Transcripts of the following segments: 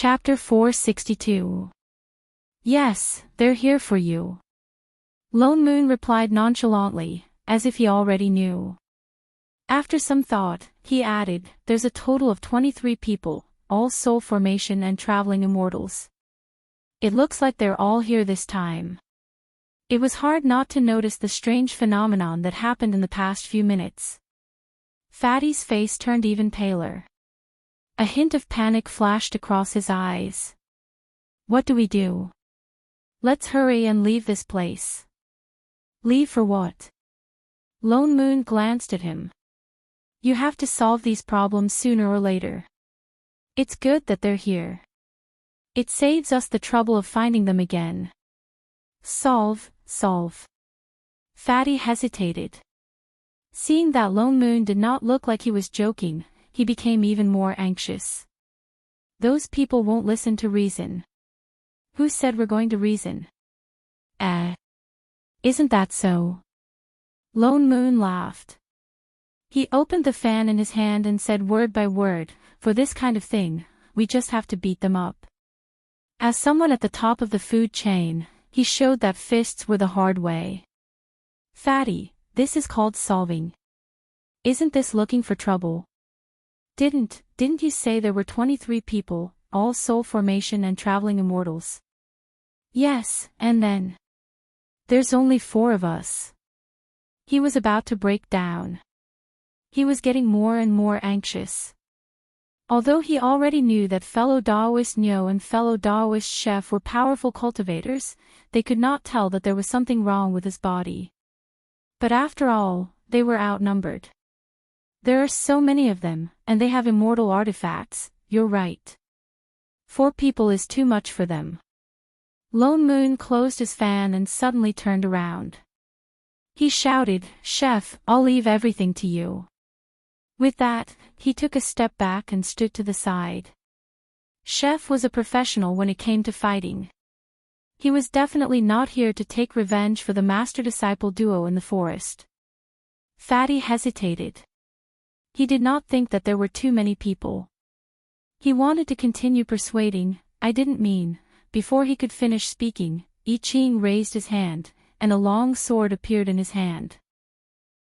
Chapter 462. Yes, they're here for you. Lone Moon replied nonchalantly, as if he already knew. After some thought, he added, there's a total of 23 people, all soul formation and traveling immortals. It looks like they're all here this time. It was hard not to notice the strange phenomenon that happened in the past few minutes. Fatty's face turned even paler. A hint of panic flashed across his eyes. What do we do? Let's hurry and leave this place. Leave for what? Lone Moon glanced at him. You have to solve these problems sooner or later. It's good that they're here. It saves us the trouble of finding them again. Solve. Fatty hesitated. Seeing that Lone Moon did not look like he was joking, he became even more anxious. Those people won't listen to reason. Who said we're going to reason? Isn't that so? Lone Moon laughed. He opened the fan in his hand and said word by word, for this kind of thing, we just have to beat them up. As someone at the top of the food chain, he showed that fists were the hard way. Fatty, this is called solving. Isn't this looking for trouble? Didn't you say there were 23 people, all soul formation and traveling immortals? Yes, and then? There's only 4 of us. He was about to break down. He was getting more and more anxious. Although he already knew that fellow Daoist Nyo and fellow Daoist Chef were powerful cultivators, they could not tell that there was something wrong with his body. But after all, they were outnumbered. There are so many of them, and they have immortal artifacts, you're right. 4 people is too much for them. Lone Moon closed his fan and suddenly turned around. He shouted, Chef, I'll leave everything to you. With that, he took a step back and stood to the side. Chef was a professional when it came to fighting. He was definitely not here to take revenge for the master-disciple duo in the forest. Fatty hesitated. He did not think that there were too many people. He wanted to continue persuading, I didn't mean. Before he could finish speaking, I Ching raised his hand, and a long sword appeared in his hand.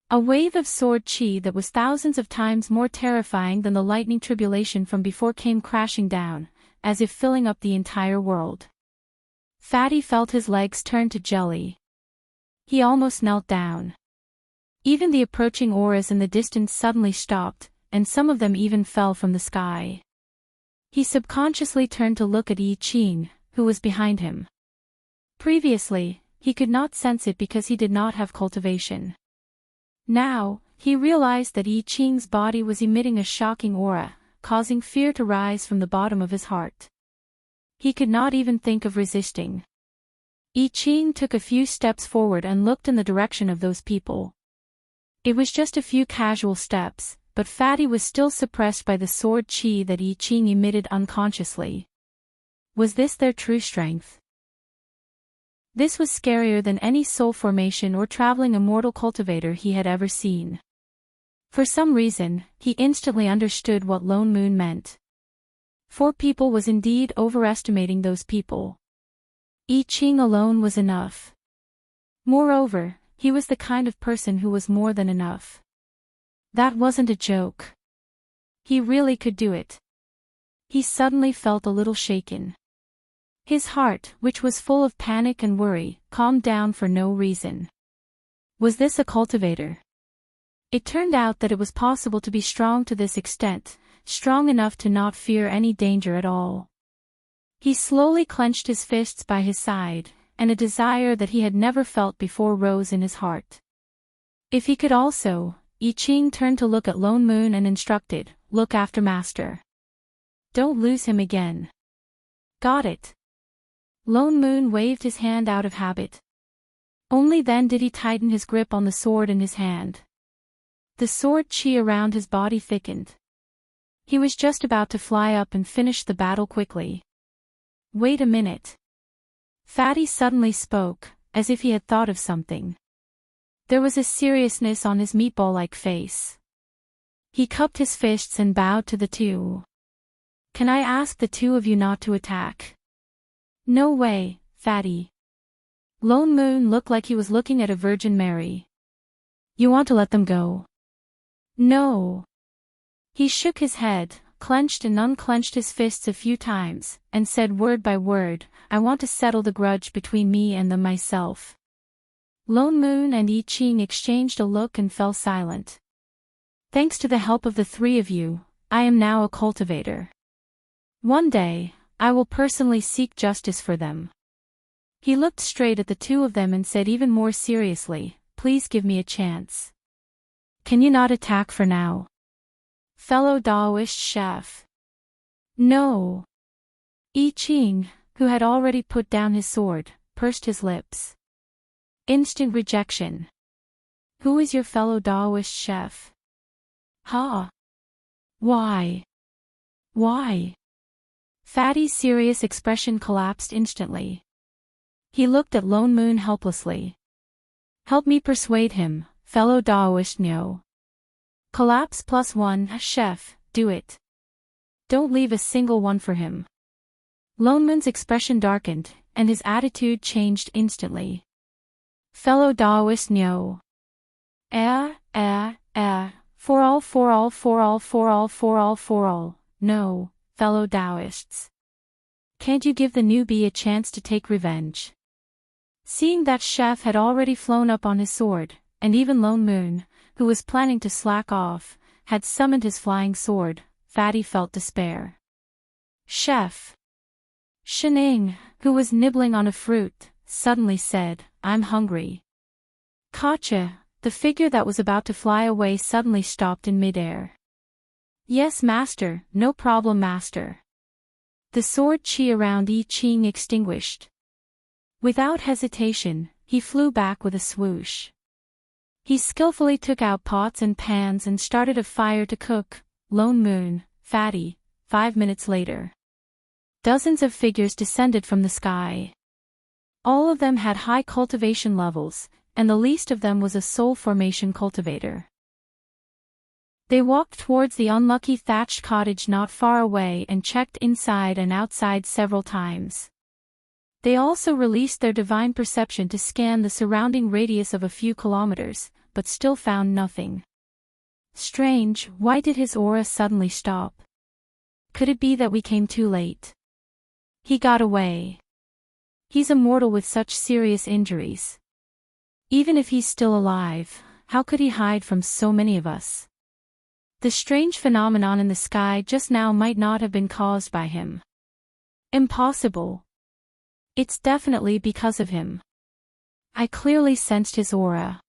A wave of sword chi that was thousands of times more terrifying than the lightning tribulation from before came crashing down, as if filling up the entire world. Fatty felt his legs turn to jelly. He almost knelt down. Even the approaching auras in the distance suddenly stopped, and some of them even fell from the sky. He subconsciously turned to look at I Ching, who was behind him. Previously, he could not sense it because he did not have cultivation. Now, he realized that I Ching's body was emitting a shocking aura, causing fear to rise from the bottom of his heart. He could not even think of resisting. I Ching took a few steps forward and looked in the direction of those people. It was just a few casual steps, but Fatty was still suppressed by the sword chi that I Ching emitted unconsciously. Was this their true strength? This was scarier than any soul formation or traveling immortal cultivator he had ever seen. For some reason, he instantly understood what Lone Moon meant. 4 people was indeed overestimating those people. I Ching alone was enough. Moreover, he was the kind of person who was more than enough. That wasn't a joke. He really could do it. He suddenly felt a little shaken. His heart, which was full of panic and worry, calmed down for no reason. Was this a cultivator? It turned out that it was possible to be strong to this extent, strong enough to not fear any danger at all. He slowly clenched his fists by his side, and a desire that he had never felt before rose in his heart. If he could also, I Ching turned to look at Lone Moon and instructed, look after Master. Don't lose him again. Got it. Lone Moon waved his hand out of habit. Only then did he tighten his grip on the sword in his hand. The sword chi around his body thickened. He was just about to fly up and finish the battle quickly. Wait a minute. Fatty suddenly spoke, as if he had thought of something. There was a seriousness on his meatball-like face. He cupped his fists and bowed to the two. Can I ask the two of you not to attack? No way, Fatty. Lone Moon looked like he was looking at a Virgin Mary. You want to let them go? No. He shook his head, clenched and unclenched his fists a few times, and said word by word, I want to settle the grudge between me and them myself. Lone Moon and I Ching exchanged a look and fell silent. Thanks to the help of the three of you, I am now a cultivator. One day, I will personally seek justice for them. He looked straight at the two of them and said even more seriously, please give me a chance. Can you not attack for now? Fellow Taoist chef. No. I Ching, who had already put down his sword, pursed his lips. Instant rejection. Who is your fellow Taoist chef? Ha. Why? Why? Fatty's serious expression collapsed instantly. He looked at Lone Moon helplessly. Help me persuade him, fellow Taoist Nyo. Collapse +1, chef, do it. Don't leave a single one for him. Lone Moon's expression darkened, and his attitude changed instantly. Fellow Taoist Nyo. For all. No, fellow Taoists. Can't you give the newbie a chance to take revenge? Seeing that chef had already flown up on his sword, and even Lone Moon, who was planning to slack off, had summoned his flying sword, Fatty felt despair. Chef Shining, who was nibbling on a fruit, suddenly said, I'm hungry. Kacha, the figure that was about to fly away suddenly stopped in midair. Yes, master, no problem, master. The sword chi around I Ching extinguished. Without hesitation, he flew back with a swoosh. He skillfully took out pots and pans and started a fire to cook, Lone Moon, Fatty. 5 minutes later. Dozens of figures descended from the sky. All of them had high cultivation levels, and the least of them was a soul formation cultivator. They walked towards the unlucky thatched cottage not far away and checked inside and outside several times. They also released their divine perception to scan the surrounding radius of a few kilometers, but still found nothing. Strange, why did his aura suddenly stop? Could it be that we came too late? He got away. He's immortal with such serious injuries. Even if he's still alive, how could he hide from so many of us? The strange phenomenon in the sky just now might not have been caused by him. Impossible. It's definitely because of him. I clearly sensed his aura.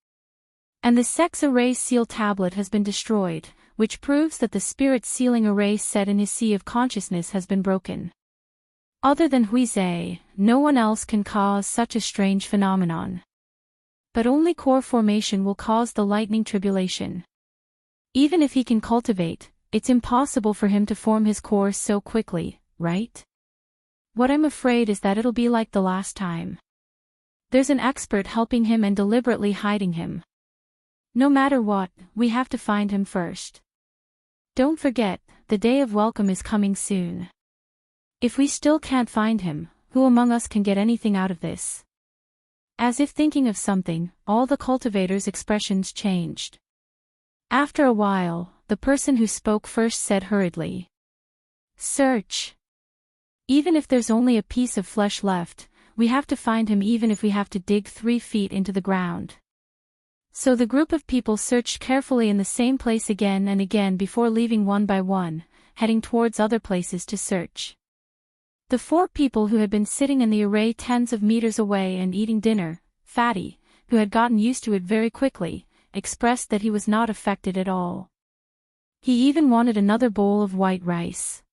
And the sex array seal tablet has been destroyed, which proves that the spirit sealing array set in his sea of consciousness has been broken. Other than Huizhe, no one else can cause such a strange phenomenon. But only core formation will cause the lightning tribulation. Even if he can cultivate, it's impossible for him to form his core so quickly, right? What I'm afraid is that it'll be like the last time. There's an expert helping him and deliberately hiding him. No matter what, we have to find him first. Don't forget, the day of welcome is coming soon. If we still can't find him, who among us can get anything out of this? As if thinking of something, all the cultivators' expressions changed. After a while, the person who spoke first said hurriedly. Search. Even if there's only a piece of flesh left, we have to find him even if we have to dig 3 feet into the ground. So the group of people searched carefully in the same place again and again before leaving one by one, heading towards other places to search. The 4 people who had been sitting in the array tens of meters away and eating dinner, Fatty, who had gotten used to it very quickly, expressed that he was not affected at all. He even wanted another bowl of white rice.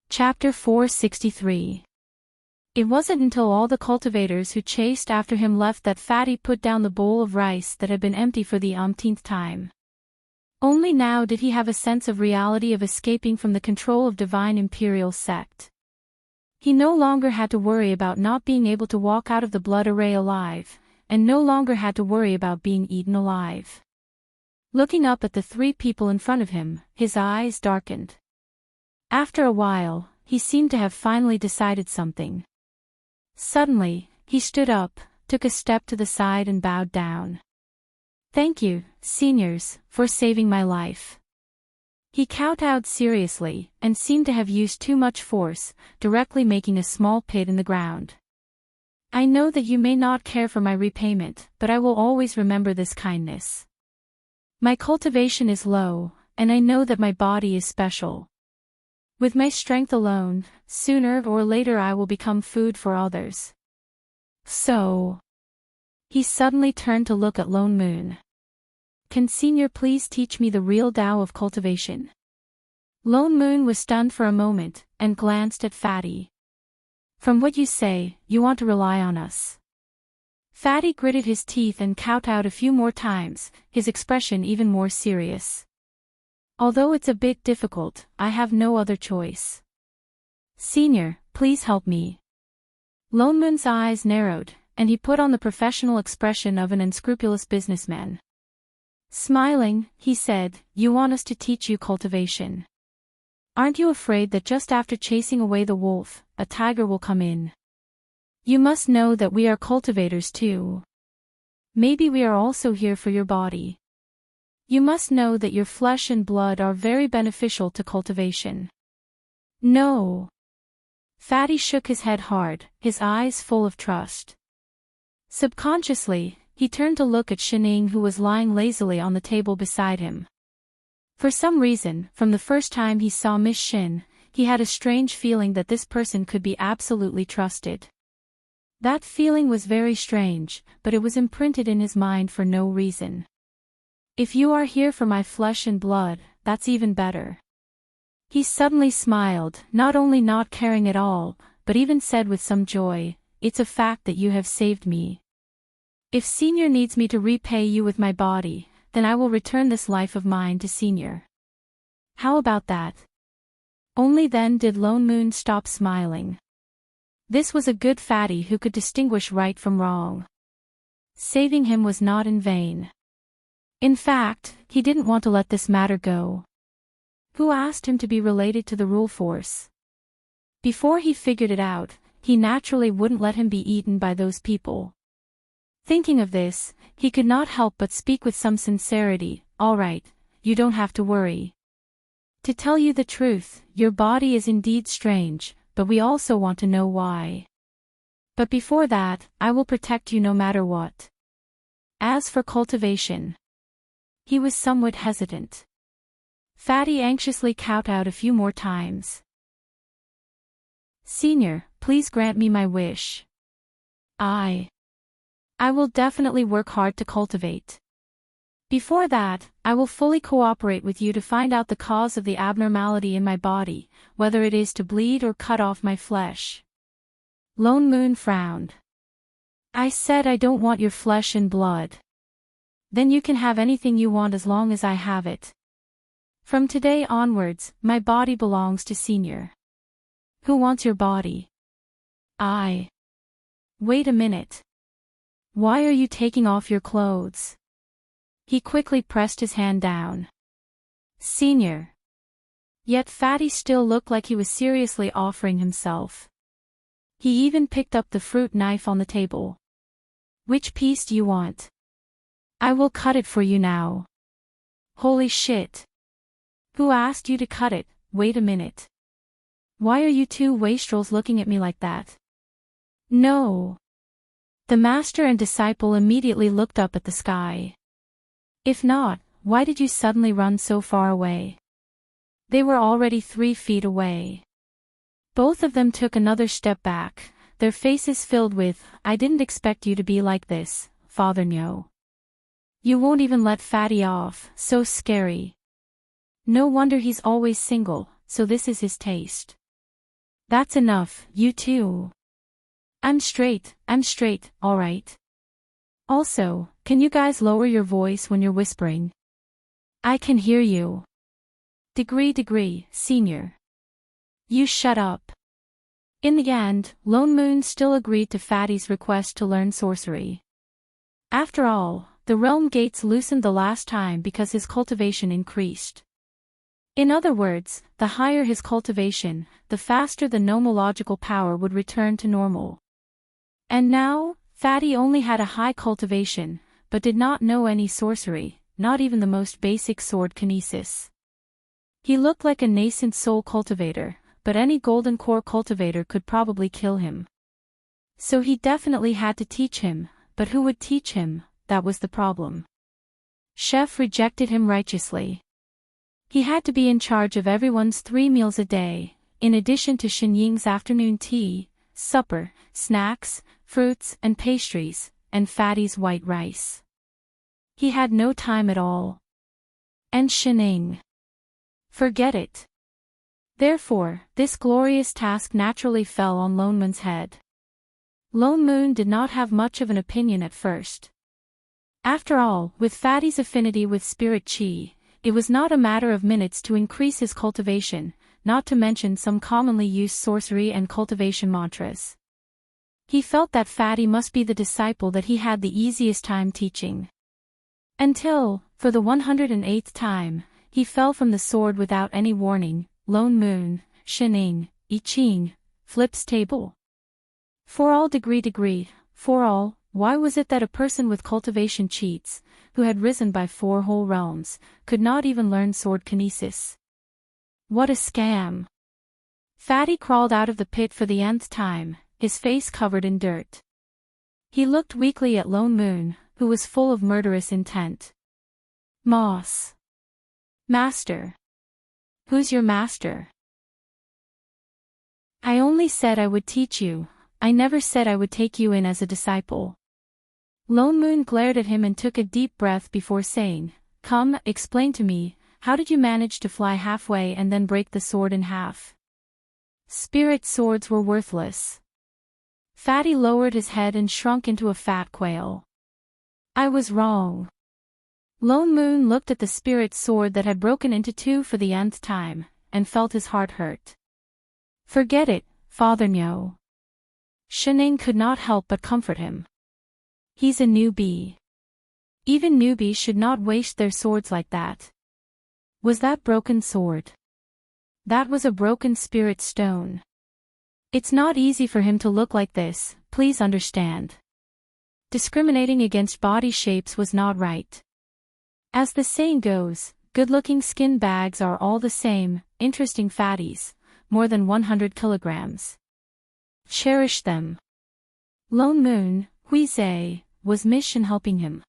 Chapter 463. It wasn't until all the cultivators who chased after him left that Fatty put down the bowl of rice that had been empty for the umpteenth time. Only now did he have a sense of reality of escaping from the control of divine imperial sect. He no longer had to worry about not being able to walk out of the blood array alive, and no longer had to worry about being eaten alive. Looking up at the three people in front of him, his eyes darkened. After a while, he seemed to have finally decided something. Suddenly, he stood up, took a step to the side and bowed down. "Thank you, seniors, for saving my life." He kowtowed seriously, and seemed to have used too much force, directly making a small pit in the ground. "I know that you may not care for my repayment, but I will always remember this kindness. My cultivation is low, and I know that my body is special. With my strength alone, sooner or later I will become food for others. So..." He suddenly turned to look at Lone Moon. "Can Senior please teach me the real Tao of cultivation?" Lone Moon was stunned for a moment, and glanced at Fatty. "From what you say, you want to rely on us." Fatty gritted his teeth and kowtowed a few more times, his expression even more serious. "Although it's a bit difficult, I have no other choice. Senior, please help me." Lone Moon's eyes narrowed, and he put on the professional expression of an unscrupulous businessman. Smiling, he said, "You want us to teach you cultivation. Aren't you afraid that just after chasing away the wolf, a tiger will come in? You must know that we are cultivators too. Maybe we are also here for your body. You must know that your flesh and blood are very beneficial to cultivation." "No." Fatty shook his head hard, his eyes full of trust. Subconsciously, he turned to look at Shining, who was lying lazily on the table beside him. For some reason, from the first time he saw Miss Shin, he had a strange feeling that this person could be absolutely trusted. That feeling was very strange, but it was imprinted in his mind for no reason. "If you are here for my flesh and blood, that's even better." He suddenly smiled, not only not caring at all, but even said with some joy, "It's a fact that you have saved me. If Senior needs me to repay you with my body, then I will return this life of mine to Senior. How about that?" Only then did Lone Moon stop smiling. This was a good Fatty who could distinguish right from wrong. Saving him was not in vain. In fact, he didn't want to let this matter go. Who asked him to be related to the rule force? Before he figured it out, he naturally wouldn't let him be eaten by those people. Thinking of this, he could not help but speak with some sincerity. "All right, you don't have to worry. To tell you the truth, your body is indeed strange, but we also want to know why. But before that, I will protect you no matter what. As for cultivation..." He was somewhat hesitant. Fatty anxiously kowtowed a few more times. "Senior, please grant me my wish. I will definitely work hard to cultivate. Before that, I will fully cooperate with you to find out the cause of the abnormality in my body, whether it is to bleed or cut off my flesh." Lone Moon frowned. "I said I don't want your flesh and blood. Then you can have anything you want as long as I have it. From today onwards, my body belongs to Senior." "Who wants your body?" "I." "Wait a minute. Why are you taking off your clothes?" He quickly pressed his hand down. "Senior." Yet Fatty still looked like he was seriously offering himself. He even picked up the fruit knife on the table. "Which piece do you want? I will cut it for you now." "Holy shit. Who asked you to cut it? Wait a minute. Why are you two wastrels looking at me like that?" "No." The master and disciple immediately looked up at the sky. "If not, why did you suddenly run so far away?" They were already 3 feet away. Both of them took another step back, their faces filled with, "I didn't expect you to be like this, Father Nyo. You won't even let Fatty off, so scary. No wonder he's always single, so this is his taste. That's enough, you two. I'm straight, alright. Also, can you guys lower your voice when you're whispering? I can hear you. Degree, Senior. You shut up." In the end, Lone Moon still agreed to Fatty's request to learn sorcery. After all, the realm gates loosened the last time because his cultivation increased. In other words, the higher his cultivation, the faster the nomological power would return to normal. And now, Fatty only had a high cultivation, but did not know any sorcery, not even the most basic sword kinesis. He looked like a nascent soul cultivator, but any golden core cultivator could probably kill him. So he definitely had to teach him, but who would teach him? That was the problem. Chef rejected him righteously. He had to be in charge of everyone's 3 meals a day, in addition to Shenying's afternoon tea, supper, snacks, fruits and pastries, and Fatty's white rice. He had no time at all. And Shenying. Forget it. Therefore, this glorious task naturally fell on Lone Moon's head. Lone Moon did not have much of an opinion at first. After all, with Fatty's affinity with spirit chi, it was not a matter of minutes to increase his cultivation, not to mention some commonly used sorcery and cultivation mantras. He felt that Fatty must be the disciple that he had the easiest time teaching. Until, for the 108th time, he fell from the sword without any warning. Lone Moon, Shenying, I Ching, flips table. For all degree, for all, why was it that a person with cultivation cheats, who had risen by 4 whole realms, could not even learn sword kinesis? What a scam! Fatty crawled out of the pit for the nth time, his face covered in dirt. He looked weakly at Lone Moon, who was full of murderous intent. Moss. Master. Who's your master? I only said I would teach you, I never said I would take you in as a disciple. Lone Moon glared at him and took a deep breath before saying, Come, explain to me, how did you manage to fly halfway and then break the sword in half? Spirit swords were worthless. Fatty lowered his head and shrunk into a fat quail. I was wrong. Lone Moon looked at the spirit sword that had broken into 2 for the nth time, and felt his heart hurt. Forget it, Father Nyo. Shenying could not help but comfort him. He's a newbie. Even newbies should not waste their swords like that. Was that broken sword? That was a broken spirit stone. It's not easy for him to look like this, please understand. Discriminating against body shapes was not right. As the saying goes, good-looking skin bags are all the same, interesting fatties, more than 100 kilograms. Cherish them. Lone Moon, Huizhe, was mission helping him.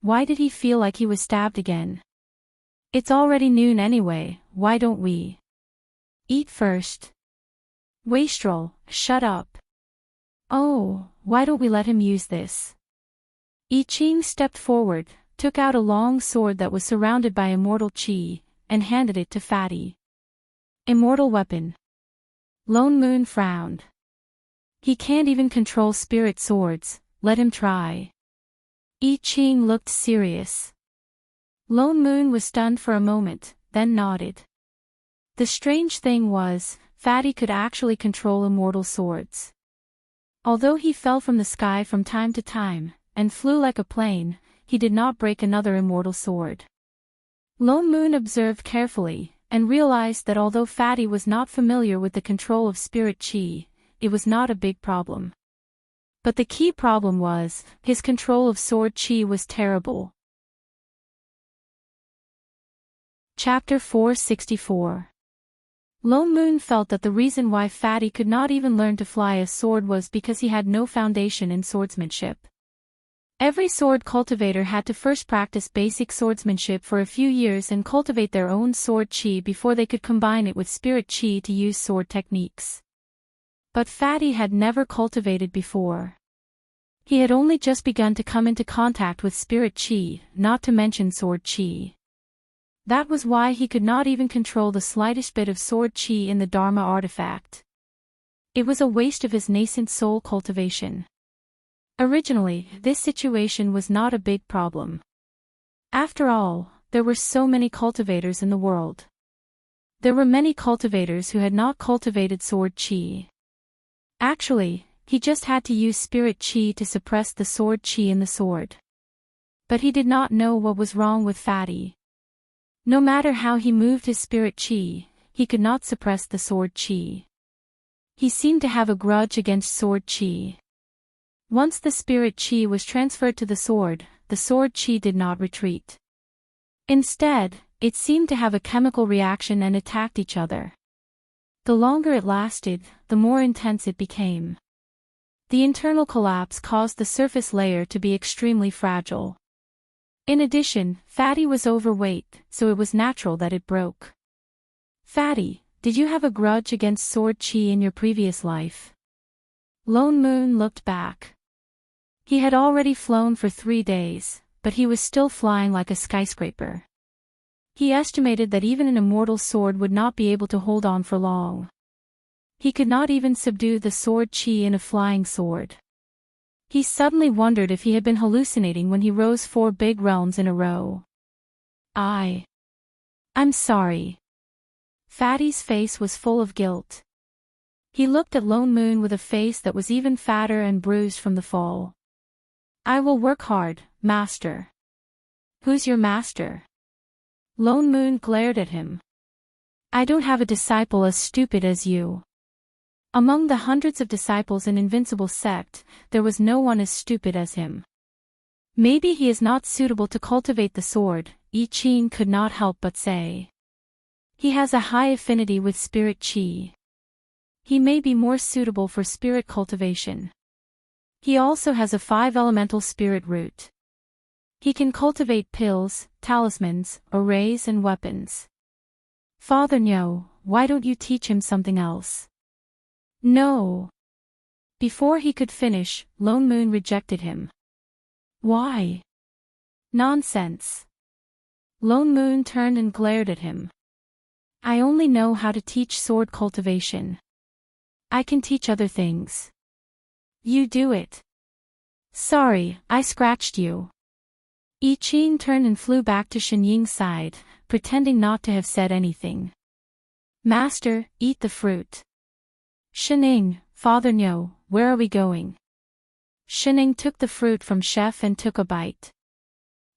Why did he feel like he was stabbed again? It's already noon anyway, why don't we eat first? Wastrel, shut up. Oh, why don't we let him use this? I Ching stepped forward, took out a long sword that was surrounded by immortal chi, and handed it to Fatty. Immortal weapon. Lone Moon frowned. He can't even control spirit swords, let him try. I Ching looked serious. Lone Moon was stunned for a moment, then nodded. The strange thing was, Fatty could actually control immortal swords. Although he fell from the sky from time to time, and flew like a plane, he did not break another immortal sword. Lone Moon observed carefully, and realized that although Fatty was not familiar with the control of spirit chi, it was not a big problem. But the key problem was, his control of sword chi was terrible. Chapter 464. Lone Moon felt that the reason why Fatty could not even learn to fly a sword was because he had no foundation in swordsmanship. Every sword cultivator had to first practice basic swordsmanship for a few years and cultivate their own sword chi before they could combine it with spirit chi to use sword techniques. But Fatty had never cultivated before. He had only just begun to come into contact with spirit chi, not to mention sword chi. That was why he could not even control the slightest bit of sword chi in the Dharma artifact. It was a waste of his nascent soul cultivation. Originally, this situation was not a big problem. After all, there were so many cultivators in the world. There were many cultivators who had not cultivated sword chi. Actually, he just had to use spirit chi to suppress the sword chi in the sword. But he did not know what was wrong with Fatty. No matter how he moved his spirit chi, he could not suppress the sword chi. He seemed to have a grudge against sword chi. Once the spirit chi was transferred to the sword chi did not retreat. Instead, it seemed to have a chemical reaction and attacked each other. The longer it lasted, the more intense it became. The internal collapse caused the surface layer to be extremely fragile. In addition, Fatty was overweight, so it was natural that it broke. Fatty, did you have a grudge against sword chi in your previous life? Lone Moon looked back. He had already flown for 3 days, but he was still flying like a skyscraper. He estimated that even an immortal sword would not be able to hold on for long. He could not even subdue the sword chi in a flying sword. He suddenly wondered if he had been hallucinating when he rose 4 big realms in a row. I'm sorry. Fatty's face was full of guilt. He looked at Lone Moon with a face that was even fatter and bruised from the fall. I will work hard, master. Who's your master? Lone Moon glared at him. I don't have a disciple as stupid as you. Among the hundreds of disciples in Invincible Sect, there was no one as stupid as him. Maybe he is not suitable to cultivate the sword, I Ching could not help but say. He has a high affinity with spirit chi. He may be more suitable for spirit cultivation. He also has a 5-elemental spirit root. He can cultivate pills, talismans, arrays and weapons. Father Nyo, why don't you teach him something else? No. Before he could finish, Lone Moon rejected him. Why? Nonsense. Lone Moon turned and glared at him. I only know how to teach sword cultivation. I can teach other things. You do it. Sorry, I scratched you. I Ching turned and flew back to Shenying's side, pretending not to have said anything. Master, eat the fruit. Shenying, Father Nyo, where are we going? Shenying took the fruit from Chef and took a bite.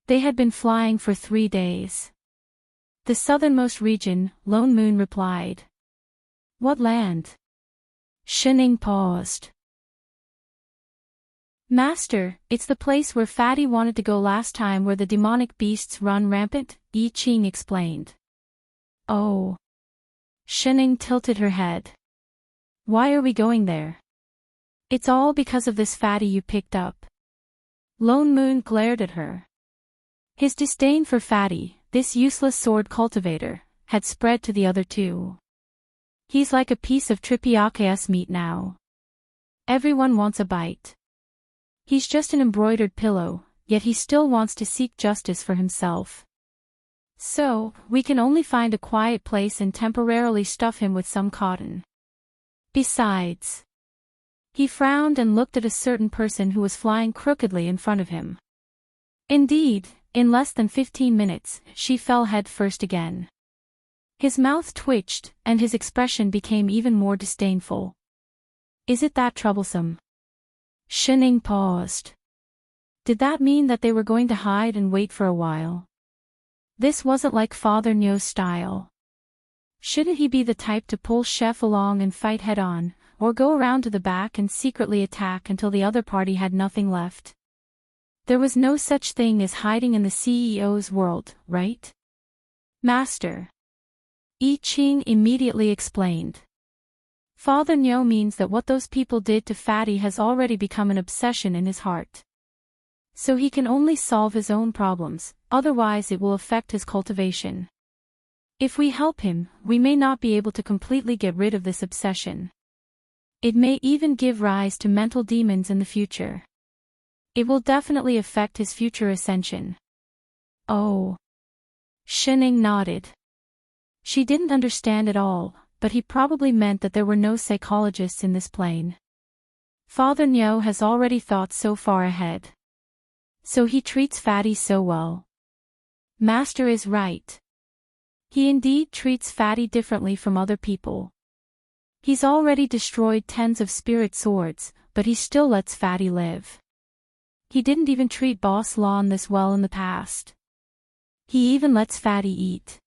They had been flying for 3 days. The southernmost region, Lone Moon replied. What land? Shenying paused. Master, it's the place where Fatty wanted to go last time where the demonic beasts run rampant, I Ching explained. Oh. Shenying tilted her head. Why are we going there? It's all because of this Fatty you picked up. Lone Moon glared at her. His disdain for Fatty, this useless sword cultivator, had spread to the other 2. He's like a piece of Trippiake's meat now. Everyone wants a bite. He's just an embroidered pillow, yet he still wants to seek justice for himself. So, we can only find a quiet place and temporarily stuff him with some cotton. Besides. He frowned and looked at a certain person who was flying crookedly in front of him. Indeed, in less than 15 minutes, she fell head first again. His mouth twitched, and his expression became even more disdainful. Is it that troublesome? Shenying paused. Did that mean that they were going to hide and wait for a while? This wasn't like Father Nyo's style. Shouldn't he be the type to pull Chef along and fight head-on, or go around to the back and secretly attack until the other party had nothing left? There was no such thing as hiding in the CEO's world, right? Master. I Ching immediately explained. Father Nyo means that what those people did to Fatty has already become an obsession in his heart. So he can only solve his own problems, otherwise it will affect his cultivation. If we help him, we may not be able to completely get rid of this obsession. It may even give rise to mental demons in the future. It will definitely affect his future ascension. Oh. Shenying nodded. She didn't understand at all, but he probably meant that there were no psychologists in this plane. Father Nyo has already thought so far ahead. So he treats Fatty so well. Master is right. He indeed treats Fatty differently from other people. He's already destroyed tens of spirit swords, but he still lets Fatty live. He didn't even treat Boss Lon this well in the past. He even lets Fatty eat.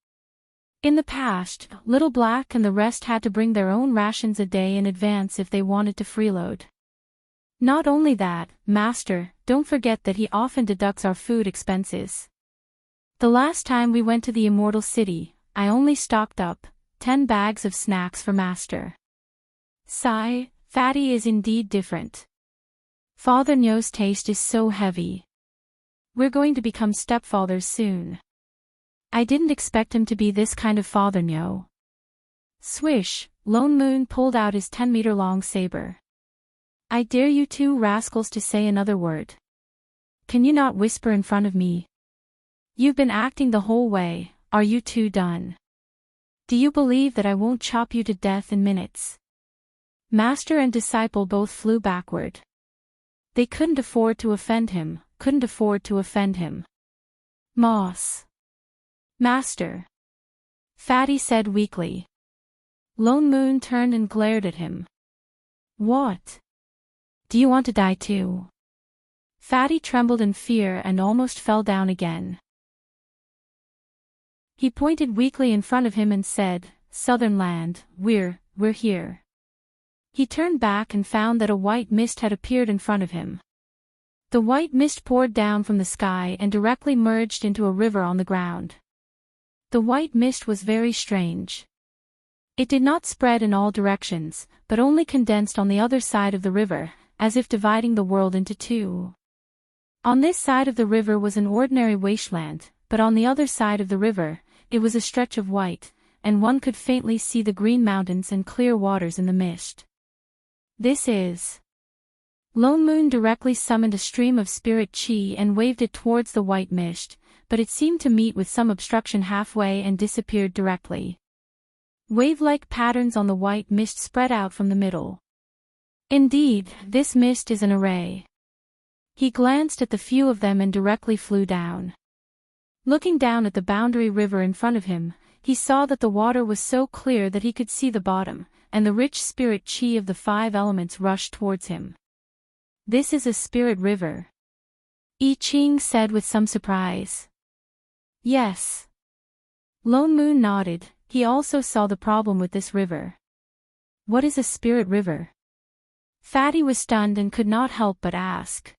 In the past, Little Black and the rest had to bring their own rations a day in advance if they wanted to freeload. Not only that, Master, don't forget that he often deducts our food expenses. The last time we went to the Immortal City, I only stocked up 10 bags of snacks for Master. Sigh, Fatty is indeed different. Father Nyo's taste is so heavy. We're going to become stepfathers soon. I didn't expect him to be this kind of Father Nyo. Swish, Lone Moon pulled out his 10-meter-long saber. I dare you two rascals to say another word. Can you not whisper in front of me? You've been acting the whole way, are you two done? Do you believe that I won't chop you to death in minutes? Master and disciple both flew backward. They couldn't afford to offend him, Moss. Master. Fatty said weakly. Lone Moon turned and glared at him. What? Do you want to die too? Fatty trembled in fear and almost fell down again. He pointed weakly in front of him and said, Southern Land, we're here. He turned back and found that a white mist had appeared in front of him. The white mist poured down from the sky and directly merged into a river on the ground. The white mist was very strange. It did not spread in all directions, but only condensed on the other side of the river, as if dividing the world into two. On this side of the river was an ordinary wasteland, but on the other side of the river, it was a stretch of white, and one could faintly see the green mountains and clear waters in the mist. This is. Lone Moon directly summoned a stream of spirit chi and waved it towards the white mist, but it seemed to meet with some obstruction halfway and disappeared directly. Wave-like patterns on the white mist spread out from the middle. Indeed, this mist is an array. He glanced at the few of them and directly flew down. Looking down at the boundary river in front of him, he saw that the water was so clear that he could see the bottom, and the rich spirit chi of the 5 elements rushed towards him. This is a spirit river. I Ching said with some surprise. Yes. Lone Moon nodded, he also saw the problem with this river. What is a spirit river? Fatty was stunned and could not help but ask.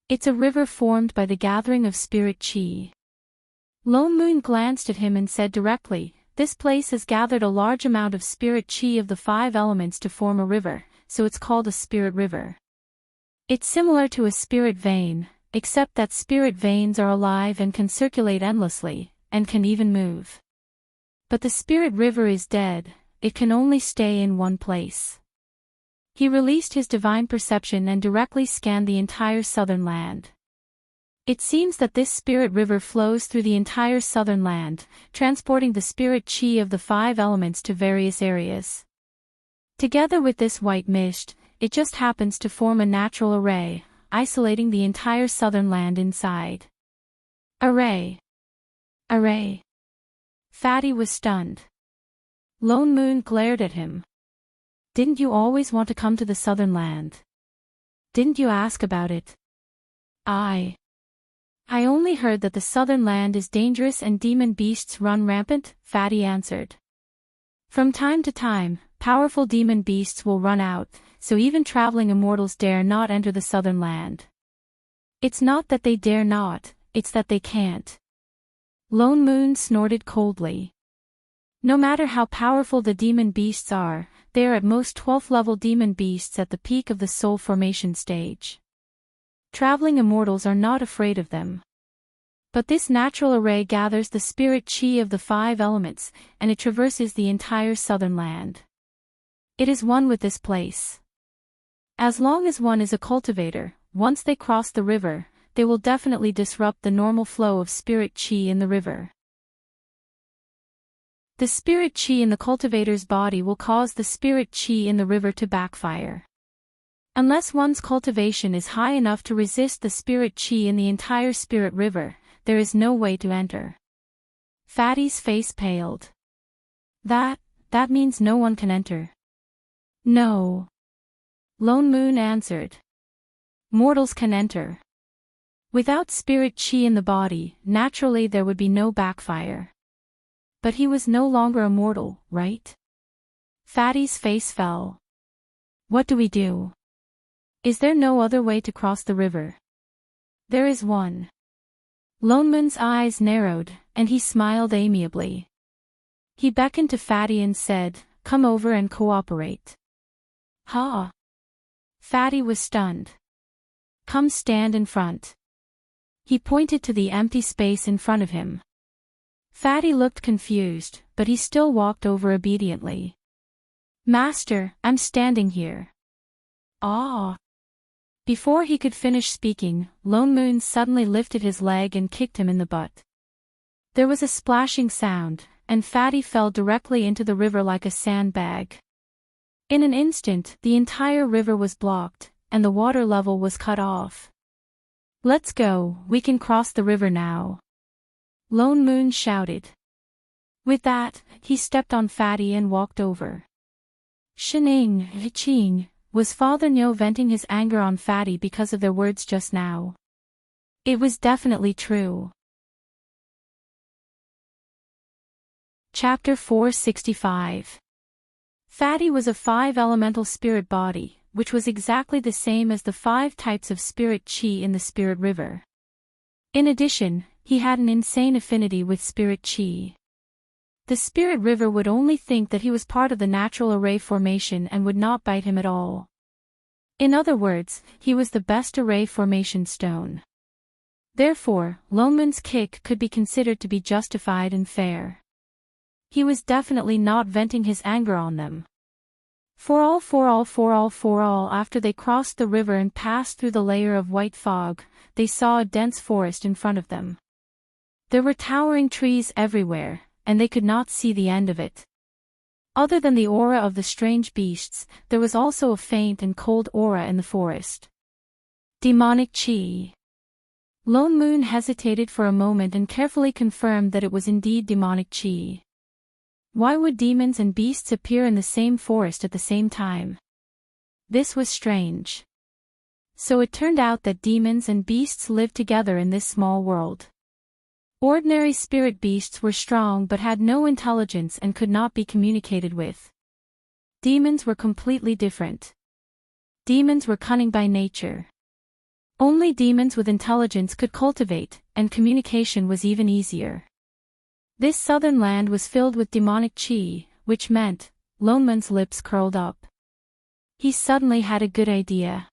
It's a river formed by the gathering of spirit chi. Lone Moon glanced at him and said directly, this place has gathered a large amount of spirit chi of the 5 elements to form a river, so it's called a spirit river. It's similar to a spirit vein, except that spirit veins are alive and can circulate endlessly, and can even move. But the spirit river is dead, it can only stay in one place. He released his divine perception and directly scanned the entire southern land. It seems that this spirit river flows through the entire southern land, transporting the spirit chi of the 5 elements to various areas. Together with this white mist, it just happens to form a natural array, isolating the entire southern land inside. Array. Fatty was stunned. Lone Moon glared at him. Didn't you always want to come to the southern land? Didn't you ask about it? I only heard that the southern land is dangerous and demon beasts run rampant, Fatty answered. From time to time, powerful demon beasts will run out, so even traveling immortals dare not enter the southern land. It's not that they dare not, it's that they can't. Lone Moon snorted coldly. No matter how powerful the demon beasts are, they are at most 12th level demon beasts at the peak of the soul formation stage. Traveling immortals are not afraid of them. But this natural array gathers the spirit chi of the 5 elements, and it traverses the entire southern land. It is one with this place. As long as one is a cultivator, once they cross the river, they will definitely disrupt the normal flow of spirit chi in the river. The spirit chi in the cultivator's body will cause the spirit chi in the river to backfire. Unless one's cultivation is high enough to resist the spirit chi in the entire spirit river, there is no way to enter. Fatty's face paled. That means no one can enter. No. Lone Moon answered. Mortals can enter. Without spirit chi in the body, naturally there would be no backfire. But he was no longer a mortal, right? Fatty's face fell. What do we do? Is there no other way to cross the river? There is one. Lone Moon's eyes narrowed, and he smiled amiably. He beckoned to Fatty and said, "Come over and cooperate." "Ha!" Fatty was stunned. "Come stand in front." He pointed to the empty space in front of him. Fatty looked confused, but he still walked over obediently. "Master, I'm standing here." "Ah!" Before he could finish speaking, Lone Moon suddenly lifted his leg and kicked him in the butt. There was a splashing sound, and Fatty fell directly into the river like a sandbag. In an instant, the entire river was blocked, and the water level was cut off. "Let's go, we can cross the river now," Lone Moon shouted. With that, he stepped on Fatty and walked over. "Shining, Ching," was Father Nyo venting his anger on Fatty because of their words just now? It was definitely true. Chapter 465. Fatty was a 5-elemental spirit body, which was exactly the same as the 5 types of spirit chi in the spirit river. In addition, he had an insane affinity with spirit chi. The spirit river would only think that he was part of the natural array formation and would not bite him at all. In other words, he was the best array formation stone. Therefore, Lone Moon's kick could be considered to be justified and fair. He was definitely not venting his anger on them. After they crossed the river and passed through the layer of white fog, they saw a dense forest in front of them. There were towering trees everywhere, and they could not see the end of it. Other than the aura of the strange beasts, there was also a faint and cold aura in the forest. Demonic chi. Lone Moon hesitated for a moment and carefully confirmed that it was indeed demonic chi. Why would demons and beasts appear in the same forest at the same time? This was strange. So it turned out that demons and beasts lived together in this small world. Ordinary spirit beasts were strong but had no intelligence and could not be communicated with. Demons were completely different. Demons were cunning by nature. Only demons with intelligence could cultivate, and communication was even easier. This southern land was filled with demonic chi, which meant, Lone Moon's lips curled up. He suddenly had a good idea.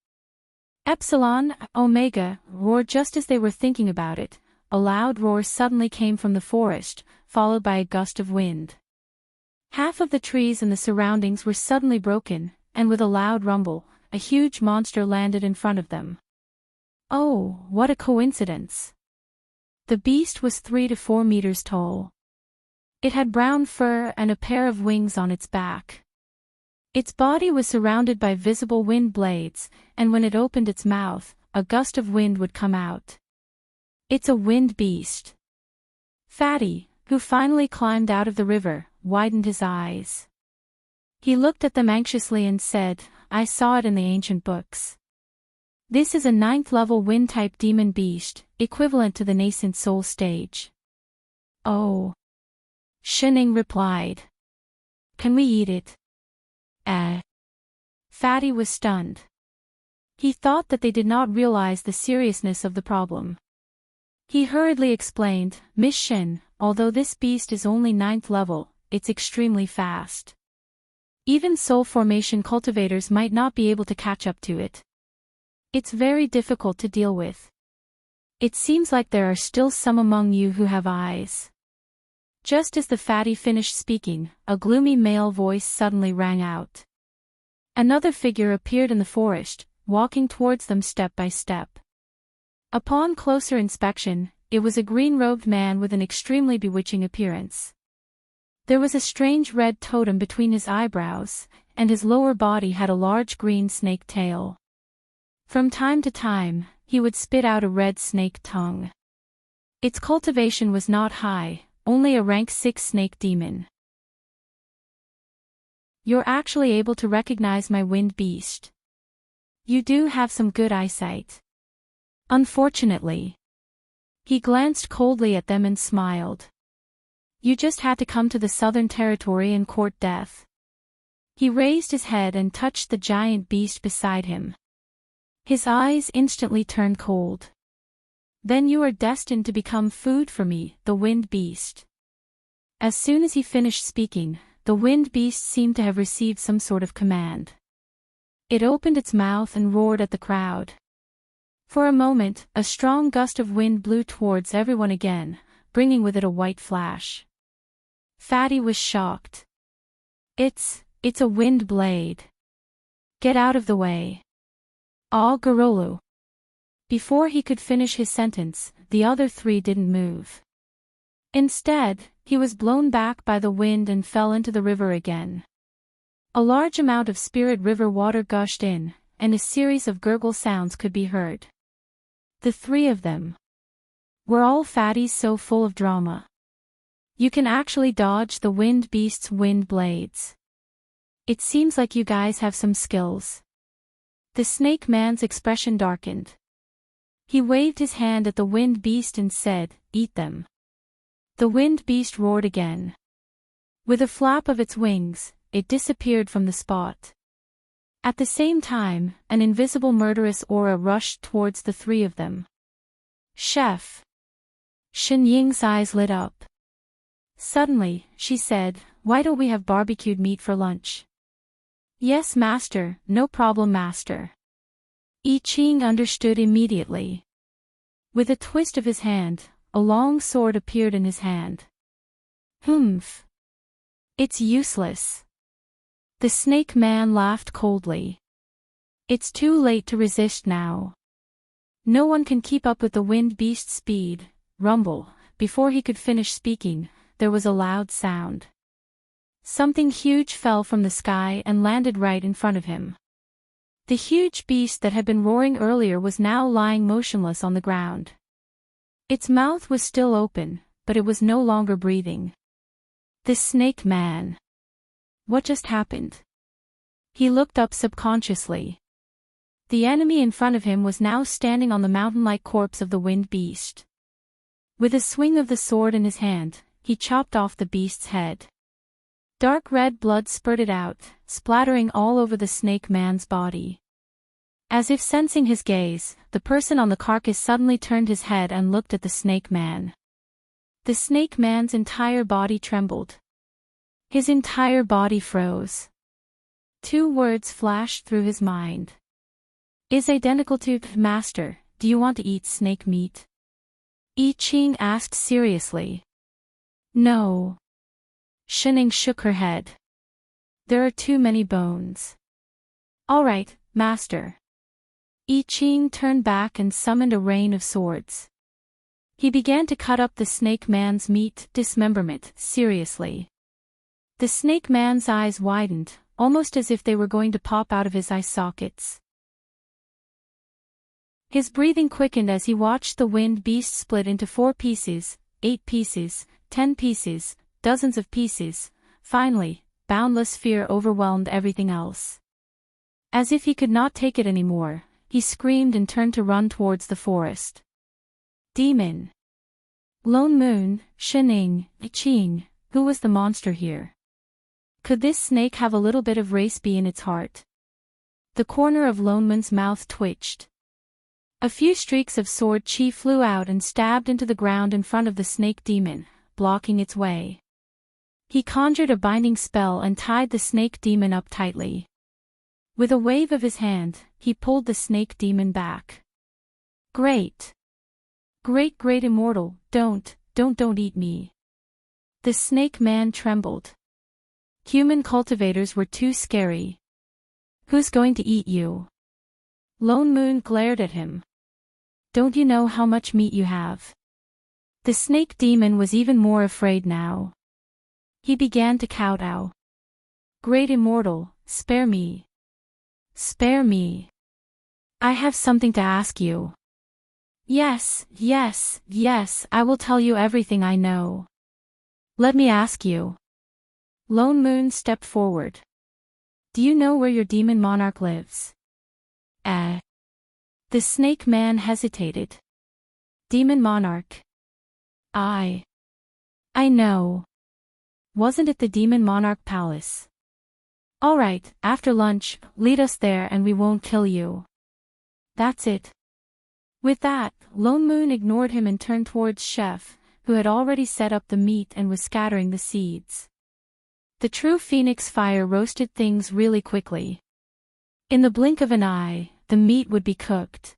Epsilon, Omega, roared just as they were thinking about it. A loud roar suddenly came from the forest, followed by a gust of wind. Half of the trees in the surroundings were suddenly broken, and with a loud rumble, a huge monster landed in front of them. Oh, what a coincidence! The beast was 3 to 4 meters tall. It had brown fur and a pair of wings on its back. Its body was surrounded by visible wind blades, and when it opened its mouth, a gust of wind would come out. It's a wind beast. Fatty, who finally climbed out of the river, widened his eyes. He looked at them anxiously and said, "I saw it in the ancient books. This is a 9th-level wind-type demon beast, equivalent to the nascent soul stage." "Oh." Shining replied. "Can we eat it?" Fatty was stunned. He thought that they did not realize the seriousness of the problem. He hurriedly explained, "Miss Shin, although this beast is only 9th level, it's extremely fast. Even soul formation cultivators might not be able to catch up to it. It's very difficult to deal with. It seems like there are still some among you who have eyes." Just as the fatty finished speaking, a gloomy male voice suddenly rang out. Another figure appeared in the forest, walking towards them step by step. Upon closer inspection, it was a green-robed man with an extremely bewitching appearance. There was a strange red totem between his eyebrows, and his lower body had a large green snake tail. From time to time, he would spit out a red snake tongue. Its cultivation was not high, only a rank 6 snake demon. "You're actually able to recognize my wind beast. You do have some good eyesight." Unfortunately. He glanced coldly at them and smiled. You just had to come to the Southern Territory and court death. He raised his head and touched the giant beast beside him. His eyes instantly turned cold. Then you are destined to become food for me, the wind beast. As soon as he finished speaking, the wind beast seemed to have received some sort of command. It opened its mouth and roared at the crowd. For a moment, a strong gust of wind blew towards everyone again, bringing with it a white flash. Fatty was shocked. It's a wind blade. Get out of the way. Ah, Garolu. Before he could finish his sentence, the other three didn't move. Instead, he was blown back by the wind and fell into the river again. A large amount of Spirit River water gushed in, and a series of gurgle sounds could be heard. The three of them. Were all fatties so full of drama? You can actually dodge the wind beast's wind blades. It seems like you guys have some skills. The snake man's expression darkened. He waved his hand at the wind beast and said, "Eat them." The wind beast roared again. With a flap of its wings, it disappeared from the spot. At the same time, an invisible murderous aura rushed towards the three of them. Chef. Shen Ying's eyes lit up. Suddenly, she said, "Why don't we have barbecued meat for lunch?" "Yes, master, no problem, master." I Ching understood immediately. With a twist of his hand, a long sword appeared in his hand. Humph. It's useless. The snake man laughed coldly. It's too late to resist now. No one can keep up with the wind beast's speed. Rumble. Before he could finish speaking, there was a loud sound. Something huge fell from the sky and landed right in front of him. The huge beast that had been roaring earlier was now lying motionless on the ground. Its mouth was still open, but it was no longer breathing. The snake man. What just happened? He looked up subconsciously. The enemy in front of him was now standing on the mountain-like corpse of the wind beast. With a swing of the sword in his hand, he chopped off the beast's head. Dark red blood spurted out, splattering all over the snake man's body. As if sensing his gaze, the person on the carcass suddenly turned his head and looked at the snake man. The snake man's entire body trembled. His entire body froze. Two words flashed through his mind. Is identical to, "Master, do you want to eat snake meat?" I Ching asked seriously. No. Shening shook her head. There are too many bones. All right, master. I Ching turned back and summoned a rain of swords. He began to cut up the snake man's meat, dismemberment, seriously. The snake man's eyes widened, almost as if they were going to pop out of his eye sockets. His breathing quickened as he watched the wind beast split into 4 pieces, 8 pieces, 10 pieces, dozens of pieces. Finally, boundless fear overwhelmed everything else. As if he could not take it anymore, he screamed and turned to run towards the forest. Demon. Lone Moon, Shening, Qing, who was the monster here? Could this snake have a little bit of race be in its heart? The corner of Lone Moon's mouth twitched. A few streaks of sword chi flew out and stabbed into the ground in front of the snake demon, blocking its way. He conjured a binding spell and tied the snake demon up tightly. With a wave of his hand, he pulled the snake demon back. Great! Great immortal, don't eat me. The snake man trembled. Human cultivators were too scary. Who's going to eat you? Lone Moon glared at him. Don't you know how much meat you have? The snake demon was even more afraid now. He began to kowtow. Great immortal, spare me. Spare me. I have something to ask you. Yes, I will tell you everything I know. Let me ask you. Lone Moon stepped forward. Do you know where your demon monarch lives? The snake man hesitated. Demon monarch. I know. Wasn't it the demon monarch palace? All right, after lunch, lead us there and we won't kill you. That's it. With that, Lone Moon ignored him and turned towards Chef, who had already set up the meat and was scattering the seeds. The true phoenix fire roasted things really quickly. In the blink of an eye, the meat would be cooked.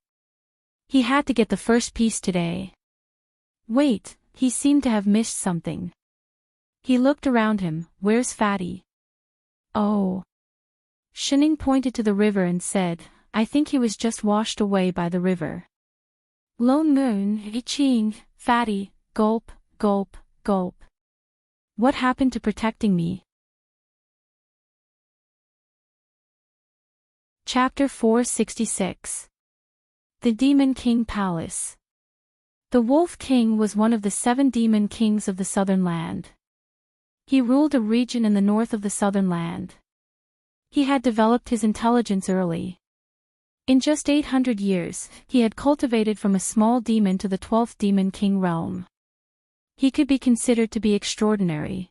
He had to get the first piece today. Wait, he seemed to have missed something. He looked around him. Where's Fatty? Oh. Shining pointed to the river and said, I think he was just washed away by the river. Lone Moon, Iching, Fatty, gulp, gulp, gulp. What happened to protecting me? Chapter 466. The Demon King Palace. The Wolf King was one of the 7 demon kings of the southern land. He ruled a region in the north of the southern land. He had developed his intelligence early. In just 800 years, he had cultivated from a small demon to the 12th demon king realm. He could be considered to be extraordinary.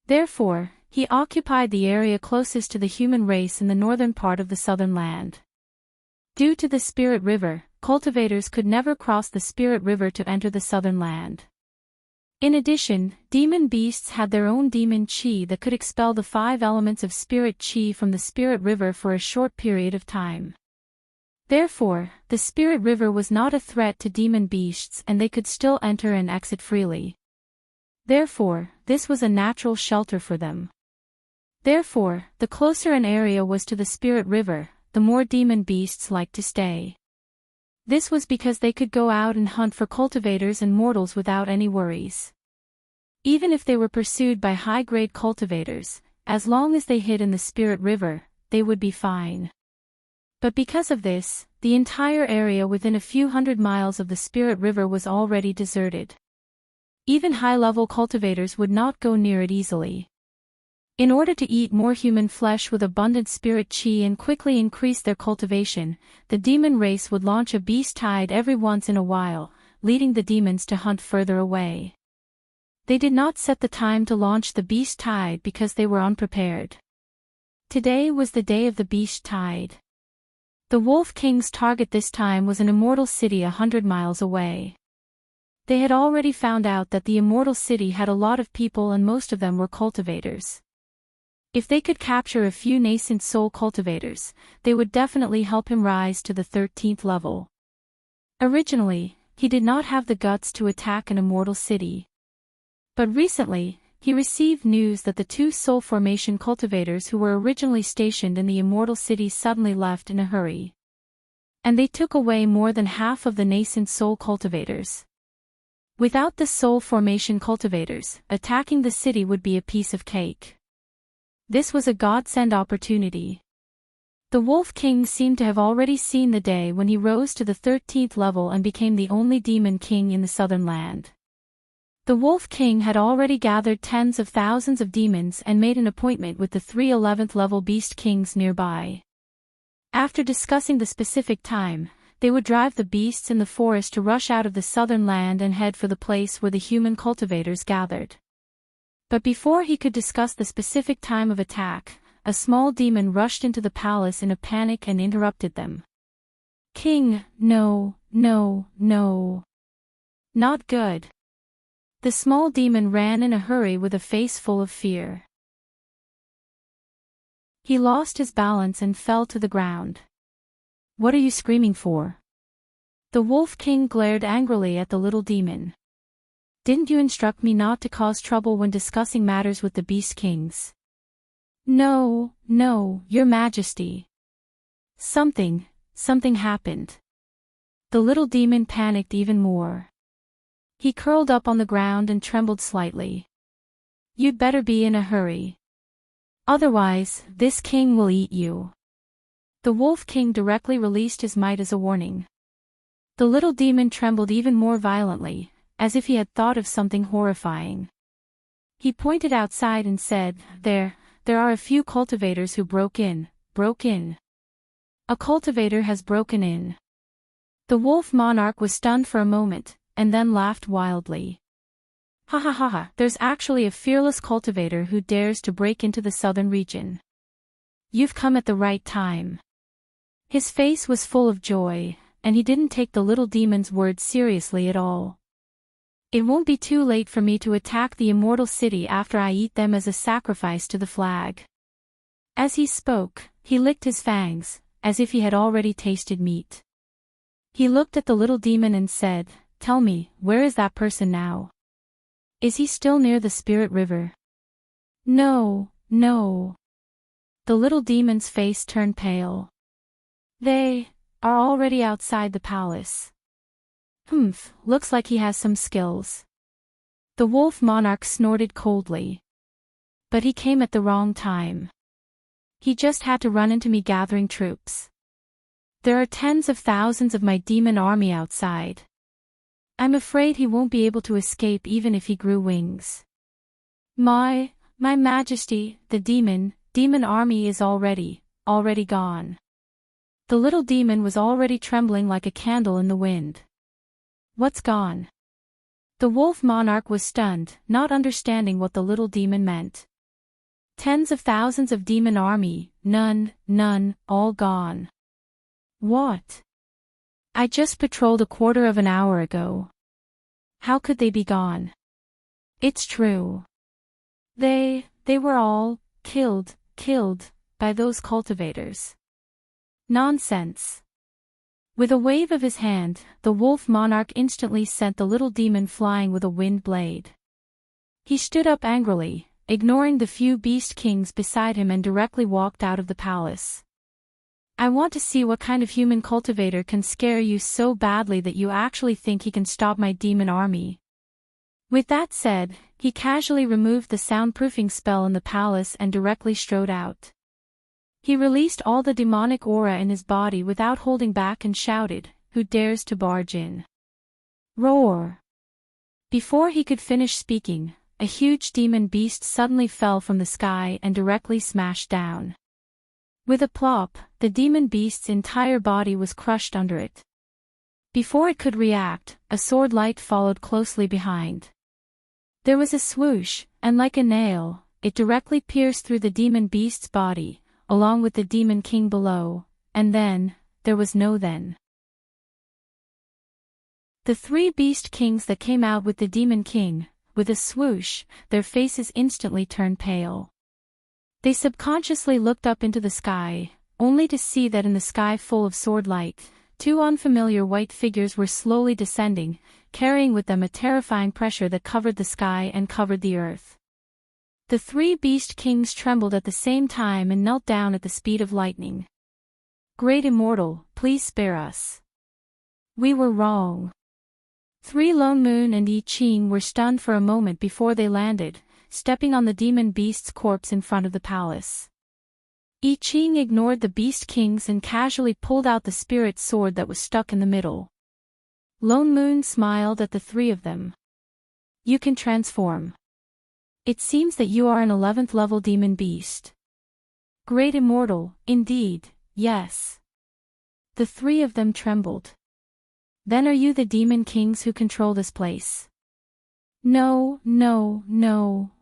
Therefore, he occupied the area closest to the human race in the northern part of the southern land. Due to the Spirit River, cultivators could never cross the Spirit River to enter the southern land. In addition, demon beasts had their own demon chi that could expel the 5 elements of spirit chi from the Spirit River for a short period of time. Therefore, the Spirit River was not a threat to demon beasts and they could still enter and exit freely. Therefore, this was a natural shelter for them. Therefore, the closer an area was to the Spirit River, the more demon beasts liked to stay. This was because they could go out and hunt for cultivators and mortals without any worries. Even if they were pursued by high-grade cultivators, as long as they hid in the Spirit River, they would be fine. But because of this, the entire area within a few hundred miles of the Spirit River was already deserted. Even high-level cultivators would not go near it easily. In order to eat more human flesh with abundant spirit chi and quickly increase their cultivation, the demon race would launch a beast tide every once in a while, leading the demons to hunt further away. They did not set the time to launch the beast tide because they were unprepared. Today was the day of the beast tide. The Wolf King's target this time was an immortal city 100 miles away. They had already found out that the immortal city had a lot of people and most of them were cultivators. If they could capture a few nascent soul cultivators, they would definitely help him rise to the 13th level. Originally, he did not have the guts to attack an immortal city. But recently, he received news that the 2 soul formation cultivators who were originally stationed in the immortal city suddenly left in a hurry. And they took away more than half of the nascent soul cultivators. Without the soul formation cultivators, attacking the city would be a piece of cake. This was a godsend opportunity. The Wolf King seemed to have already seen the day when he rose to the 13th level and became the only demon king in the southern land. The Wolf King had already gathered tens of thousands of demons and made an appointment with the 3 11th level beast kings nearby. After discussing the specific time, they would drive the beasts in the forest to rush out of the southern land and head for the place where the human cultivators gathered. But before he could discuss the specific time of attack, a small demon rushed into the palace in a panic and interrupted them. King, no, no, no. Not good. The small demon ran in a hurry with a face full of fear. He lost his balance and fell to the ground. What are you screaming for? The Wolf King glared angrily at the little demon. Didn't you instruct me not to cause trouble when discussing matters with the Beast Kings? No, no, Your Majesty. Something happened. The little demon panicked even more. He curled up on the ground and trembled slightly. You'd better be in a hurry. Otherwise, this king will eat you. The Wolf King directly released his might as a warning. The little demon trembled even more violently, as if he had thought of something horrifying. He pointed outside and said, There are a few cultivators who broke in. A cultivator has broken in. The wolf monarch was stunned for a moment, and then laughed wildly. Ha ha ha ha, there's actually a fearless cultivator who dares to break into the southern region. You've come at the right time. His face was full of joy, and he didn't take the little demon's words seriously at all. It won't be too late for me to attack the immortal city after I eat them as a sacrifice to the flag. As he spoke, he licked his fangs, as if he had already tasted meat. He looked at the little demon and said, "Tell me, where is that person now? Is he still near the spirit river?" "No, no." The little demon's face turned pale. "They are already outside the palace." "Humph, looks like he has some skills." The wolf monarch snorted coldly. "But he came at the wrong time. He just had to run into me gathering troops. There are tens of thousands of my demon army outside. I'm afraid he won't be able to escape even if he grew wings." My majesty, the demon army is already gone." The little demon was already trembling like a candle in the wind. "What's gone?" The wolf monarch was stunned, not understanding what the little demon meant. "Tens of thousands of demon army, none, all gone." "What? I just patrolled a quarter of an hour ago. How could they be gone?" "It's true. They were all killed by those cultivators." "Nonsense." With a wave of his hand, the wolf monarch instantly sent the little demon flying with a wind blade. He stood up angrily, ignoring the few beast kings beside him, and directly walked out of the palace. "I want to see what kind of human cultivator can scare you so badly that you actually think he can stop my demon army." With that said, he casually removed the soundproofing spell in the palace and directly strode out. He released all the demonic aura in his body without holding back and shouted, "Who dares to barge in?" Roar! Before he could finish speaking, a huge demon beast suddenly fell from the sky and directly smashed down. With a plop, the demon beast's entire body was crushed under it. Before it could react, a sword light followed closely behind. There was a swoosh, and like a nail, it directly pierced through the demon beast's body, along with the demon king below, and then, there was no then. The three beast kings that came out with the demon king, with a swoosh, their faces instantly turned pale. They subconsciously looked up into the sky, only to see that in the sky full of sword light, two unfamiliar white figures were slowly descending, carrying with them a terrifying pressure that covered the sky and covered the earth. The three beast kings trembled at the same time and knelt down at the speed of lightning. "Great Immortal, please spare us. We were wrong." Three Lone Moon and I Ching were stunned for a moment before they landed, stepping on the demon beast's corpse in front of the palace. I Ching ignored the beast kings and casually pulled out the spirit sword that was stuck in the middle. Lone Moon smiled at the three of them. "You can transform. It seems that you are an 11th level demon beast." "Great Immortal, indeed, yes." The three of them trembled. "Then are you the demon kings who control this place?" No,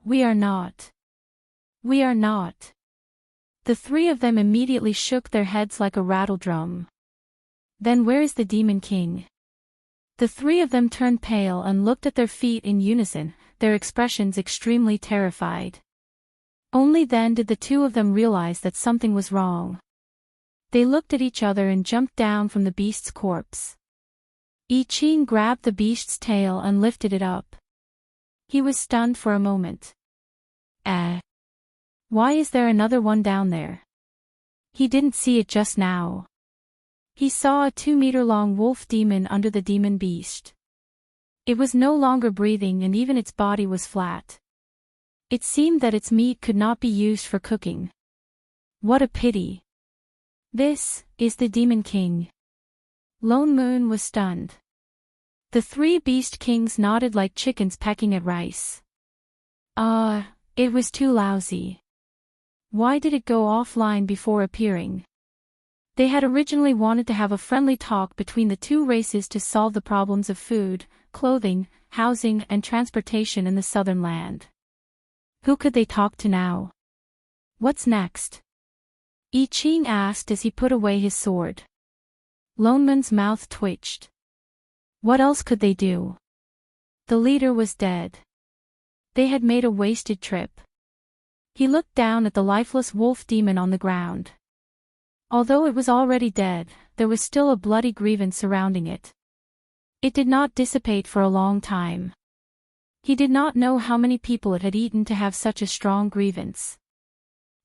we are not. We are not." The three of them immediately shook their heads like a rattle drum. "Then where is the demon king?" The three of them turned pale and looked at their feet in unison, their expressions extremely terrified. Only then did the two of them realize that something was wrong. They looked at each other and jumped down from the beast's corpse. I Ching grabbed the beast's tail and lifted it up. He was stunned for a moment. Why is there another one down there? He didn't see it just now. He saw a 2-meter-long wolf demon under the demon beast. It was no longer breathing and even its body was flat. It seemed that its meat could not be used for cooking. What a pity. This is the demon king. Lone Moon was stunned. The three beast kings nodded like chickens pecking at rice. It was too lousy. Why did it go offline before appearing? They had originally wanted to have a friendly talk between the two races to solve the problems of food, clothing, housing and transportation in the southern land. Who could they talk to now? What's next? I Ching asked as he put away his sword. Lone Moon's mouth twitched. What else could they do? The leader was dead. They had made a wasted trip. He looked down at the lifeless wolf demon on the ground. Although it was already dead, there was still a bloody grievance surrounding it. It did not dissipate for a long time. He did not know how many people it had eaten to have such a strong grievance.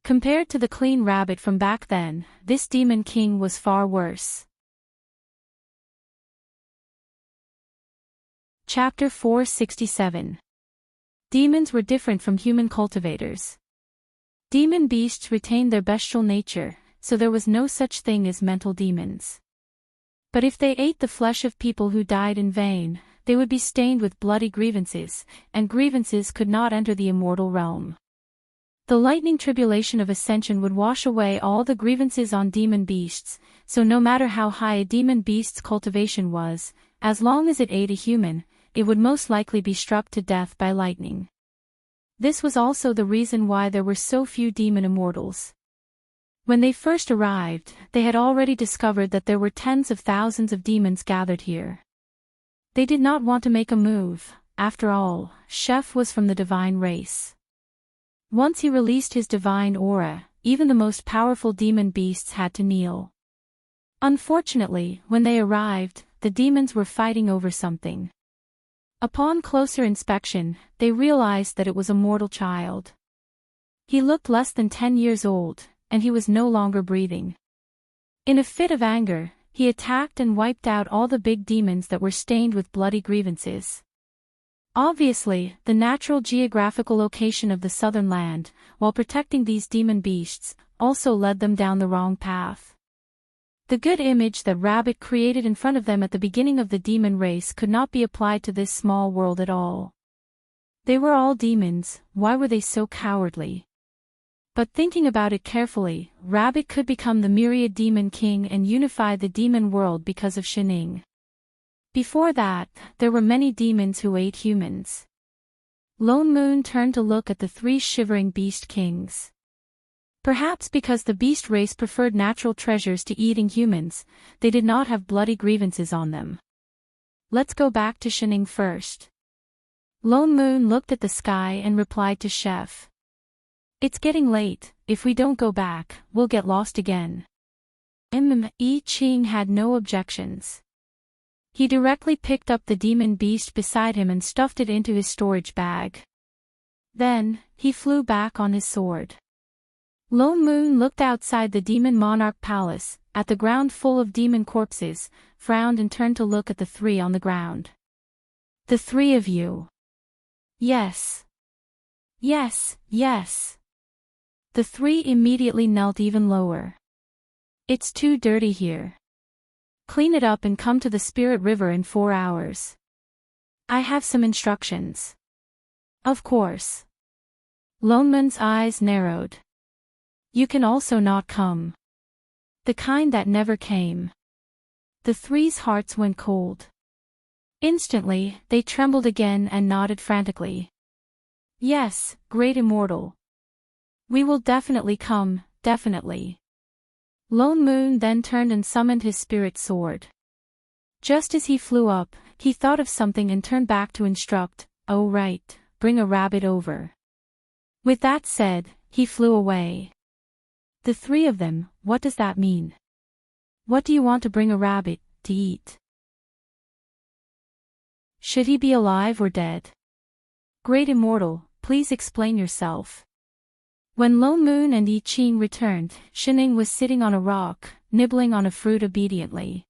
Compared to the clean rabbit from back then, this demon king was far worse. Chapter 467. Demons were different from human cultivators. Demon beasts retained their bestial nature, so there was no such thing as mental demons. But if they ate the flesh of people who died in vain, they would be stained with bloody grievances, and grievances could not enter the immortal realm. The lightning tribulation of ascension would wash away all the grievances on demon beasts, so no matter how high a demon beast's cultivation was, as long as it ate a human, it would most likely be struck to death by lightning. This was also the reason why there were so few demon immortals. When they first arrived, they had already discovered that there were tens of thousands of demons gathered here. They did not want to make a move. After all, Chef was from the divine race. Once he released his divine aura, even the most powerful demon beasts had to kneel. Unfortunately, when they arrived, the demons were fighting over something. Upon closer inspection, they realized that it was a mortal child. He looked less than 10 years old, and he was no longer breathing. In a fit of anger, he attacked and wiped out all the big demons that were stained with bloody grievances. Obviously, the natural geographical location of the southern land, while protecting these demon beasts, also led them down the wrong path. The good image that Rabbit created in front of them at the beginning of the demon race could not be applied to this small world at all. They were all demons, why were they so cowardly? But thinking about it carefully, Rabbit could become the myriad demon king and unify the demon world because of Shining. Before that, there were many demons who ate humans. Lone Moon turned to look at the three shivering beast kings. Perhaps because the beast race preferred natural treasures to eating humans, they did not have bloody grievances on them. Let's go back to Shining first. Lone Moon looked at the sky and replied to Chef. It's getting late, if we don't go back, we'll get lost again. I Ching had no objections. He directly picked up the demon beast beside him and stuffed it into his storage bag. Then, he flew back on his sword. Lone Moon looked outside the demon monarch palace, at the ground full of demon corpses, frowned and turned to look at the three on the ground. The three of you. Yes. Yes, yes. The three immediately knelt even lower. It's too dirty here. Clean it up and come to the Spirit River in 4 hours. I have some instructions. Of course. Lone Moon's eyes narrowed. You can also not come. The kind that never came. The three's hearts went cold. Instantly, they trembled again and nodded frantically. Yes, great immortal. We will definitely come, definitely. Lone Moon then turned and summoned his spirit sword. Just as he flew up, he thought of something and turned back to instruct, oh right, bring a rabbit over. With that said, he flew away. The three of them, what does that mean? What do you want to bring a rabbit to eat? Should he be alive or dead? Great immortal, please explain yourself. When Lone Moon and I Ching returned, Shining was sitting on a rock, nibbling on a fruit obediently.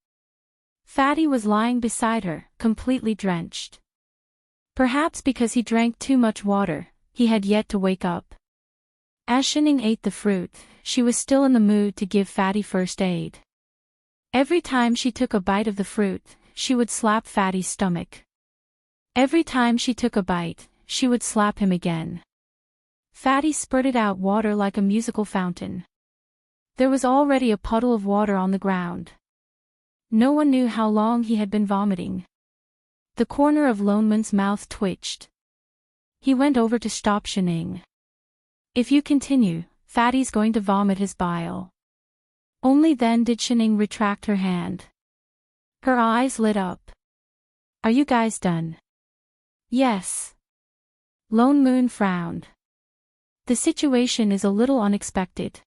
Fatty was lying beside her, completely drenched. Perhaps because he drank too much water, he had yet to wake up. As Shining ate the fruit, she was still in the mood to give Fatty first aid. Every time she took a bite of the fruit, she would slap Fatty's stomach. Every time she took a bite, she would slap him again. Fatty spurted out water like a musical fountain. There was already a puddle of water on the ground. No one knew how long he had been vomiting. The corner of Lone Moon's mouth twitched. He went over to stop Shinning. If you continue, Fatty's going to vomit his bile. Only then did Shinning retract her hand. Her eyes lit up. Are you guys done? Yes. Lone Moon frowned. The situation is a little unexpected.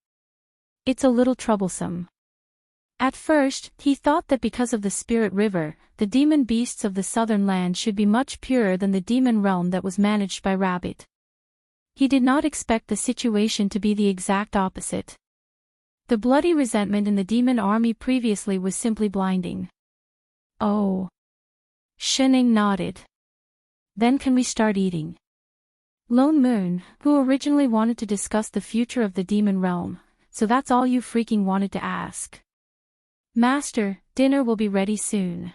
It's a little troublesome. At first, he thought that because of the Spirit River, the demon beasts of the southern land should be much purer than the demon realm that was managed by Rabbit. He did not expect the situation to be the exact opposite. The bloody resentment in the demon army previously was simply blinding. Oh. Shinning nodded. Then can we start eating? Lone Moon, who originally wanted to discuss the future of the demon realm, so that's all you freaking wanted to ask. Master, dinner will be ready soon.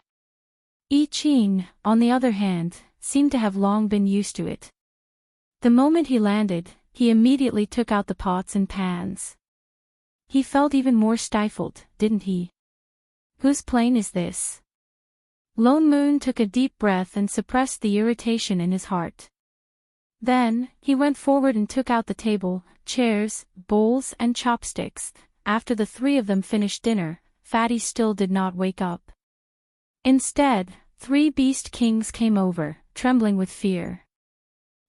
I Ching, on the other hand, seemed to have long been used to it. The moment he landed, he immediately took out the pots and pans. He felt even more stifled, didn't he? Whose plane is this? Lone Moon took a deep breath and suppressed the irritation in his heart. Then, he went forward and took out the table, chairs, bowls and chopsticks. After the three of them finished dinner, Fatty still did not wake up. Instead, 3 beast kings came over, trembling with fear.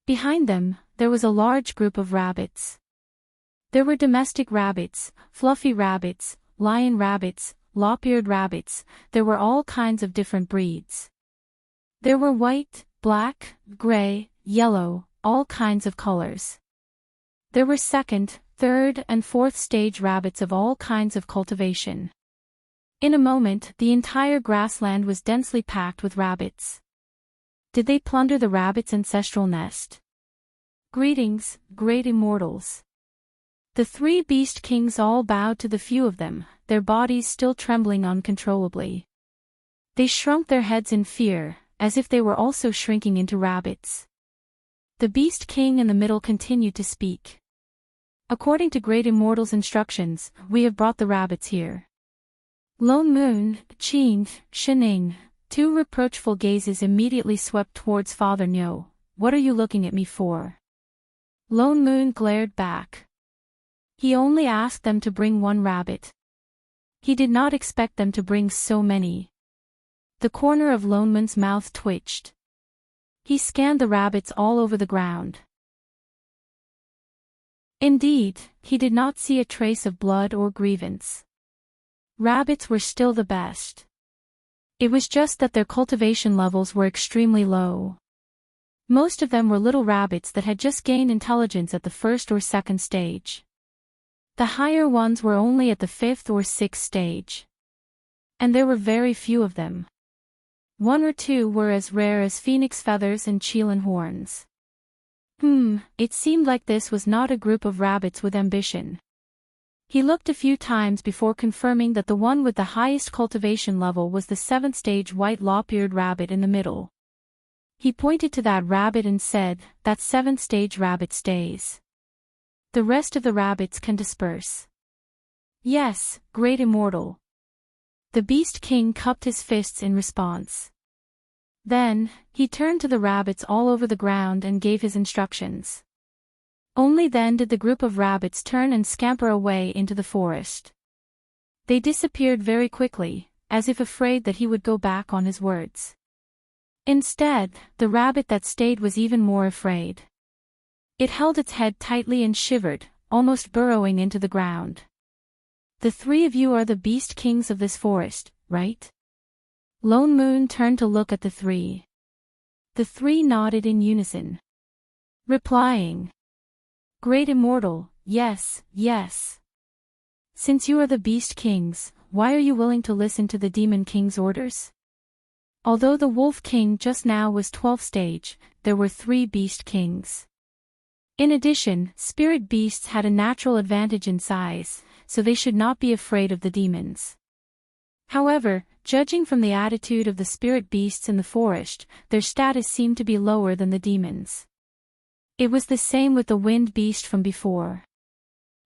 Behind them, there was a large group of rabbits. There were domestic rabbits, fluffy rabbits, lion rabbits, lop-eared rabbits. There were all kinds of different breeds. There were white, black, gray, yellow, all kinds of colors. There were second, third and fourth stage rabbits of all kinds of cultivation. In a moment, the entire grassland was densely packed with rabbits. Did they plunder the rabbit's ancestral nest? Greetings, great immortals. The 3 beast kings all bowed to the few of them, their bodies still trembling uncontrollably. They shrunk their heads in fear, as if they were also shrinking into rabbits. The beast king in the middle continued to speak. According to Great Immortal's instructions, we have brought the rabbits here. Lone Moon, Qing, Shining, 2 reproachful gazes immediately swept towards Father Nyo. What are you looking at me for? Lone Moon glared back. He only asked them to bring 1 rabbit. He did not expect them to bring so many. The corner of Lone Moon's mouth twitched. He scanned the rabbits all over the ground. Indeed, he did not see a trace of blood or grievance. Rabbits were still the best. It was just that their cultivation levels were extremely low. Most of them were little rabbits that had just gained intelligence at the 1st or 2nd stage. The higher ones were only at the 5th or 6th stage. And there were very few of them. 1 or 2 were as rare as phoenix feathers and Chilan horns. It seemed like this was not a group of rabbits with ambition. He looked a few times before confirming that the one with the highest cultivation level was the 7th stage white lop-eared rabbit in the middle. He pointed to that rabbit and said, that 7th stage rabbit stays. The rest of the rabbits can disperse. Yes, Great Immortal. The Beast King cupped his fists in response. Then, he turned to the rabbits all over the ground and gave his instructions. Only then did the group of rabbits turn and scamper away into the forest. They disappeared very quickly, as if afraid that he would go back on his words. Instead, the rabbit that stayed was even more afraid. It held its head tightly and shivered, almost burrowing into the ground. The 3 of you are the beast kings of this forest, right? Lone Moon turned to look at the 3. The 3 nodded in unison, replying, Great Immortal, yes, yes. Since you are the beast kings, why are you willing to listen to the demon king's orders? Although the wolf king just now was 12th stage, there were 3 beast kings. In addition, spirit beasts had a natural advantage in size, so they should not be afraid of the demons. However, judging from the attitude of the spirit beasts in the forest, their status seemed to be lower than the demons. It was the same with the wind beast from before.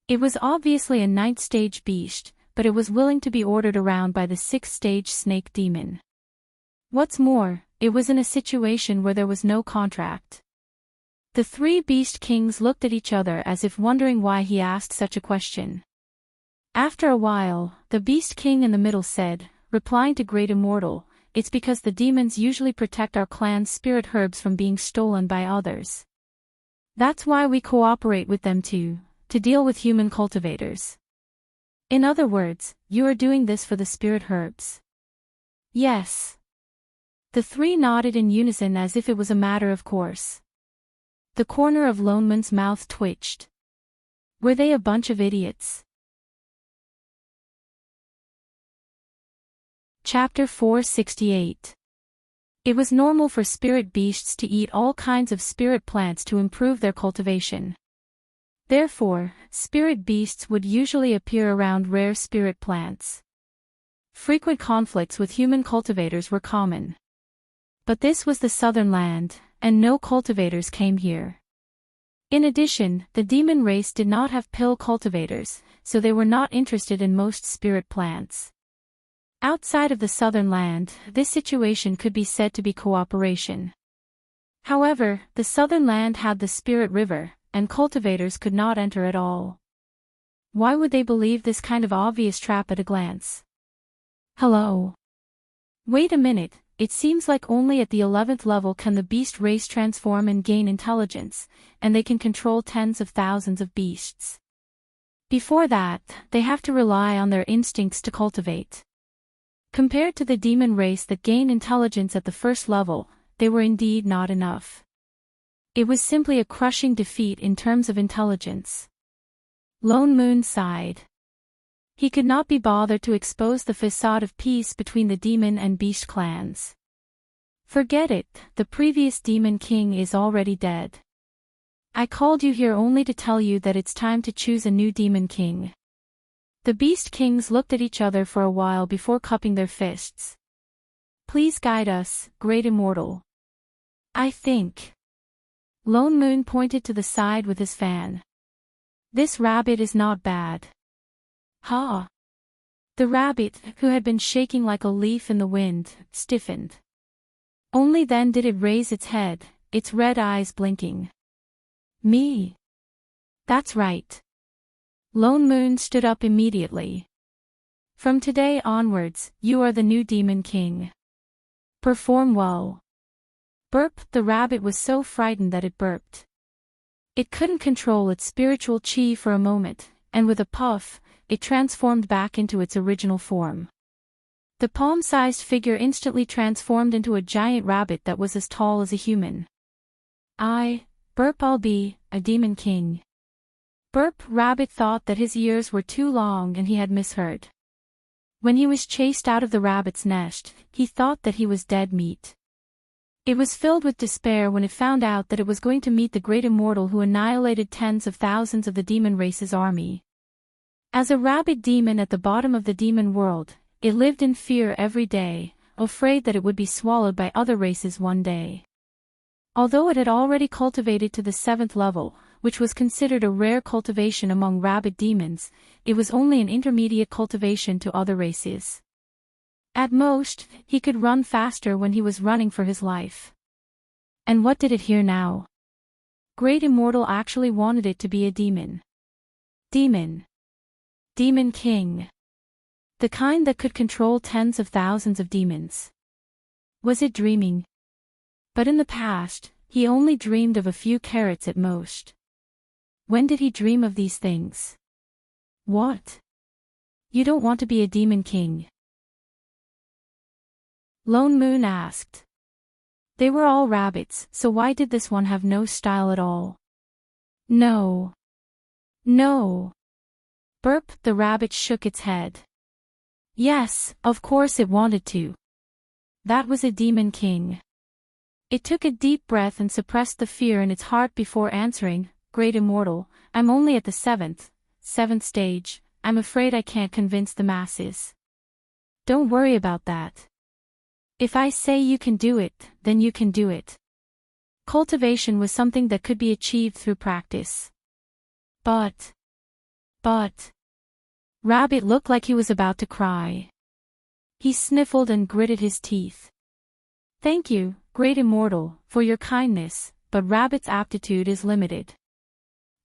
It was obviously a 9th stage beast, but it was willing to be ordered around by the 6th stage snake demon. What's more, it was in a situation where there was no contract. The 3 beast kings looked at each other as if wondering why he asked such a question. After a while, the beast king in the middle said, replying to Great Immortal, "It's because the demons usually protect our clan's spirit herbs from being stolen by others. That's why we cooperate with them to deal with human cultivators. In other words, you are doing this for the spirit herbs." Yes. The 3 nodded in unison as if it was a matter of course. The corner of Loneman's mouth twitched. Were they a bunch of idiots? Chapter 468. It was normal for spirit beasts to eat all kinds of spirit plants to improve their cultivation. Therefore, spirit beasts would usually appear around rare spirit plants. Frequent conflicts with human cultivators were common. But this was the southern land, and no cultivators came here. In addition, the demon race did not have pill cultivators, so they were not interested in most spirit plants. Outside of the southern land, this situation could be said to be cooperation. However, the southern land had the Spirit River, and cultivators could not enter at all. Why would they believe this kind of obvious trap at a glance? Hello. Wait a minute, it seems like only at the 11th level can the beast race transform and gain intelligence, and they can control tens of thousands of beasts. Before that, they have to rely on their instincts to cultivate. Compared to the demon race that gained intelligence at the 1st level, they were indeed not enough. It was simply a crushing defeat in terms of intelligence. Lone Moon sighed. He could not be bothered to expose the facade of peace between the demon and beast clans. Forget it, the previous demon king is already dead. I called you here only to tell you that it's time to choose a new demon king. The beast kings looked at each other for a while before cupping their fists. Please guide us, Great Immortal. I think. Lone Moon pointed to the side with his fan. This rabbit is not bad. Ha! The rabbit, who had been shaking like a leaf in the wind, stiffened. Only then did it raise its head, its red eyes blinking. Me? That's right. Lone Moon stood up immediately. From today onwards, you are the new demon king. Perform well. Burp, the rabbit was so frightened that it burped. It couldn't control its spiritual chi for a moment, and with a puff, it transformed back into its original form. The palm-sized figure instantly transformed into a giant rabbit that was as tall as a human. Burp, I'll be a demon king. Burp Rabbit thought that his ears were too long and he had misheard. When he was chased out of the rabbit's nest, he thought that he was dead meat. It was filled with despair when it found out that it was going to meet the Great Immortal who annihilated tens of thousands of the demon race's army. As a rabbit demon at the bottom of the demon world, it lived in fear every day, afraid that it would be swallowed by other races one day. Although it had already cultivated to the 7th level, which was considered a rare cultivation among rabbit demons, it was only an intermediate cultivation to other races. At most, he could run faster when he was running for his life. And what did it hear now? Great Immortal actually wanted it to be a demon. Demon. Demon King. The kind that could control tens of thousands of demons. Was it dreaming? But in the past, he only dreamed of a few carrots at most. When did he dream of these things? What? You don't want to be a demon king? Lone Moon asked. They were all rabbits, so why did this one have no style at all? No. No. Burp, the rabbit shook its head. Yes, of course it wanted to. That was a demon king. It took a deep breath and suppressed the fear in its heart before answering, Great Immortal, I'm only at the 7th stage, I'm afraid I can't convince the masses. Don't worry about that. If I say you can do it, then you can do it. Cultivation was something that could be achieved through practice. But But Rabbit looked like he was about to cry. He sniffled and gritted his teeth. Thank you, great immortal, for your kindness, but Rabbit's aptitude is limited.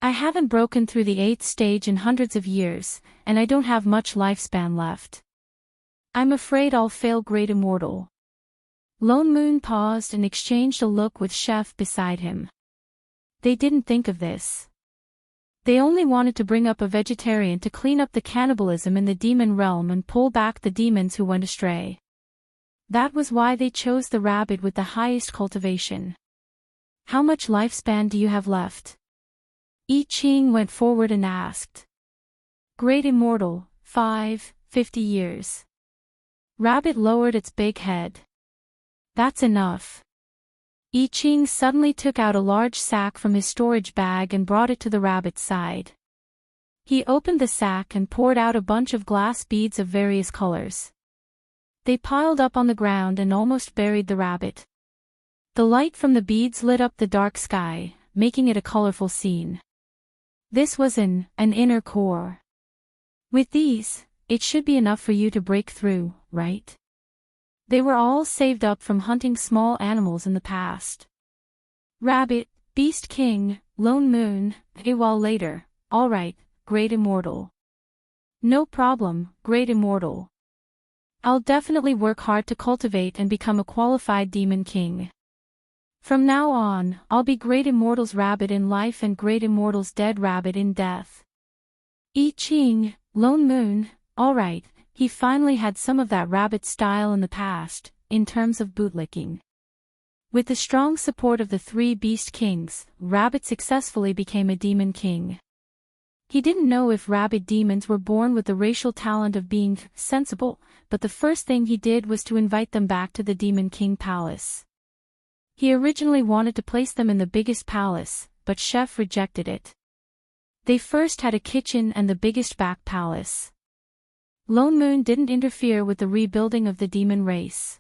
I haven't broken through the 8th stage in hundreds of years, and I don't have much lifespan left. I'm afraid I'll fail, great immortal. Lone Moon paused and exchanged a look with Chef beside him. They didn't think of this. They only wanted to bring up a vegetarian to clean up the cannibalism in the demon realm and pull back the demons who went astray. That was why they chose the rabbit with the highest cultivation. How much lifespan do you have left? I Ching went forward and asked. Great immortal, 50 years. Rabbit lowered its big head. That's enough. I Ching suddenly took out a large sack from his storage bag and brought it to the rabbit's side. He opened the sack and poured out a bunch of glass beads of various colors. They piled up on the ground and almost buried the rabbit. The light from the beads lit up the dark sky, making it a colorful scene. This was an inner core. With these, it should be enough for you to break through, right? They were all saved up from hunting small animals in the past. Rabbit, Beast King, Lone Moon, a while later, all right, great immortal. No problem, great immortal. I'll definitely work hard to cultivate and become a qualified demon king. From now on, I'll be Great Immortal's rabbit in life and Great Immortal's dead rabbit in death. I Ching, Lone Moon, alright, he finally had some of that rabbit style in the past, in terms of bootlicking. With the strong support of the 3 Beast Kings, Rabbit successfully became a demon king. He didn't know if rabbit demons were born with the racial talent of being sensible, but the first thing he did was to invite them back to the Demon King Palace. He originally wanted to place them in the biggest palace, but Chef rejected it. They first had a kitchen and the biggest back palace. Lone Moon didn't interfere with the rebuilding of the demon race.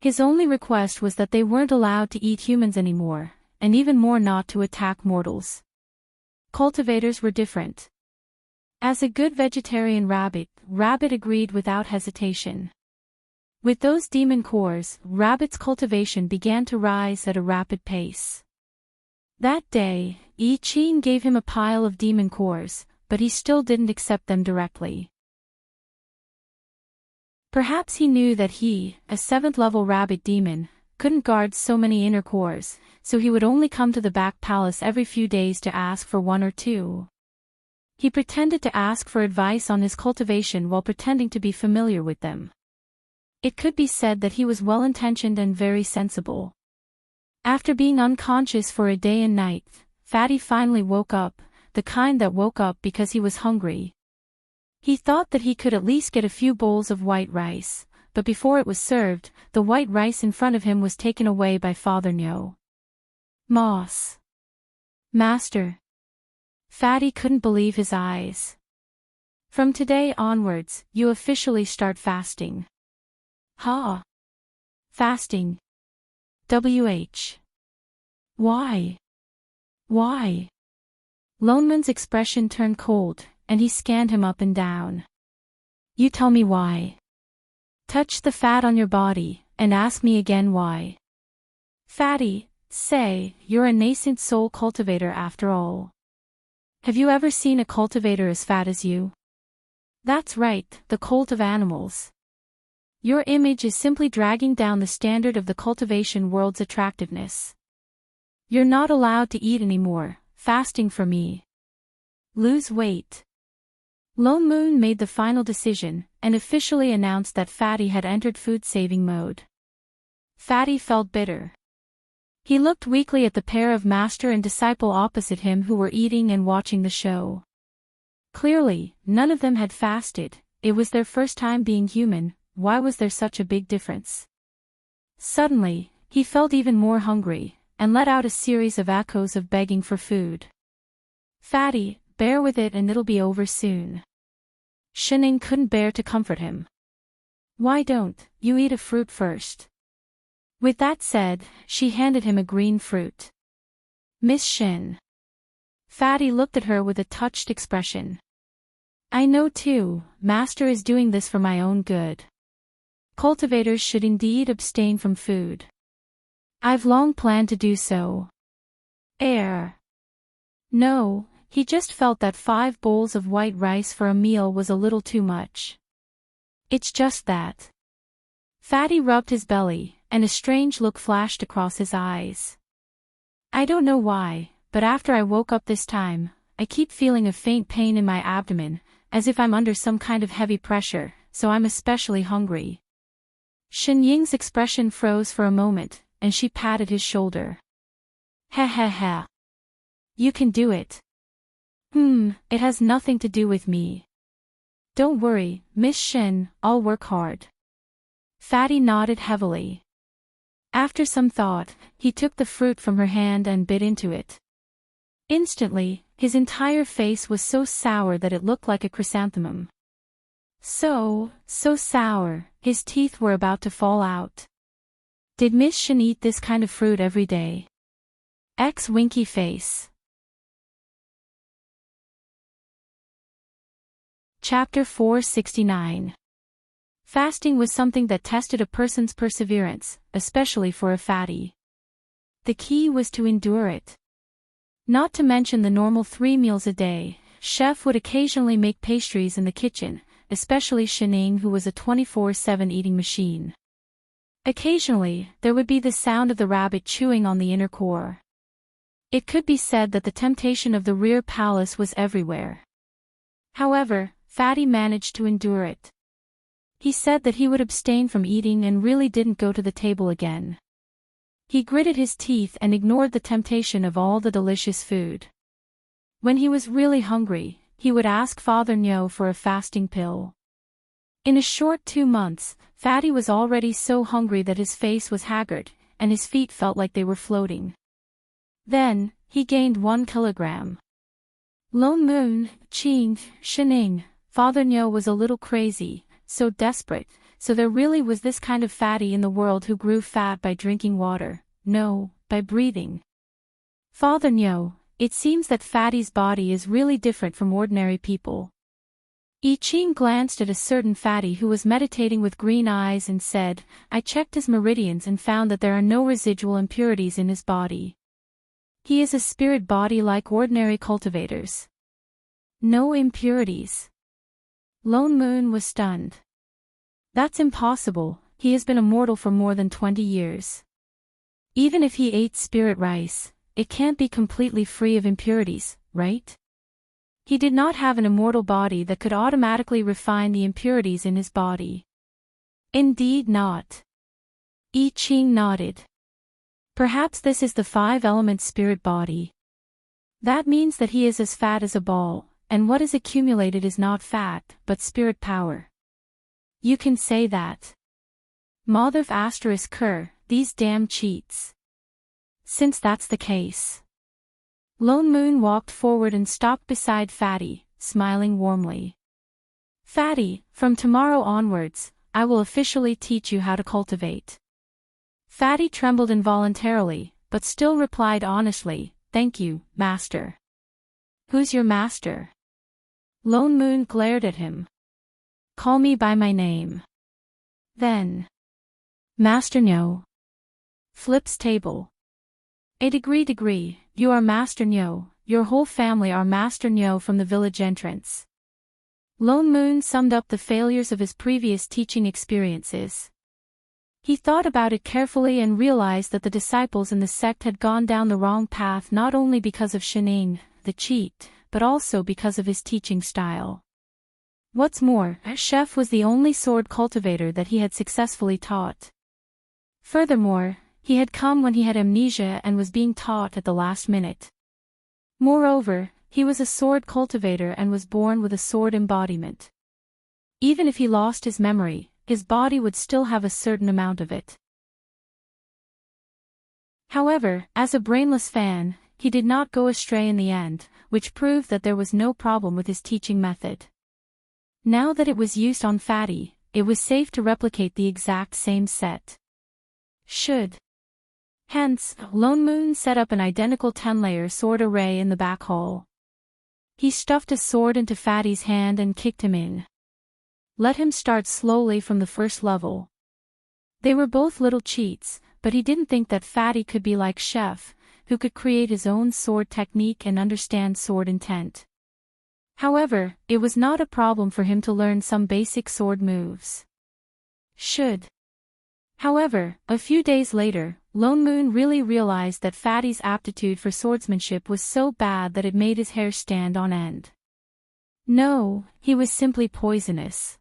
His only request was that they weren't allowed to eat humans anymore, and even more not to attack mortals. Cultivators were different. As a good vegetarian rabbit, Rabbit agreed without hesitation. With those demon cores, Rabbit's cultivation began to rise at a rapid pace. That day, I Ching gave him a pile of demon cores, but he still didn't accept them directly. Perhaps he knew that he, a 7th-level rabbit demon, couldn't guard so many inner cores, so he would only come to the back palace every few days to ask for 1 or 2. He pretended to ask for advice on his cultivation while pretending to be familiar with them. It could be said that he was well-intentioned and very sensible. After being unconscious for a day and night, Fatty finally woke up, the kind that woke up because he was hungry. He thought that he could at least get a few bowls of white rice, but before it was served, the white rice in front of him was taken away by Father Nyo. Moss. Master. Fatty couldn't believe his eyes. From today onwards, you officially start fasting. Ha! Fasting. WH. Why? Why? Lone Moon's expression turned cold, and he scanned him up and down. You tell me why. Touch the fat on your body, and ask me again why. Fatty, say, you're a nascent soul cultivator after all. Have you ever seen a cultivator as fat as you? That's right, the cult of animals. Your image is simply dragging down the standard of the cultivation world's attractiveness. You're not allowed to eat anymore, fasting for me. Lose weight. Lone Moon made the final decision, and officially announced that Fatty had entered food-saving mode. Fatty felt bitter. He looked weakly at the pair of master and disciple opposite him who were eating and watching the show. Clearly, none of them had fasted, it was their first time being human. Why was there such a big difference? Suddenly, he felt even more hungry, and let out a series of echoes of begging for food. Fatty, bear with it and it'll be over soon. Shining couldn't bear to comfort him. Why don't you eat a fruit first? With that said, she handed him a green fruit. Miss Shin. Fatty looked at her with a touched expression. I know too, Master is doing this for my own good. Cultivators should indeed abstain from food. I've long planned to do so. No, he just felt that 5 bowls of white rice for a meal was a little too much. It's just that. Fatty rubbed his belly, and a strange look flashed across his eyes. I don't know why, but after I woke up this time, I keep feeling a faint pain in my abdomen, as if I'm under some kind of heavy pressure, so I'm especially hungry. Shen Ying's expression froze for a moment, and she patted his shoulder. Ha. You can do it. It has nothing to do with me. Don't worry, Miss Shen, I'll work hard. Fatty nodded heavily. After some thought, he took the fruit from her hand and bit into it. Instantly, his entire face was so sour that it looked like a chrysanthemum. So sour, his teeth were about to fall out. Did Miss Shen eat this kind of fruit every day? Winky face. Chapter 469. Fasting was something that tested a person's perseverance, especially for a fatty. The key was to endure it. Not to mention the normal 3 meals a day, Chef would occasionally make pastries in the kitchen, especially Shening, who was a 24/7 eating machine. Occasionally, there would be the sound of the rabbit chewing on the inner core. It could be said that the temptation of the rear palace was everywhere. However, Fatty managed to endure it. He said that he would abstain from eating and really didn't go to the table again. He gritted his teeth and ignored the temptation of all the delicious food. When he was really hungry, he would ask Father Nyo for a fasting pill. In a short 2 months, Fatty was already so hungry that his face was haggard, and his feet felt like they were floating. Then, he gained 1 kilogram. Lone Moon, Qing, Shening, Father Nyo was a little crazy, so desperate, so there really was this kind of fatty in the world who grew fat by drinking water, no, by breathing. Father Nyo, it seems that Fatty's body is really different from ordinary people. I Ching glanced at a certain fatty who was meditating with green eyes and said, I checked his meridians and found that there are no residual impurities in his body. He is a spirit body like ordinary cultivators. No impurities. Lone Moon was stunned. That's impossible, he has been immortal for more than 20 years. Even if he ate spirit rice, it can't be completely free of impurities, right? He did not have an immortal body that could automatically refine the impurities in his body. Indeed not. I Ching nodded. Perhaps this is the 5-element spirit body. That means that he is as fat as a ball, and what is accumulated is not fat, but spirit power. You can say that. Madhav *Ker, these damn cheats. Since that's the case. Lone Moon walked forward and stopped beside Fatty, smiling warmly. Fatty, from tomorrow onwards, I will officially teach you how to cultivate. Fatty trembled involuntarily, but still replied honestly, Thank you, Master. Who's your master? Lone Moon glared at him. Call me by my name. Then. Master Nyo. Flips table. A degree, you are Master Nyo, your whole family are Master Nyo from the village entrance. Lone Moon summed up the failures of his previous teaching experiences. He thought about it carefully and realized that the disciples in the sect had gone down the wrong path not only because of Shening, the cheat, but also because of his teaching style. What's more, Chef was the only sword cultivator that he had successfully taught. Furthermore, he had come when he had amnesia and was being taught at the last minute. Moreover, he was a sword cultivator and was born with a sword embodiment. Even if he lost his memory, his body would still have a certain amount of it. However, as a brainless fan, he did not go astray in the end, which proved that there was no problem with his teaching method. Now that it was used on Fatty, it was safe to replicate the exact same set. Hence, Lone Moon set up an identical 10-layer sword array in the back hall. He stuffed a sword into Fatty's hand and kicked him in. Let him start slowly from the first level. They were both little cheats, but he didn't think that Fatty could be like Chef, who could create his own sword technique and understand sword intent. However, it was not a problem for him to learn some basic sword moves. However, a few days later, Lone Moon really realized that Fatty's aptitude for swordsmanship was so bad that it made his hair stand on end. No, he was simply poisonous.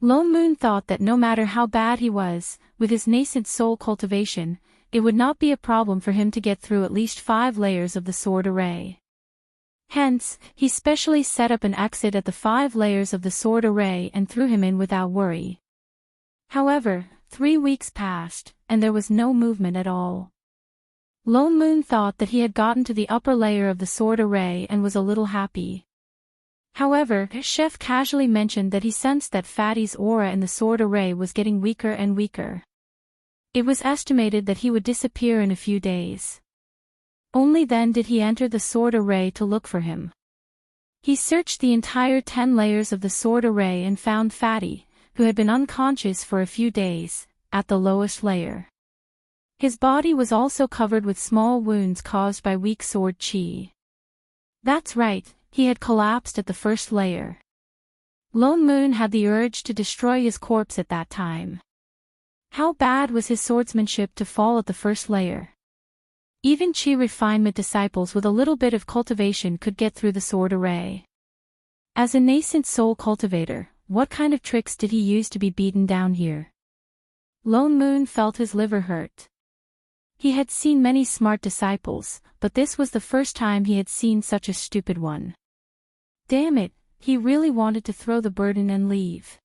Lone Moon thought that no matter how bad he was, with his nascent soul cultivation, it would not be a problem for him to get through at least 5 layers of the sword array. Hence, he specially set up an exit at the 5 layers of the sword array and threw him in without worry. However, 3 weeks passed, and there was no movement at all. Lone Moon thought that he had gotten to the upper layer of the sword array and was a little happy. However, Chef casually mentioned that he sensed that Fatty's aura in the sword array was getting weaker and weaker. It was estimated that he would disappear in a few days. Only then did he enter the sword array to look for him. He searched the entire 10 layers of the sword array and found Fatty, who had been unconscious for a few days, at the lowest layer. His body was also covered with small wounds caused by weak sword chi. That's right, he had collapsed at the first layer. Lone Moon had the urge to destroy his corpse at that time. How bad was his swordsmanship to fall at the first layer? Even chi refinement disciples with a little bit of cultivation could get through the sword array. As a nascent soul cultivator, what kind of tricks did he use to be beaten down here? Lone Moon felt his liver hurt. He had seen many smart disciples, but this was the first time he had seen such a stupid one. Damn it, he really wanted to throw the burden and leave.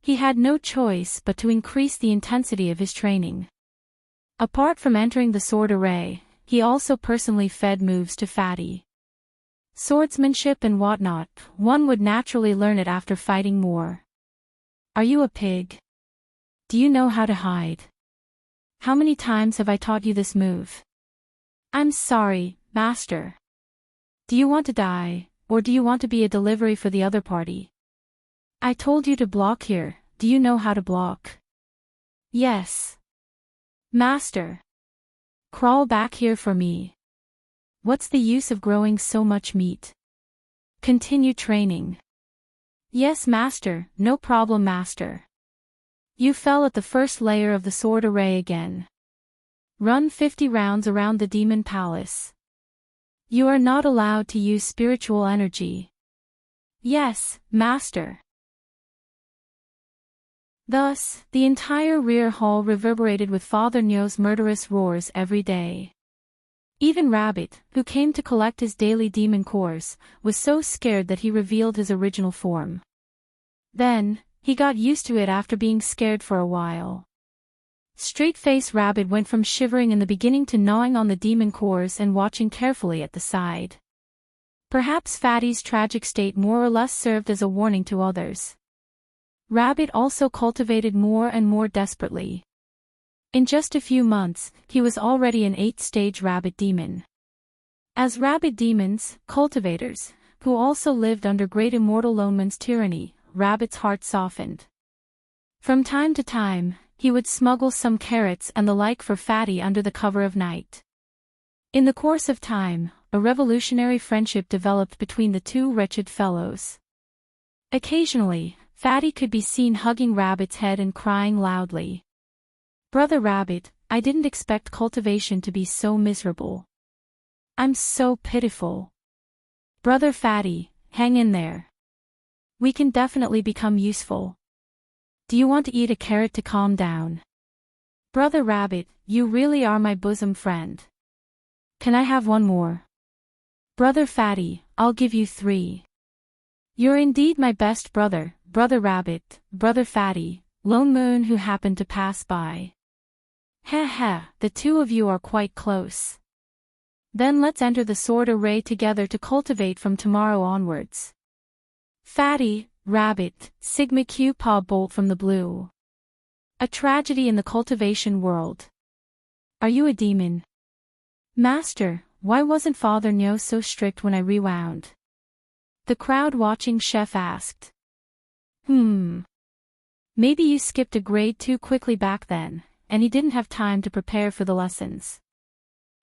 He had no choice but to increase the intensity of his training. Apart from entering the sword array, he also personally fed moves to Fatty. Swordsmanship and whatnot, one would naturally learn it after fighting more. Are you a pig? Do you know how to hide? How many times have I taught you this move? I'm sorry, master. Do you want to die, or do you want to be a delivery for the other party? I told you to block here, do you know how to block? Yes. Master. Crawl back here for me. What's the use of growing so much meat? Continue training. Yes, master, no problem, master. You fell at the first layer of the sword array again. Run 50 rounds around the demon palace. You are not allowed to use spiritual energy. Yes, master. Thus, the entire rear hall reverberated with Father Nyo's murderous roars every day. Even Rabbit, who came to collect his daily demon cores, was so scared that he revealed his original form. Then, he got used to it after being scared for a while. Straight-faced Rabbit went from shivering in the beginning to gnawing on the demon cores and watching carefully at the side. Perhaps Fatty's tragic state more or less served as a warning to others. Rabbit also cultivated more and more desperately. In just a few months, he was already an 8th-stage rabbit demon. As rabbit demons, cultivators, who also lived under great immortal Lone Moon's tyranny, Rabbit's heart softened. From time to time, he would smuggle some carrots and the like for Fatty under the cover of night. In the course of time, a revolutionary friendship developed between the two wretched fellows. Occasionally, Fatty could be seen hugging Rabbit's head and crying loudly. Brother Rabbit, I didn't expect cultivation to be so miserable. I'm so pitiful. Brother Fatty, hang in there. We can definitely become useful. Do you want to eat a carrot to calm down? Brother Rabbit, you really are my bosom friend. Can I have one more? Brother Fatty, I'll give you 3. You're indeed my best brother, Brother Rabbit, Brother Fatty, Lone Moon who happened to pass by. Heh, the two of you are quite close. Then let's enter the sword array together to cultivate from tomorrow onwards. Fatty, Rabbit, Sigma Q Paw bolt from the blue. A tragedy in the cultivation world. Are you a demon? Master, why wasn't Father Nyo so strict when I rewound? The crowd-watching chef asked. Maybe you skipped a grade too quickly back then, and he didn't have time to prepare for the lessons.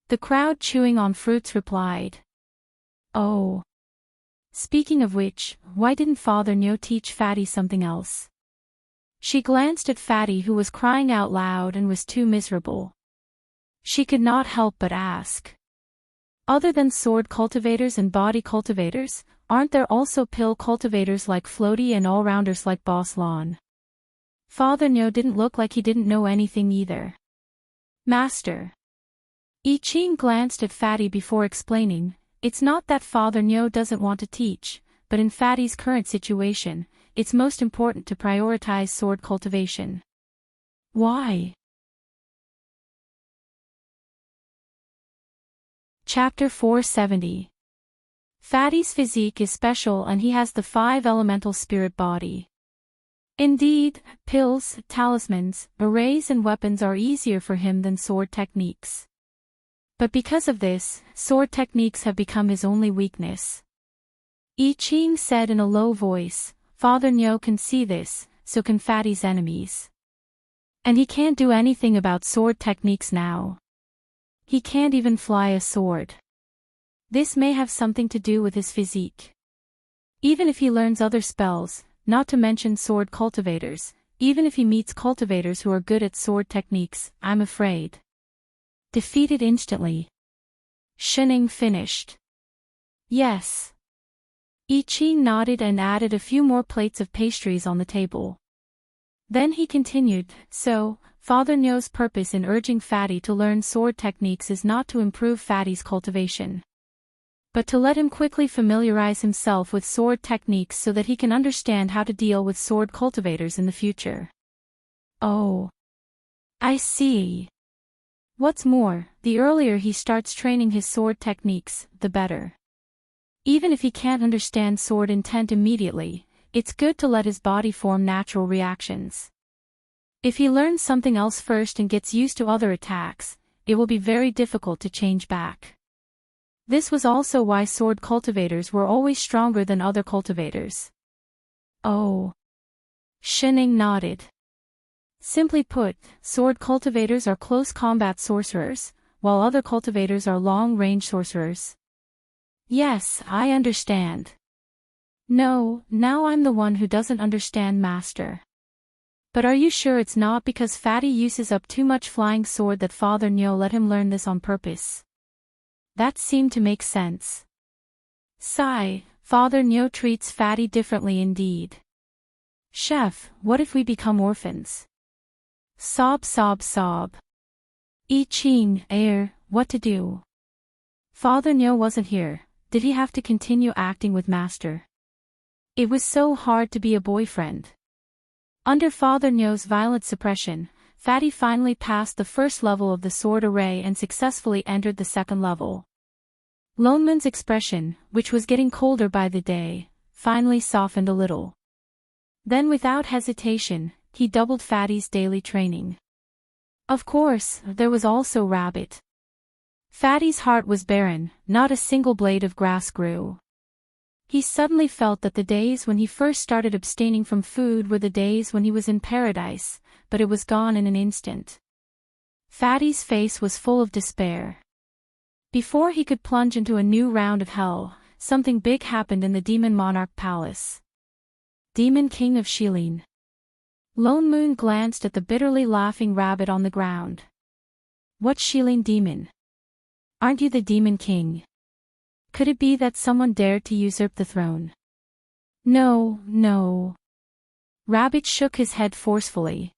The crowd chewing on fruits replied. Oh. Speaking of which, why didn't Father Nyo teach Fatty something else? She glanced at Fatty, who was crying out loud and was too miserable. She could not help but ask. Other than sword cultivators and body cultivators, aren't there also pill cultivators like Floaty and all-rounders like Boss Lon? Father Nyo didn't look like he didn't know anything either. Master. I Ching glanced at Fatty before explaining, it's not that Father Nyo doesn't want to teach, but in Fatty's current situation, it's most important to prioritize sword cultivation. Why? Chapter 470. Fatty's physique is special and he has the 5 elemental spirit body. Indeed, pills, talismans, arrays and weapons are easier for him than sword techniques. But because of this, sword techniques have become his only weakness. I Ching said in a low voice, Father Nyo can see this, so can Fatty's enemies. And he can't do anything about sword techniques now. He can't even fly a sword. This may have something to do with his physique. Even if he learns other spells, not to mention sword cultivators, even if he meets cultivators who are good at sword techniques, I'm afraid. Defeated instantly. Shining finished. Yes. I Ching nodded and added a few more plates of pastries on the table. Then he continued, so, Father Nyo's purpose in urging Fatty to learn sword techniques is not to improve Fatty's cultivation, but to let him quickly familiarize himself with sword techniques so that he can understand how to deal with sword cultivators in the future. Oh. I see. What's more, the earlier he starts training his sword techniques, the better. Even if he can't understand sword intent immediately, it's good to let his body form natural reactions. If he learns something else first and gets used to other attacks, it will be very difficult to change back. This was also why sword cultivators were always stronger than other cultivators. Oh. Shining nodded. Simply put, sword cultivators are close combat sorcerers, while other cultivators are long-range sorcerers. Yes, I understand. No, now I'm the one who doesn't understand, Master. But are you sure it's not because Fatty uses up too much flying sword that Father Nyo let him learn this on purpose? That seemed to make sense. Sigh, Father Nyo treats Fatty differently indeed. Chef, what if we become orphans? Sob sob sob. I Ching, what to do? Father Nyo wasn't here, did he have to continue acting with Master? It was so hard to be a boyfriend. Under Father Nyo's violent suppression, Fatty finally passed the first level of the sword array and successfully entered the second level. Lone Moon's expression, which was getting colder by the day, finally softened a little. Then without hesitation, he doubled Fatty's daily training. Of course, there was also Rabbit. Fatty's heart was barren, not a single blade of grass grew. He suddenly felt that the days when he first started abstaining from food were the days when he was in paradise, but it was gone in an instant. Fatty's face was full of despair. Before he could plunge into a new round of hell, something big happened in the Demon Monarch Palace. Demon King of Shilin. Lone Moon glanced at the bitterly laughing rabbit on the ground. What Shilin demon? Aren't you the Demon King? Could it be that someone dared to usurp the throne? No, no. Rabbit shook his head forcefully.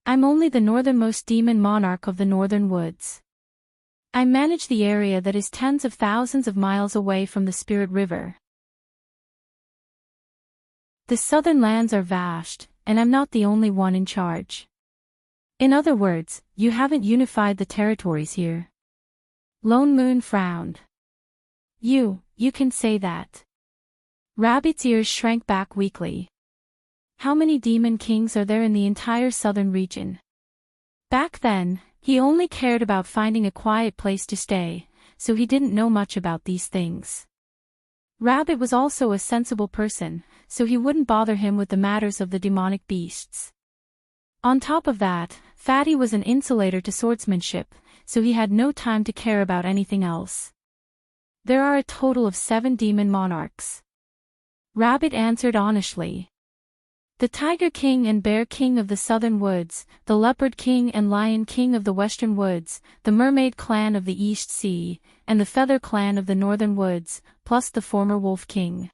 I'm only the northernmost demon monarch of the northern woods. I manage the area that is tens of thousands of miles away from the Spirit River. The southern lands are vast, and I'm not the only one in charge. In other words, you haven't unified the territories here. Lone Moon frowned. You can say that. Rabbit's ears shrank back weakly. How many demon kings are there in the entire southern region? Back then, he only cared about finding a quiet place to stay, so he didn't know much about these things. Rabbit was also a sensible person, so he wouldn't bother him with the matters of the demonic beasts. On top of that, Fatty was an insulator to swordsmanship, so he had no time to care about anything else. There are a total of 7 demon monarchs. Rabbit answered honestly. The Tiger King and Bear King of the Southern Woods, the Leopard King and Lion King of the Western Woods, the Mermaid Clan of the East Sea, and the Feather Clan of the Northern Woods, plus the former Wolf King.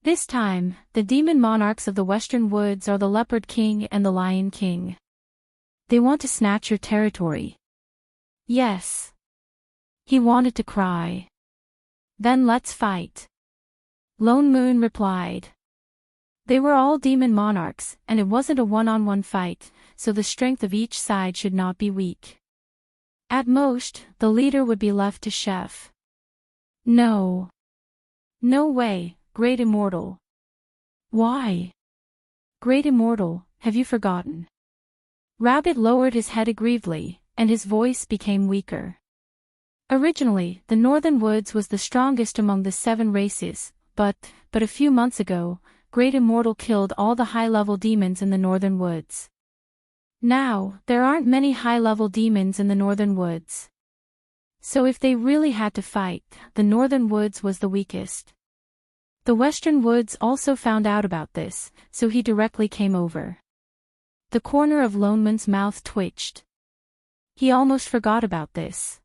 This time, the demon monarchs of the Western Woods are the Leopard King and the Lion King. They want to snatch your territory. Yes. He wanted to cry. Then let's fight. Lone Moon replied. They were all demon monarchs, and it wasn't a one-on-one fight, so the strength of each side should not be weak. At most, the leader would be left to Chef. No. No way, Great Immortal. Why? Great Immortal, have you forgotten? Rabbit lowered his head aggrievedly, and his voice became weaker. Originally, the Northern Woods was the strongest among the 7 races, but a few months ago, Great Immortal killed all the high-level demons in the Northern Woods. Now, there aren't many high-level demons in the Northern Woods. So if they really had to fight, the Northern Woods was the weakest. The Western Woods also found out about this, so he directly came over. The corner of Lone Moon's mouth twitched. He almost forgot about this.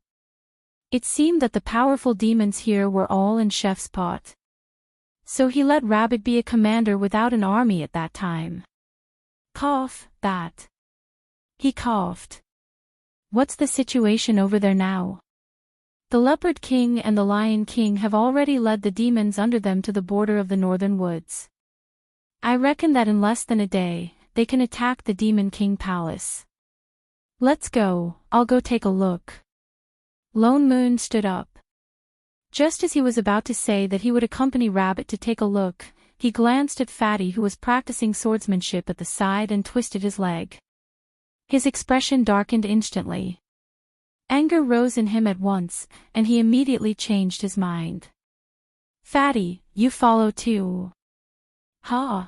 It seemed that the powerful demons here were all in Chef's pot. So he let Rabbit be a commander without an army at that time. Cough, that. He coughed. What's the situation over there now? The Leopard King and the Lion King have already led the demons under them to the border of the Northern Woods. I reckon that in less than a day, they can attack the Demon King Palace. Let's go, I'll go take a look. Lone Moon stood up. Just as he was about to say that he would accompany Rabbit to take a look, he glanced at Fatty who was practicing swordsmanship at the side and twisted his leg. His expression darkened instantly. Anger rose in him at once, and he immediately changed his mind. Fatty, you follow too. Huh?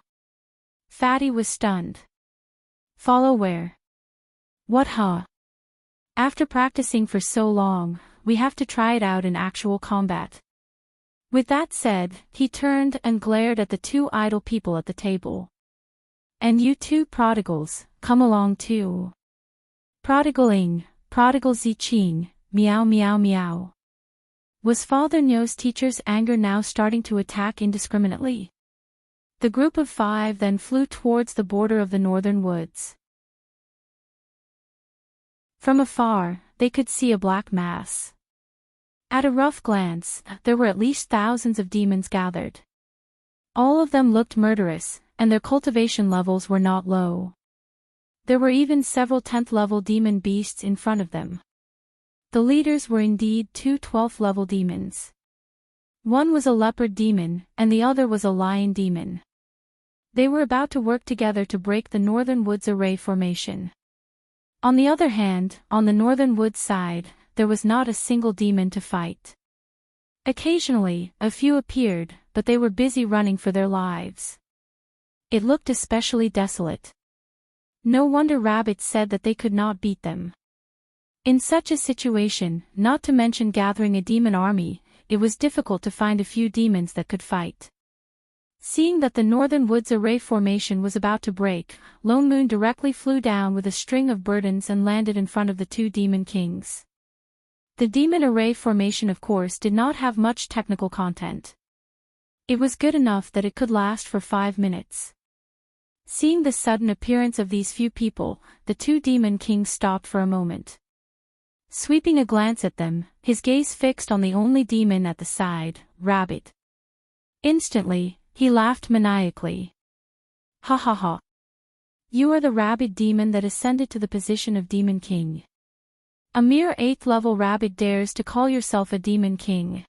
Fatty was stunned. Follow where? What huh? After practicing for so long, we have to try it out in actual combat. With that said, he turned and glared at the 2 idle people at the table. And you 2 prodigals, come along too. Prodigaling. Prodigal Ziching, meow meow meow. Was Father Nyo's teacher's anger now starting to attack indiscriminately? The group of 5 then flew towards the border of the Northern Woods. From afar, they could see a black mass. At a rough glance, there were at least thousands of demons gathered. All of them looked murderous, and their cultivation levels were not low. There were even several 10th-level demon beasts in front of them. The leaders were indeed 2 12th-level demons. One was a leopard demon, and the other was a lion demon. They were about to work together to break the Northern Woods array formation. On the other hand, on the Northern Woods side, there was not a single demon to fight. Occasionally, a few appeared, but they were busy running for their lives. It looked especially desolate. No wonder Rabbit said that they could not beat them. In such a situation, not to mention gathering a demon army, it was difficult to find a few demons that could fight. Seeing that the Northern Woods array formation was about to break, Lone Moon directly flew down with a string of burdens and landed in front of the 2 demon kings. The demon array formation of course did not have much technical content. It was good enough that it could last for 5 minutes. Seeing the sudden appearance of these few people, the 2 demon kings stopped for a moment. Sweeping a glance at them, his gaze fixed on the only demon at the side, Rabbit. Instantly, he laughed maniacally. Ha ha ha. You are the Rabbit demon that ascended to the position of Demon King. A mere 8th-level Rabbit dares to call yourself a Demon King.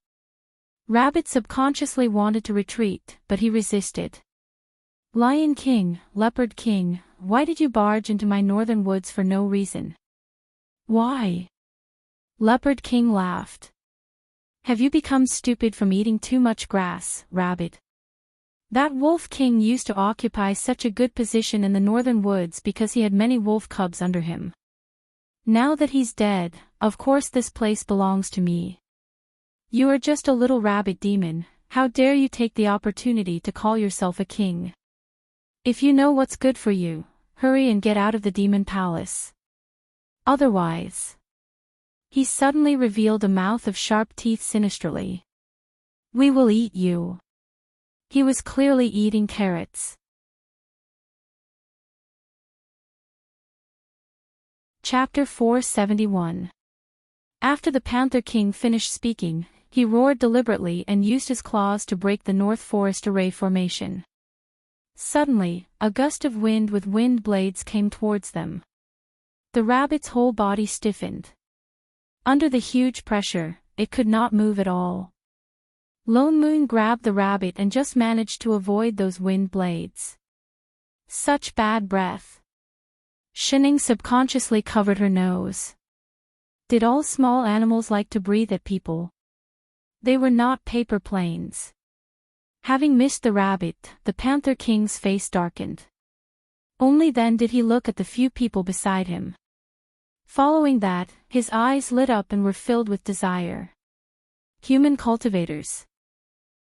Rabbit subconsciously wanted to retreat, but he resisted. Lion King, Leopard King, why did you barge into my Northern Woods for no reason? Why? Leopard King laughed. Have you become stupid from eating too much grass, rabbit? That wolf king used to occupy such a good position in the northern woods because he had many wolf cubs under him. Now that he's dead, of course this place belongs to me. You are just a little rabbit demon, how dare you take the opportunity to call yourself a king? If you know what's good for you, hurry and get out of the demon palace. Otherwise. He suddenly revealed a mouth of sharp teeth sinisterly. We will eat you. He was clearly eating carrots. Chapter 471. After the Panther King finished speaking, he roared deliberately and used his claws to break the North Forest Array formation. Suddenly, a gust of wind with wind blades came towards them. The rabbit's whole body stiffened. Under the huge pressure, it could not move at all. Lone Moon grabbed the rabbit and just managed to avoid those wind blades. Such bad breath. Shining subconsciously covered her nose. Did all small animals like to breathe at people? They were not paper planes. Having missed the rabbit, the Panther King's face darkened. Only then did he look at the few people beside him. Following that, his eyes lit up and were filled with desire. Human cultivators.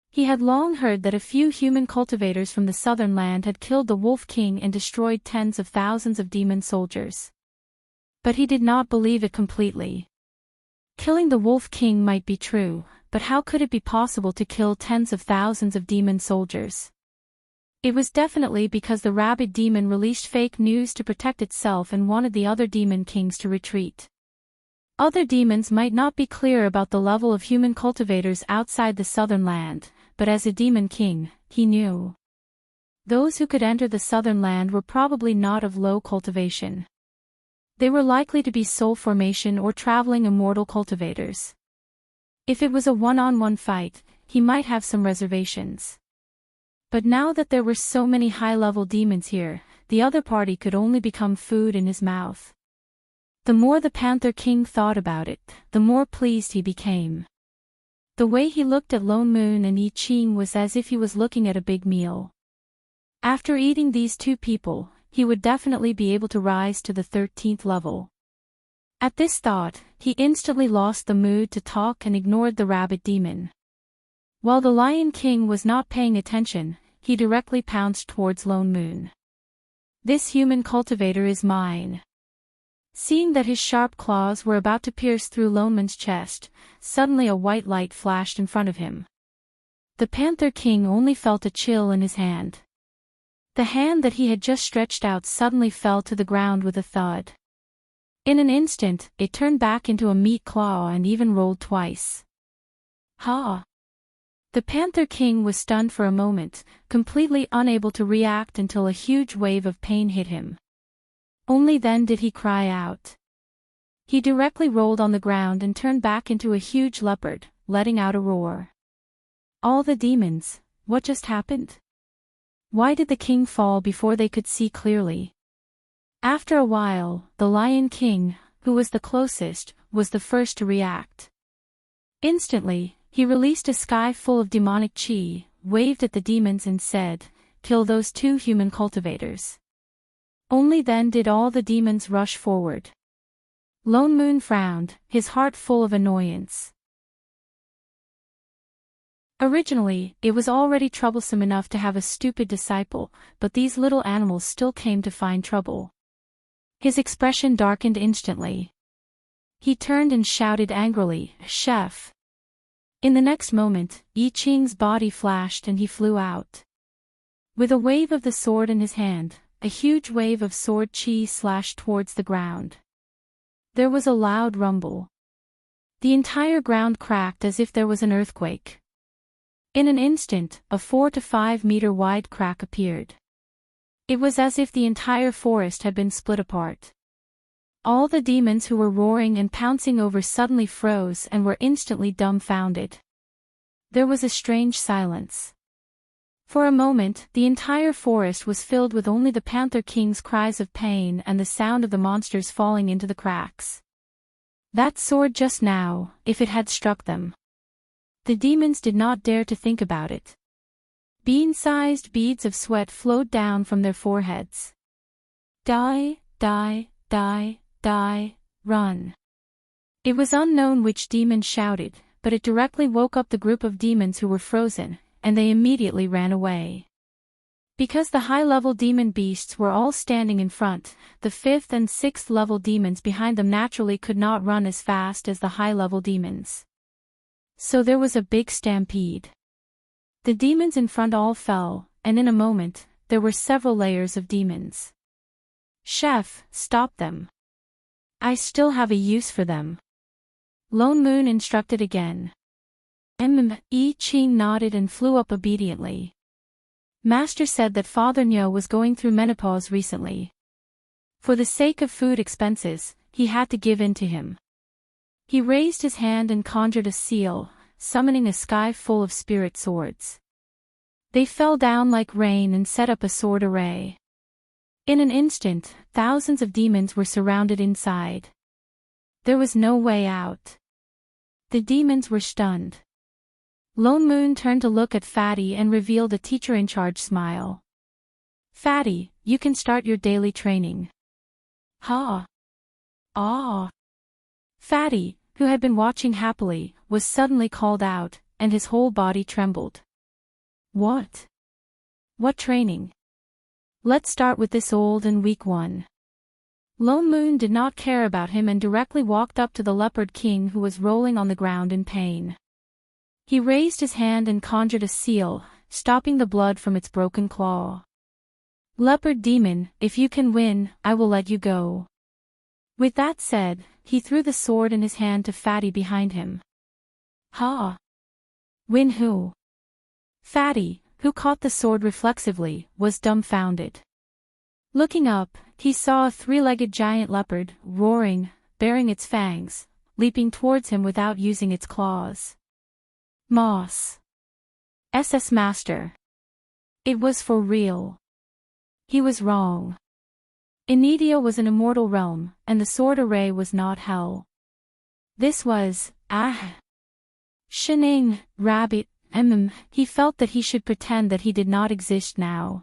He had long heard that a few human cultivators from the southern land had killed the Wolf King and destroyed tens of thousands of demon soldiers. But he did not believe it completely. Killing the Wolf King might be true, but how could it be possible to kill tens of thousands of demon soldiers? It was definitely because the rabbit demon released fake news to protect itself and wanted the other demon kings to retreat. Other demons might not be clear about the level of human cultivators outside the southern land, but as a demon king, he knew. Those who could enter the southern land were probably not of low cultivation. They were likely to be soul formation or traveling immortal cultivators. If it was a one-on-one fight, he might have some reservations. But now that there were so many high-level demons here, the other party could only become food in his mouth. The more the Panther King thought about it, the more pleased he became. The way he looked at Lone Moon and I Ching was as if he was looking at a big meal. After eating these two people, he would definitely be able to rise to the 13th level. At this thought, he instantly lost the mood to talk and ignored the rabbit demon. While the Lion King was not paying attention, he directly pounced towards Lone Moon. This human cultivator is mine. Seeing that his sharp claws were about to pierce through Lone Moon's chest, suddenly a white light flashed in front of him. The Panther King only felt a chill in his hand. The hand that he had just stretched out suddenly fell to the ground with a thud. In an instant, it turned back into a meat claw and even rolled twice. Ha! The Panther King was stunned for a moment, completely unable to react until a huge wave of pain hit him. Only then did he cry out. He directly rolled on the ground and turned back into a huge leopard, letting out a roar. All the demons, what just happened? Why did the king fall before they could see clearly? After a while, the Lion King, who was the closest, was the first to react. Instantly, he released a sky full of demonic chi, waved at the demons and said, "Kill those two human cultivators." Only then did all the demons rush forward. Lone Moon frowned, his heart full of annoyance. Originally, it was already troublesome enough to have a stupid disciple, but these little animals still came to find trouble. His expression darkened instantly. He turned and shouted angrily, "Chef!" In the next moment, I Ching's body flashed and he flew out. With a wave of the sword in his hand, a huge wave of sword chi slashed towards the ground. There was a loud rumble. The entire ground cracked as if there was an earthquake. In an instant, a 4 to 5 meter wide crack appeared. It was as if the entire forest had been split apart. All the demons who were roaring and pouncing over suddenly froze and were instantly dumbfounded. There was a strange silence. For a moment, the entire forest was filled with only the Panther King's cries of pain and the sound of the monsters falling into the cracks. That sword just now, if it had struck them. The demons did not dare to think about it. Bean-sized beads of sweat flowed down from their foreheads. Die, die, die, die, run. It was unknown which demon shouted, but it directly woke up the group of demons who were frozen, and they immediately ran away. Because the high-level demon beasts were all standing in front, the 5th and 6th level demons behind them naturally could not run as fast as the high-level demons. So there was a big stampede. The demons in front all fell, and in a moment, there were several layers of demons. Chef, stop them. I still have a use for them. Lone Moon instructed again. Ching nodded and flew up obediently. Master said that Father Nyo was going through menopause recently. For the sake of food expenses, he had to give in to him. He raised his hand and conjured a seal, summoning a sky full of spirit swords. They fell down like rain and set up a sword array. In an instant, thousands of demons were surrounded inside. There was no way out. The demons were stunned. Lone Moon turned to look at Fatty and revealed a teacher-in-charge smile. Fatty, you can start your daily training. Ha! Ah! Fatty, who had been watching happily, was suddenly called out, and his whole body trembled. What? What training? Let's start with this old and weak one. Lone Moon did not care about him and directly walked up to the Leopard King who was rolling on the ground in pain. He raised his hand and conjured a seal, stopping the blood from its broken claw. Leopard Demon, if you can win, I will let you go. With that said, he threw the sword in his hand to Fatty behind him. Ha! Win who? Fatty, who caught the sword reflexively, was dumbfounded. Looking up, he saw a 3-legged giant leopard, roaring, baring its fangs, leaping towards him without using its claws. Moss. SS Master. It was for real. He was wrong. Enidia was an immortal realm, and the sword array was not hell. This was, Shining, rabbit, he felt that he should pretend that he did not exist now.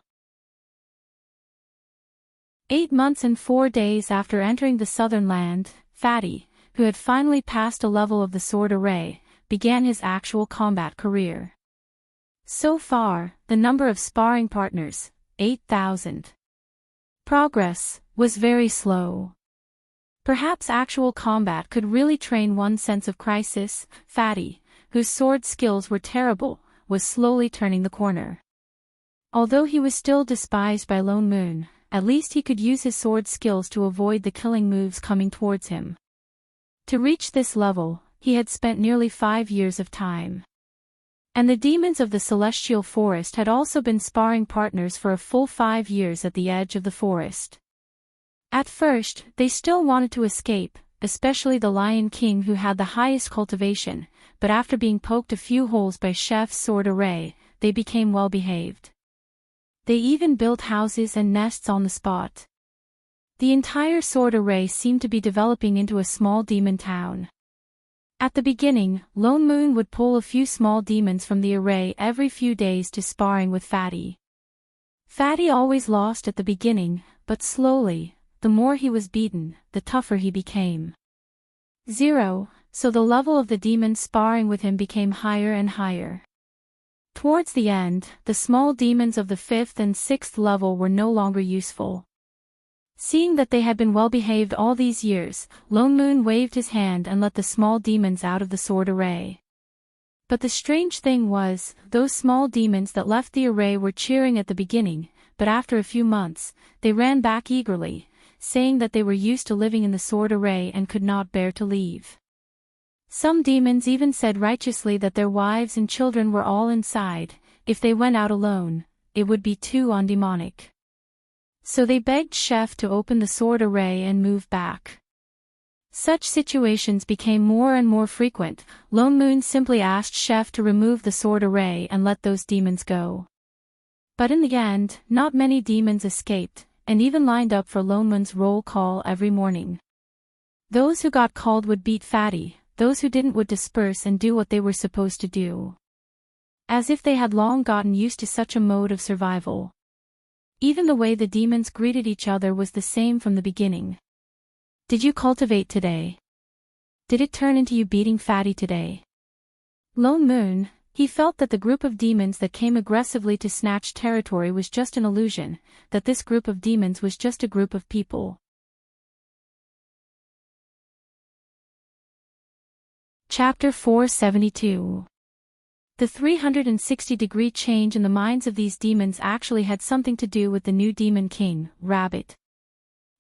8 months and 4 days after entering the southern land, Fatty, who had finally passed a level of the sword array, began his actual combat career. So far, the number of sparring partners, 8,000. Progress was very slow. Perhaps actual combat could really train one's sense of crisis. Fatty, whose sword skills were terrible, was slowly turning the corner. Although he was still despised by Lone Moon, at least he could use his sword skills to avoid the killing moves coming towards him. To reach this level, he had spent nearly 5 years of time. And the demons of the celestial forest had also been sparring partners for a full 5 years at the edge of the forest. At first, they still wanted to escape, especially the Lion King who had the highest cultivation, but after being poked a few holes by Chef's sword array, they became well-behaved. They even built houses and nests on the spot. The entire sword array seemed to be developing into a small demon town. At the beginning, Lone Moon would pull a few small demons from the array every few days to sparring with Fatty. Fatty always lost at the beginning, but slowly, the more he was beaten, the tougher he became. 0, so the level of the demons sparring with him became higher and higher. Towards the end, the small demons of the 5th and 6th level were no longer useful. Seeing that they had been well-behaved all these years, Lone Moon waved his hand and let the small demons out of the sword array. But the strange thing was, those small demons that left the array were cheering at the beginning, but after a few months, they ran back eagerly, saying that they were used to living in the sword array and could not bear to leave. Some demons even said righteously that their wives and children were all inside. If they went out alone, it would be too undemonic. So they begged Chef to open the sword array and move back. Such situations became more and more frequent. Lone Moon simply asked Chef to remove the sword array and let those demons go. But in the end, not many demons escaped, and even lined up for Lone Moon's roll call every morning. Those who got called would beat Fatty, those who didn't would disperse and do what they were supposed to do. As if they had long gotten used to such a mode of survival. Even the way the demons greeted each other was the same from the beginning. Did you cultivate today? Did it turn into you beating Fatty today? Lone Moon, he felt that the group of demons that came aggressively to snatch territory was just an illusion, that this group of demons was just a group of people. Chapter 472. The 360-degree change in the minds of these demons actually had something to do with the new demon king, Rabbit.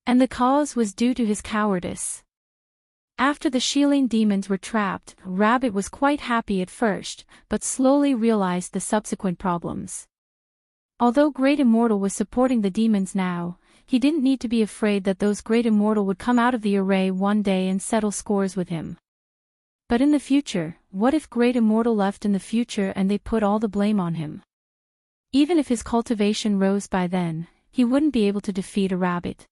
And the cause was due to his cowardice. After the Shieling demons were trapped, Rabbit was quite happy at first, but slowly realized the subsequent problems. Although Great Immortal was supporting the demons now, he didn't need to be afraid that those Great Immortal would come out of the array one day and settle scores with him. But in the future, what if Great Immortal left in the future and they put all the blame on him? Even if his cultivation rose by then, he wouldn't be able to defeat a Rabbit.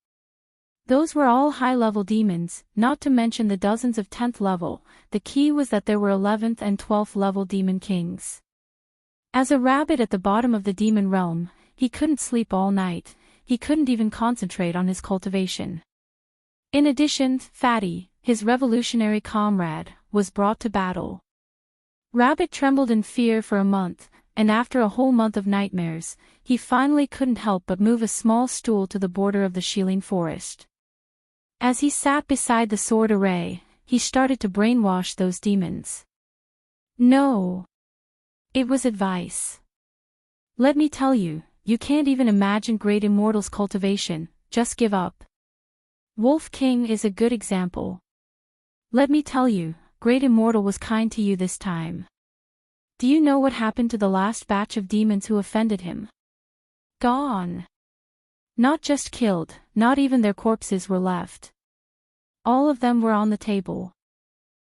Those were all high-level demons, not to mention the dozens of 10th level. The key was that there were 11th and 12th level demon kings. As a Rabbit at the bottom of the demon realm, he couldn't sleep all night, he couldn't even concentrate on his cultivation. In addition, Fatty, his revolutionary comrade, was brought to battle. Rabbit trembled in fear for a month, and after a whole month of nightmares, he finally couldn't help but move a small stool to the border of the Shieling forest. As he sat beside the sword array, he started to brainwash those demons. No. It was advice. Let me tell you, you can't even imagine Great Immortal's cultivation, just give up. Wolf King is a good example. Let me tell you, Great Immortal was kind to you this time. Do you know what happened to the last batch of demons who offended him? Gone. Not just killed, not even their corpses were left. All of them were on the table.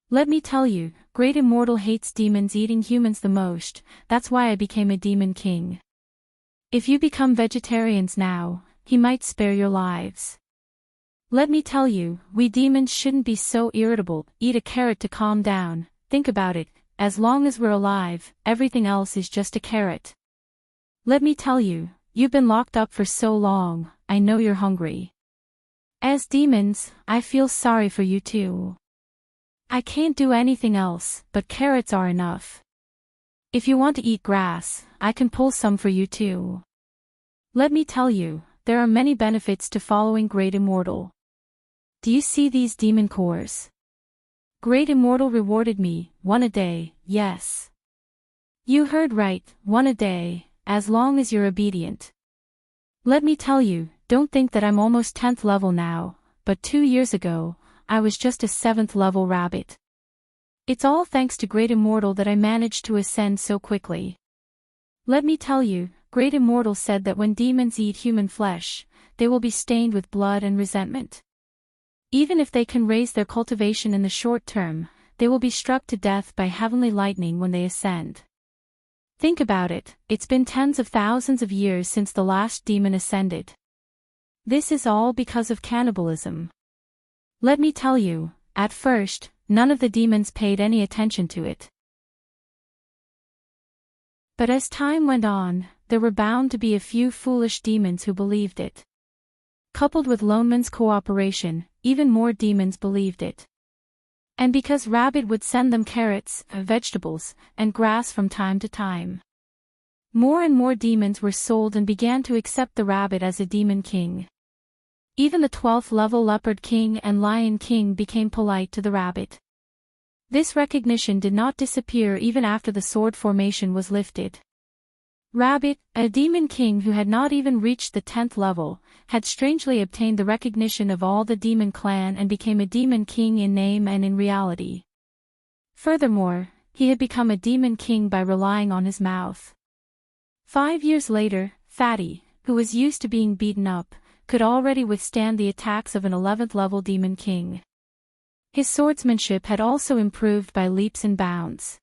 Let me tell you, Great Immortal hates demons eating humans the most, that's why I became a demon king. If you become vegetarians now, he might spare your lives. Let me tell you, we demons shouldn't be so irritable, eat a carrot to calm down, think about it, as long as we're alive, everything else is just a carrot. Let me tell you, you've been locked up for so long, I know you're hungry. As demons, I feel sorry for you too. I can't do anything else, but carrots are enough. If you want to eat grass, I can pull some for you too. Let me tell you, there are many benefits to following Great Immortal. Do you see these demon cores? Great Immortal rewarded me, 1 a day, yes. You heard right, 1 a day, as long as you're obedient. Let me tell you, don't think that I'm almost 10th level now, but 2 years ago, I was just a 7th level Rabbit. It's all thanks to Great Immortal that I managed to ascend so quickly. Let me tell you, Great Immortal said that when demons eat human flesh, they will be stained with blood and resentment. Even if they can raise their cultivation in the short term, they will be struck to death by heavenly lightning when they ascend. Think about it, it's been tens of thousands of years since the last demon ascended. This is all because of cannibalism. Let me tell you, at first, none of the demons paid any attention to it. But as time went on, there were bound to be a few foolish demons who believed it. Coupled with Lone Moon's cooperation, even more demons believed it. And because Rabbit would send them carrots, vegetables, and grass from time to time. More and more demons were sold and began to accept the Rabbit as a demon king. Even the 12th level Leopard King and Lion King became polite to the Rabbit. This recognition did not disappear even after the sword formation was lifted. Rabbit, a demon king who had not even reached the 10th level, had strangely obtained the recognition of all the demon clan and became a demon king in name and in reality. Furthermore, he had become a demon king by relying on his mouth. 5 years later, Fatty, who was used to being beaten up, could already withstand the attacks of an 11th level demon king. His swordsmanship had also improved by leaps and bounds.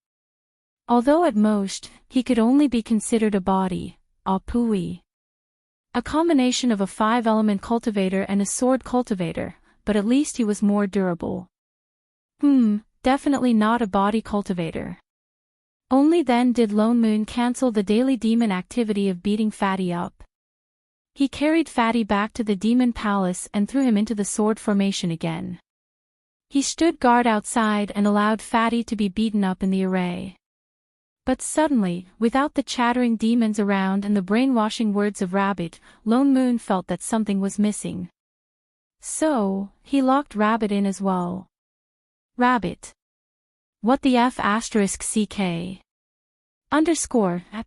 Although at most, he could only be considered a body, a pui. A combination of a 5-element cultivator and a sword cultivator, but at least he was more durable. definitely not a body cultivator. Only then did Lone Moon cancel the daily demon activity of beating Fatty up. He carried Fatty back to the demon palace and threw him into the sword formation again. He stood guard outside and allowed Fatty to be beaten up in the array. But suddenly, without the chattering demons around and the brainwashing words of Rabbit, Lone Moon felt that something was missing. So, he locked Rabbit in as well. Rabbit. What the F***?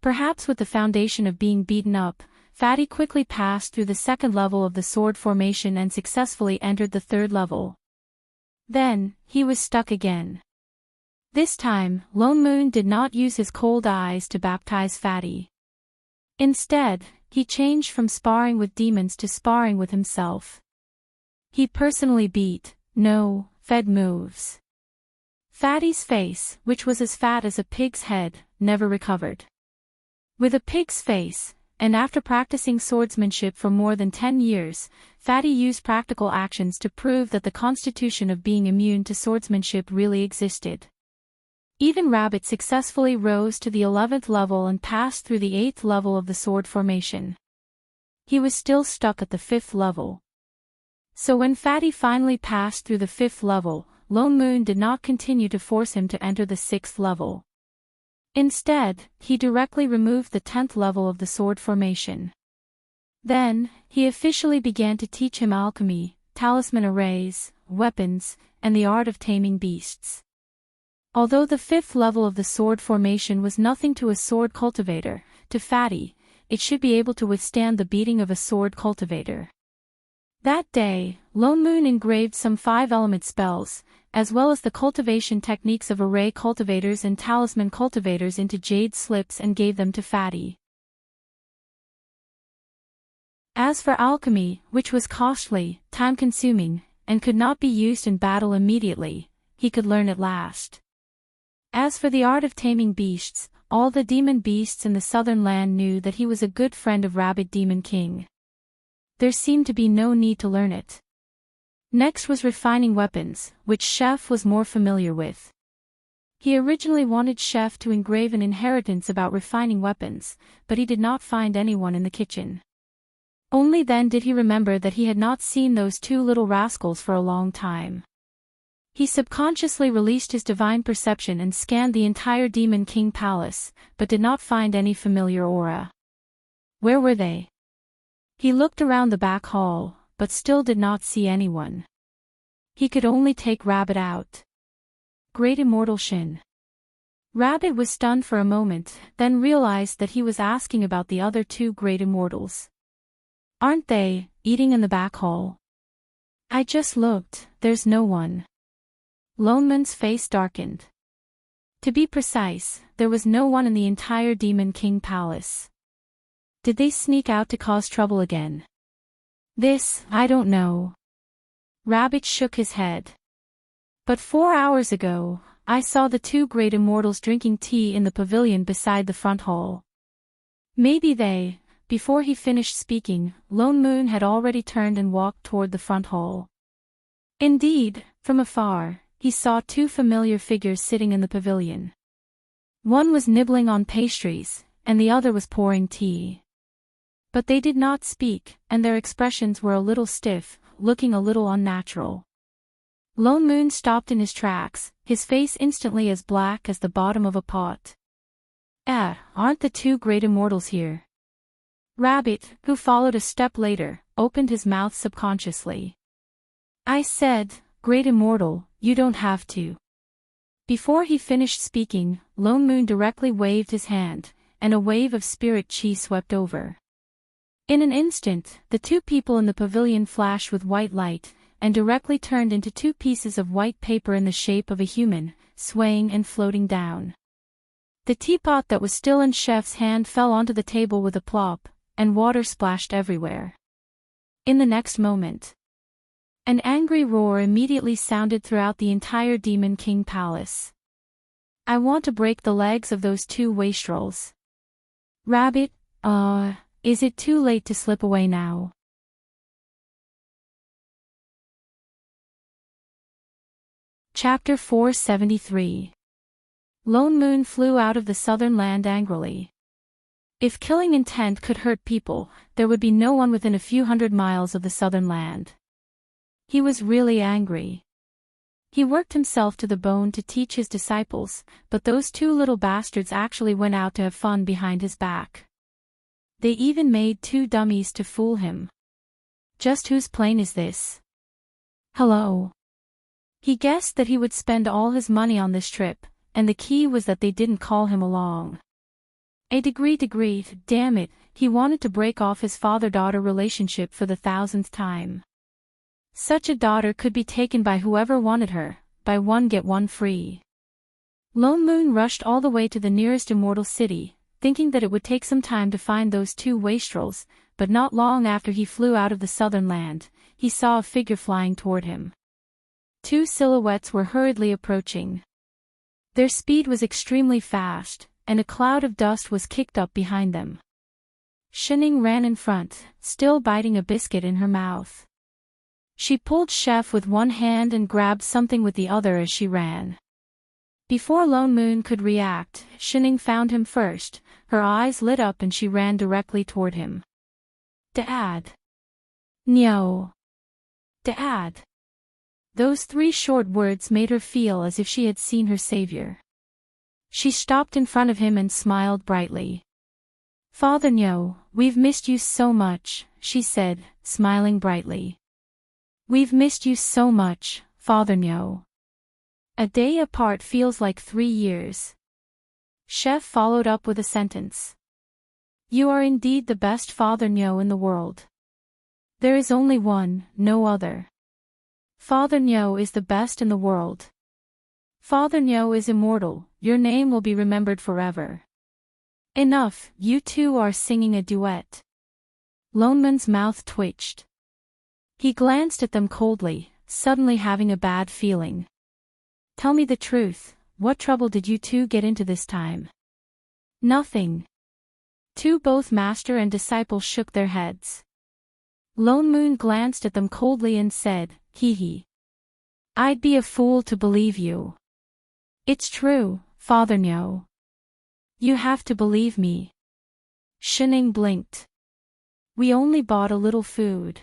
Perhaps with the foundation of being beaten up, Fatty quickly passed through the second level of the sword formation and successfully entered the third level. Then, he was stuck again. This time, Lone Moon did not use his cold eyes to baptize Fatty. Instead, he changed from sparring with demons to sparring with himself. He personally fed moves. Fatty's face, which was as fat as a pig's head, never recovered. With a pig's face, and after practicing swordsmanship for more than 10 years, Fatty used practical actions to prove that the constitution of being immune to swordsmanship really existed. Even Rabbit successfully rose to the 11th level and passed through the 8th level of the sword formation. He was still stuck at the 5th level. So when Fatty finally passed through the 5th level, Lone Moon did not continue to force him to enter the 6th level. Instead, he directly removed the 10th level of the sword formation. Then, he officially began to teach him alchemy, talisman arrays, weapons, and the art of taming beasts. Although the 5th level of the sword formation was nothing to a sword cultivator, to Fatty, it should be able to withstand the beating of a sword cultivator. That day, Lone Moon engraved some 5-element spells, as well as the cultivation techniques of array cultivators and talisman cultivators into jade slips and gave them to Fatty. As for alchemy, which was costly, time-consuming, and could not be used in battle immediately, he could learn at last. As for the art of taming beasts, all the demon beasts in the southern land knew that he was a good friend of Rabbit Demon King. There seemed to be no need to learn it. Next was refining weapons, which Chef was more familiar with. He originally wanted Chef to engrave an inheritance about refining weapons, but he did not find anyone in the kitchen. Only then did he remember that he had not seen those two little rascals for a long time. He subconsciously released his divine perception and scanned the entire Demon King Palace, but did not find any familiar aura. Where were they? He looked around the back hall, but still did not see anyone. He could only take Rabbit out. Great Immortal Shin. Rabbit was stunned for a moment, then realized that he was asking about the other two Great Immortals. Aren't they, eating in the back hall? I just looked, there's no one. Lone Moon's face darkened. To be precise, there was no one in the entire Demon King Palace. Did they sneak out to cause trouble again? I don't know. Rabbit shook his head. But 4 hours ago, I saw the two Great Immortals drinking tea in the pavilion beside the front hall. Maybe they. Before he finished speaking, Lone Moon had already turned and walked toward the front hall. Indeed, from afar, he saw two familiar figures sitting in the pavilion. One was nibbling on pastries, and the other was pouring tea. But they did not speak, and their expressions were a little stiff, looking a little unnatural. Lone Moon stopped in his tracks, his face instantly as black as the bottom of a pot. Aren't the two Great Immortals here? Rabbit, who followed a step later, opened his mouth subconsciously. I said, Great Immortal, you don't have to. Before he finished speaking, Lone Moon directly waved his hand, and a wave of spirit chi swept over. In an instant, the two people in the pavilion flashed with white light, and directly turned into two pieces of white paper in the shape of a human, swaying and floating down. The teapot that was still in Chef's hand fell onto the table with a plop, and water splashed everywhere. In the next moment, an angry roar immediately sounded throughout the entire Demon King Palace. I want to break the legs of those two wastrels. Rabbit, is it too late to slip away now? Chapter 473. Lone Moon flew out of the southern land angrily. If killing intent could hurt people, there would be no one within a few hundred miles of the southern land. He was really angry. He worked himself to the bone to teach his disciples, but those two little bastards actually went out to have fun behind his back. They even made two dummies to fool him. Just whose plane is this? Hello. He guessed that he would spend all his money on this trip, and the key was that they didn't call him along. Degree, damn it, he wanted to break off his father-daughter relationship for the 1000th time. Such a daughter could be taken by whoever wanted her, buy one get one free. Lone Moon rushed all the way to the nearest immortal city, thinking that it would take some time to find those two wastrels, but not long after he flew out of the southern land, he saw a figure flying toward him. Two silhouettes were hurriedly approaching. Their speed was extremely fast, and a cloud of dust was kicked up behind them. Shining ran in front, still biting a biscuit in her mouth. She pulled Chef with one hand and grabbed something with the other as she ran. Before Lone Moon could react, Shining found him first, her eyes lit up and she ran directly toward him. Dad. No. Dad. Those three short words made her feel as if she had seen her savior. She stopped in front of him and smiled brightly. Father No, we've missed you so much, she said, smiling brightly. We've missed you so much, Father No. A day apart feels like 3 years. Chef followed up with a sentence. You are indeed the best Father No in the world. There is only one, no other. Father No is the best in the world. Father No is immortal, your name will be remembered forever. Enough, you two are singing a duet. Lone Moon's mouth twitched. He glanced at them coldly, suddenly having a bad feeling. Tell me the truth, what trouble did you two get into this time? Nothing. Both master and disciple shook their heads. Lone Moon glanced at them coldly and said, hee hee. I'd be a fool to believe you. It's true, Father No. You have to believe me. Shining blinked. We only bought a little food.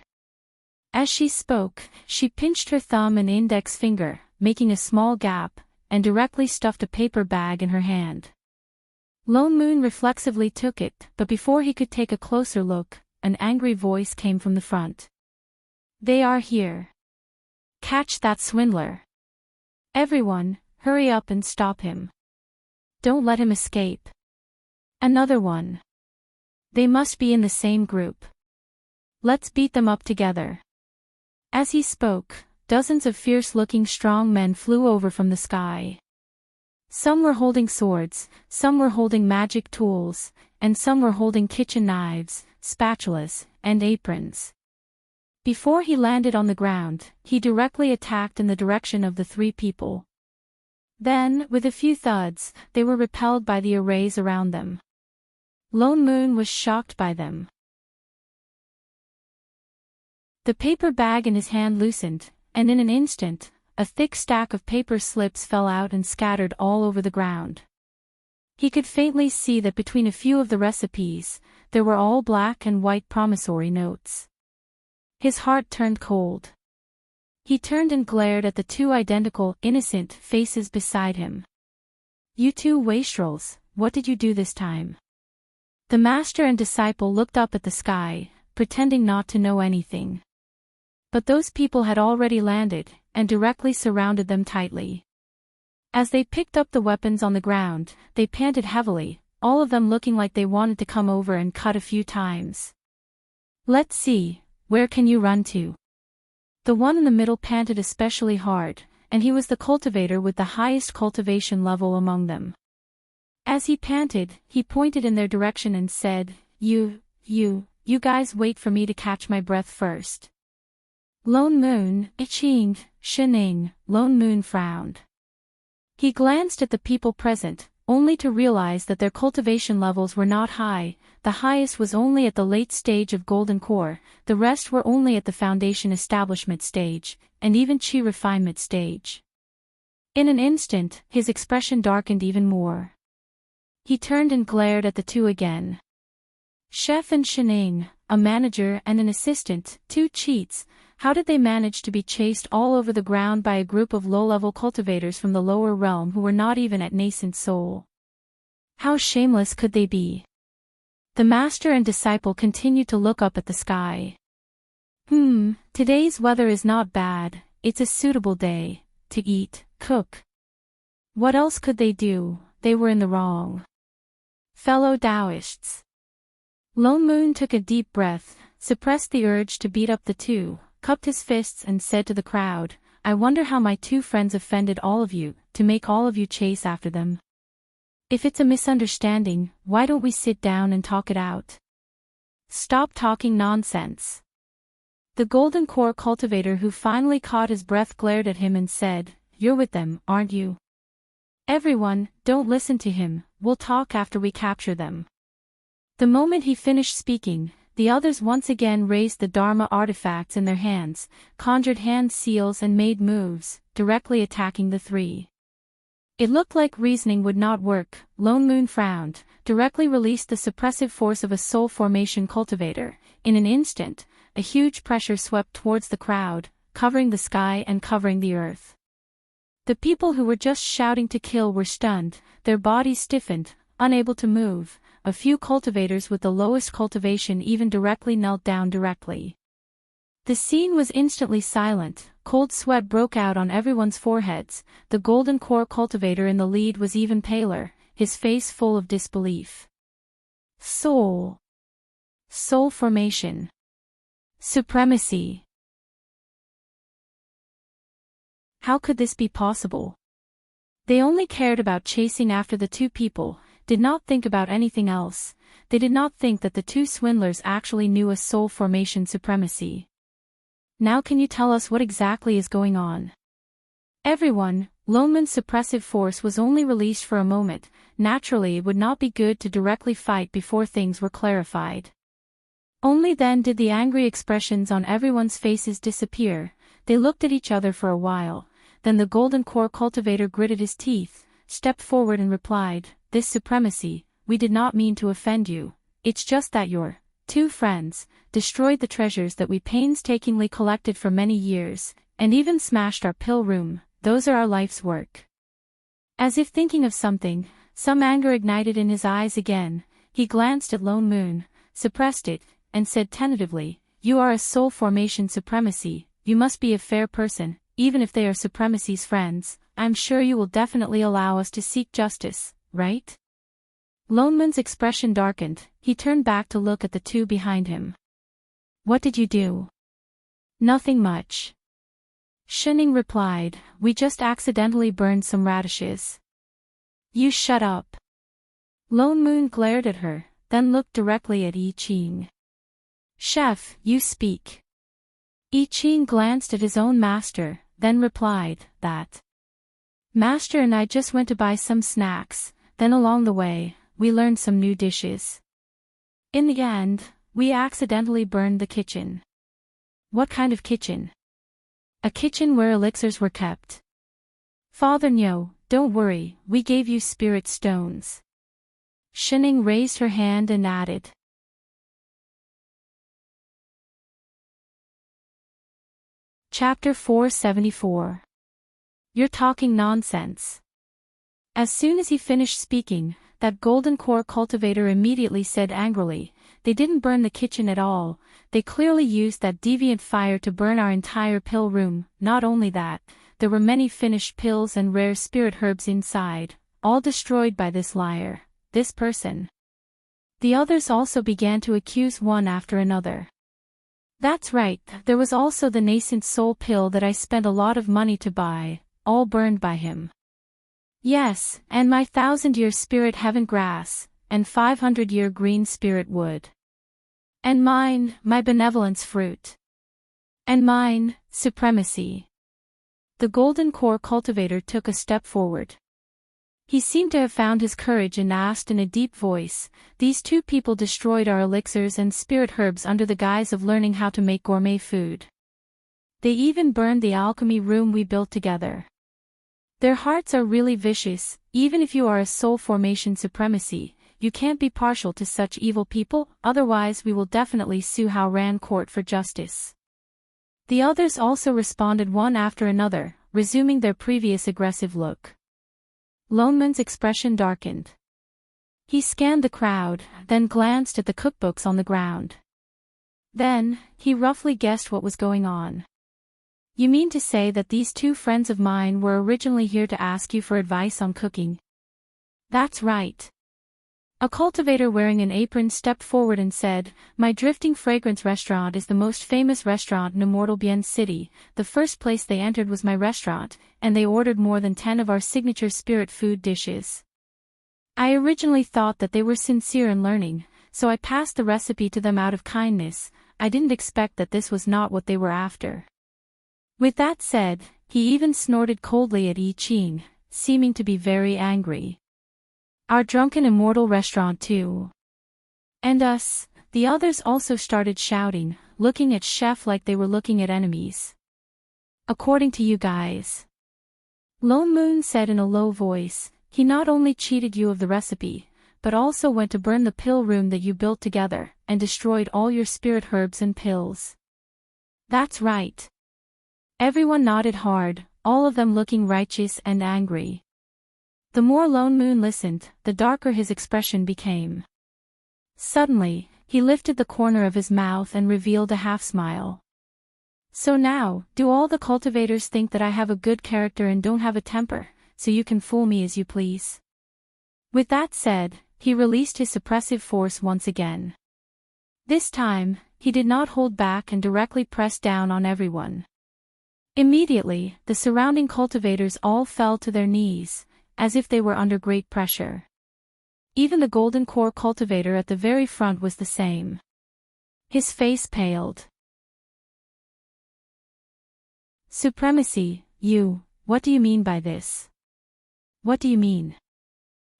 As she spoke, she pinched her thumb and index finger, making a small gap, and directly stuffed a paper bag in her hand. Lone Moon reflexively took it, but before he could take a closer look, an angry voice came from the front. They are here. Catch that swindler. Everyone, hurry up and stop him. Don't let him escape. Another one. They must be in the same group. Let's beat them up together. As he spoke, dozens of fierce-looking strong men flew over from the sky. Some were holding swords, some were holding magic tools, and some were holding kitchen knives, spatulas, and aprons. Before he landed on the ground, he directly attacked in the direction of the three people. Then, with a few thuds, they were repelled by the arrays around them. Lone Moon was shocked by them. The paper bag in his hand loosened, and in an instant, a thick stack of paper slips fell out and scattered all over the ground. He could faintly see that between a few of the recipes, there were all black and white promissory notes. His heart turned cold. He turned and glared at the two identical, innocent faces beside him. You two wastrels, what did you do this time? The master and disciple looked up at the sky, pretending not to know anything. But those people had already landed, and directly surrounded them tightly. As they picked up the weapons on the ground, they panted heavily, all of them looking like they wanted to come over and cut a few times. Let's see, where can you run to? The one in the middle panted especially hard, and he was the cultivator with the highest cultivation level among them. As he panted, he pointed in their direction and said, You guys wait for me to catch my breath first. Lone Moon, Shining, Lone Moon frowned. He glanced at the people present, only to realize that their cultivation levels were not high, the highest was only at the late stage of golden core, the rest were only at the foundation establishment stage, and even chi refinement stage. In an instant, his expression darkened even more. He turned and glared at the two again. Chef and Shining, a manager and an assistant, two cheats, how did they manage to be chased all over the ground by a group of low-level cultivators from the lower realm who were not even at nascent soul? How shameless could they be? The master and disciple continued to look up at the sky. Today's weather is not bad, it's a suitable day to eat, cook. What else could they do? They were in the wrong. Fellow Taoists. Lone Moon took a deep breath, suppressed the urge to beat up the two, cupped his fists and said to the crowd, I wonder how my two friends offended all of you, to make all of you chase after them. If it's a misunderstanding, why don't we sit down and talk it out? Stop talking nonsense. The golden core cultivator who finally caught his breath glared at him and said, You're with them, aren't you? Everyone, don't listen to him, we'll talk after we capture them. The moment he finished speaking, the others once again raised the Dharma artifacts in their hands, conjured hand seals and made moves, directly attacking the three. It looked like reasoning would not work. Lone Moon frowned, directly released the suppressive force of a soul formation cultivator. In an instant, a huge pressure swept towards the crowd, covering the sky and covering the earth. The people who were just shouting to kill were stunned, their bodies stiffened, unable to move. A few cultivators with the lowest cultivation even directly knelt down directly. The scene was instantly silent, cold sweat broke out on everyone's foreheads, the golden core cultivator in the lead was even paler, his face full of disbelief. Soul formation. Supremacy. How could this be possible? They only cared about chasing after the two people, did not think about anything else. They did not think that the two swindlers actually knew a soul formation supremacy. Now can you tell us what exactly is going on? Everyone, Lone Moon's suppressive force was only released for a moment. Naturally it would not be good to directly fight before things were clarified. Only then did the angry expressions on everyone's faces disappear. They looked at each other for a while. Then the golden core cultivator gritted his teeth, stepped forward and replied, This supremacy, we did not mean to offend you. It's just that your two friends destroyed the treasures that we painstakingly collected for many years, and even smashed our pill room. Those are our life's work. As if thinking of something, some anger ignited in his eyes again. He glanced at Lone Moon, suppressed it, and said tentatively, You are a soul formation supremacy, you must be a fair person, even if they are supremacy's friends. I'm sure you will definitely allow us to seek justice, right? Lone Moon's expression darkened, he turned back to look at the two behind him. What did you do? Nothing much. Shining replied, We just accidentally burned some radishes. You shut up. Lone Moon glared at her, then looked directly at I Ching. Chef, you speak. I Ching glanced at his own master, then replied, That Master and I just went to buy some snacks, then along the way, we learned some new dishes. In the end, we accidentally burned the kitchen. What kind of kitchen? A kitchen where elixirs were kept. Father Nyo, don't worry, we gave you spirit stones. Shining raised her hand and added. Chapter 474. You're talking nonsense. As soon as he finished speaking, that golden core cultivator immediately said angrily, They didn't burn the kitchen at all, they clearly used that deviant fire to burn our entire pill room. Not only that, there were many finished pills and rare spirit herbs inside, all destroyed by this liar, this person. The others also began to accuse one after another. That's right, there was also the nascent soul pill that I spent a lot of money to buy, all burned by him. Yes, and my 1,000-year spirit heaven grass, and 500-year green spirit wood. And mine, my benevolence fruit. And mine, supremacy. The golden core cultivator took a step forward. He seemed to have found his courage and asked in a deep voice, These two people destroyed our elixirs and spirit herbs under the guise of learning how to make gourmet food. They even burned the alchemy room we built together. Their hearts are really vicious. Even if you are a soul formation supremacy, you can't be partial to such evil people, otherwise we will definitely sue Howran Court for justice. The others also responded one after another, resuming their previous aggressive look. Loneman's expression darkened. He scanned the crowd, then glanced at the cookbooks on the ground. Then, he roughly guessed what was going on. You mean to say that these two friends of mine were originally here to ask you for advice on cooking? That's right. A cultivator wearing an apron stepped forward and said, "My Drifting Fragrance restaurant is the most famous restaurant in Immortal Bien City. The first place they entered was my restaurant, and they ordered more than 10 of our signature spirit food dishes. I originally thought that they were sincere in learning, so I passed the recipe to them out of kindness. I didn't expect that this was not what they were after." With that said, he even snorted coldly at I Ching, seeming to be very angry. "Our drunken immortal restaurant too. And us," the others also started shouting, looking at Chef like they were looking at enemies. "According to you guys," Lone Moon said in a low voice, "he not only cheated you of the recipe, but also went to burn the pill room that you built together, and destroyed all your spirit herbs and pills." "That's right." Everyone nodded hard, all of them looking righteous and angry. The more Lone Moon listened, the darker his expression became. Suddenly, he lifted the corner of his mouth and revealed a half-smile. "So now, do all the cultivators think that I have a good character and don't have a temper, so you can fool me as you please?" With that said, he released his suppressive force once again. This time, he did not hold back and directly pressed down on everyone. Immediately, the surrounding cultivators all fell to their knees, as if they were under great pressure. Even the Golden Core cultivator at the very front was the same. His face paled. "Supremacy, what do you mean by this? What do you mean?"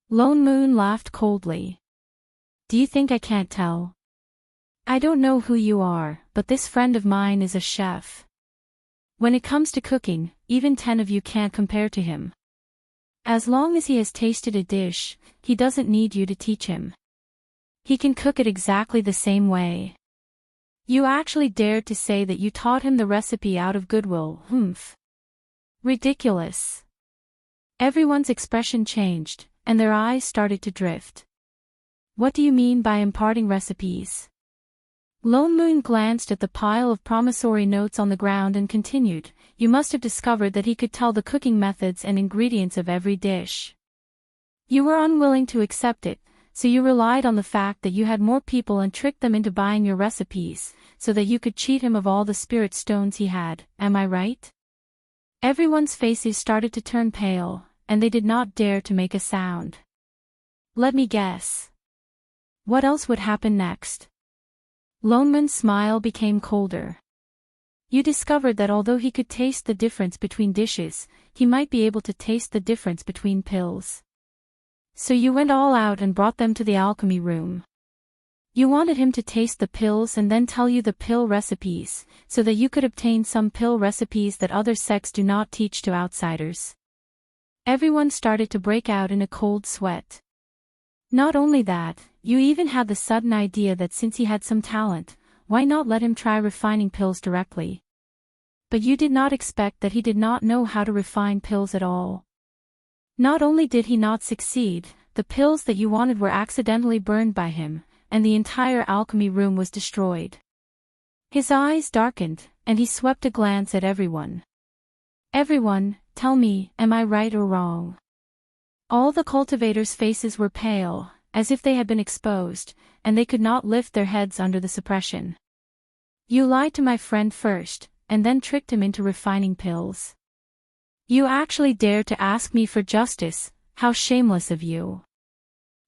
Lone Moon laughed coldly. "Do you think I can't tell? I don't know who you are, but this friend of mine is a chef. When it comes to cooking, even 10 of you can't compare to him. As long as he has tasted a dish, he doesn't need you to teach him. He can cook it exactly the same way. You actually dared to say that you taught him the recipe out of goodwill, humph. Ridiculous." Everyone's expression changed, and their eyes started to drift. "What do you mean by imparting recipes?" Lone Moon glanced at the pile of promissory notes on the ground and continued, "You must have discovered that he could tell the cooking methods and ingredients of every dish. You were unwilling to accept it, so you relied on the fact that you had more people and tricked them into buying your recipes, so that you could cheat him of all the spirit stones he had, am I right?" Everyone's faces started to turn pale, and they did not dare to make a sound. "Let me guess. What else would happen next?" Lone Moon's smile became colder. "You discovered that although he could taste the difference between dishes, he might be able to taste the difference between pills. So you went all out and brought them to the alchemy room. You wanted him to taste the pills and then tell you the pill recipes, so that you could obtain some pill recipes that other sects do not teach to outsiders." Everyone started to break out in a cold sweat. "Not only that, you even had the sudden idea that since he had some talent, why not let him try refining pills directly? But you did not expect that he did not know how to refine pills at all. Not only did he not succeed, the pills that you wanted were accidentally burned by him, and the entire alchemy room was destroyed." His eyes darkened, and he swept a glance at everyone. "Everyone, tell me, am I right or wrong?" All the cultivators' faces were pale, as if they had been exposed, and they could not lift their heads under the suppression. "You lied to my friend first, and then tricked him into refining pills. You actually dared to ask me for justice, how shameless of you."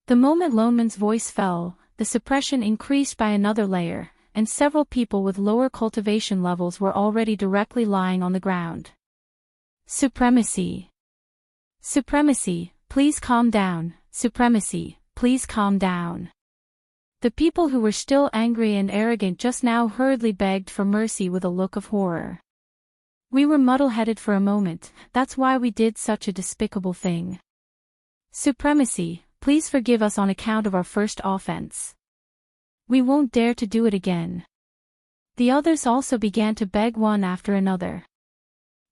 The moment Lone Moon's voice fell, the suppression increased by another layer, and several people with lower cultivation levels were already directly lying on the ground. "Supremacy! Supremacy, please calm down, Supremacy, please calm down." The people who were still angry and arrogant just now hurriedly begged for mercy with a look of horror. We were muddle-headed for a moment, that's why we did such a despicable thing. Supremacy, please forgive us on account of our first offense. We won't dare to do it again. The others also began to beg one after another.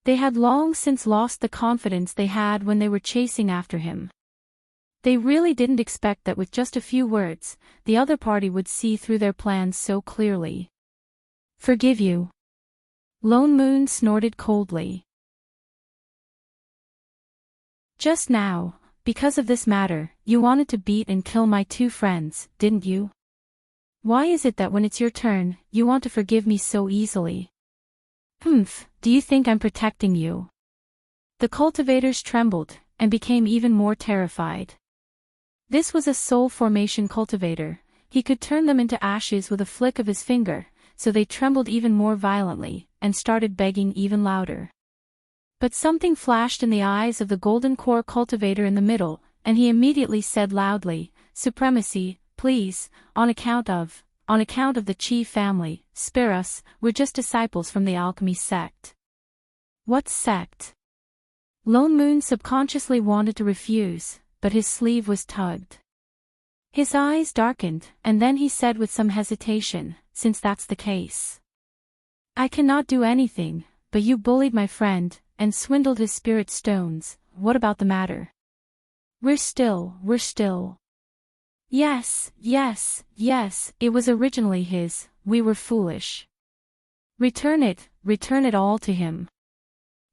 They had long since lost the confidence they had when they were chasing after him. They really didn't expect that with just a few words, the other party would see through their plans so clearly. Forgive you. Lone Moon snorted coldly. Just now, because of this matter, you wanted to beat and kill my two friends, didn't you? Why is it that when it's your turn, you want to forgive me so easily? Humph, do you think I'm protecting you? The cultivators trembled, and became even more terrified. This was a soul formation cultivator, he could turn them into ashes with a flick of his finger, so they trembled even more violently, and started begging even louder. But something flashed in the eyes of the golden core cultivator in the middle, and he immediately said loudly, Supremacy, please, on account of the Chi family, spare us, we're just disciples from the alchemy sect. What sect? Lone Moon subconsciously wanted to refuse, but his sleeve was tugged. His eyes darkened, and then he said with some hesitation, since that's the case. I cannot do anything, but you bullied my friend, and swindled his spirit stones, what about the matter? We're still. Yes, it was originally his, we were foolish. Return it all to him.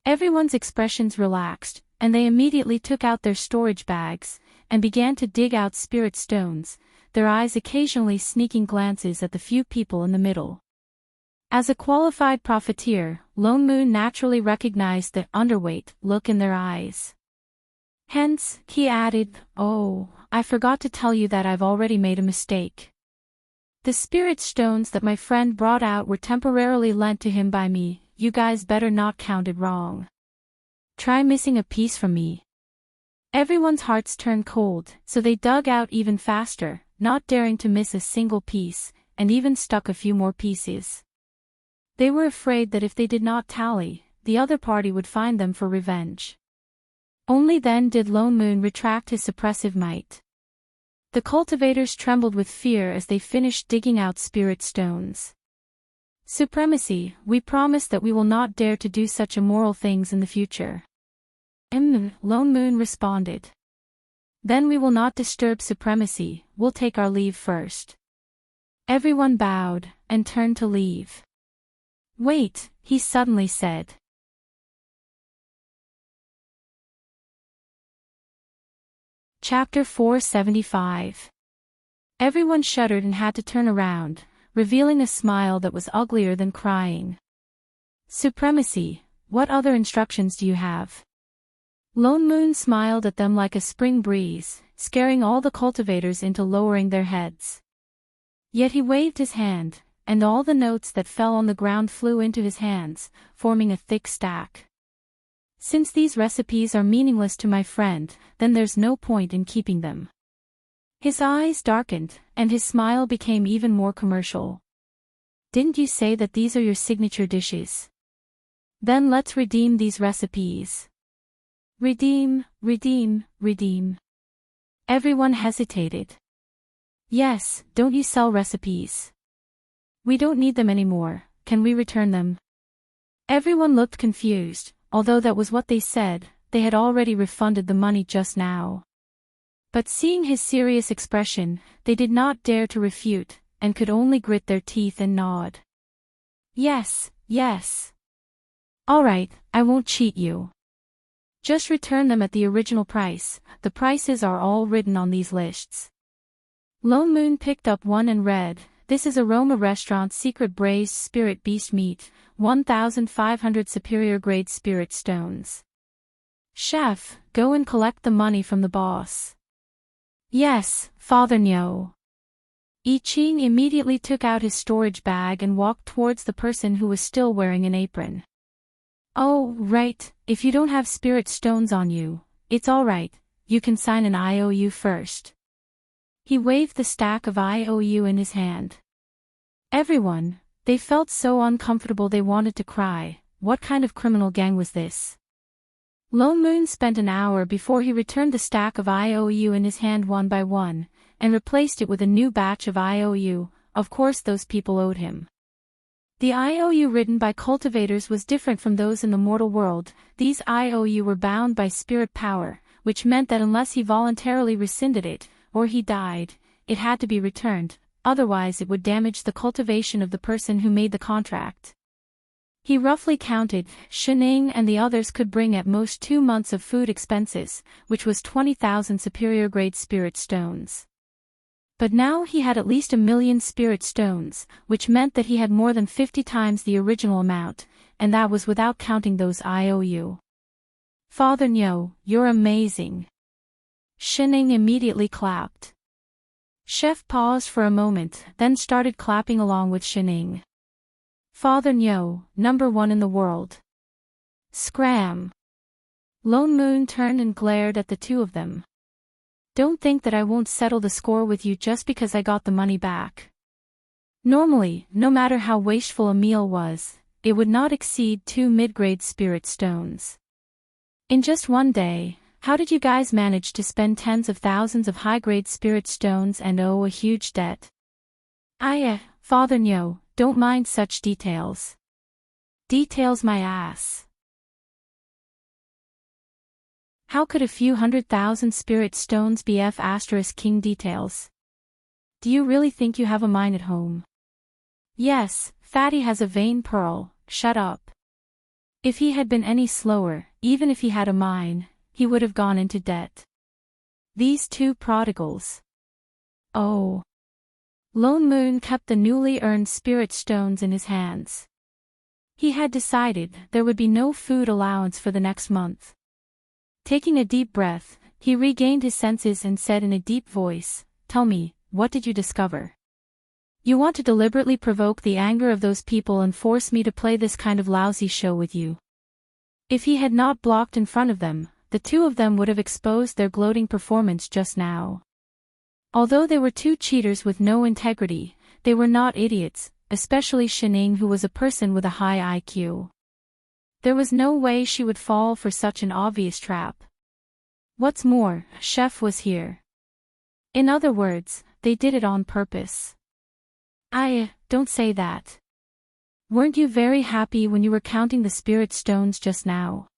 Everyone's expressions relaxed, and they immediately took out their storage bags, and began to dig out spirit stones, their eyes occasionally sneaking glances at the few people in the middle. As a qualified profiteer, Lone Moon naturally recognized the underweight look in their eyes. Hence, he added, Oh, I forgot to tell you that I've already made a mistake. The spirit stones that my friend brought out were temporarily lent to him by me, you guys better not count it wrong. Try missing a piece from me. Everyone's hearts turned cold, so they dug out even faster, not daring to miss a single piece, and even stuck a few more pieces. They were afraid that if they did not tally, the other party would find them for revenge. Only then did Lone Moon retract his suppressive might. The cultivators trembled with fear as they finished digging out spirit stones. Supremacy, we promise that we will not dare to do such immoral things in the future. Lone Moon responded. Then we will not disturb supremacy, we'll take our leave first. Everyone bowed, and turned to leave. Wait, he suddenly said. Chapter 475. Everyone shuddered and had to turn around, revealing a smile that was uglier than crying. Supremacy, what other instructions do you have? Lone Moon smiled at them like a spring breeze, scaring all the cultivators into lowering their heads. Yet he waved his hand, and all the notes that fell on the ground flew into his hands, forming a thick stack. Since these recipes are meaningless to my friend, then there's no point in keeping them. His eyes darkened, and his smile became even more commercial. Didn't you say that these are your signature dishes? Then let's redeem these recipes. Redeem. Everyone hesitated. Yes, don't you sell recipes? We don't need them anymore, can we return them? Everyone looked confused, although that was what they said, they had already refunded the money just now. But seeing his serious expression, they did not dare to refute, and could only grit their teeth and nod. Yes. All right, I won't cheat you. Just return them at the original price, the prices are all written on these lists. Lone Moon picked up one and read, This is Aroma Restaurant Secret Braised Spirit Beast Meat, 1,500 superior grade spirit stones. Chef, go and collect the money from the boss. Yes, Father Nyo. I Ching immediately took out his storage bag and walked towards the person who was still wearing an apron. Oh, right, if you don't have spirit stones on you, it's all right, you can sign an IOU first. He waved the stack of IOU in his hand. Everyone, they felt so uncomfortable they wanted to cry, what kind of criminal gang was this? Lone Moon spent an hour before he returned the stack of IOU in his hand one by one, and replaced it with a new batch of IOU. Of course those people owed him. The IOU written by cultivators was different from those in the mortal world. These IOU were bound by spirit power, which meant that unless he voluntarily rescinded it, or he died, it had to be returned, otherwise it would damage the cultivation of the person who made the contract. He roughly counted, Shining and the others could bring at most 2 months of food expenses, which was 20,000 superior-grade spirit stones. But now he had at least 1,000,000 spirit stones, which meant that he had more than 50 times the original amount, and that was without counting those IOU. Father Nyo, you're amazing. Shining immediately clapped. Chef paused for a moment, then started clapping along with Shining. Father Nyo, #1 in the world. Scram. Lone Moon turned and glared at the two of them. Don't think that I won't settle the score with you just because I got the money back. Normally, no matter how wasteful a meal was, it would not exceed 2 mid-grade spirit stones. In just one day, how did you guys manage to spend tens of thousands of high-grade spirit stones and owe a huge debt? Father Nyo, don't mind such details. Details my ass. How could a few 100,000 spirit stones be King details? Do you really think you have a mine at home? Yes, Fatty has a vein pearl, shut up. If he had been any slower, even if he had a mine, he would have gone into debt. These two prodigals. Oh. Lone Moon kept the newly earned spirit stones in his hands. He had decided there would be no food allowance for the next month. Taking a deep breath, he regained his senses and said in a deep voice, "Tell me, what did you discover? You want to deliberately provoke the anger of those people and force me to play this kind of lousy show with you." If he had not blocked in front of them, the two of them would have exposed their gloating performance just now. Although they were two cheaters with no integrity, they were not idiots, especially Shining, who was a person with a high IQ. There was no way she would fall for such an obvious trap. What's more, Chef was here. In other words, they did it on purpose. Don't say that. Weren't you very happy when you were counting the spirit stones just now?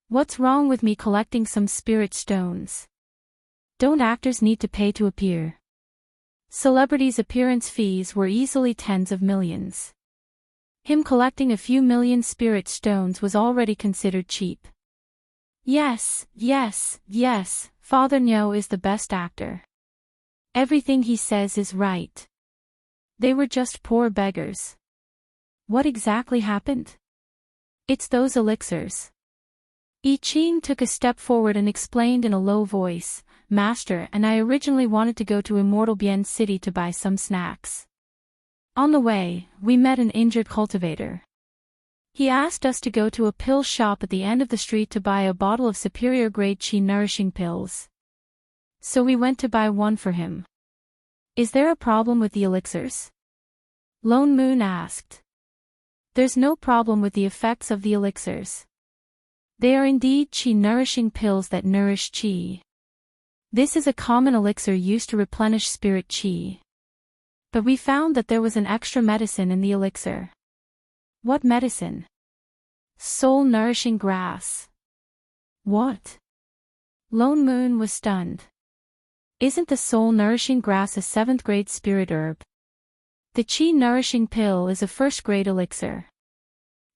What's wrong with me collecting some spirit stones? Don't actors need to pay to appear? Celebrities' appearance fees were easily tens of millions. Him collecting a few million spirit stones was already considered cheap. Yes, Father Nyo is the best actor. Everything he says is right. They were just poor beggars. What exactly happened? It's those elixirs. I Ching took a step forward and explained in a low voice, "Master and I originally wanted to go to Immortal Bien City to buy some snacks. On the way, we met an injured cultivator. He asked us to go to a pill shop at the end of the street to buy a bottle of superior-grade chi nourishing pills. So we went to buy one for him." "Is there a problem with the elixirs?" Lone Moon asked. "There's no problem with the effects of the elixirs. They are indeed chi nourishing pills that nourish chi. This is a common elixir used to replenish spirit chi. But we found that there was an extra medicine in the elixir." "What medicine?" "Soul-nourishing grass." "What?" Lone Moon was stunned. "Isn't the soul-nourishing grass a 7th-grade spirit herb? The chi-nourishing pill is a 1st-grade elixir.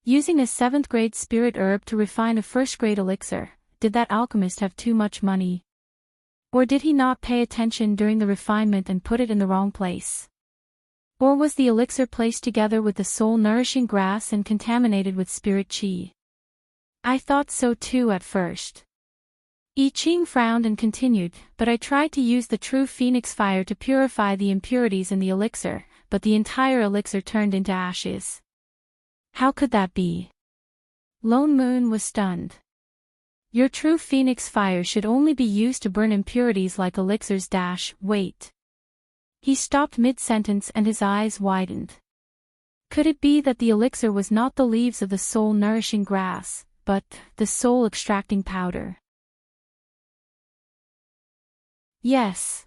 Using a 7th-grade spirit herb to refine a 1st-grade elixir, did that alchemist have too much money? Or did he not pay attention during the refinement and put it in the wrong place? Or was the elixir placed together with the soul-nourishing grass and contaminated with spirit chi? I thought so too at first." I Ching frowned and continued, "But I tried to use the true phoenix fire to purify the impurities in the elixir, but the entire elixir turned into ashes." "How could that be?" Lone Moon was stunned. "Your true phoenix fire should only be used to burn impurities like elixirs. Wait." He stopped mid-sentence and his eyes widened. Could it be that the elixir was not the leaves of the soul-nourishing grass, but the soul-extracting powder? Yes.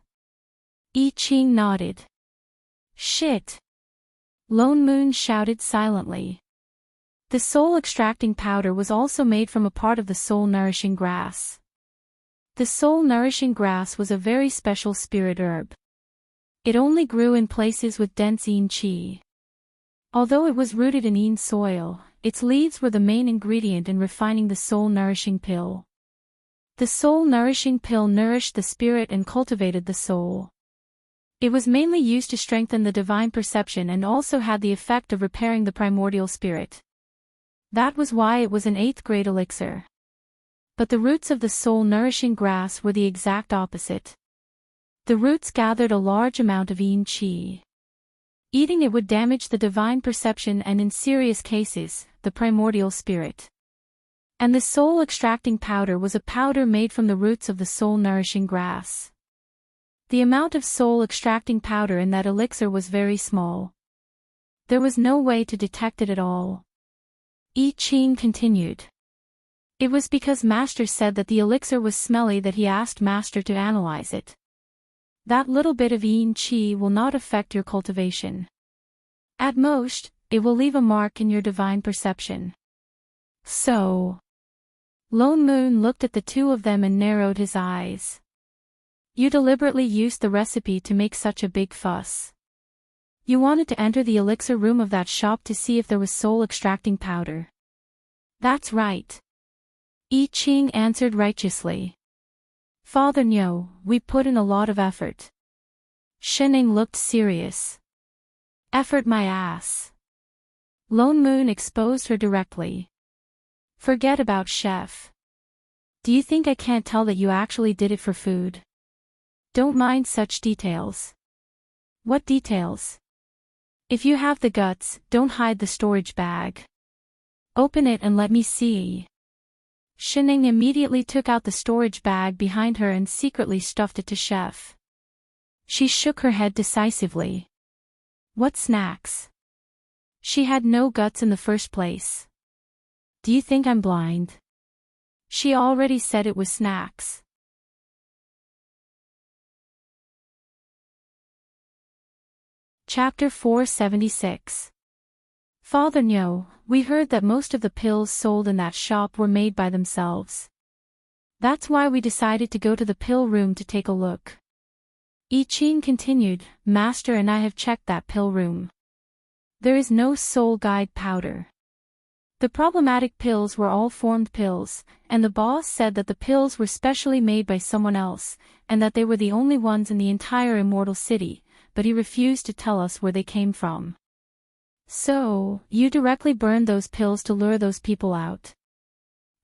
I Ching nodded. Shit! Lone Moon shouted silently. The soul-extracting powder was also made from a part of the soul-nourishing grass. The soul-nourishing grass was a very special spirit herb. It only grew in places with dense yin qi. Although it was rooted in yin soil, its leaves were the main ingredient in refining the soul-nourishing pill. The soul-nourishing pill nourished the spirit and cultivated the soul. It was mainly used to strengthen the divine perception and also had the effect of repairing the primordial spirit. That was why it was an 8th grade elixir. But the roots of the soul-nourishing grass were the exact opposite. The roots gathered a large amount of yin qi. Eating it would damage the divine perception and in serious cases, the primordial spirit. And the soul-extracting powder was a powder made from the roots of the soul-nourishing grass. The amount of soul-extracting powder in that elixir was very small. There was no way to detect it at all. I Ching continued. It was because Master said that the elixir was smelly that he asked Master to analyze it. That little bit of yin qi will not affect your cultivation. At most, it will leave a mark in your divine perception. So. Lone Moon looked at the two of them and narrowed his eyes. You deliberately used the recipe to make such a big fuss. You wanted to enter the elixir room of that shop to see if there was soul-extracting powder. That's right. I Ching answered righteously. Father Nyo, we put in a lot of effort. Shening looked serious. Effort my ass. Lone Moon exposed her directly. Forget about chef. Do you think I can't tell that you actually did it for food? Don't mind such details. What details? If you have the guts, don't hide the storage bag. Open it and let me see. Shening immediately took out the storage bag behind her and secretly stuffed it to Chef. She shook her head decisively. What snacks? She had no guts in the first place. Do you think I'm blind? She already said it was snacks. Chapter 476. Father Nyo, we heard that most of the pills sold in that shop were made by themselves. That's why we decided to go to the pill room to take a look. I Ching continued, Master and I have checked that pill room. There is no soul guide powder. The problematic pills were all formed pills, and the boss said that the pills were specially made by someone else, and that they were the only ones in the entire immortal city, but he refused to tell us where they came from. So, you directly burned those pills to lure those people out?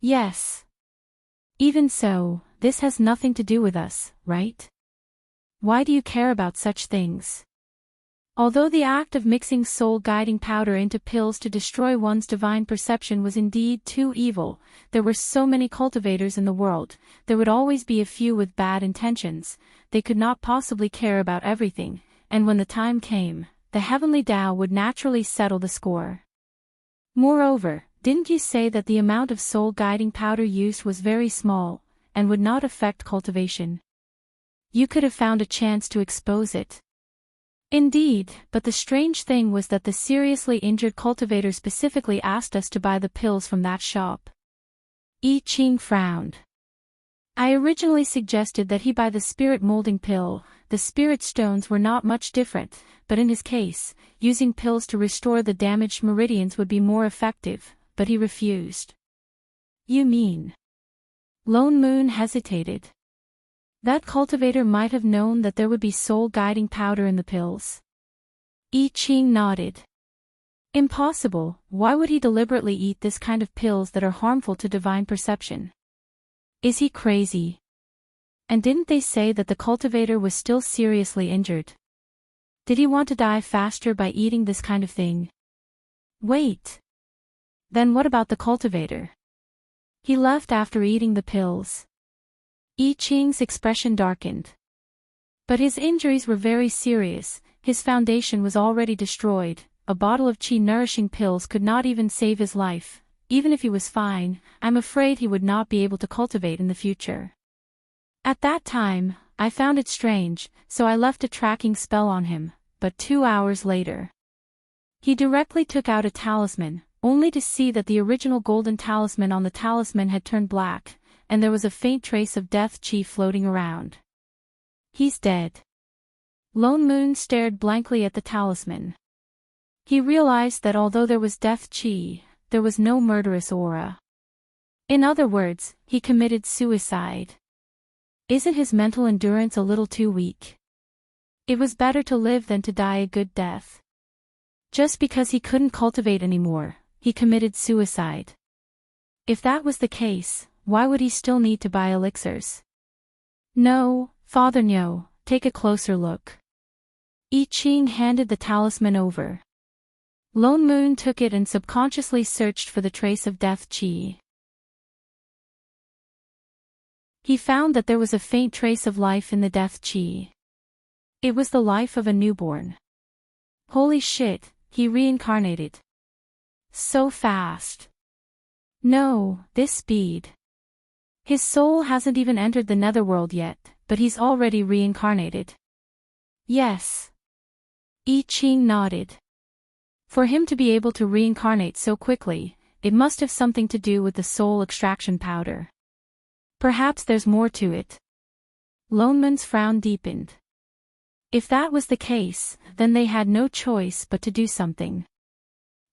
Yes. Even so, this has nothing to do with us, right? Why do you care about such things? Although the act of mixing soul-guiding powder into pills to destroy one's divine perception was indeed too evil, there were so many cultivators in the world, there would always be a few with bad intentions, they could not possibly care about everything, and when the time came, the heavenly Tao would naturally settle the score. Moreover, didn't you say that the amount of soul-guiding powder used was very small, and would not affect cultivation? You could have found a chance to expose it. Indeed, but the strange thing was that the seriously injured cultivator specifically asked us to buy the pills from that shop. I Ching frowned. I originally suggested that he buy the spirit molding pill. The spirit stones were not much different, but in his case, using pills to restore the damaged meridians would be more effective, but he refused. You mean? Lone Moon hesitated. That cultivator might have known that there would be soul-guiding powder in the pills. I Ching nodded. Impossible, why would he deliberately eat this kind of pills that are harmful to divine perception? Is he crazy? And didn't they say that the cultivator was still seriously injured? Did he want to die faster by eating this kind of thing? Wait. Then what about the cultivator? He left after eating the pills. I Ching's expression darkened. But his injuries were very serious, his foundation was already destroyed, a bottle of qi nourishing pills could not even save his life. Even if he was fine, I'm afraid he would not be able to cultivate in the future. At that time, I found it strange, so I left a tracking spell on him, but 2 hours later, he directly took out a talisman, only to see that the original golden talisman on the talisman had turned black, and there was a faint trace of death qi floating around. He's dead. Lone Moon stared blankly at the talisman. He realized that although there was death qi, there was no murderous aura. In other words, he committed suicide. Isn't his mental endurance a little too weak? It was better to live than to die a good death. Just because he couldn't cultivate anymore, he committed suicide. If that was the case, why would he still need to buy elixirs? No, Father No, take a closer look. I Ching handed the talisman over. Lone Moon took it and subconsciously searched for the trace of death qi. He found that there was a faint trace of life in the death qi. It was the life of a newborn. Holy shit, he reincarnated. So fast. No, this speed. His soul hasn't even entered the netherworld yet, but he's already reincarnated. Yes. I Ching nodded. For him to be able to reincarnate so quickly, it must have something to do with the soul extraction powder. Perhaps there's more to it. Lone Moon's frown deepened. If that was the case, then they had no choice but to do something.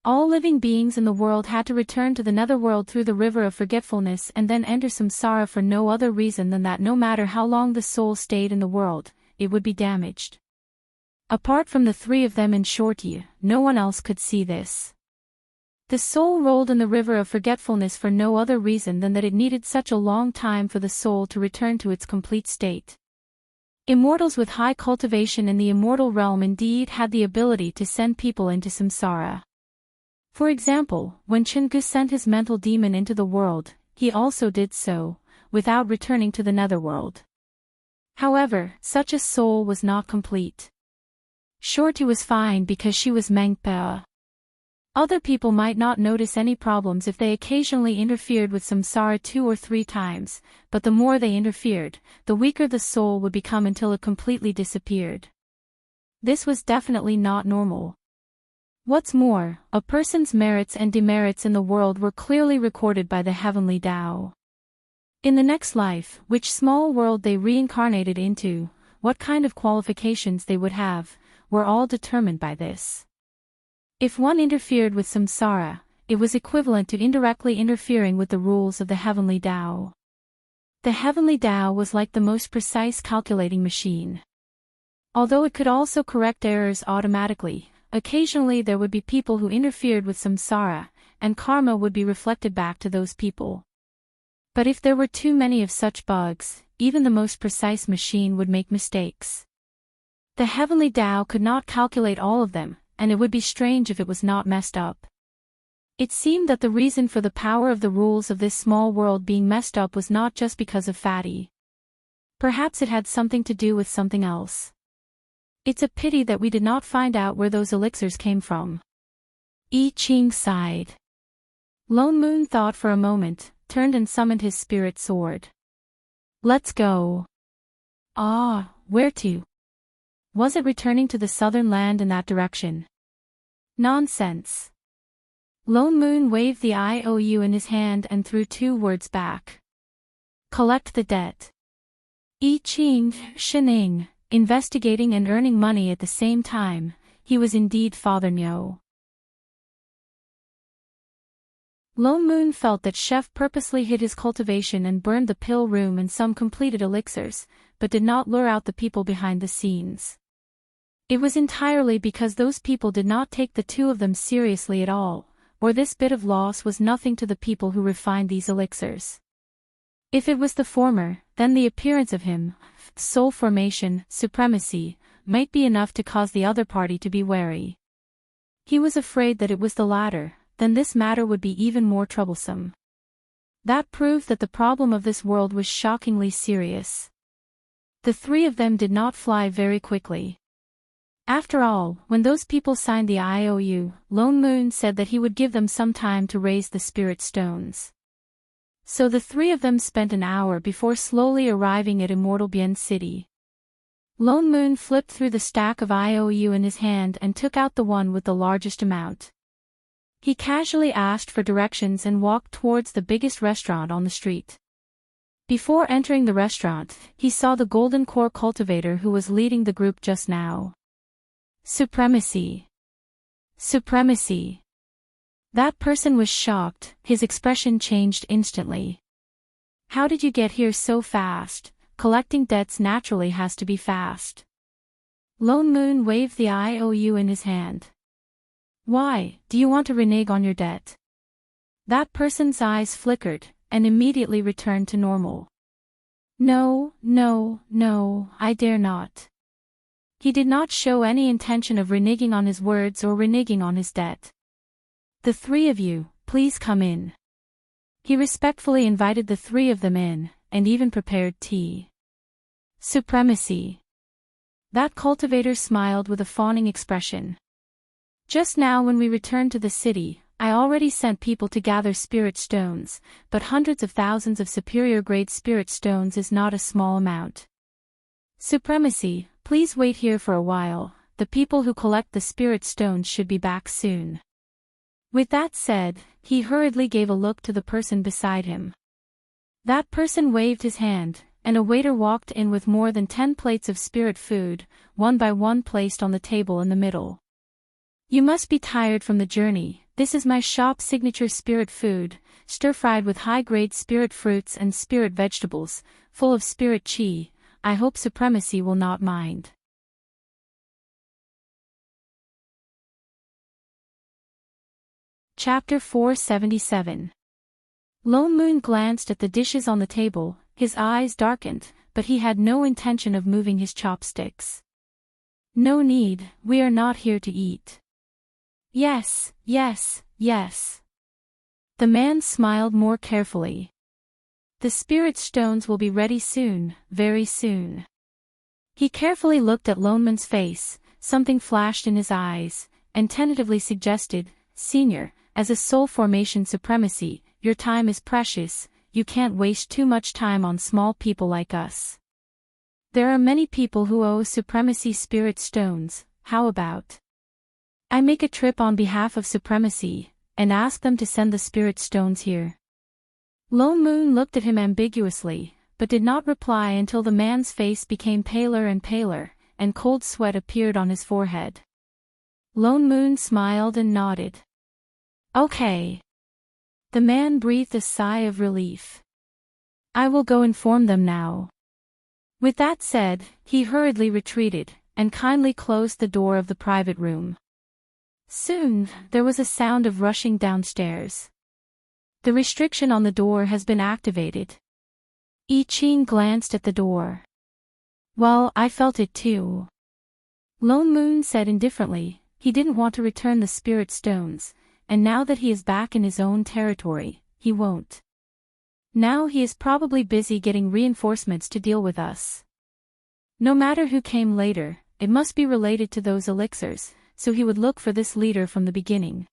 All living beings in the world had to return to the netherworld through the river of forgetfulness and then enter samsara for no other reason than that no matter how long the soul stayed in the world, it would be damaged. Apart from the three of them in Shorty, no one else could see this. The soul rolled in the river of forgetfulness for no other reason than that it needed such a long time for the soul to return to its complete state. Immortals with high cultivation in the immortal realm indeed had the ability to send people into samsara. For example, when Chingu sent his mental demon into the world, he also did so, without returning to the netherworld. However, such a soul was not complete. Shorty was fine because she was Mengpa. Other people might not notice any problems if they occasionally interfered with samsara 2 or 3 times, but the more they interfered, the weaker the soul would become until it completely disappeared. This was definitely not normal. What's more, a person's merits and demerits in the world were clearly recorded by the heavenly Tao. In the next life, which small world they reincarnated into, what kind of qualifications they would have, were all determined by this. If one interfered with samsara, it was equivalent to indirectly interfering with the rules of the heavenly Tao. The heavenly Tao was like the most precise calculating machine. Although it could also correct errors automatically, occasionally there would be people who interfered with samsara, and karma would be reflected back to those people. But if there were too many of such bugs, even the most precise machine would make mistakes. The heavenly Tao could not calculate all of them, and it would be strange if it was not messed up. It seemed that the reason for the power of the rules of this small world being messed up was not just because of Fatty. Perhaps it had something to do with something else. It's a pity that we did not find out where those elixirs came from. I Ching sighed. Lone Moon thought for a moment, turned and summoned his spirit sword. Let's go. Ah, where to? Was it returning to the southern land in that direction? Nonsense. Lone Moon waved the IOU in his hand and threw 2 words back. Collect the debt. I Ching, Shining, investigating and earning money at the same time, he was indeed Father No. Lone Moon felt that Chef purposely hid his cultivation and burned the pill room and some completed elixirs, but did not lure out the people behind the scenes. It was entirely because those people did not take the 2 of them seriously at all, or this bit of loss was nothing to the people who refined these elixirs. If it was the former, then the appearance of him, soul formation, supremacy, might be enough to cause the other party to be wary. He was afraid that it was the latter, then this matter would be even more troublesome. That proved that the problem of this world was shockingly serious. The 3 of them did not fly very quickly. After all, when those people signed the IOU, Lone Moon said that he would give them some time to raise the spirit stones. So the three of them spent an hour before slowly arriving at Immortal Bien City. Lone Moon flipped through the stack of IOU in his hand and took out the one with the largest amount. He casually asked for directions and walked towards the biggest restaurant on the street. Before entering the restaurant, he saw the Golden Core cultivator who was leading the group just now. Supremacy. Supremacy. That person was shocked, his expression changed instantly. How did you get here so fast? Collecting debts naturally has to be fast. Lone Moon waved the IOU in his hand. Why, do you want to renege on your debt? That person's eyes flickered, and immediately returned to normal. No, no, no, I dare not. He did not show any intention of reneging on his words or reneging on his debt. The three of you, please come in. He respectfully invited the three of them in, and even prepared tea. Supremacy. That cultivator smiled with a fawning expression. Just now when we returned to the city, I already sent people to gather spirit stones, but hundreds of thousands of superior-grade spirit stones is not a small amount. Supremacy, please wait here for a while, the people who collect the spirit stones should be back soon. With that said, he hurriedly gave a look to the person beside him. That person waved his hand, and a waiter walked in with more than 10 plates of spirit food, one by one placed on the table in the middle. You must be tired from the journey. This is my shop signature spirit food, stir-fried with high-grade spirit fruits and spirit vegetables, full of spirit chi. I hope Supremacy will not mind. Chapter 477. Lone Moon glanced at the dishes on the table, his eyes darkened, but he had no intention of moving his chopsticks. No need, we are not here to eat. Yes, yes, yes. The man smiled more carefully. The spirit stones will be ready soon, very soon. He carefully looked at Lone Moon's face, something flashed in his eyes, and tentatively suggested, Senior, as a soul formation Supremacy, your time is precious, you can't waste too much time on small people like us. There are many people who owe Supremacy spirit stones, how about I make a trip on behalf of Supremacy, and ask them to send the spirit stones here. Lone Moon looked at him ambiguously, but did not reply until the man's face became paler and paler, and cold sweat appeared on his forehead. Lone Moon smiled and nodded. Okay. The man breathed a sigh of relief. I will go inform them now. With that said, he hurriedly retreated, and kindly closed the door of the private room. Soon, there was a sound of rushing downstairs. The restriction on the door has been activated. I Ching glanced at the door. Well, I felt it too. Lone Moon said indifferently, he didn't want to return the spirit stones, and now that he is back in his own territory, he won't. Now he is probably busy getting reinforcements to deal with us. No matter who came later, it must be related to those elixirs, so he would look for this leader from the beginning.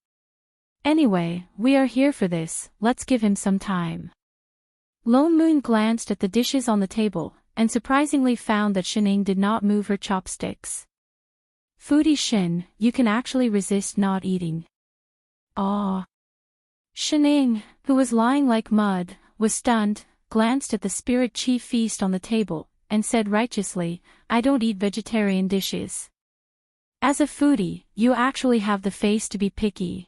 Anyway, we are here for this, let's give him some time. Lone Moon glanced at the dishes on the table, and surprisingly found that Shining did not move her chopsticks. Foodie Shin, you can actually resist not eating. Ah. Shining, who was lying like mud, was stunned, glanced at the spirit chi feast on the table, and said righteously, I don't eat vegetarian dishes. As a foodie, you actually have the face to be picky.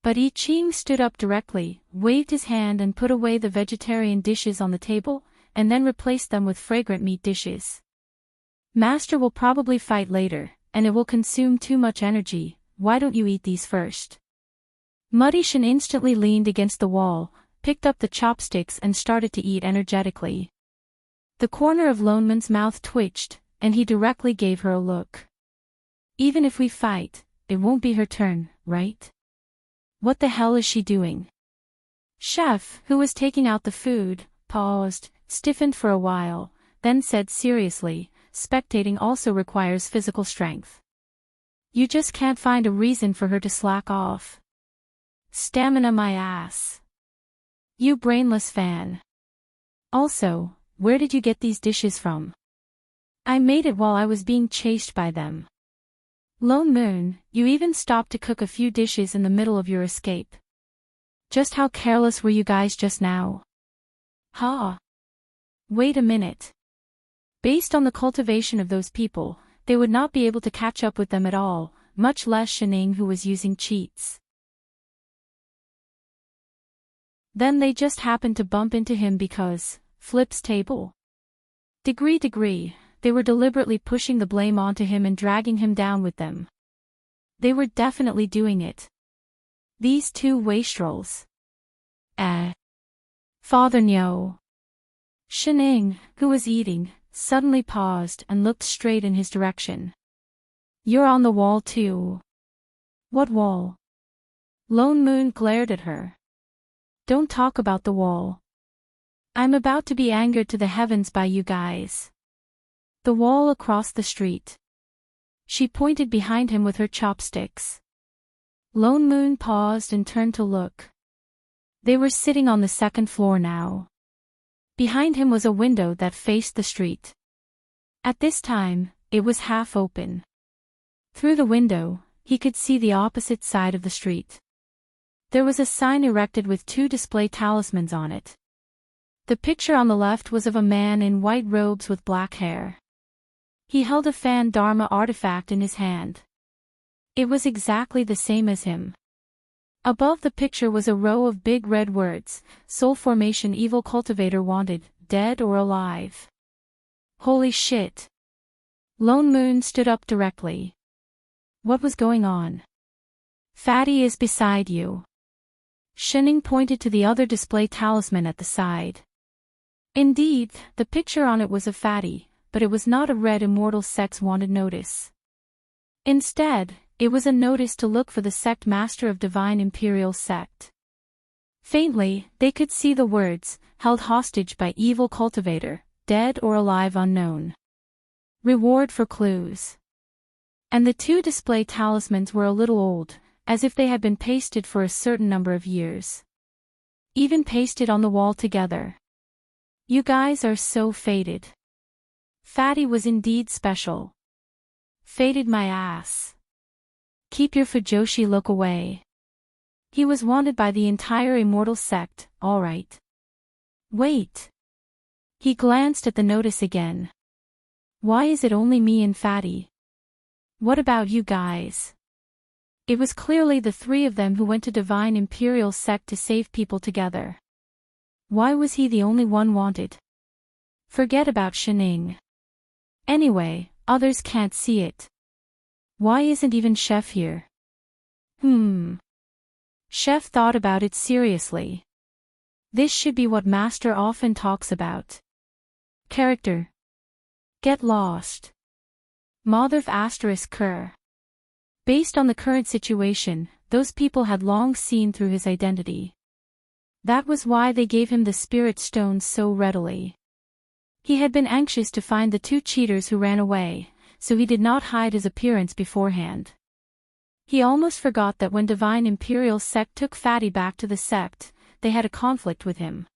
But I Ching stood up directly, waved his hand and put away the vegetarian dishes on the table, and then replaced them with fragrant meat dishes. Master will probably fight later, and it will consume too much energy, why don't you eat these first? Muddy Shin instantly leaned against the wall, picked up the chopsticks and started to eat energetically. The corner of Lone Moon's mouth twitched, and he directly gave her a look. Even if we fight, it won't be her turn, right? What the hell is she doing? Chef, who was taking out the food, paused, stiffened for a while, then said seriously, spectating also requires physical strength. You just can't find a reason for her to slack off. Stamina my ass. You brainless fan. Also, where did you get these dishes from? I made it while I was being chased by them. Lone Moon, you even stopped to cook a few dishes in the middle of your escape. Just how careless were you guys just now? Ha! Wait a minute. Based on the cultivation of those people, they would not be able to catch up with them at all, much less Shining, who was using cheats. Then they just happened to bump into him because, flips table. Degree, they were deliberately pushing the blame onto him and dragging him down with them. They were definitely doing it. These two wastrels. Father no. Shining, who was eating, suddenly paused and looked straight in his direction. You're on the wall too. What wall? Lone Moon glared at her. Don't talk about the wall. I'm about to be angered to the heavens by you guys. The wall across the street. She pointed behind him with her chopsticks. Lone Moon paused and turned to look. They were sitting on the second floor now. Behind him was a window that faced the street. At this time, it was half open. Through the window, he could see the opposite side of the street. There was a sign erected with two display talismans on it. The picture on the left was of a man in white robes with black hair. He held a fan dharma artifact in his hand. It was exactly the same as him. Above the picture was a row of big red words, Soul Formation Evil Cultivator Wanted, Dead or Alive. Holy shit. Lone Moon stood up directly. What was going on? Fatty is beside you. Shining pointed to the other display talisman at the side. Indeed, the picture on it was of Fatty, but it was not a red immortal sex wanted notice. Instead, it was a notice to look for the sect master of Divine Imperial Sect. Faintly, they could see the words, held hostage by evil cultivator, dead or alive unknown. Reward for clues. And the two display talismans were a little old, as if they had been pasted for a certain number of years. Even pasted on the wall together. You guys are so faded. Fatty was indeed special. Faded my ass. Keep your Fujoshi look away. He was wanted by the entire immortal sect, alright. Wait. He glanced at the notice again. Why is it only me and Fatty? What about you guys? It was clearly the three of them who went to Divine Imperial Sect to save people together. Why was he the only one wanted? Forget about Shining. Anyway, others can't see it. Why isn't even Chef here? Chef thought about it seriously. This should be what Master often talks about. Character. Get lost. Motherf asterisk cur. Based on the current situation, those people had long seen through his identity. That was why they gave him the spirit stone so readily. He had been anxious to find the two cheaters who ran away, so he did not hide his appearance beforehand. He almost forgot that when Divine Imperial Sect took Fatty back to the sect, they had a conflict with him.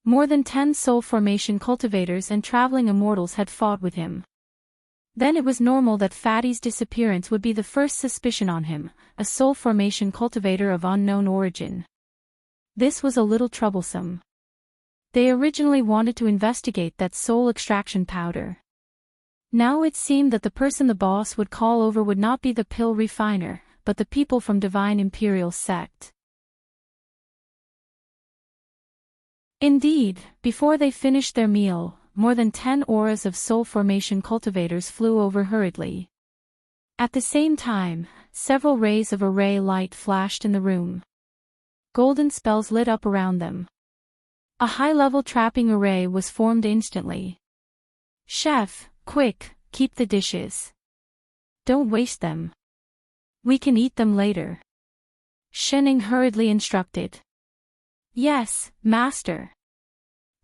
More than 10 soul formation cultivators and traveling immortals had fought with him. Then it was normal that Fatty's disappearance would be the first suspicion on him, a soul formation cultivator of unknown origin. This was a little troublesome. They originally wanted to investigate that soul extraction powder. Now it seemed that the person the boss would call over would not be the pill refiner, but the people from Divine Imperial Sect. Indeed, before they finished their meal, more than 10 auras of soul formation cultivators flew over hurriedly. At the same time, several rays of array light flashed in the room. Golden spells lit up around them. A high-level trapping array was formed instantly. Chef, quick, keep the dishes. Don't waste them. We can eat them later. Shining hurriedly instructed. Yes, master.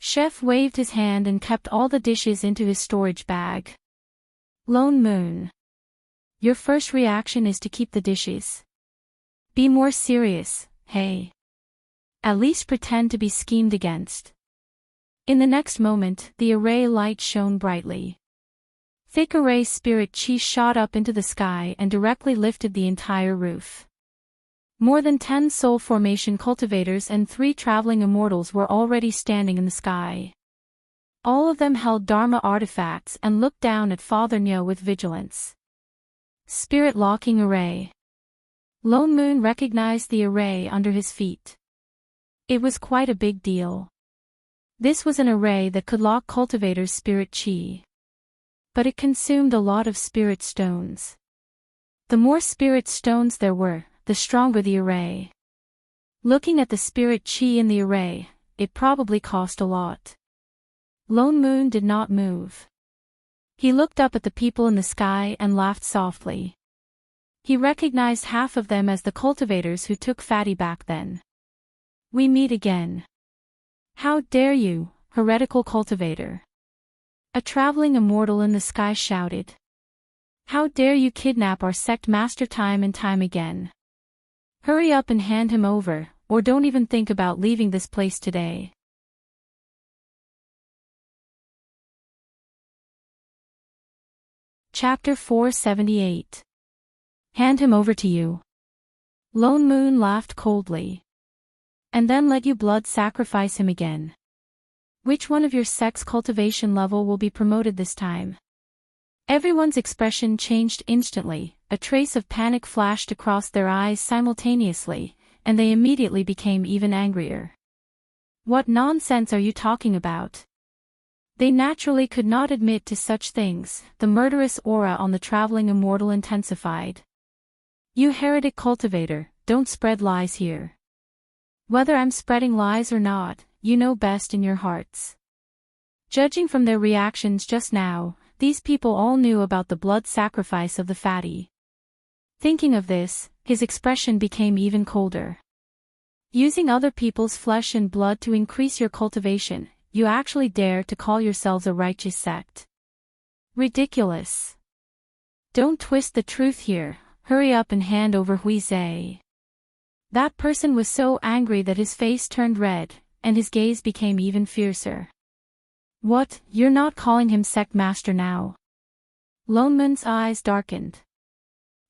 Chef waved his hand and kept all the dishes into his storage bag. Lone Moon. Your first reaction is to keep the dishes. Be more serious, hey. At least pretend to be schemed against. In the next moment, the array light shone brightly. Thick array spirit chi shot up into the sky and directly lifted the entire roof. More than 10 soul formation cultivators and 3 traveling immortals were already standing in the sky. All of them held Dharma artifacts and looked down at Father Nyo with vigilance. Spirit locking array. Lone Moon recognized the array under his feet. It was quite a big deal. This was an array that could lock cultivators' spirit chi. But it consumed a lot of spirit stones. The more spirit stones there were, the stronger the array. Looking at the spirit chi in the array, it probably cost a lot. Lone Moon did not move. He looked up at the people in the sky and laughed softly. He recognized half of them as the cultivators who took Fatty back then. We meet again. How dare you, heretical cultivator? A traveling immortal in the sky shouted. How dare you kidnap our sect master time and time again? Hurry up and hand him over, or don't even think about leaving this place today. Chapter 478. Hand him over to you. Lone Moon laughed coldly. And then let you blood sacrifice him again. Which one of your sect's cultivation level will be promoted this time? Everyone's expression changed instantly, a trace of panic flashed across their eyes simultaneously, and they immediately became even angrier. What nonsense are you talking about? They naturally could not admit to such things. The murderous aura on the traveling immortal intensified. You heretic cultivator, don't spread lies here. Whether I'm spreading lies or not, you know best in your hearts. Judging from their reactions just now, these people all knew about the blood sacrifice of the fatty. Thinking of this, his expression became even colder. Using other people's flesh and blood to increase your cultivation, you actually dare to call yourselves a righteous sect. Ridiculous. Don't twist the truth here, hurry up and hand over Huizhe. That person was so angry that his face turned red, and his gaze became even fiercer. What, you're not calling him sect master now? Lone Moon's eyes darkened.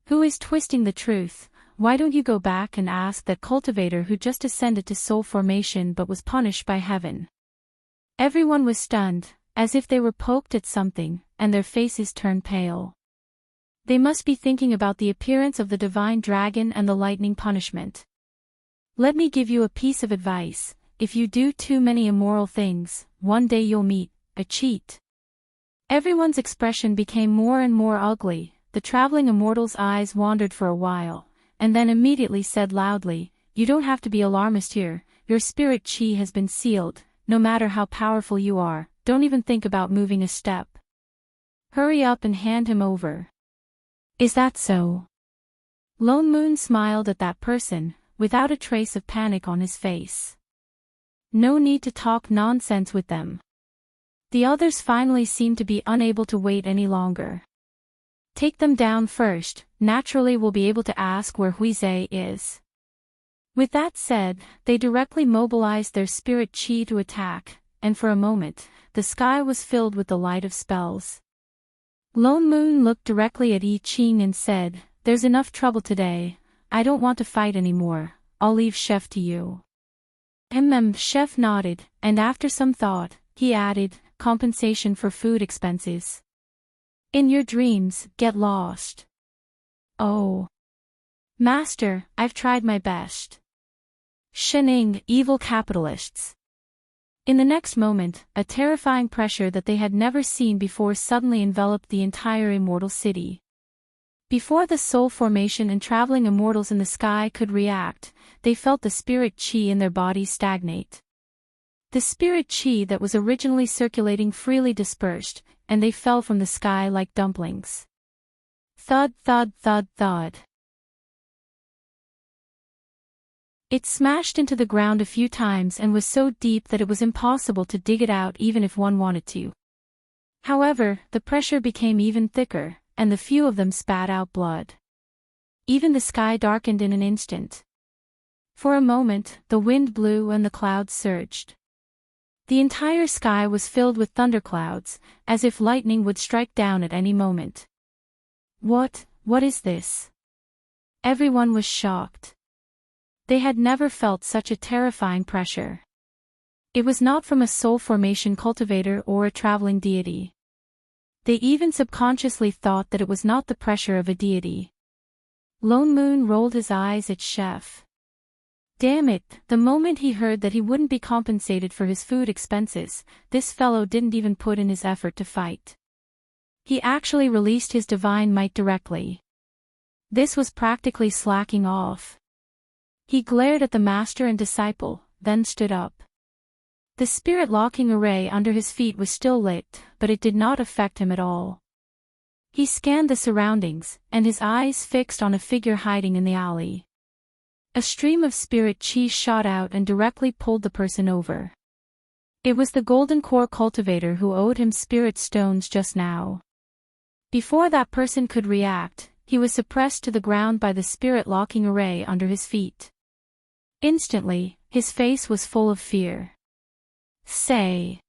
Who is twisting the truth? Why don't you go back and ask that cultivator who just ascended to soul formation but was punished by heaven? Everyone was stunned, as if they were poked at something, and their faces turned pale. They must be thinking about the appearance of the divine dragon and the lightning punishment. Let me give you a piece of advice. If you do too many immoral things, one day you'll meet a cheat. Everyone's expression became more and more ugly. The traveling immortal's eyes wandered for a while, and then immediately said loudly, You don't have to be alarmist here. Your spirit chi has been sealed. No matter how powerful you are, don't even think about moving a step. Hurry up and hand him over. Is that so? Lone Moon smiled at that person, without a trace of panic on his face. No need to talk nonsense with them. The others finally seemed to be unable to wait any longer. Take them down first, naturally we'll be able to ask where Huizhe is. With that said, they directly mobilized their spirit chi to attack, and for a moment, the sky was filled with the light of spells. Lone Moon looked directly at I Ching and said, There's enough trouble today, I don't want to fight anymore, I'll leave Chef to you. Chef nodded, and after some thought, he added, compensation for food expenses. In your dreams, get lost. Oh. Master, I've tried my best. Shening, evil capitalists. In the next moment, a terrifying pressure that they had never seen before suddenly enveloped the entire immortal city. Before the soul formation and traveling immortals in the sky could react, they felt the spirit chi in their bodies stagnate. The spirit chi that was originally circulating freely dispersed, and they fell from the sky like dumplings. Thud, thud, thud, thud. It smashed into the ground a few times and was so deep that it was impossible to dig it out even if one wanted to. However, the pressure became even thicker, and the few of them spat out blood. Even the sky darkened in an instant. For a moment, the wind blew and the clouds surged. The entire sky was filled with thunderclouds, as if lightning would strike down at any moment. What is this? Everyone was shocked. They had never felt such a terrifying pressure. It was not from a soul formation cultivator or a traveling deity. They even subconsciously thought that it was not the pressure of a deity. Lone Moon rolled his eyes at Chef. Damn it, the moment he heard that he wouldn't be compensated for his food expenses, this fellow didn't even put in his effort to fight. He actually released his divine might directly. This was practically slacking off. He glared at the master and disciple, then stood up. The spirit-locking array under his feet was still lit, but it did not affect him at all. He scanned the surroundings, and his eyes fixed on a figure hiding in the alley. A stream of spirit chi shot out and directly pulled the person over. It was the golden core cultivator who owed him spirit stones just now. Before that person could react, he was suppressed to the ground by the spirit-locking array under his feet. Instantly, his face was full of fear. Say.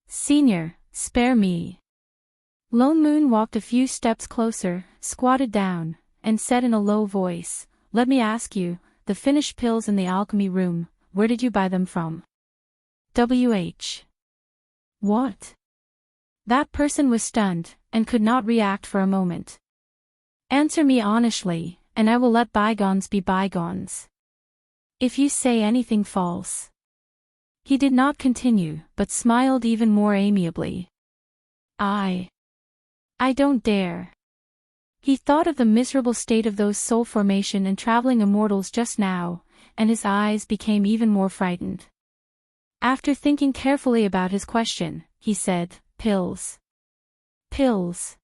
Senior, spare me. Lone Moon walked a few steps closer, squatted down, and said in a low voice, "Let me ask you, the finished pills in the alchemy room, where did you buy them from?" WH. What? That person was stunned, and could not react for a moment. Answer me honestly, and I will let bygones be bygones. If you say anything false. He did not continue, but smiled even more amiably. I don't dare. He thought of the miserable state of those soul formation and traveling immortals just now, and his eyes became even more frightened. After thinking carefully about his question, he said, "Pills. Pills.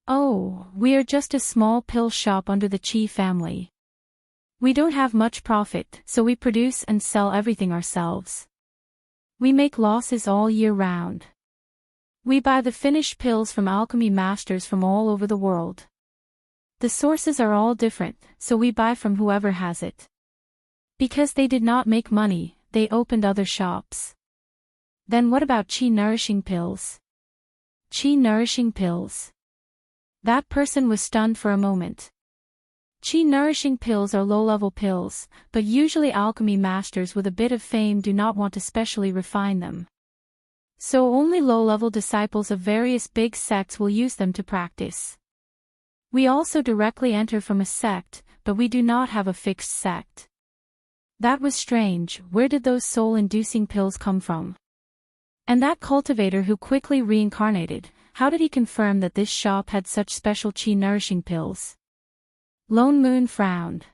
Oh, we are just a small pill shop under the Chi family. We don't have much profit, so we produce and sell everything ourselves. We make losses all year round. We buy the finished pills from alchemy masters from all over the world. The sources are all different, so we buy from whoever has it. Because they did not make money, they opened other shops." Then what about Chi nourishing pills? Chi nourishing pills. That person was stunned for a moment. Chi nourishing pills are low-level pills, but usually alchemy masters with a bit of fame do not want to specially refine them. So only low-level disciples of various big sects will use them to practice. We also directly enter from a sect, but we do not have a fixed sect. That was strange. Where did those soul-inducing pills come from? And that cultivator who quickly reincarnated, how did he confirm that this shop had such special chi-nourishing pills? Lone Moon frowned.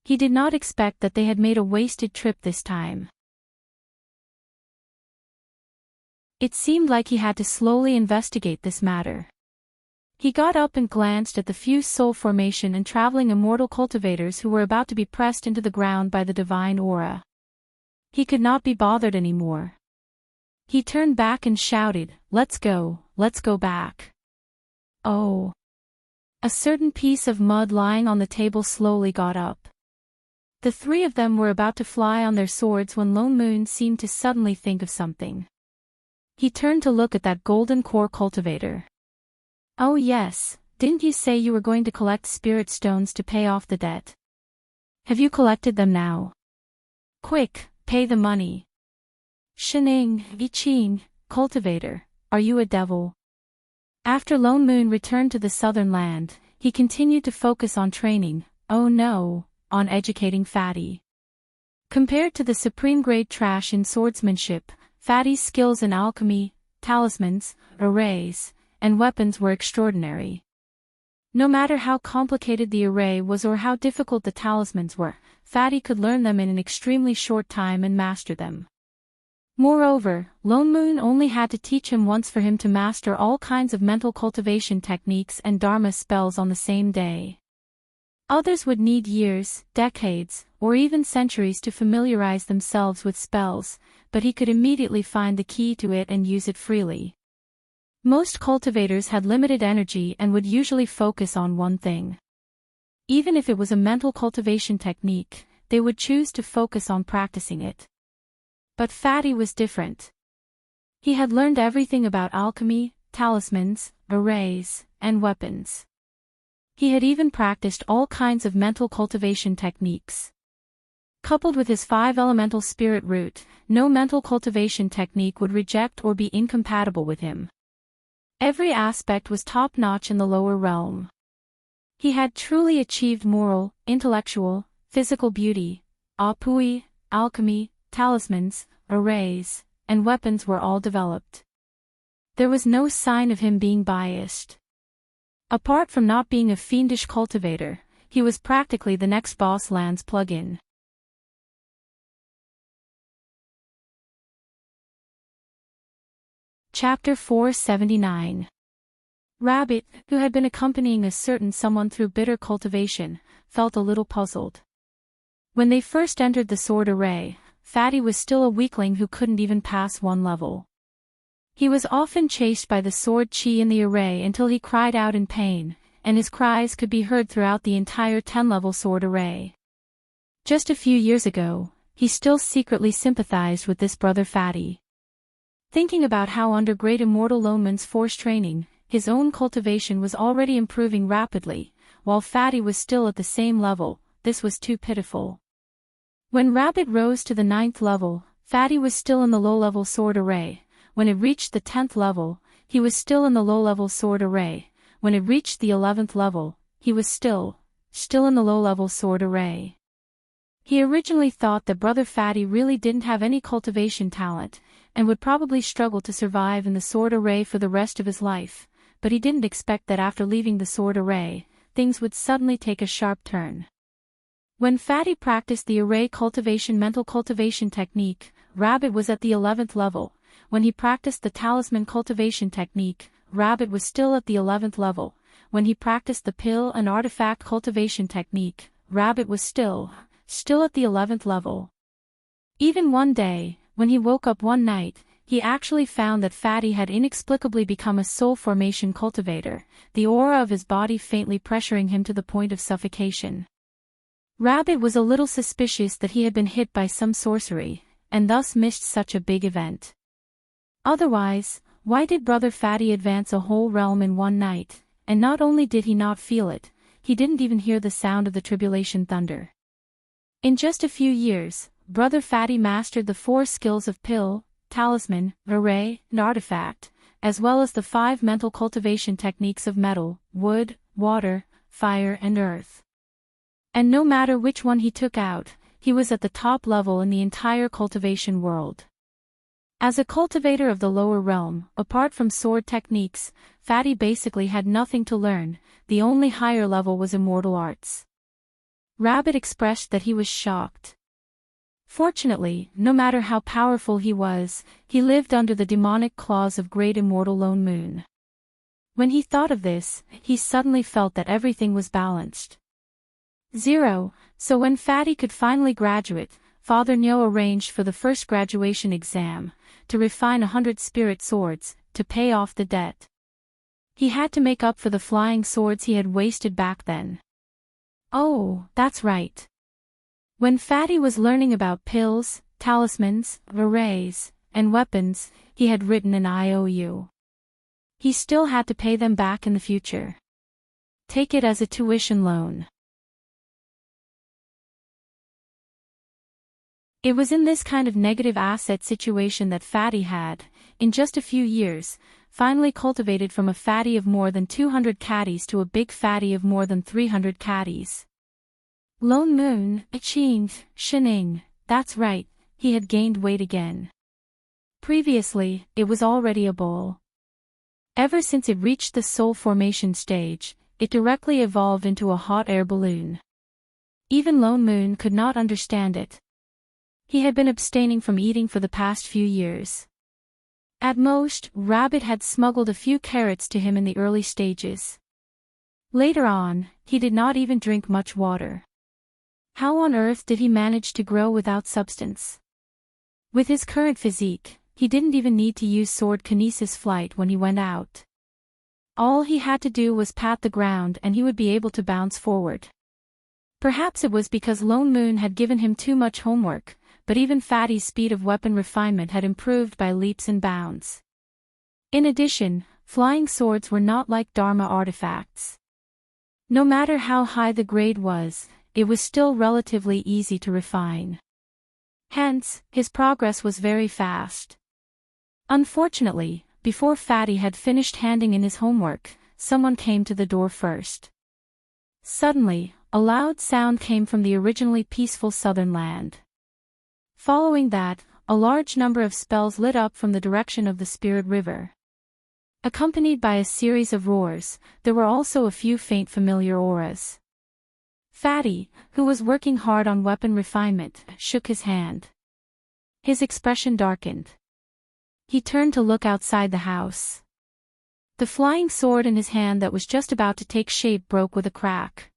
He did not expect that they had made a wasted trip this time. It seemed like he had to slowly investigate this matter. He got up and glanced at the few soul formation and traveling immortal cultivators who were about to be pressed into the ground by the divine aura. He could not be bothered anymore. He turned back and shouted, let's go back." Oh. A certain piece of mud lying on the table slowly got up. The three of them were about to fly on their swords when Lone Moon seemed to suddenly think of something. He turned to look at that golden core cultivator. "Oh yes, didn't you say you were going to collect spirit stones to pay off the debt? Have you collected them now? Quick, pay the money." "Shining, Iching, cultivator, are you a devil?" After Lone Moon returned to the southern land, he continued to focus on training, oh no, on educating Fatty. Compared to the supreme-grade trash in swordsmanship, Fatty's skills in alchemy, talismans, arrays, and weapons were extraordinary. No matter how complicated the array was or how difficult the talismans were, Fatty could learn them in an extremely short time and master them. Moreover, Lone Moon only had to teach him once for him to master all kinds of mental cultivation techniques and dharma spells on the same day. Others would need years, decades, or even centuries to familiarize themselves with spells, but he could immediately find the key to it and use it freely. Most cultivators had limited energy and would usually focus on one thing. Even if it was a mental cultivation technique, they would choose to focus on practicing it. But Fatty was different. He had learned everything about alchemy, talismans, arrays, and weapons. He had even practiced all kinds of mental cultivation techniques. Coupled with his 5-elemental spirit root, no mental cultivation technique would reject or be incompatible with him. Every aspect was top-notch in the lower realm. He had truly achieved moral, intellectual, physical beauty. Apui, alchemy, talismans, arrays, and weapons were all developed. There was no sign of him being biased. Apart from not being a fiendish cultivator, he was practically the next Boss Lands plugin. Chapter 479. Rabbit, who had been accompanying a certain someone through bitter cultivation, felt a little puzzled. When they first entered the sword array, Fatty was still a weakling who couldn't even pass one level. He was often chased by the sword chi in the array until he cried out in pain, and his cries could be heard throughout the entire 10-level sword array. Just a few years ago, he still secretly sympathized with this brother Fatty. Thinking about how under Great Immortal Loneman's force training, his own cultivation was already improving rapidly, while Fatty was still at the same level, this was too pitiful. When Rabbit rose to the 9th level, Fatty was still in the low-level sword array. When it reached the 10th level, he was still in the low-level sword array. When it reached the 11th level, he was still in the low-level sword array. He originally thought that brother Fatty really didn't have any cultivation talent, and would probably struggle to survive in the sword array for the rest of his life, but he didn't expect that after leaving the sword array, things would suddenly take a sharp turn. When Fatty practiced the array cultivation mental cultivation technique, Rabbit was at the 11th level. When he practiced the talisman cultivation technique, Rabbit was still at the 11th level. When he practiced the pill and artifact cultivation technique, Rabbit was still at the 11th level. Even one day, when he woke up one night, he actually found that Fatty had inexplicably become a soul formation cultivator, the aura of his body faintly pressuring him to the point of suffocation. Rabbit was a little suspicious that he had been hit by some sorcery, and thus missed such a big event. Otherwise, why did brother Fatty advance a whole realm in one night, and not only did he not feel it, he didn't even hear the sound of the tribulation thunder. In just a few years, brother Fatty mastered the 4 skills of pill, talisman, array, and artifact, as well as the 5 mental cultivation techniques of metal, wood, water, fire and earth. And no matter which one he took out, he was at the top level in the entire cultivation world. As a cultivator of the lower realm, apart from sword techniques, Fatty basically had nothing to learn. The only higher level was immortal arts. Rabbit expressed that he was shocked. Fortunately, no matter how powerful he was, he lived under the demonic claws of Great Immortal Lone Moon. When he thought of this, he suddenly felt that everything was balanced. 0. So when Fatty could finally graduate, Father Nyo arranged for the first graduation exam, to refine 100 spirit swords, to pay off the debt. He had to make up for the flying swords he had wasted back then. Oh, that's right. When Fatty was learning about pills, talismans, arrays, and weapons, he had written an IOU. He still had to pay them back in the future. Take it as a tuition loan. It was in this kind of negative asset situation that Fatty had, in just a few years, finally cultivated from a Fatty of more than 200 caddies to a big Fatty of more than 300 caddies. Lone Moon, achieved, Shining, that's right, he had gained weight again. Previously, it was already a bowl. Ever since it reached the soul formation stage, it directly evolved into a hot air balloon. Even Lone Moon could not understand it. He had been abstaining from eating for the past few years. At most, Rabbit had smuggled a few carrots to him in the early stages. Later on, he did not even drink much water. How on earth did he manage to grow without substance? With his current physique, he didn't even need to use sword kinesis flight when he went out. All he had to do was pat the ground and he would be able to bounce forward. Perhaps it was because Lone Moon had given him too much homework, but even Fatty's speed of weapon refinement had improved by leaps and bounds. In addition, flying swords were not like Dharma artifacts. No matter how high the grade was, it was still relatively easy to refine. Hence, his progress was very fast. Unfortunately, before Fatty had finished handing in his homework, someone came to the door first. Suddenly, a loud sound came from the originally peaceful southern land. Following that, a large number of spells lit up from the direction of the Spirit River. Accompanied by a series of roars, there were also a few faint familiar auras. Fatty, who was working hard on weapon refinement, shook his hand. His expression darkened. He turned to look outside the house. The flying sword in his hand that was just about to take shape broke with a crack.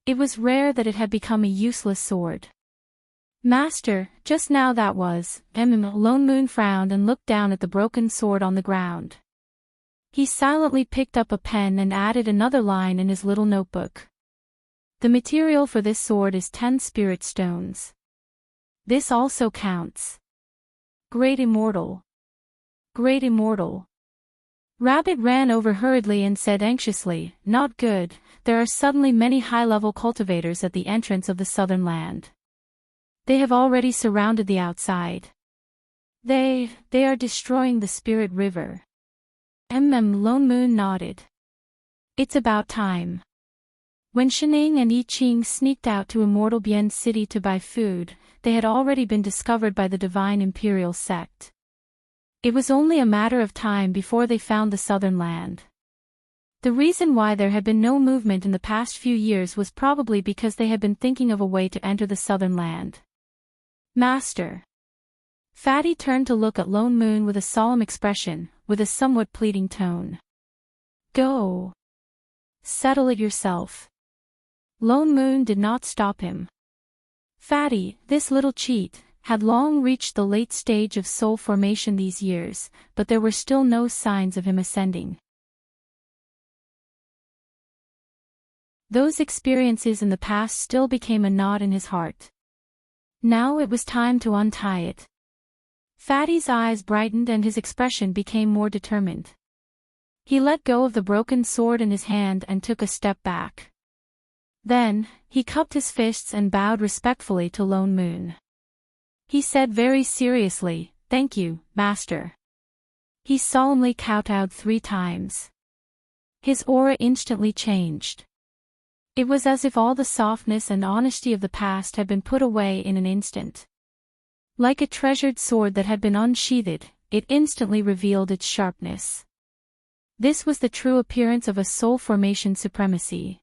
It was rare that it had become a useless sword. Master, just now that was, Lone Moon frowned and looked down at the broken sword on the ground. He silently picked up a pen and added another line in his little notebook. The material for this sword is 10 spirit stones. This also counts. Great Immortal. Great Immortal. Rabbit ran over hurriedly and said anxiously, "Not good, there are suddenly many high-level cultivators at the entrance of the southern land. They have already surrounded the outside. They are destroying the Spirit River." Lone Moon nodded. It's about time. When Shining and I Ching sneaked out to Immortal Bien's city to buy food, they had already been discovered by the Divine Imperial Sect. It was only a matter of time before they found the southern land. The reason why there had been no movement in the past few years was probably because they had been thinking of a way to enter the southern land. Master. Fatty turned to look at Lone Moon with a solemn expression, with a somewhat pleading tone. Go. Settle it yourself. Lone Moon did not stop him. Fatty, this little cheat, had long reached the late stage of soul formation these years, but there were still no signs of him ascending. Those experiences in the past still became a knot in his heart. Now it was time to untie it. Fatty's eyes brightened and his expression became more determined. He let go of the broken sword in his hand and took a step back. Then, he cupped his fists and bowed respectfully to Lone Moon. He said very seriously, "Thank you, Master." He solemnly kowtowed 3 times. His aura instantly changed. It was as if all the softness and honesty of the past had been put away in an instant. Like a treasured sword that had been unsheathed, it instantly revealed its sharpness. This was the true appearance of a soul formation supremacy.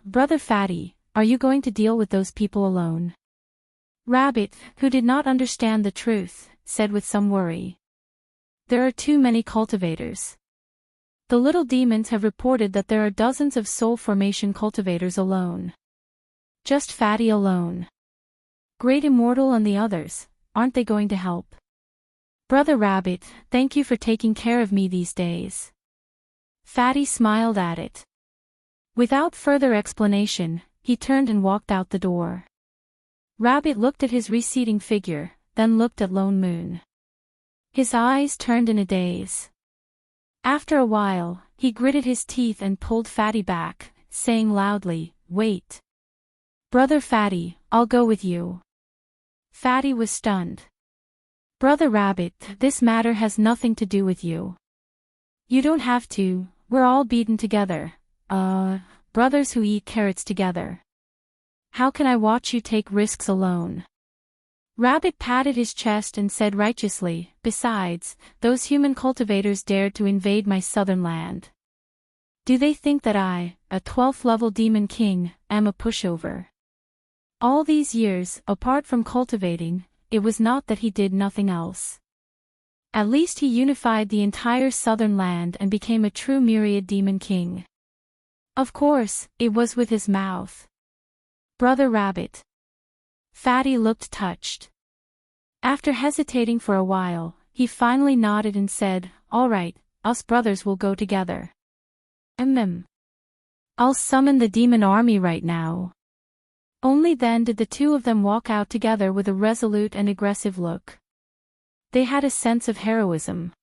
Brother Fatty, are you going to deal with those people alone?" Rabbit, who did not understand the truth, said with some worry. "There are too many cultivators. The little demons have reported that there are dozens of soul formation cultivators alone. Just Fatty alone. Great Immortal and the others, aren't they going to help?" "Brother Rabbit, thank you for taking care of me these days." Fatty smiled at it. Without further explanation, he turned and walked out the door. Rabbit looked at his receding figure, then looked at Lone Moon. His eyes turned in a daze. After a while, he gritted his teeth and pulled Fatty back, saying loudly, "Wait. Brother Fatty, I'll go with you." Fatty was stunned. "Brother Rabbit, this matter has nothing to do with you. You don't have to, we're all beaten together. Brothers who eat carrots together. How can I watch you take risks alone?" Rabbit patted his chest and said righteously, "Besides, those human cultivators dared to invade my southern land. Do they think that I, a 12th level demon king, am a pushover?" All these years, apart from cultivating, it was not that he did nothing else. At least he unified the entire southern land and became a true myriad demon king. Of course, it was with his mouth. Brother Rabbit. Fatty looked touched. After hesitating for a while, he finally nodded and said, "All right, us brothers will go together." I'll summon the demon army right now." Only then did the two of them walk out together with a resolute and aggressive look. They had a sense of heroism.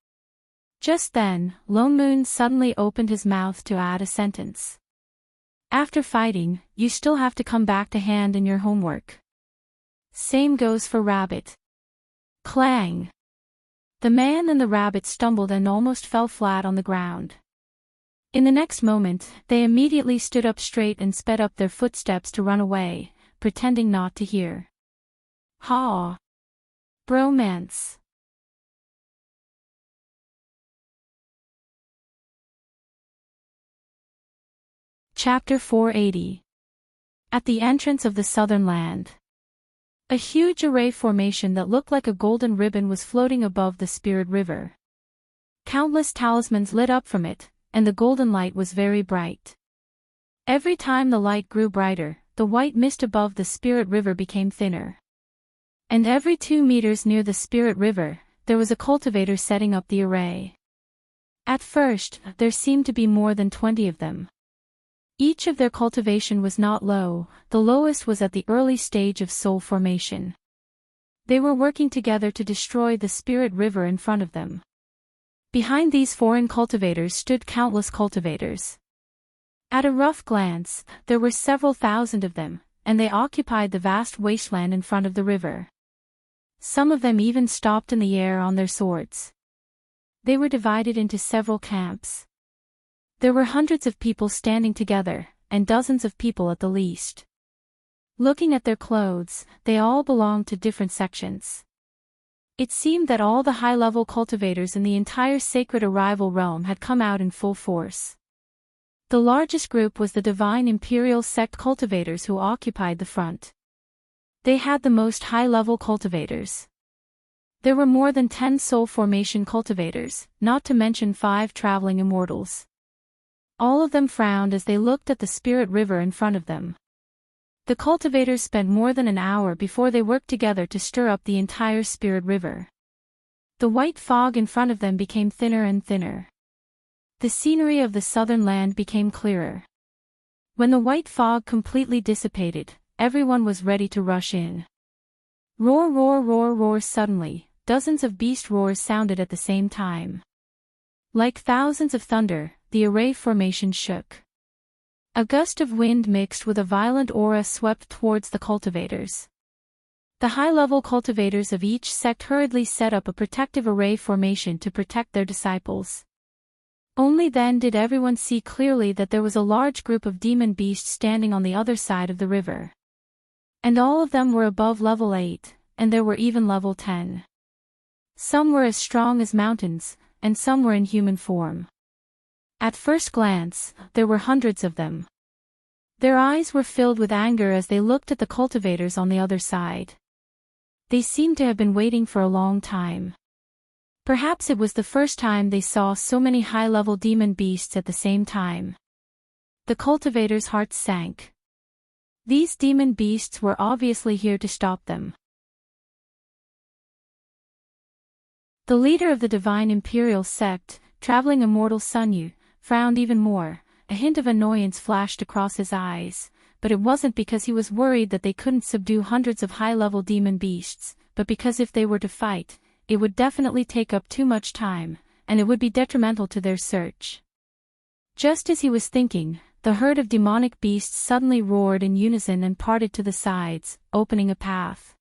Just then, Lone Moon suddenly opened his mouth to add a sentence. "After fighting, you still have to come back to hand in your homework. Same goes for Rabbit." Clang! The man and the rabbit stumbled and almost fell flat on the ground. In the next moment, they immediately stood up straight and sped up their footsteps to run away, pretending not to hear. Ha! Bromance. Chapter 480. At the entrance of the southern land. A huge array formation that looked like a golden ribbon was floating above the Spirit River. Countless talismans lit up from it, and the golden light was very bright. Every time the light grew brighter, the white mist above the Spirit River became thinner. And every 2 meters near the Spirit River, there was a cultivator setting up the array. At first, there seemed to be more than 20 of them. Each of their cultivation was not low, the lowest was at the early stage of soul formation. They were working together to destroy the Spirit River in front of them. Behind these foreign cultivators stood countless cultivators. At a rough glance, there were several thousand of them, and they occupied the vast wasteland in front of the river. Some of them even stopped in the air on their swords. They were divided into several camps. There were hundreds of people standing together, and dozens of people at the least. Looking at their clothes, they all belonged to different sections. It seemed that all the high-level cultivators in the entire sacred arrival realm had come out in full force. The largest group was the Divine Imperial Sect cultivators who occupied the front. They had the most high-level cultivators. There were more than 10 soul formation cultivators, not to mention 5 traveling immortals. All of them frowned as they looked at the Spirit River in front of them. The cultivators spent more than an hour before they worked together to stir up the entire Spirit River. The white fog in front of them became thinner and thinner. The scenery of the southern land became clearer. When the white fog completely dissipated, everyone was ready to rush in. Roar, roar, roar, roar. Suddenly, dozens of beast roars sounded at the same time. Like thousands of thunder, the array formation shook. A gust of wind mixed with a violent aura swept towards the cultivators. The high-level cultivators of each sect hurriedly set up a protective array formation to protect their disciples. Only then did everyone see clearly that there was a large group of demon beasts standing on the other side of the river. And all of them were above level 8, and there were even level 10. Some were as strong as mountains, and some were in human form. At first glance, there were hundreds of them. Their eyes were filled with anger as they looked at the cultivators on the other side. They seemed to have been waiting for a long time. Perhaps it was the first time they saw so many high-level demon beasts at the same time. The cultivators' hearts sank. These demon beasts were obviously here to stop them. The leader of the Divine Imperial Sect, traveling immortal Sunyu, frowned even more. A hint of annoyance flashed across his eyes, but it wasn't because he was worried that they couldn't subdue hundreds of high-level demon beasts, but because if they were to fight, it would definitely take up too much time, and it would be detrimental to their search. Just as he was thinking, the herd of demonic beasts suddenly roared in unison and parted to the sides, opening a path.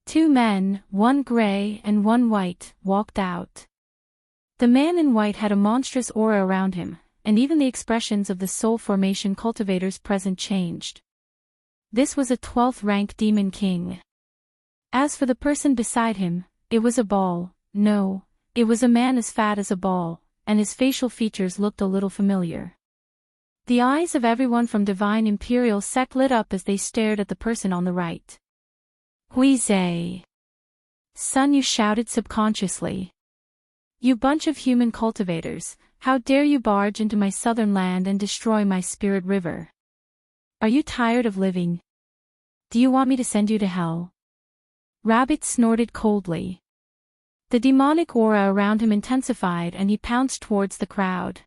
2 men, one gray and one white, walked out. The man in white had a monstrous aura around him, and even the expressions of the soul formation cultivators present changed. This was a 12th rank demon king. As for the person beside him, it was a ball. No, it was a man as fat as a ball, and his facial features looked a little familiar. The eyes of everyone from Divine Imperial Sect lit up as they stared at the person on the right. Huizhe! Sunyu shouted subconsciously. You bunch of human cultivators, how dare you barge into my southern land and destroy my Spirit River? Are you tired of living? Do you want me to send you to hell? Rabbit snorted coldly. The demonic aura around him intensified and he pounced towards the crowd.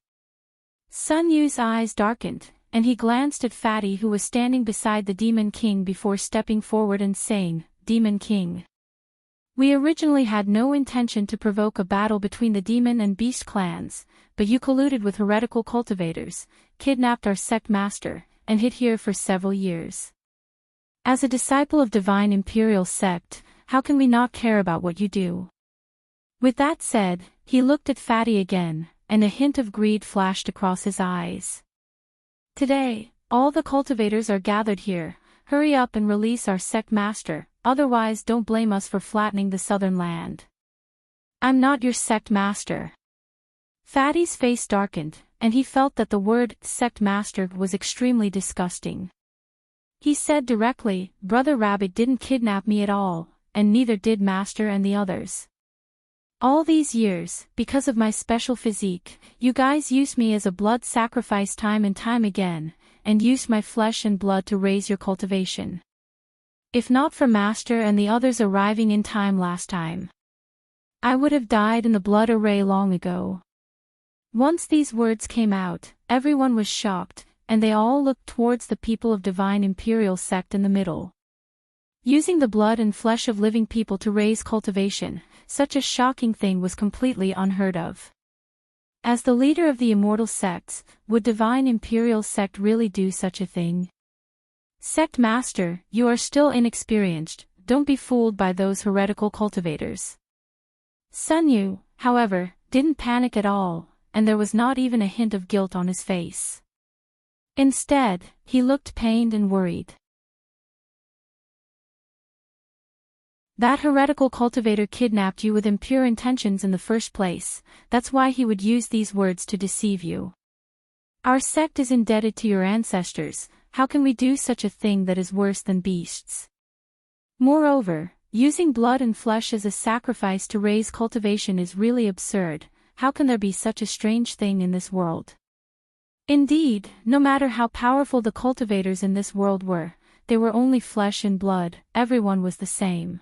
Sun Yu's eyes darkened, and he glanced at Fatty who was standing beside the Demon King before stepping forward and saying, "Demon King. We originally had no intention to provoke a battle between the demon and beast clans, but you colluded with heretical cultivators, kidnapped our sect master, and hid here for several years. As a disciple of Divine Imperial Sect, how can we not care about what you do?" With that said, he looked at Fatty again, and a hint of greed flashed across his eyes. "Today, all the cultivators are gathered here. Hurry up and release our sect master, otherwise don't blame us for flattening the southern land." "I'm not your sect master." Fatty's face darkened, and he felt that the word sect master was extremely disgusting. He said directly, "Brother Rabbit didn't kidnap me at all, and neither did Master and the others. All these years, because of my special physique, you guys used me as a blood sacrifice time and time again, and used my flesh and blood to raise your cultivation. If not for Master and the others arriving in time last time, I would have died in the blood array long ago." Once these words came out, everyone was shocked, and they all looked towards the people of Divine Imperial Sect in the middle. Using the blood and flesh of living people to raise cultivation, such a shocking thing was completely unheard of. As the leader of the immortal sects, would Divine Imperial Sect really do such a thing? "Sect Master, you are still inexperienced, don't be fooled by those heretical cultivators." Sun Yu, however, didn't panic at all, and there was not even a hint of guilt on his face. Instead, he looked pained and worried. "That heretical cultivator kidnapped you with impure intentions in the first place, that's why he would use these words to deceive you. Our sect is indebted to your ancestors, how can we do such a thing that is worse than beasts? Moreover, using blood and flesh as a sacrifice to raise cultivation is really absurd. How can there be such a strange thing in this world?" Indeed, no matter how powerful the cultivators in this world were, they were only flesh and blood, everyone was the same.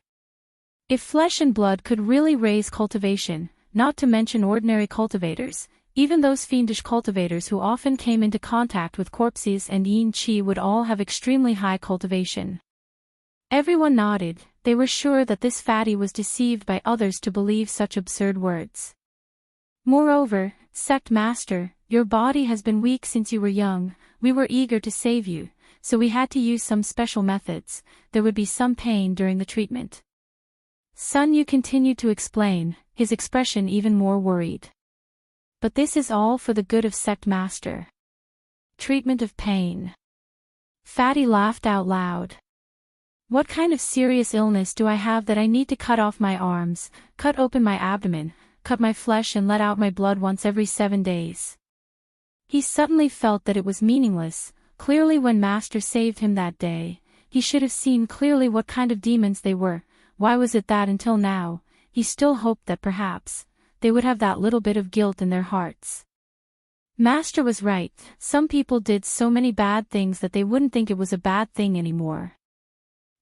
If flesh and blood could really raise cultivation, not to mention ordinary cultivators, even those fiendish cultivators who often came into contact with corpses and yin qi would all have extremely high cultivation. Everyone nodded, they were sure that this Fatty was deceived by others to believe such absurd words. "Moreover, Sect Master, your body has been weak since you were young, we were eager to save you, so we had to use some special methods, there would be some pain during the treatment." Sun Yu continued to explain, his expression even more worried. "But this is all for the good of Sect Master." "Treatment of pain." Fatty laughed out loud. "What kind of serious illness do I have that I need to cut off my arms, cut open my abdomen, cut my flesh and let out my blood once every 7 days?" He suddenly felt that it was meaningless. Clearly when Master saved him that day, he should have seen clearly what kind of demons they were. Why was it that until now, he still hoped that perhaps, they would have that little bit of guilt in their hearts? Master was right, some people did so many bad things that they wouldn't think it was a bad thing anymore.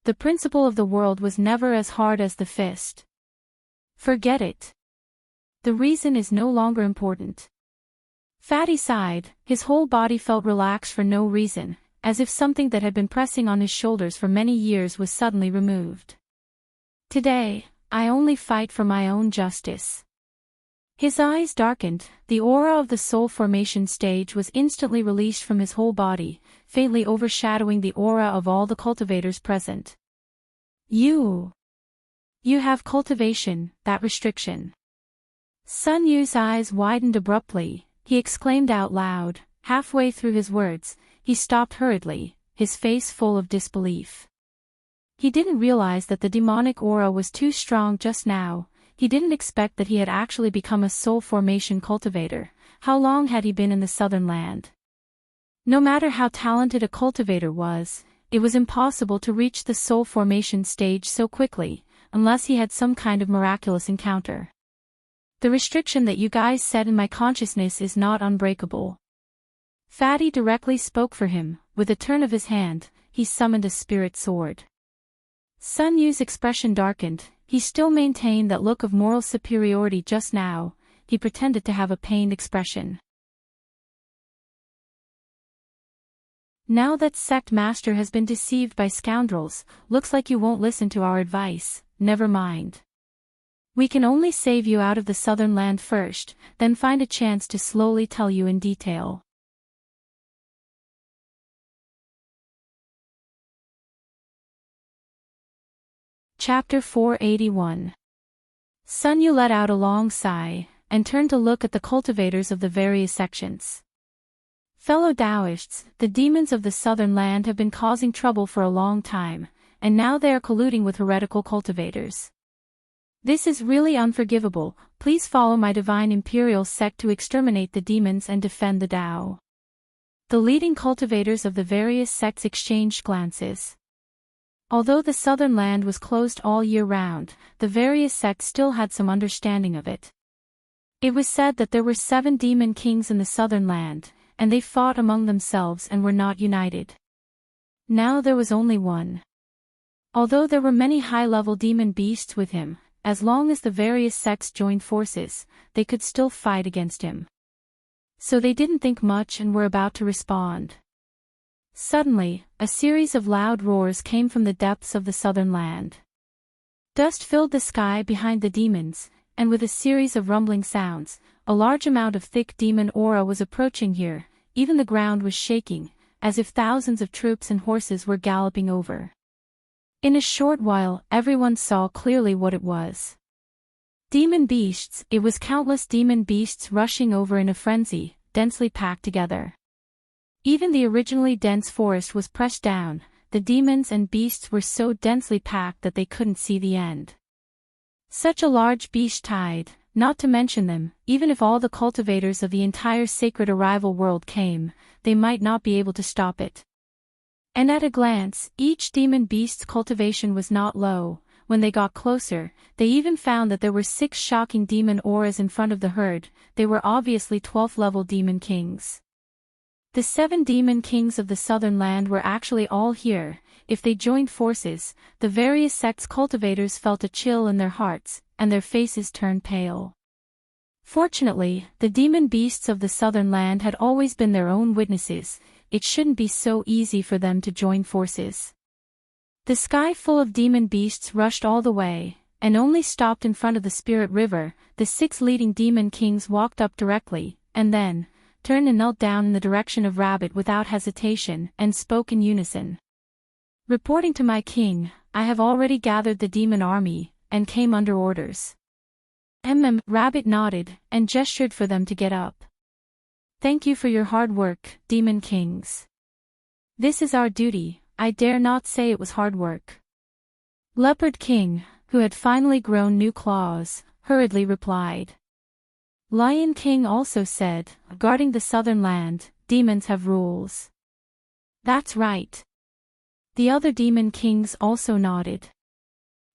The principle of the world was never as hard as the fist. Forget it. The reason is no longer important. Fatty sighed, his whole body felt relaxed for no reason, as if something that had been pressing on his shoulders for many years was suddenly removed. "Today, I only fight for my own justice." His eyes darkened, the aura of the soul formation stage was instantly released from his whole body, faintly overshadowing the aura of all the cultivators present. You have cultivation, that restriction." Sun Yu's eyes widened abruptly, he exclaimed out loud, halfway through his words, he stopped hurriedly, his face full of disbelief. He didn't realize that the demonic aura was too strong just now, he didn't expect that he had actually become a soul formation cultivator. How long had he been in the southern land? No matter how talented a cultivator was, it was impossible to reach the soul formation stage so quickly, unless he had some kind of miraculous encounter. "The restriction that you guys set in my consciousness is not unbreakable." Fatty directly spoke for him, with a turn of his hand, he summoned a spirit sword. Sun Yu's expression darkened. He still maintained that look of moral superiority just now. He pretended to have a pained expression. Now that sect master has been deceived by scoundrels, looks like you won't listen to our advice. Never mind. We can only save you out of the southern land first, then find a chance to slowly tell you in detail. Chapter 481. Sun Yu let out a long sigh, and turned to look at the cultivators of the various sections. Fellow Taoists, the demons of the southern land have been causing trouble for a long time, and now they are colluding with heretical cultivators. This is really unforgivable. Please follow my divine imperial sect to exterminate the demons and defend the Tao. The leading cultivators of the various sects exchanged glances. Although the southern land was closed all year round, the various sects still had some understanding of it. It was said that there were 7 demon kings in the southern land, and they fought among themselves and were not united. Now there was only one. Although there were many high-level demon beasts with him, as long as the various sects joined forces, they could still fight against him. So they didn't think much and were about to respond. Suddenly, a series of loud roars came from the depths of the southern land. Dust filled the sky behind the demons, and with a series of rumbling sounds, a large amount of thick demon aura was approaching here. Even the ground was shaking, as if thousands of troops and horses were galloping over. In a short while, everyone saw clearly what it was. Demon beasts. It was countless demon beasts rushing over in a frenzy, densely packed together. Even the originally dense forest was pressed down. The demons and beasts were so densely packed that they couldn't see the end. Such a large beast tide, not to mention them, even if all the cultivators of the entire sacred arrival world came, they might not be able to stop it. And at a glance, each demon beast's cultivation was not low. When they got closer, they even found that there were 6 shocking demon auras in front of the herd. They were obviously 12th level demon kings. The 7 demon kings of the southern land were actually all here. If they joined forces, the various sects' cultivators felt a chill in their hearts, and their faces turned pale. Fortunately, the demon beasts of the southern land had always been their own witnesses. It shouldn't be so easy for them to join forces. The sky full of demon beasts rushed all the way, and only stopped in front of the Spirit River. The 6 leading demon kings walked up directly, and then turned and knelt down in the direction of Rabbit without hesitation, and spoke in unison. Reporting to my king, I have already gathered the demon army, and came under orders. Rabbit nodded, and gestured for them to get up. Thank you for your hard work, demon kings. This is our duty. I dare not say it was hard work. Leopard King, who had finally grown new claws, hurriedly replied. Lion King also said, guarding the southern land, demons have rules. That's right. The other demon kings also nodded.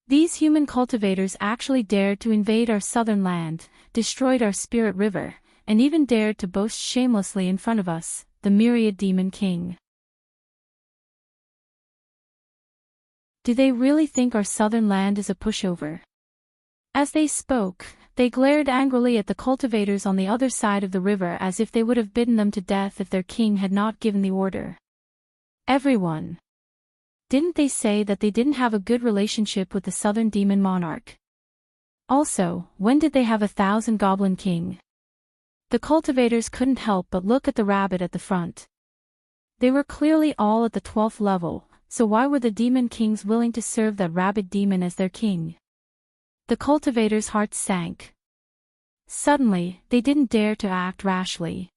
These human cultivators actually dared to invade our southern land, destroyed our Spirit River, and even dared to boast shamelessly in front of us, the myriad demon king. Do they really think our southern land is a pushover? As they spoke, they glared angrily at the cultivators on the other side of the river as if they would have bidden them to death if their king had not given the order. Everyone. Didn't they say that they didn't have a good relationship with the southern demon monarch? Also, when did they have 1,000 goblin king? The cultivators couldn't help but look at the rabbit at the front. They were clearly all at the 12th level, so why were the demon kings willing to serve that rabbit demon as their king? The cultivators' hearts sank. Suddenly, they didn't dare to act rashly.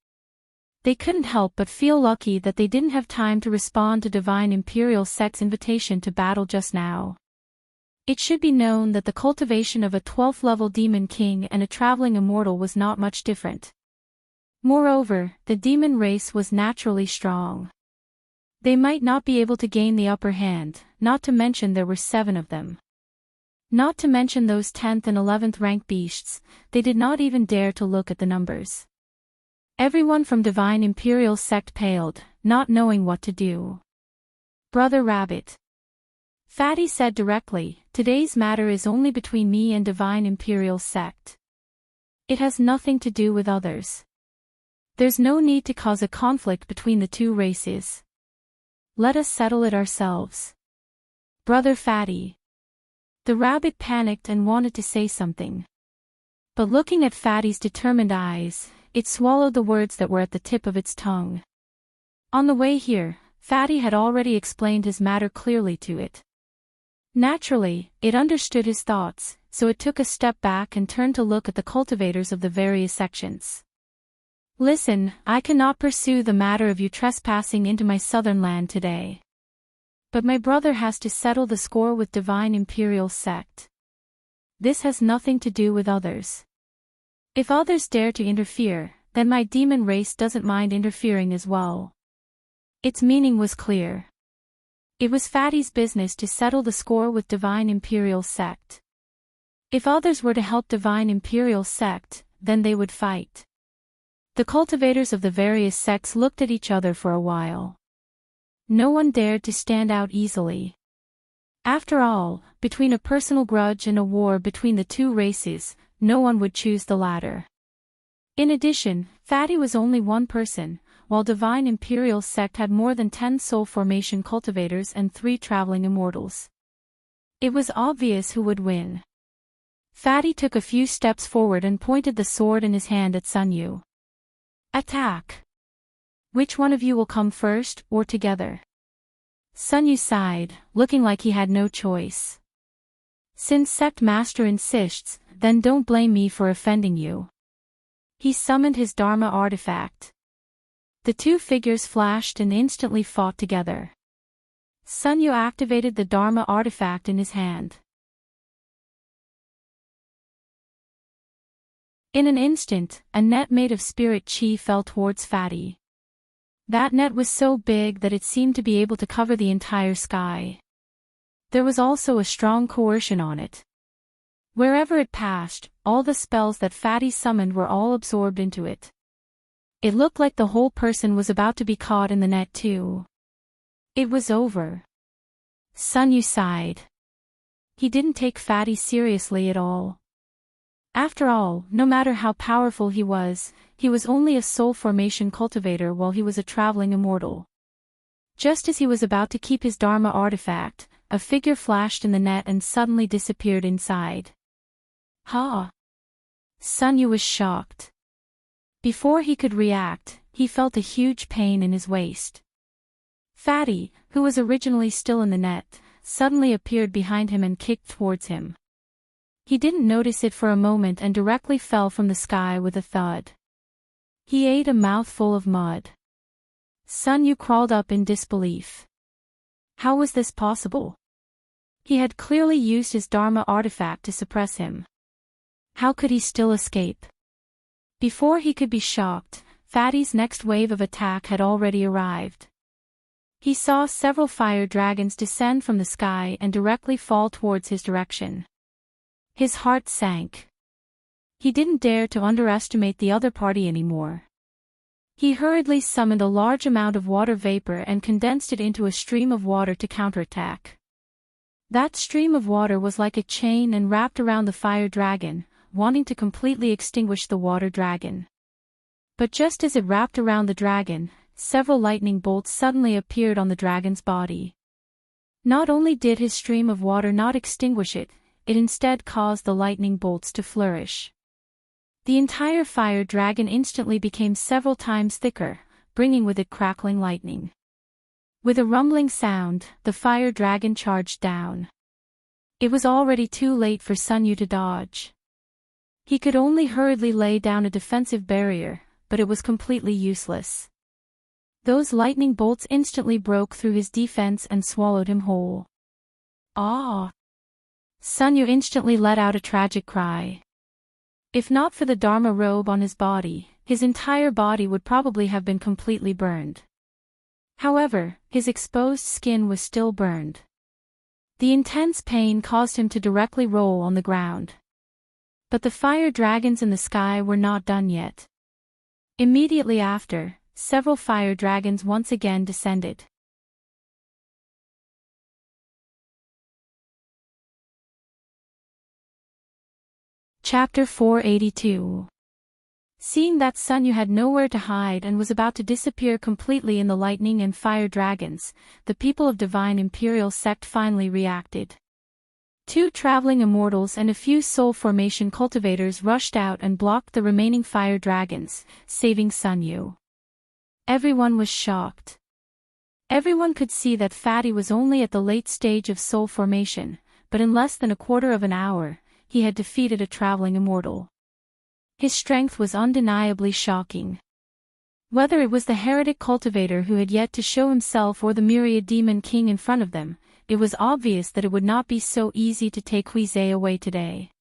They couldn't help but feel lucky that they didn't have time to respond to Divine Imperial Sect's invitation to battle just now. It should be known that the cultivation of a 12th level demon king and a traveling immortal was not much different. Moreover, the demon race was naturally strong. They might not be able to gain the upper hand, not to mention there were 7 of them. Not to mention those 10th and 11th rank beasts, they did not even dare to look at the numbers. Everyone from Divine Imperial Sect paled, not knowing what to do. Brother Rabbit. Fatty said directly, "Today's matter is only between me and Divine Imperial Sect. It has nothing to do with others. There's no need to cause a conflict between the two races. Let us settle it ourselves." "Brother Fatty." The rabbit panicked and wanted to say something. But looking at Fatty's determined eyes, it swallowed the words that were at the tip of its tongue. On the way here, Fatty had already explained his matter clearly to it. Naturally, it understood his thoughts, so it took a step back and turned to look at the cultivators of the various sections. "Listen, I cannot pursue the matter of you trespassing into my southern land today. But my brother has to settle the score with Divine Imperial Sect. This has nothing to do with others. If others dare to interfere, then my demon race doesn't mind interfering as well." Its meaning was clear. It was Fatty's business to settle the score with Divine Imperial Sect. If others were to help Divine Imperial Sect, then they would fight. The cultivators of the various sects looked at each other for a while. No one dared to stand out easily. After all, between a personal grudge and a war between the two races, no one would choose the latter. In addition, Fatty was only one person, while Divine Imperial Sect had more than 10 soul formation cultivators and 3 traveling immortals. It was obvious who would win. Fatty took a few steps forward and pointed the sword in his hand at Sunyu. "Attack! Which one of you will come first, or together?" Sunyu sighed, looking like he had no choice. "Since Sect Master insists, then don't blame me for offending you." He summoned his Dharma artifact. The two figures flashed and instantly fought together. Sunyu activated the Dharma artifact in his hand. In an instant, a net made of spirit chi fell towards Fatty. That net was so big that it seemed to be able to cover the entire sky. There was also a strong coercion on it. Wherever it passed, all the spells that Fatty summoned were all absorbed into it. It looked like the whole person was about to be caught in the net too. It was over. Sunyu sighed. He didn't take Fatty seriously at all. After all, no matter how powerful he was only a soul formation cultivator while he was a traveling immortal. Just as he was about to keep his Dharma artifact, a figure flashed in the net and suddenly disappeared inside. "Ha!" Sunyu was shocked. Before he could react, he felt a huge pain in his waist. Fatty, who was originally still in the net, suddenly appeared behind him and kicked towards him. He didn't notice it for a moment and directly fell from the sky with a thud. He ate a mouthful of mud. Sunyu crawled up in disbelief. How was this possible? He had clearly used his Dharma artifact to suppress him. How could he still escape? Before he could be shocked, Fatty's next wave of attack had already arrived. He saw several fire dragons descend from the sky and directly fall towards his direction. His heart sank. He didn't dare to underestimate the other party anymore. He hurriedly summoned a large amount of water vapor and condensed it into a stream of water to counterattack. That stream of water was like a chain and wrapped around the fire dragon, wanting to completely extinguish the water dragon. But just as it wrapped around the dragon, several lightning bolts suddenly appeared on the dragon's body. Not only did his stream of water not extinguish it, it instead caused the lightning bolts to flourish. The entire fire dragon instantly became several times thicker, bringing with it crackling lightning. With a rumbling sound, the fire dragon charged down. It was already too late for Sunyu to dodge. He could only hurriedly lay down a defensive barrier, but it was completely useless. Those lightning bolts instantly broke through his defense and swallowed him whole. Ah! Sunyu instantly let out a tragic cry. If not for the Dharma robe on his body, his entire body would probably have been completely burned. However, his exposed skin was still burned. The intense pain caused him to directly roll on the ground. But the fire dragons in the sky were not done yet. Immediately after, several fire dragons once again descended. Chapter 482. Seeing that Sun Yu had nowhere to hide and was about to disappear completely in the lightning and fire dragons, the people of Divine Imperial Sect finally reacted. 2 traveling immortals and a few soul formation cultivators rushed out and blocked the remaining fire dragons, saving Sun Yu. Everyone was shocked. Everyone could see that Fatty was only at the late stage of soul formation, but in less than a quarter of an hour, he had defeated a traveling immortal. His strength was undeniably shocking. Whether it was the heretic cultivator who had yet to show himself or the myriad demon king in front of them, it was obvious that it would not be so easy to take Huizhe away today.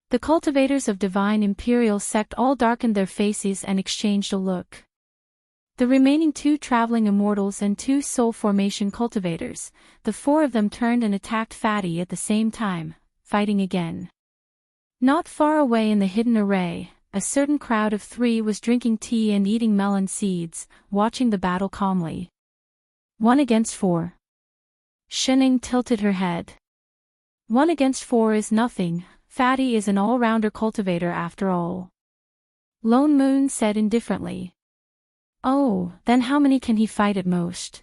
The cultivators of Divine Imperial Sect all darkened their faces and exchanged a look. The remaining 2 traveling immortals and 2 soul formation cultivators, the 4 of them turned and attacked Fatty at the same time, fighting again. Not far away in the hidden array, a certain crowd of 3 was drinking tea and eating melon seeds, watching the battle calmly. 1 against 4. Shining tilted her head. 1 against 4 is nothing, Fatty is an all-rounder cultivator after all. Lone Moon said indifferently. Oh, then how many can he fight at most?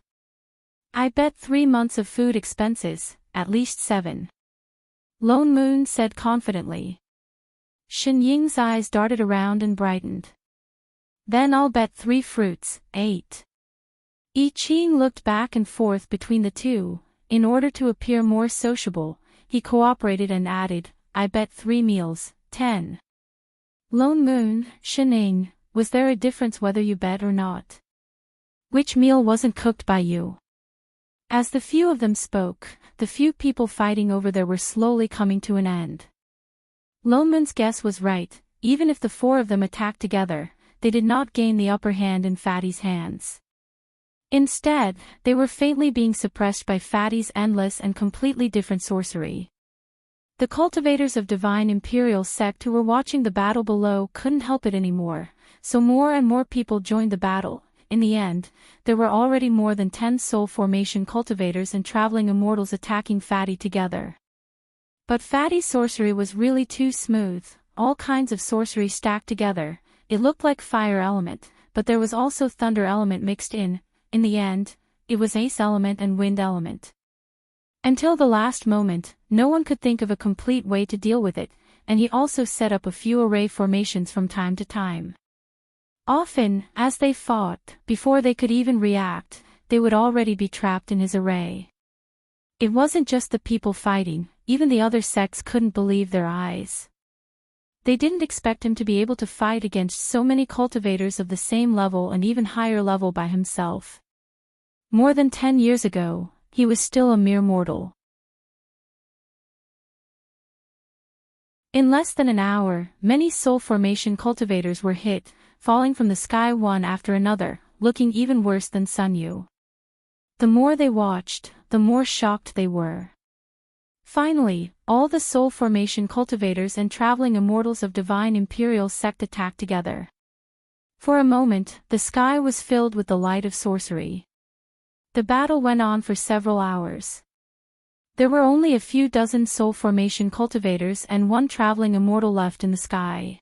I bet 3 months of food expenses, at least 7. Lone Moon said confidently. Shen Ying's eyes darted around and brightened. Then I'll bet 3 fruits, 8. Yi Qing looked back and forth between the 2. In order to appear more sociable, he cooperated and added, I bet 3 meals, 10. Lone Moon, Shening, was there a difference whether you bet or not? Which meal wasn't cooked by you? As the few of them spoke, the few people fighting over there were slowly coming to an end. Lone Moon's guess was right, even if the 4 of them attacked together, they did not gain the upper hand in Fatty's hands. Instead, they were faintly being suppressed by Fatty's endless and completely different sorcery. The cultivators of Divine Imperial Sect who were watching the battle below couldn't help it anymore, so more and more people joined the battle. In the end, there were already more than 10 soul formation cultivators and traveling immortals attacking Fatty together. But Fatty's sorcery was really too smooth, all kinds of sorcery stacked together. It looked like fire element, but there was also thunder element mixed in. In the end, it was ace element and wind element. Until the last moment, no one could think of a complete way to deal with it, and he also set up a few array formations from time to time. Often, as they fought, before they could even react, they would already be trapped in his array. It wasn't just the people fighting, even the other sects couldn't believe their eyes. They didn't expect him to be able to fight against so many cultivators of the same level and even higher level by himself. More than 10 years ago, he was still a mere mortal. In less than an hour, many soul formation cultivators were hit, falling from the sky one after another, looking even worse than Sun Yu. The more they watched, the more shocked they were. Finally, all the soul formation cultivators and traveling immortals of Divine Imperial Sect attacked together. For a moment, the sky was filled with the light of sorcery. The battle went on for several hours. There were only a few dozen soul formation cultivators and 1 traveling immortal left in the sky.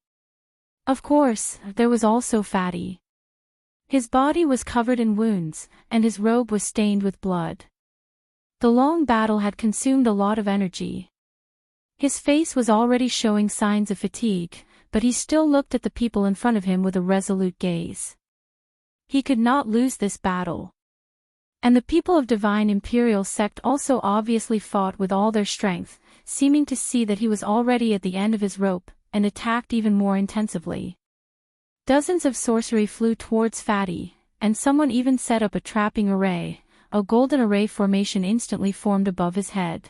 Of course, there was also Fatty. His body was covered in wounds, and his robe was stained with blood. The long battle had consumed a lot of energy. His face was already showing signs of fatigue, but he still looked at the people in front of him with a resolute gaze. He could not lose this battle. And the people of Divine Imperial Sect also obviously fought with all their strength, seeming to see that he was already at the end of his rope, and attacked even more intensively. Dozens of sorcery flew towards Fatty, and someone even set up a trapping array. A golden array formation instantly formed above his head.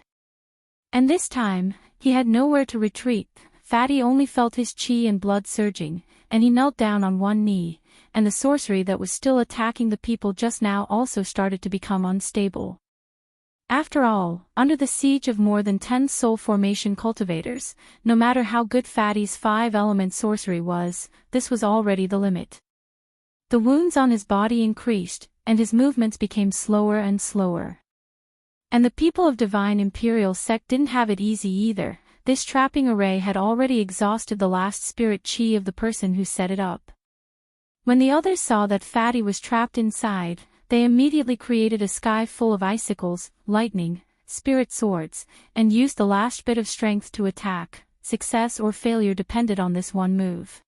And this time, he had nowhere to retreat. Fatty only felt his chi and blood surging, and he knelt down on 1 knee, and the sorcery that was still attacking the people just now also started to become unstable. After all, under the siege of more than 10 soul formation cultivators, no matter how good Fatty's 5-element sorcery was, this was already the limit. The wounds on his body increased, and his movements became slower and slower. And the people of Divine Imperial Sect didn't have it easy either. this trapping array had already exhausted the last spirit chi of the person who set it up. When the others saw that Fatty was trapped inside, they immediately created a sky full of icicles, lightning, spirit swords, and used the last bit of strength to attack. Success or failure depended on this one move.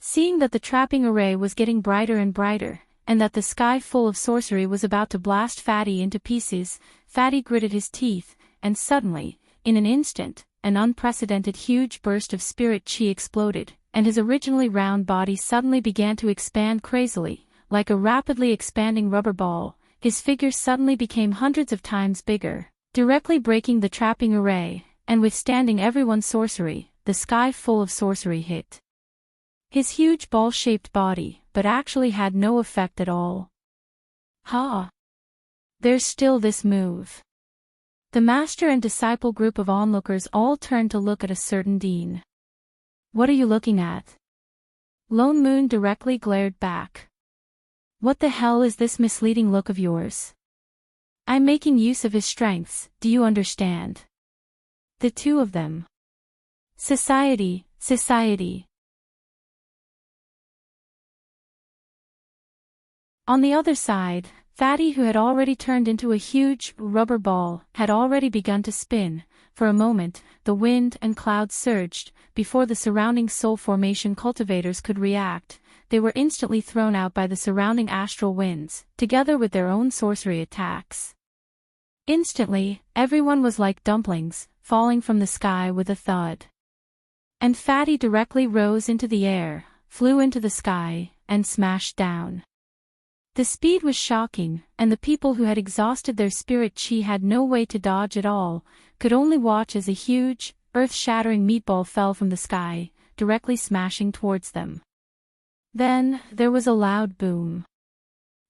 Seeing that the trapping array was getting brighter and brighter, and that the sky full of sorcery was about to blast Fatty into pieces, Fatty gritted his teeth, and suddenly, in an instant, an unprecedented huge burst of spirit chi exploded, and his originally round body suddenly began to expand crazily, like a rapidly expanding rubber ball. His figure suddenly became hundreds of times bigger, directly breaking the trapping array, and withstanding everyone's sorcery. The sky full of sorcery hit his huge ball-shaped body, but actually had no effect at all. Ha! There's still this move. The master and disciple group of onlookers all turned to look at a certain Dean. What are you looking at? Lone Moon directly glared back. What the hell is this misleading look of yours? I'm making use of his strengths, do you understand? The two of them. Society. On the other side, Fatty, who had already turned into a huge rubber ball, had already begun to spin. For a moment, the wind and clouds surged. Before the surrounding soul formation cultivators could react, they were instantly thrown out by the surrounding astral winds, together with their own sorcery attacks. Instantly, everyone was like dumplings, falling from the sky with a thud. And Fatty directly rose into the air, flew into the sky, and smashed down. The speed was shocking, and the people who had exhausted their spirit chi had no way to dodge at all, could only watch as a huge, earth-shattering meatball fell from the sky, directly smashing towards them. Then, there was a loud boom.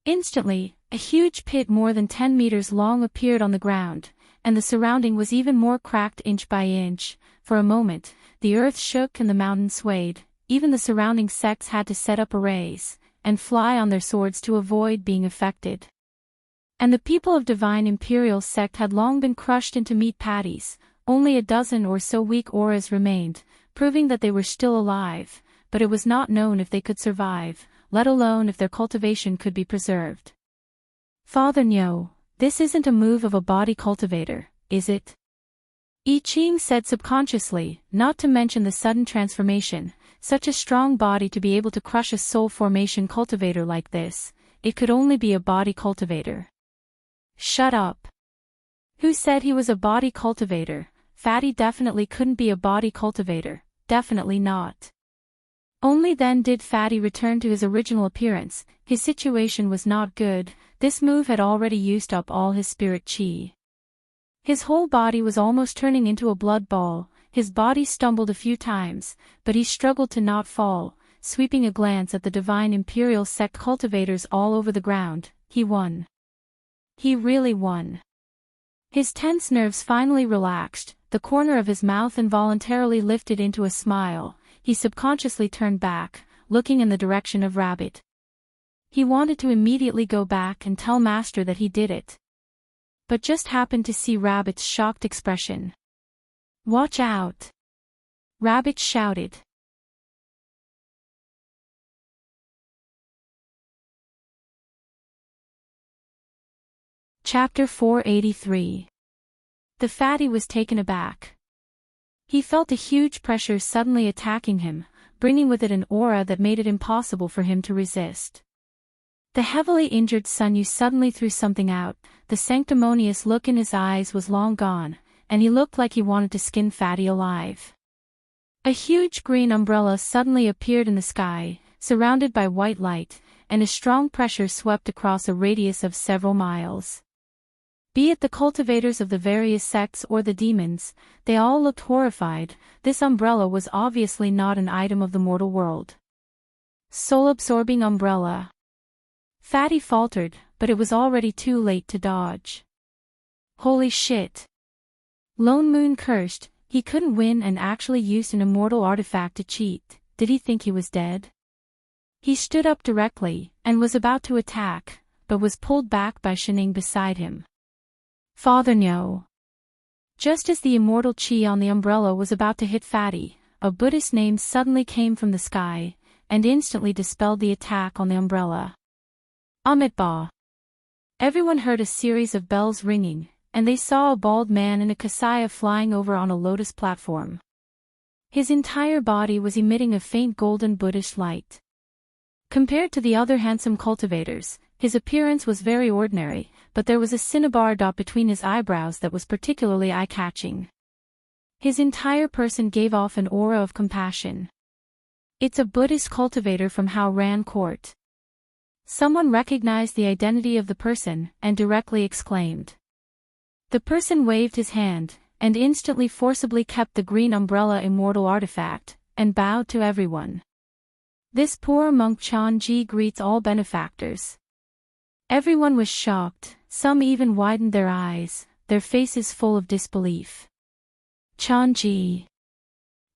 Instantly, a huge pit more than 10 meters long appeared on the ground, and the surrounding was even more cracked inch by inch. For a moment, the earth shook and the mountain swayed. Even the surrounding sects had to set up arrays and fly on their swords to avoid being affected. And the people of Divine Imperial Sect had long been crushed into meat patties. Only a dozen or so weak auras remained, proving that they were still alive, but it was not known if they could survive, let alone if their cultivation could be preserved. Father Nyo, this isn't a move of a body cultivator, is it? I Ching said subconsciously, not to mention the sudden transformation. Such a strong body to be able to crush a soul formation cultivator like this, it could only be a body cultivator. Shut up. Who said he was a body cultivator? Fatty definitely couldn't be a body cultivator, definitely not. Only then did Fatty return to his original appearance. His situation was not good. This move had already used up all his spirit chi. His whole body was almost turning into a blood ball. His body stumbled a few times, but he struggled to not fall. Sweeping a glance at the Divine Imperial Sect cultivators all over the ground, he won. He really won. His tense nerves finally relaxed, the corner of his mouth involuntarily lifted into a smile. He subconsciously turned back, looking in the direction of Rabbit. He wanted to immediately go back and tell Master that he did it, but just happened to see Rabbit's shocked expression. Watch out! Rabbit shouted. Chapter 483. The Fatty was taken aback. He felt a huge pressure suddenly attacking him, bringing with it an aura that made it impossible for him to resist. The heavily injured Sunyu suddenly threw something out. The sanctimonious look in his eyes was long gone, and he looked like he wanted to skin Fatty alive. A huge green umbrella suddenly appeared in the sky, surrounded by white light, and a strong pressure swept across a radius of several miles. Be it the cultivators of the various sects or the demons, they all looked horrified. This umbrella was obviously not an item of the mortal world. Soul-absorbing umbrella. Fatty faltered, but it was already too late to dodge. Holy shit! Lone Moon cursed. He couldn't win and actually used an immortal artifact to cheat. Did he think he was dead? He stood up directly, and was about to attack, but was pulled back by Shining beside him. Father Nyo. Just as the immortal chi on the umbrella was about to hit Fatty, a Buddhist name suddenly came from the sky, and instantly dispelled the attack on the umbrella. Amitabha. Everyone heard a series of bells ringing, and they saw a bald man in a kasaya flying over on a lotus platform. His entire body was emitting a faint golden Buddhist light. Compared to the other handsome cultivators, his appearance was very ordinary, but there was a cinnabar dot between his eyebrows that was particularly eye-catching. His entire person gave off an aura of compassion. It's a Buddhist cultivator from Hao Ran Court. Someone recognized the identity of the person and directly exclaimed. The person waved his hand, and instantly forcibly kept the green umbrella immortal artifact, and bowed to everyone. This poor monk Chan-ji greets all benefactors. Everyone was shocked, some even widened their eyes, their faces full of disbelief. Chan-ji.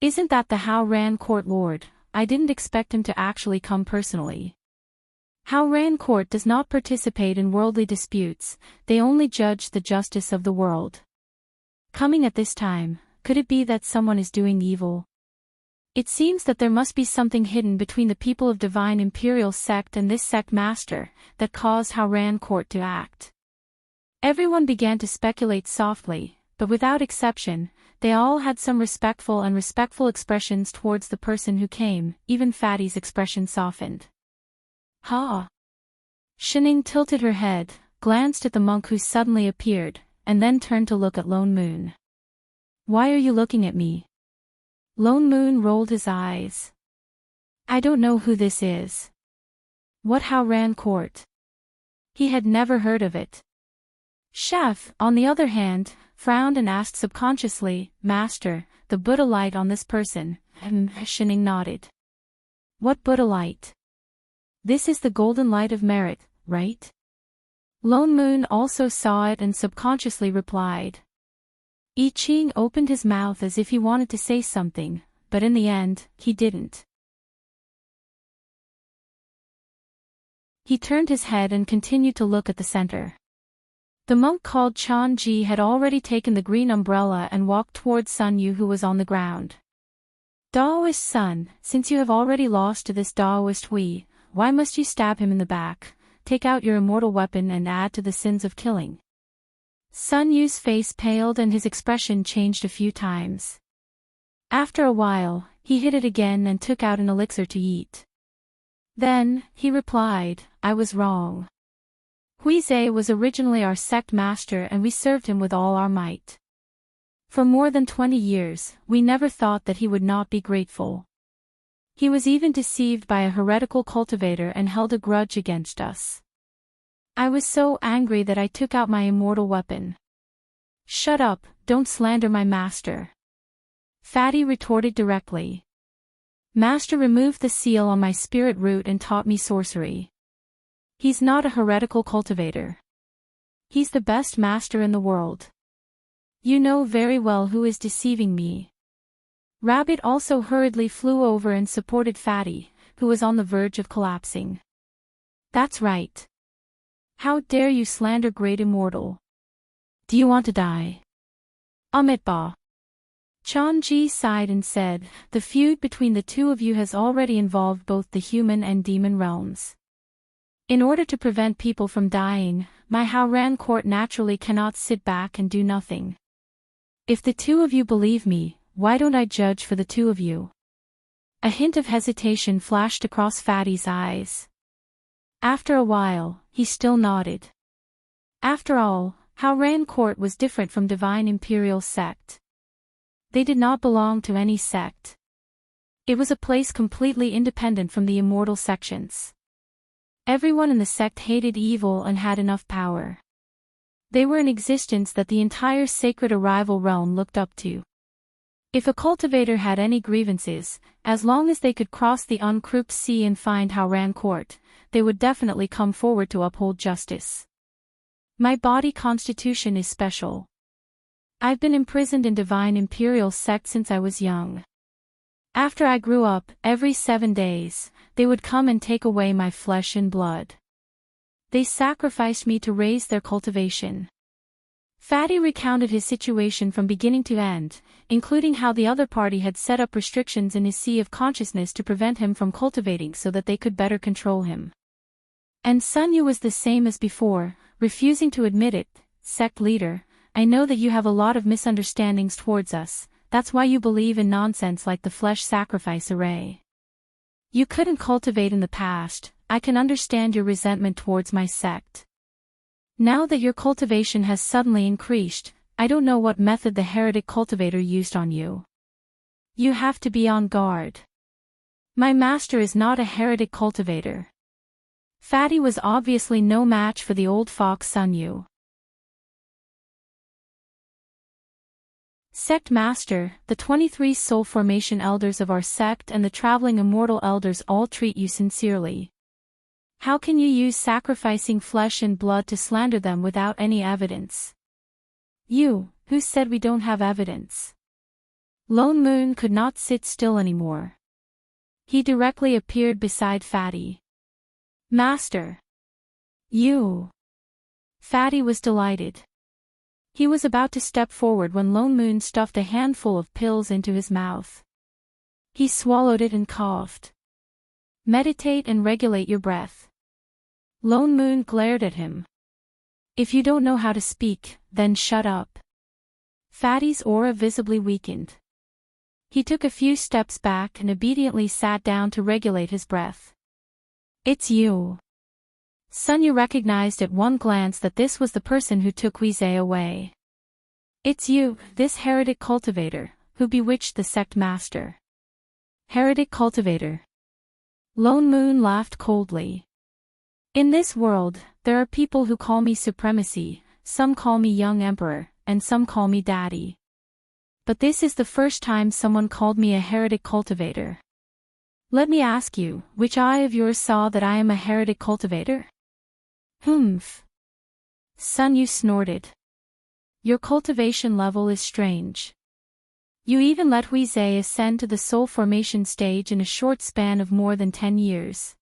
Isn't that the Hao Ran Court Lord? I didn't expect him to actually come personally. Hao Ran Court does not participate in worldly disputes, they only judge the justice of the world. Coming at this time, could it be that someone is doing evil? It seems that there must be something hidden between the people of Divine Imperial Sect and this sect master, that caused Hao Ran Court to act. Everyone began to speculate softly, but without exception, they all had some respectful and respectful expressions towards the person who came, even Fatty's expression softened. Ha! Shining tilted her head, glanced at the monk who suddenly appeared, and then turned to look at Lone Moon. Why are you looking at me? Lone Moon rolled his eyes. I don't know who this is. What Hao Ran Court? He had never heard of it. Chef, on the other hand, frowned and asked subconsciously, Master, the Buddha light on this person, Shining nodded. What Buddha light? This is the golden light of merit, right? Lone Moon also saw it and subconsciously replied. I Ching opened his mouth as if he wanted to say something, but in the end, he didn't. He turned his head and continued to look at the center. The monk called Chan-ji had already taken the green umbrella and walked towards Sun Yu, who was on the ground. Daoist Sun, since you have already lost to this Daoist Hui, why must you stab him in the back? Take out your immortal weapon and add to the sins of killing. Sun Yu's face paled and his expression changed a few times. After a while, he hit it again and took out an elixir to eat. Then, he replied, I was wrong. Huizhe was originally our sect master and we served him with all our might. For more than 20 years, we never thought that he would not be grateful. He was even deceived by a heretical cultivator and held a grudge against us. I was so angry that I took out my immortal weapon. Shut up, don't slander my master. Fatty retorted directly. Master removed the seal on my spirit root and taught me sorcery. He's not a heretical cultivator. He's the best master in the world. You know very well who is deceiving me. Rabbit also hurriedly flew over and supported Fatty, who was on the verge of collapsing. That's right. How dare you slander great immortal? Do you want to die? Amitabha. Chan-ji sighed and said, the feud between the two of you has already involved both the human and demon realms. In order to prevent people from dying, my Hao Ran Court naturally cannot sit back and do nothing. If the two of you believe me, why don't I judge for the two of you? A hint of hesitation flashed across Fatty's eyes. After a while, he still nodded. After all, Hao Ran Court was different from Divine Imperial Sect. They did not belong to any sect. It was a place completely independent from the immortal sections. Everyone in the sect hated evil and had enough power. They were an existence that the entire sacred arrival realm looked up to. If a cultivator had any grievances, as long as they could cross the uncrouped sea and find Hao Ran Court, they would definitely come forward to uphold justice. My body constitution is special. I've been imprisoned in Divine Imperial Sect since I was young. After I grew up, every 7 days, they would come and take away my flesh and blood. They sacrificed me to raise their cultivation. Fatty recounted his situation from beginning to end, including how the other party had set up restrictions in his sea of consciousness to prevent him from cultivating so that they could better control him. And Sun Yu was the same as before, refusing to admit it. Sect leader, I know that you have a lot of misunderstandings towards us, that's why you believe in nonsense like the flesh sacrifice array. You couldn't cultivate in the past, I can understand your resentment towards my sect. Now that your cultivation has suddenly increased, I don't know what method the heretic cultivator used on you. You have to be on guard. My master is not a heretic cultivator. Fatty was obviously no match for the old fox Sun Yu. Sect Master, the 23 soul formation elders of our sect and the traveling immortal elders all treat you sincerely. How can you use sacrificing flesh and blood to slander them without any evidence? You, who said we don't have evidence? Lone Moon could not sit still anymore. He directly appeared beside Fatty. Master. You. Fatty was delighted. He was about to step forward when Lone Moon stuffed a handful of pills into his mouth. He swallowed it and coughed. Meditate and regulate your breath. Lone Moon glared at him. If you don't know how to speak, then shut up. Fatty's aura visibly weakened. He took a few steps back and obediently sat down to regulate his breath. It's you. Sun Yu recognized at one glance that this was the person who took Weizhe away. It's you, this heretic cultivator, who bewitched the sect master. Heretic cultivator. Lone Moon laughed coldly. In this world, there are people who call me supremacy, some call me young emperor, and some call me daddy. But this is the first time someone called me a heretic cultivator. Let me ask you, which eye of yours saw that I am a heretic cultivator? Humph. Sun Yu snorted. Your cultivation level is strange. You even let Weizhe ascend to the soul formation stage in a short span of more than 10 years.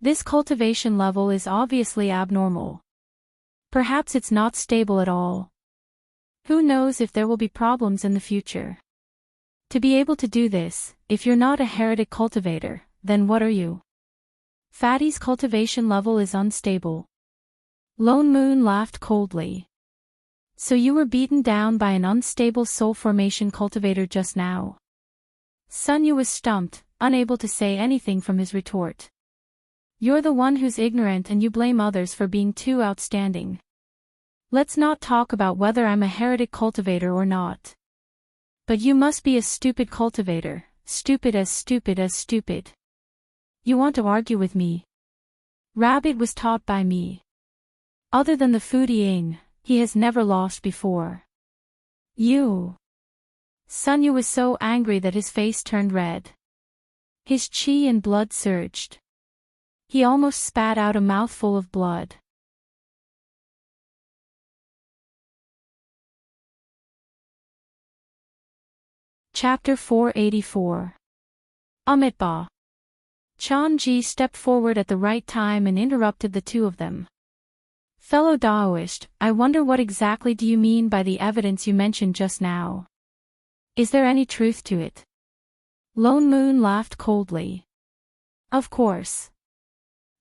This cultivation level is obviously abnormal. Perhaps it's not stable at all. Who knows if there will be problems in the future? To be able to do this, if you're not a heretic cultivator, then what are you? Fatty's cultivation level is unstable. Lone Moon laughed coldly. So you were beaten down by an unstable soul formation cultivator just now? Sun Yu was stumped, unable to say anything from his retort. You're the one who's ignorant and you blame others for being too outstanding. Let's not talk about whether I'm a heretic cultivator or not. But you must be a stupid cultivator, stupid as stupid as stupid. You want to argue with me? Rabbit was taught by me. Other than the Fu Ying, he has never lost before. You. Sun Yu was so angry that his face turned red. His chi and blood surged. He almost spat out a mouthful of blood. Chapter 484. Amitabha. Chan Ji stepped forward at the right time and interrupted the two of them. Fellow Daoist, I wonder what exactly do you mean by the evidence you mentioned just now? Is there any truth to it? Lone Moon laughed coldly. Of course.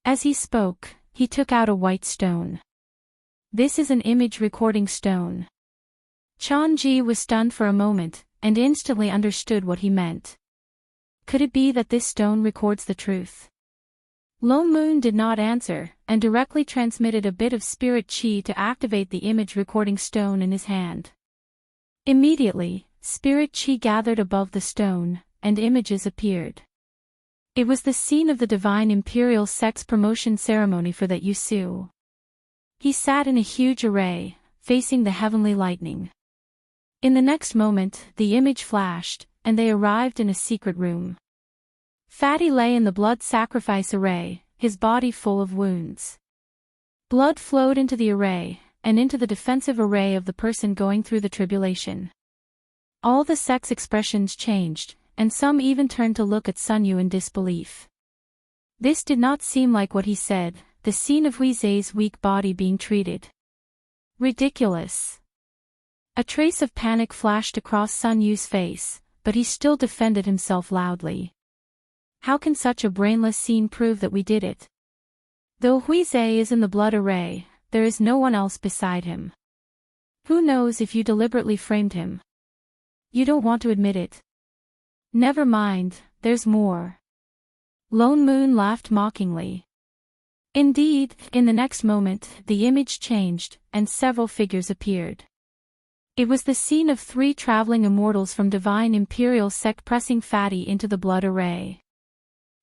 As he spoke, he took out a white stone. This is an image recording stone. Chan Ji was stunned for a moment, and instantly understood what he meant. Could it be that this stone records the truth? Lone Moon did not answer, and directly transmitted a bit of spirit chi to activate the image recording stone in his hand. Immediately, spirit chi gathered above the stone, and images appeared. It was the scene of the Divine Imperial Sex Promotion Ceremony for that Yusu. He sat in a huge array, facing the heavenly lightning. In the next moment, the image flashed, and they arrived in a secret room. Fatty lay in the blood sacrifice array, his body full of wounds. Blood flowed into the array, and into the defensive array of the person going through the tribulation. All the sex expressions changed, and some even turned to look at Sun Yu in disbelief. This did not seem like what he said, the scene of Weizhe's weak body being treated. Ridiculous. A trace of panic flashed across Sun Yu's face, but he still defended himself loudly. How can such a brainless scene prove that we did it? Though Huize is in the blood array, there is no one else beside him. Who knows if you deliberately framed him? You don't want to admit it. Never mind, there's more. Lone Moon laughed mockingly. Indeed, in the next moment, the image changed, and several figures appeared. It was the scene of 3 traveling immortals from Divine Imperial Sect pressing Fatty into the blood array.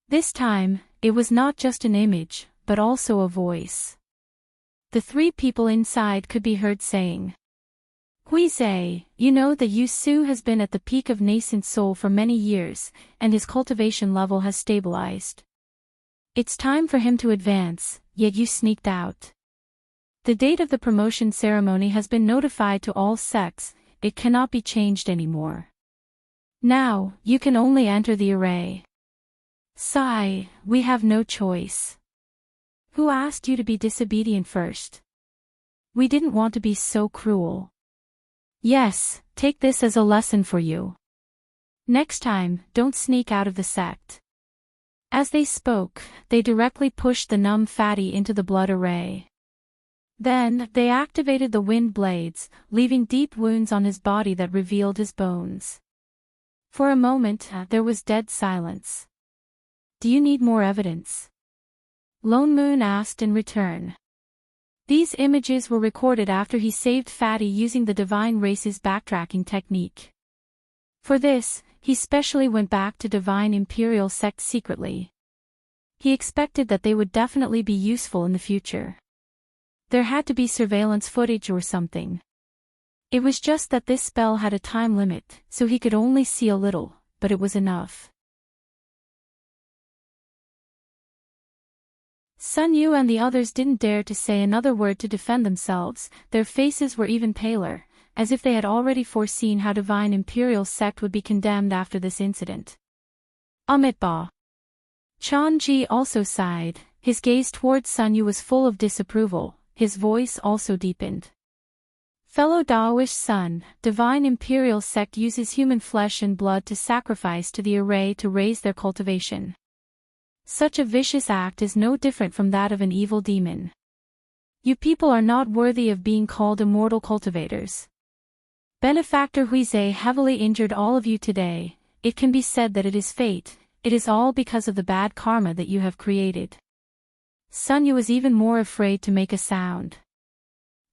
This time, it was not just an image, but also a voice. The 3 people inside could be heard saying, Huize, you know that Yu Su has been at the peak of nascent soul for many years, and his cultivation level has stabilized. It's time for him to advance, yet you sneaked out. The date of the promotion ceremony has been notified to all sects, it cannot be changed anymore. Now, you can only enter the array. Sigh, we have no choice. Who asked you to be disobedient first? We didn't want to be so cruel. Yes, take this as a lesson for you. Next time, don't sneak out of the sect. As they spoke, they directly pushed the numb Fatty into the blood array. Then, they activated the wind blades, leaving deep wounds on his body that revealed his bones. For a moment, there was dead silence. Do you need more evidence? Lone Moon asked in return. These images were recorded after he saved Fatty using the Divine Race's backtracking technique. For this, he specially went back to Divine Imperial Sect secretly. He expected that they would definitely be useful in the future. There had to be surveillance footage or something. It was just that this spell had a time limit, so he could only see a little, but it was enough. Sun Yu and the others didn't dare to say another word to defend themselves, their faces were even paler, as if they had already foreseen how Divine Imperial Sect would be condemned after this incident. Amitba. Chan Ji also sighed, his gaze towards Sun Yu was full of disapproval, his voice also deepened. Fellow Daoist son, Divine Imperial Sect uses human flesh and blood to sacrifice to the array to raise their cultivation. Such a vicious act is no different from that of an evil demon. You people are not worthy of being called immortal cultivators. Benefactor Huize heavily injured all of you today, it can be said that it is fate, it is all because of the bad karma that you have created. Sun Yu was even more afraid to make a sound.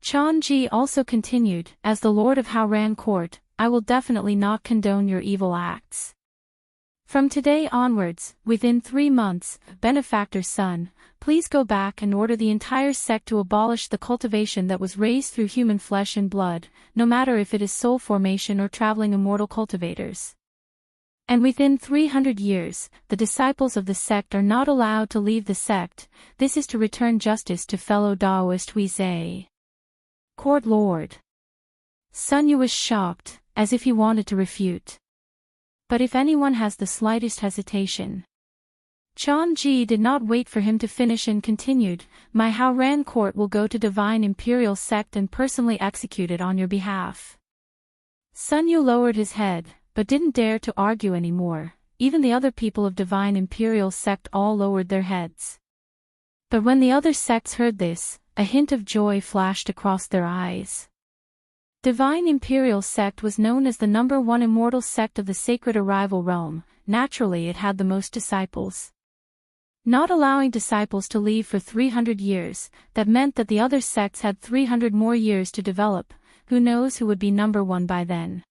Chan Ji also continued, as the Lord of Haoran Court, I will definitely not condone your evil acts. From today onwards, within 3 months, Benefactor's son, please go back and order the entire sect to abolish the cultivation that was raised through human flesh and blood, no matter if it is soul formation or traveling immortal cultivators. And within 300 years, the disciples of the sect are not allowed to leave the sect, this is to return justice to fellow Daoist Huize. Court Lord. Sun Yu was shocked, as if he wanted to refute. But if anyone has the slightest hesitation. Chan Ji did not wait for him to finish and continued, my Haoran Court will go to Divine Imperial Sect and personally execute it on your behalf. Sun Yu lowered his head, but didn't dare to argue anymore, even the other people of Divine Imperial Sect all lowered their heads. But when the other sects heard this, a hint of joy flashed across their eyes. Divine Imperial Sect was known as the #1 immortal sect of the Sacred Arrival Realm, naturally it had the most disciples. Not allowing disciples to leave for 300 years, that meant that the other sects had 300 more years to develop, who knows who would be #1 by then.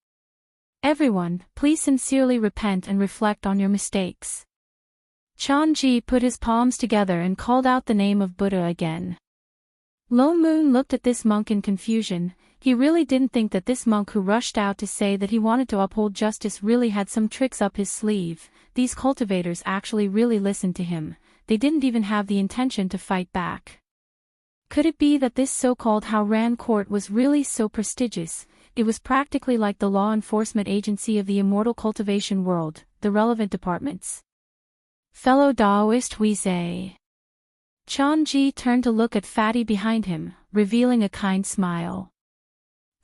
Everyone, please sincerely repent and reflect on your mistakes. Chan Ji put his palms together and called out the name of Buddha again. Lone Moon looked at this monk in confusion, he really didn't think that this monk who rushed out to say that he wanted to uphold justice really had some tricks up his sleeve, these cultivators actually really listened to him, they didn't even have the intention to fight back. Could it be that this so-called Haoran Court was really so prestigious? It was practically like the law enforcement agency of the immortal cultivation world, the relevant departments. Fellow Daoist Huize. Chan Ji turned to look at Fatty behind him, revealing a kind smile.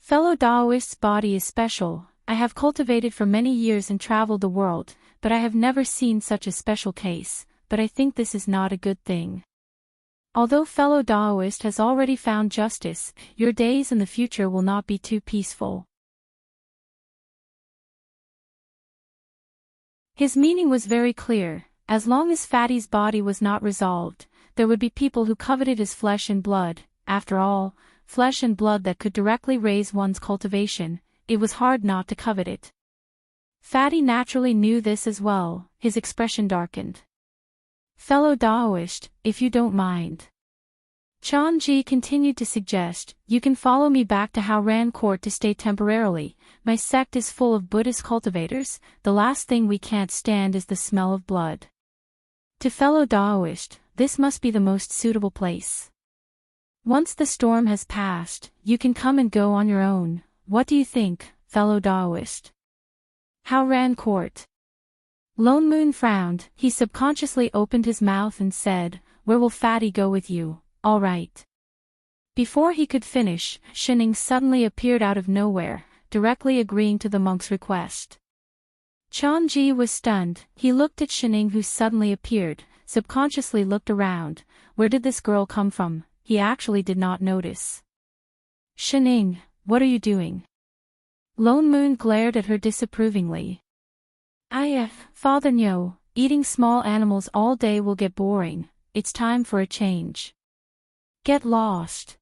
Fellow Daoist's body is special. I have cultivated for many years and traveled the world, but I have never seen such a special case, but I think this is not a good thing. Although fellow Daoist has already found justice, your days in the future will not be too peaceful. His meaning was very clear. As long as Fatty's body was not resolved, there would be people who coveted his flesh and blood. After all, flesh and blood that could directly raise one's cultivation, it was hard not to covet it. Fatty naturally knew this as well. His expression darkened. Fellow Daoist, if you don't mind. Chan-ji continued to suggest, you can follow me back to Haoran Court to stay temporarily. My sect is full of Buddhist cultivators. The last thing we can't stand is the smell of blood. To fellow Daoist, this must be the most suitable place. Once the storm has passed, you can come and go on your own. What do you think, fellow Daoist? Haoran Court. Lone Moon frowned. He subconsciously opened his mouth and said, where will Fatty go with you? All right. Before he could finish, Shining suddenly appeared out of nowhere, directly agreeing to the monk's request. Chan-ji was stunned. He looked at Shining, who suddenly appeared, subconsciously looked around. Where did this girl come from? He actually did not notice. Shining, what are you doing? Lone Moon glared at her disapprovingly. Father Nyo, eating small animals all day will get boring. It's time for a change. Get lost.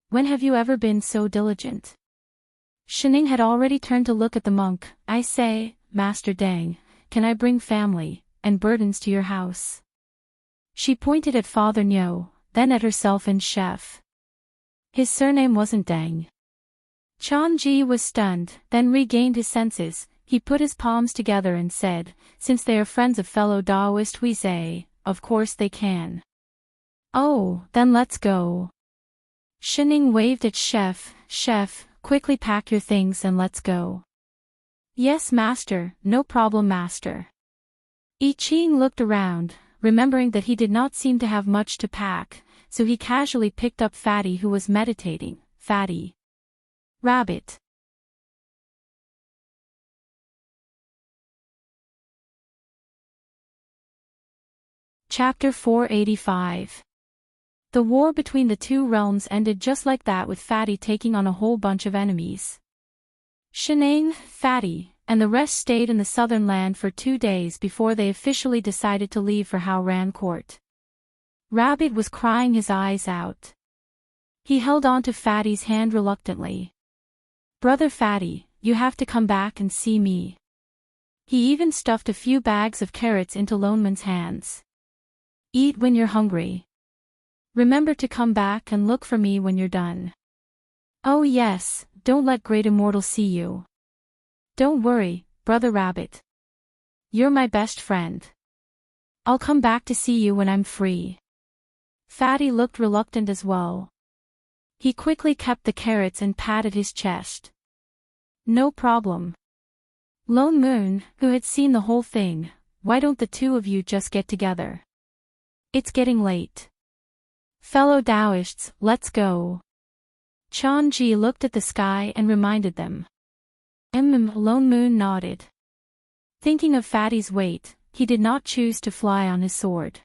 When have you ever been so diligent? Shining had already turned to look at the monk. I say, Master Deng, can I bring family and burdens to your house? She pointed at Father Nyo, then at herself and Chef. His surname wasn't Deng. Chan-ji was stunned, then regained his senses. He put his palms together and said, since they are friends of fellow Daoist we say, of course they can. Oh, then let's go. Shining waved at Chef. Chef, quickly pack your things and let's go. Yes, master, no problem, master. I Ching looked around, remembering that he did not seem to have much to pack, so he casually picked up Fatty, who was meditating. Fatty. Rabbit. Chapter 485. The war between the two realms ended just like that, with Fatty taking on a whole bunch of enemies. Shining, Fatty, and the rest stayed in the southern land for 2 days before they officially decided to leave for Haoran Court. Rabbit was crying his eyes out. He held on to Fatty's hand reluctantly. Brother Fatty, you have to come back and see me. He even stuffed a few bags of carrots into Lone Moon's hands. Eat when you're hungry. Remember to come back and look for me when you're done. Oh yes, don't let Great Immortal see you. Don't worry, Brother Rabbit. You're my best friend. I'll come back to see you when I'm free. Fatty looked reluctant as well. He quickly kept the carrots and patted his chest. No problem. Lone Moon, who had seen the whole thing, why don't the two of you just get together? It's getting late. Fellow Daoists, let's go. Chan-ji looked at the sky and reminded them. Lone Moon nodded. Thinking of Fatty's weight, he did not choose to fly on his sword.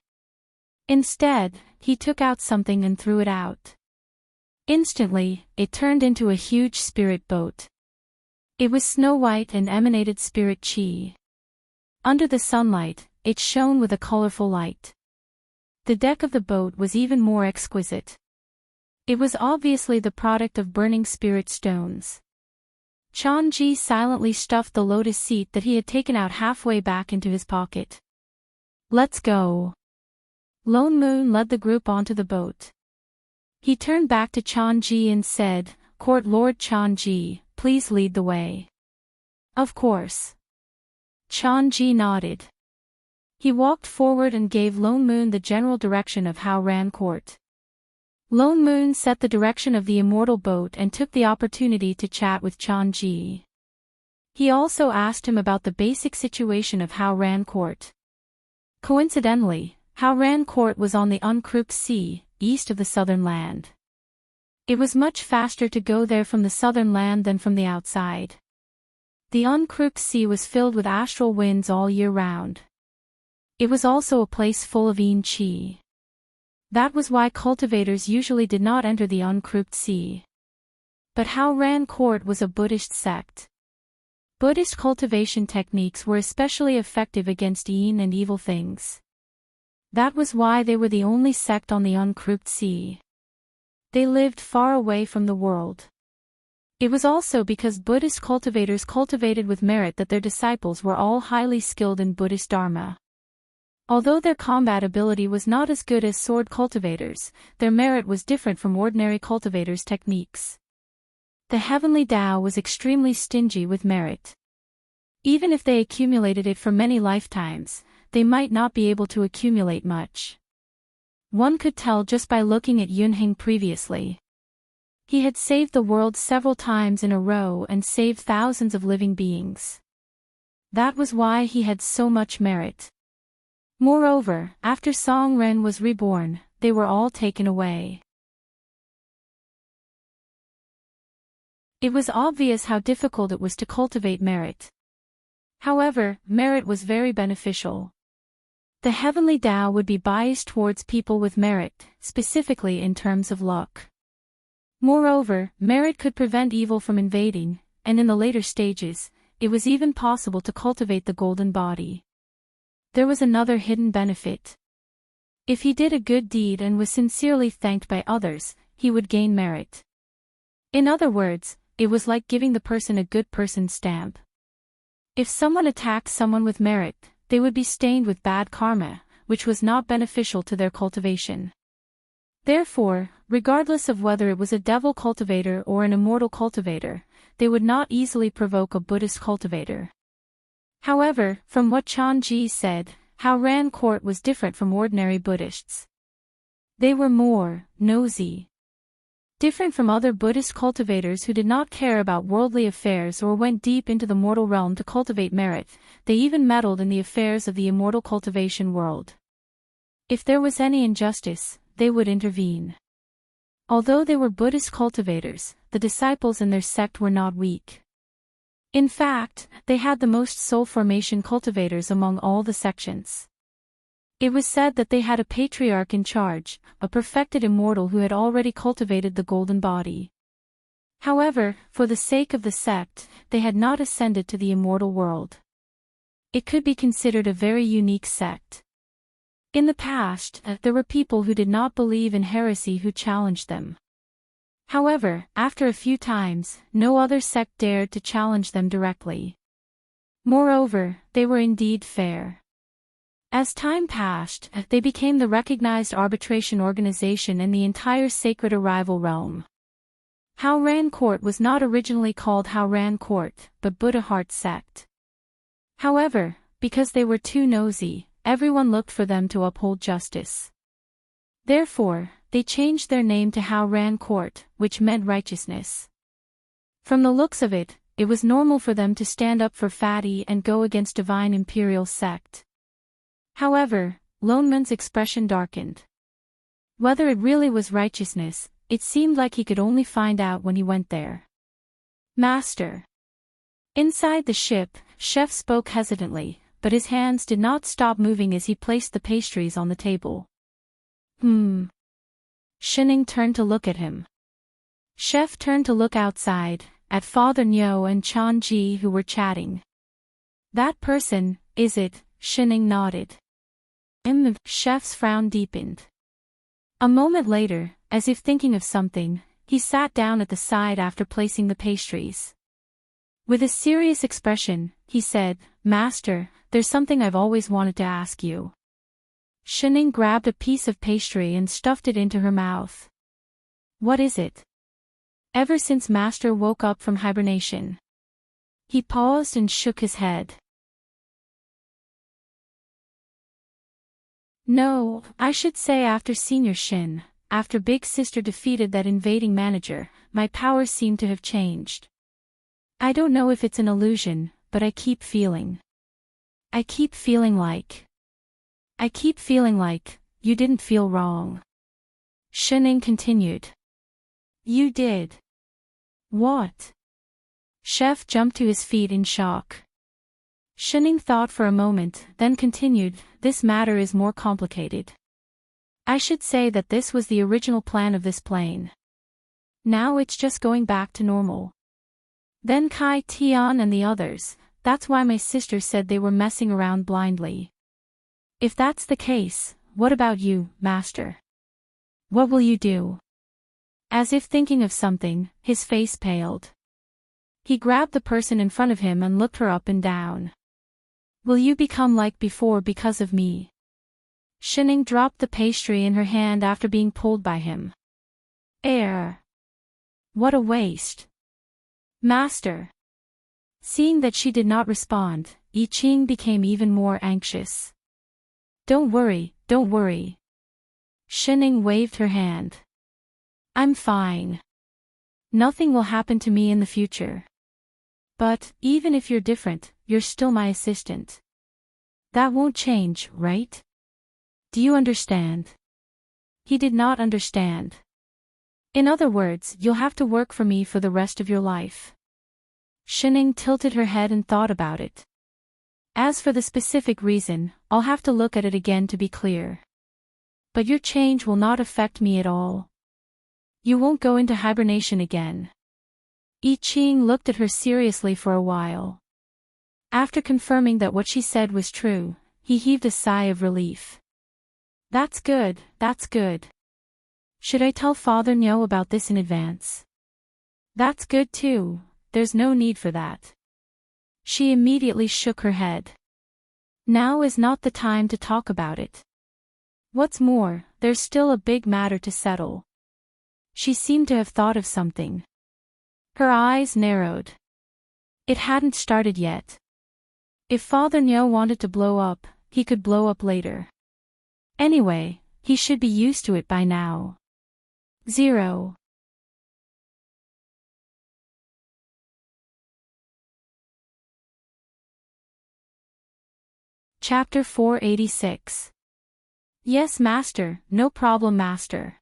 Instead, he took out something and threw it out. Instantly, it turned into a huge spirit boat. It was snow-white and emanated spirit chi. Under the sunlight, it shone with a colorful light. The deck of the boat was even more exquisite. It was obviously the product of burning spirit stones. Chan-ji silently stuffed the lotus seat that he had taken out halfway back into his pocket. Let's go. Lone Moon led the group onto the boat. He turned back to Chan-ji and said, Court Lord Chan-ji, please lead the way. Of course. Chan-ji nodded. He walked forward and gave Lone Moon the general direction of Haoran Court. Lone Moon set the direction of the immortal boat and took the opportunity to chat with Chan-ji. He also asked him about the basic situation of Haoran Court. Coincidentally, Haoran Court was on the uncrooked sea, east of the southern land. It was much faster to go there from the southern land than from the outside. The uncrooked sea was filled with astral winds all year round. It was also a place full of yin qi. That was why cultivators usually did not enter the uncrooked sea. But Hao Ran Court was a Buddhist sect. Buddhist cultivation techniques were especially effective against yin and evil things. That was why they were the only sect on the uncrooked sea. They lived far away from the world. It was also because Buddhist cultivators cultivated with merit that their disciples were all highly skilled in Buddhist Dharma. Although their combat ability was not as good as sword cultivators, their merit was different from ordinary cultivators' techniques. The heavenly Tao was extremely stingy with merit. Even if they accumulated it for many lifetimes, they might not be able to accumulate much. One could tell just by looking at Yunheng previously. He had saved the world several times in a row and saved thousands of living beings. That was why he had so much merit. Moreover, after Song Ren was reborn, they were all taken away. It was obvious how difficult it was to cultivate merit. However, merit was very beneficial. The heavenly Tao would be biased towards people with merit, specifically in terms of luck. Moreover, merit could prevent evil from invading, and in the later stages, it was even possible to cultivate the golden body. There was another hidden benefit. If he did a good deed and was sincerely thanked by others, he would gain merit. In other words, it was like giving the person a good person stamp. If someone attacked someone with merit, they would be stained with bad karma, which was not beneficial to their cultivation. Therefore, regardless of whether it was a devil cultivator or an immortal cultivator, they would not easily provoke a Buddhist cultivator. However, from what Chan Ji said, Hao Ran Court was different from ordinary Buddhists. They were more nosy. Different from other Buddhist cultivators who did not care about worldly affairs or went deep into the mortal realm to cultivate merit, they even meddled in the affairs of the immortal cultivation world. If there was any injustice, they would intervene. Although they were Buddhist cultivators, the disciples in their sect were not weak. In fact, they had the most soul formation cultivators among all the sections. It was said that they had a patriarch in charge, a perfected immortal who had already cultivated the golden body. However, for the sake of the sect, they had not ascended to the immortal world. It could be considered a very unique sect. In the past, there were people who did not believe in heresy who challenged them. However, after a few times, no other sect dared to challenge them directly. Moreover, they were indeed fair. As time passed, they became the recognized arbitration organization in the entire sacred arrival realm. Hao Ran Court was not originally called Hao Ran Court, but Buddha Heart Sect. However, because they were too nosy, everyone looked for them to uphold justice. Therefore, they changed their name to Hao Ran Court, which meant righteousness. From the looks of it, it was normal for them to stand up for Fatty and go against divine imperial sect. However, Loneman's expression darkened. Whether it really was righteousness, it seemed like he could only find out when he went there. Master. Inside the ship, Chef spoke hesitantly, but his hands did not stop moving as he placed the pastries on the table. Shining turned to look at him. Chef turned to look outside, at Father Nyo and Chan Ji who were chatting. That person, is it? Shining nodded. The chef's frown deepened. A moment later, as if thinking of something, he sat down at the side after placing the pastries. With a serious expression, he said, Master, there's something I've always wanted to ask you. Shining grabbed a piece of pastry and stuffed it into her mouth. What is it? Ever since Master woke up from hibernation. He paused and shook his head. No, I should say after Senior Shin, after Big Sister defeated that invading manager, my powers seem to have changed. I don't know if it's an illusion, but I keep feeling like you didn't feel wrong. Shining continued. You did. What? Chef jumped to his feet in shock. Shining thought for a moment, then continued, this matter is more complicated. I should say that this was the original plan of this plane. Now it's just going back to normal. Then Kai Tian and the others, that's why my sister said they were messing around blindly. If that's the case, what about you, Master? What will you do? As if thinking of something, his face paled. He grabbed the person in front of him and looked her up and down. Will you become like before because of me? Shining dropped the pastry in her hand after being pulled by him. What a waste. Master. Seeing that she did not respond, Yi Qing became even more anxious. Don't worry, don't worry. Shining waved her hand. I'm fine. Nothing will happen to me in the future. But, even if you're different, you're still my assistant. That won't change, right? Do you understand? He did not understand. In other words, you'll have to work for me for the rest of your life. Shining tilted her head and thought about it. As for the specific reason, I'll have to look at it again to be clear. But your change will not affect me at all. You won't go into hibernation again. Yi Qing looked at her seriously for a while. After confirming that what she said was true, he heaved a sigh of relief. That's good, that's good. Should I tell Father Nyo about this in advance? That's good too, there's no need for that. She immediately shook her head. Now is not the time to talk about it. What's more, there's still a big matter to settle. She seemed to have thought of something. Her eyes narrowed. It hadn't started yet. If Father Nyo wanted to blow up, he could blow up later. Anyway, he should be used to it by now. 0. Chapter 486. Yes, Master, no problem, Master.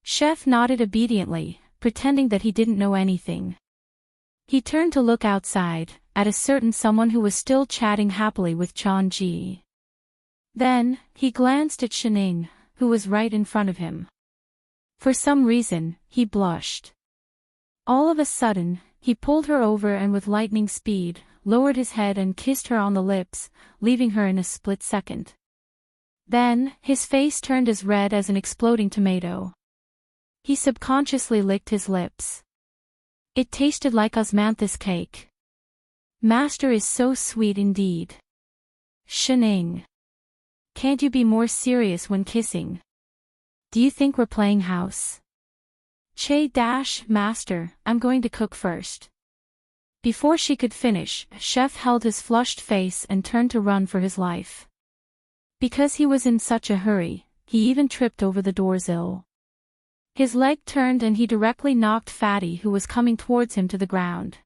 Chef nodded obediently, pretending that he didn't know anything. He turned to look outside, at a certain someone who was still chatting happily with Chan Ji. Then, he glanced at Shining, who was right in front of him. For some reason, he blushed. All of a sudden, he pulled her over and with lightning speed, lowered his head and kissed her on the lips, leaving her in a split second. Then, his face turned as red as an exploding tomato. He subconsciously licked his lips. It tasted like osmanthus cake. Master is so sweet indeed. Shining. Can't you be more serious when kissing? Do you think we're playing house? Master, I'm going to cook first. Before she could finish, Chef held his flushed face and turned to run for his life. Because he was in such a hurry, he even tripped over the doorsill. His leg turned and he directly knocked Fatty, who was coming towards him, to the ground.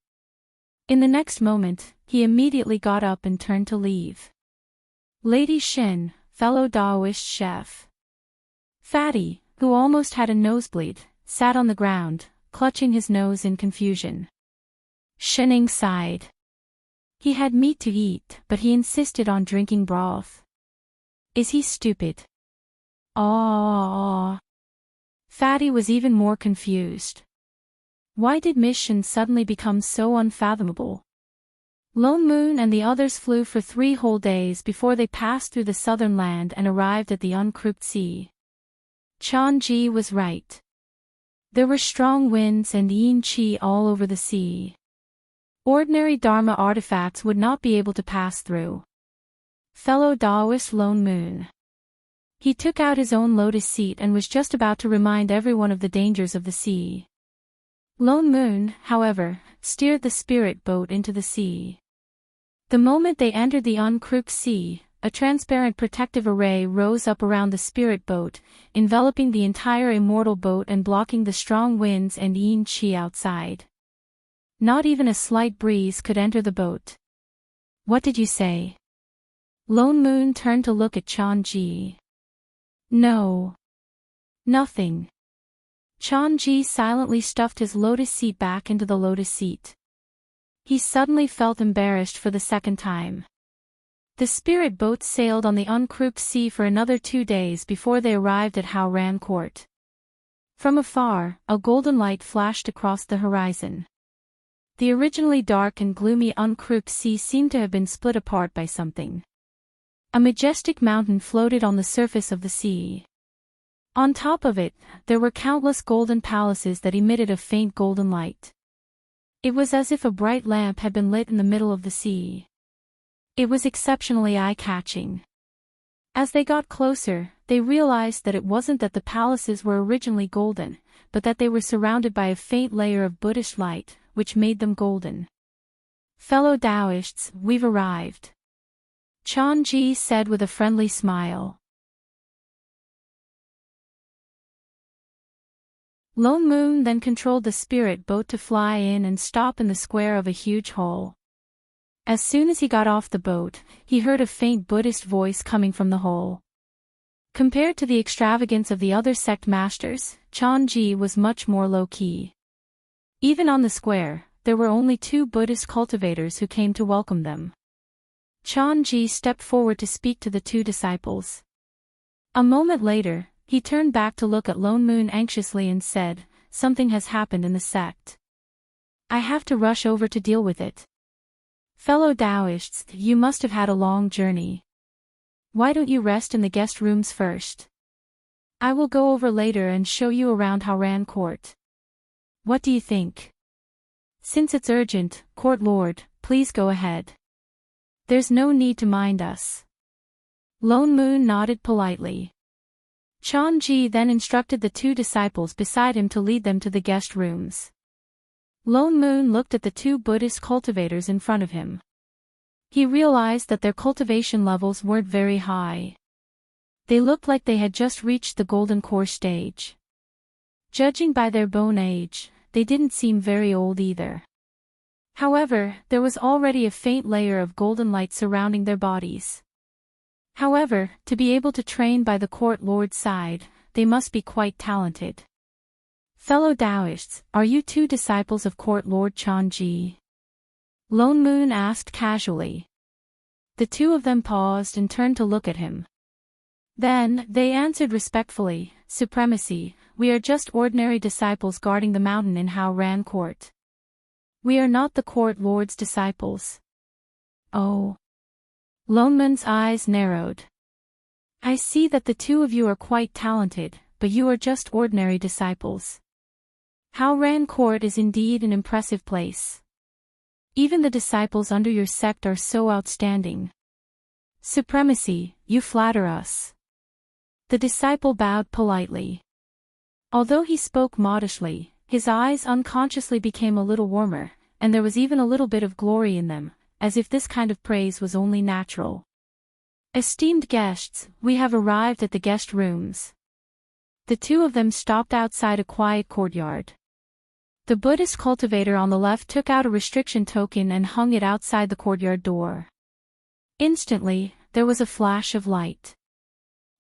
In the next moment, he immediately got up and turned to leave. Lady Shin, fellow Daoist chef. Fatty, who almost had a nosebleed, sat on the ground, clutching his nose in confusion. Shining sighed. He had meat to eat, but he insisted on drinking broth. Is he stupid? Fatty was even more confused. Why did Miss Shin suddenly become so unfathomable? Lone Moon and the others flew for 3 whole days before they passed through the southern land and arrived at the uncrouped sea. Chan Ji was right. There were strong winds and yin qi all over the sea. Ordinary Dharma artifacts would not be able to pass through. Fellow Daoist Lone Moon. He took out his own lotus seat and was just about to remind everyone of the dangers of the sea. Lone Moon, however, steered the spirit boat into the sea. The moment they entered the uncrouped sea, a transparent protective array rose up around the spirit boat, enveloping the entire immortal boat and blocking the strong winds and yin qi outside. Not even a slight breeze could enter the boat. What did you say? Lone Moon turned to look at Chan Ji. No. Nothing. Chan-ji silently stuffed his lotus seat back into the lotus seat. He suddenly felt embarrassed for the second time. The spirit boat sailed on the uncrouped sea for another 2 days before they arrived at Haoran Court. From afar, a golden light flashed across the horizon. The originally dark and gloomy uncrouped sea seemed to have been split apart by something. A majestic mountain floated on the surface of the sea. On top of it, there were countless golden palaces that emitted a faint golden light. It was as if a bright lamp had been lit in the middle of the sea. It was exceptionally eye-catching. As they got closer, they realized that it wasn't that the palaces were originally golden, but that they were surrounded by a faint layer of Buddhist light, which made them golden. "Fellow Taoists, we've arrived," Chan-ji said with a friendly smile. Lone Moon then controlled the spirit boat to fly in and stop in the square of a huge hall. As soon as he got off the boat, he heard a faint Buddhist voice coming from the hall. Compared to the extravagance of the other sect masters, Chan-ji was much more low-key. Even on the square, there were only 2 Buddhist cultivators who came to welcome them. Chan-ji stepped forward to speak to the 2 disciples. A moment later, he turned back to look at Lone Moon anxiously and said, "Something has happened in the sect. I have to rush over to deal with it. Fellow Taoists, you must have had a long journey. Why don't you rest in the guest rooms first? I will go over later and show you around Haoran Court. What do you think? Since it's urgent, Court Lord, please go ahead. There's no need to mind us." Lone Moon nodded politely. Chan-ji then instructed the 2 disciples beside him to lead them to the guest rooms. Lone Moon looked at the 2 Buddhist cultivators in front of him. He realized that their cultivation levels weren't very high. They looked like they had just reached the golden core stage. Judging by their bone age, they didn't seem very old either. However, there was already a faint layer of golden light surrounding their bodies. However, to be able to train by the court lord's side, they must be quite talented. "Fellow Taoists, are you 2 disciples of Court Lord Chan-ji?" Lone Moon asked casually. The 2 of them paused and turned to look at him. Then, they answered respectfully, "Supremacy, we are just ordinary disciples guarding the mountain in Haoran Court. We are not the court lord's disciples." "Oh." Lone Moon's eyes narrowed. "I see that the 2 of you are quite talented, but you are just ordinary disciples. Haoran Court is indeed an impressive place. Even the disciples under your sect are so outstanding. Supremacy, you flatter us." The disciple bowed politely. Although he spoke modestly, his eyes unconsciously became a little warmer, and there was even a little bit of glory in them, as if this kind of praise was only natural. "Esteemed guests, we have arrived at the guest rooms." The 2 of them stopped outside a quiet courtyard. The Buddhist cultivator on the left took out a restriction token and hung it outside the courtyard door. Instantly, there was a flash of light.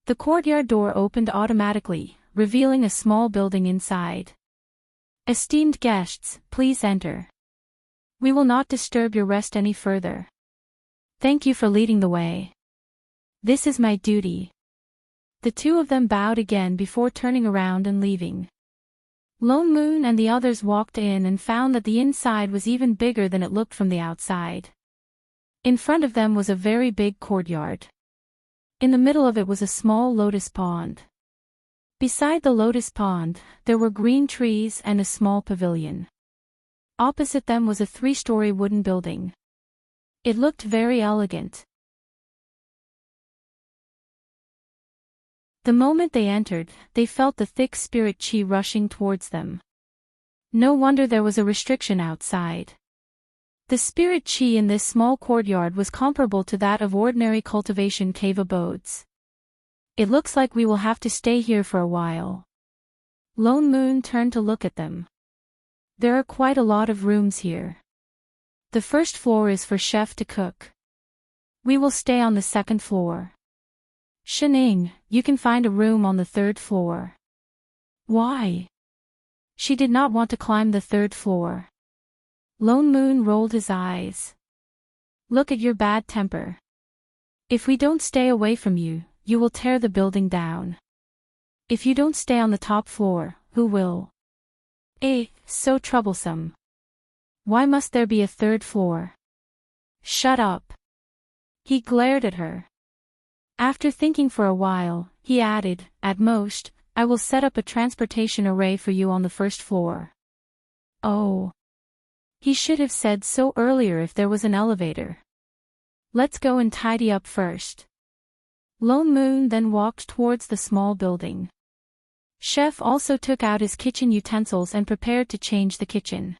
The courtyard door opened automatically, revealing a small building inside. "Esteemed guests, please enter. We will not disturb your rest any further. Thank you for leading the way. This is my duty." The 2 of them bowed again before turning around and leaving. Lone Moon and the others walked in and found that the inside was even bigger than it looked from the outside. In front of them was a very big courtyard. In the middle of it was a small lotus pond. Beside the lotus pond, there were green trees and a small pavilion. Opposite them was a 3-story wooden building. It looked very elegant. The moment they entered, they felt the thick spirit chi rushing towards them. No wonder there was a restriction outside. The spirit chi in this small courtyard was comparable to that of ordinary cultivation cave abodes. "It looks like we will have to stay here for a while." Lone Moon turned to look at them. "There are quite a lot of rooms here. The first floor is for chef to cook. We will stay on the second floor. Shening, you can find a room on the third floor." "Why?" She did not want to climb the third floor. Lone Moon rolled his eyes. Look at your bad temper. If we don't stay away from you, you will tear the building down. If you don't stay on the top floor, who will? So troublesome. Why must there be a third floor? Shut up. He glared at her. After thinking for a while, he added, at most, I will set up a transportation array for you on the first floor. Oh. He should have said so earlier if there was an elevator. Let's go and tidy up first. Lone Moon then walked towards the small building. Chef also took out his kitchen utensils and prepared to change the kitchen.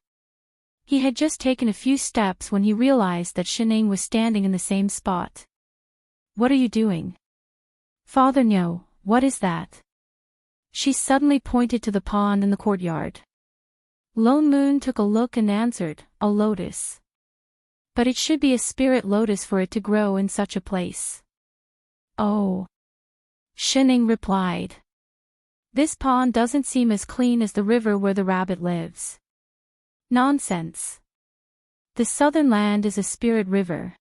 He had just taken a few steps when he realized that Shining was standing in the same spot. What are you doing? Father No, what is that? She suddenly pointed to the pond in the courtyard. Lone Moon took a look and answered, a lotus. But it should be a spirit lotus for it to grow in such a place. Oh. Shining replied. This pond doesn't seem as clean as the river where the rabbit lives. Nonsense. The southern land is a spirit river.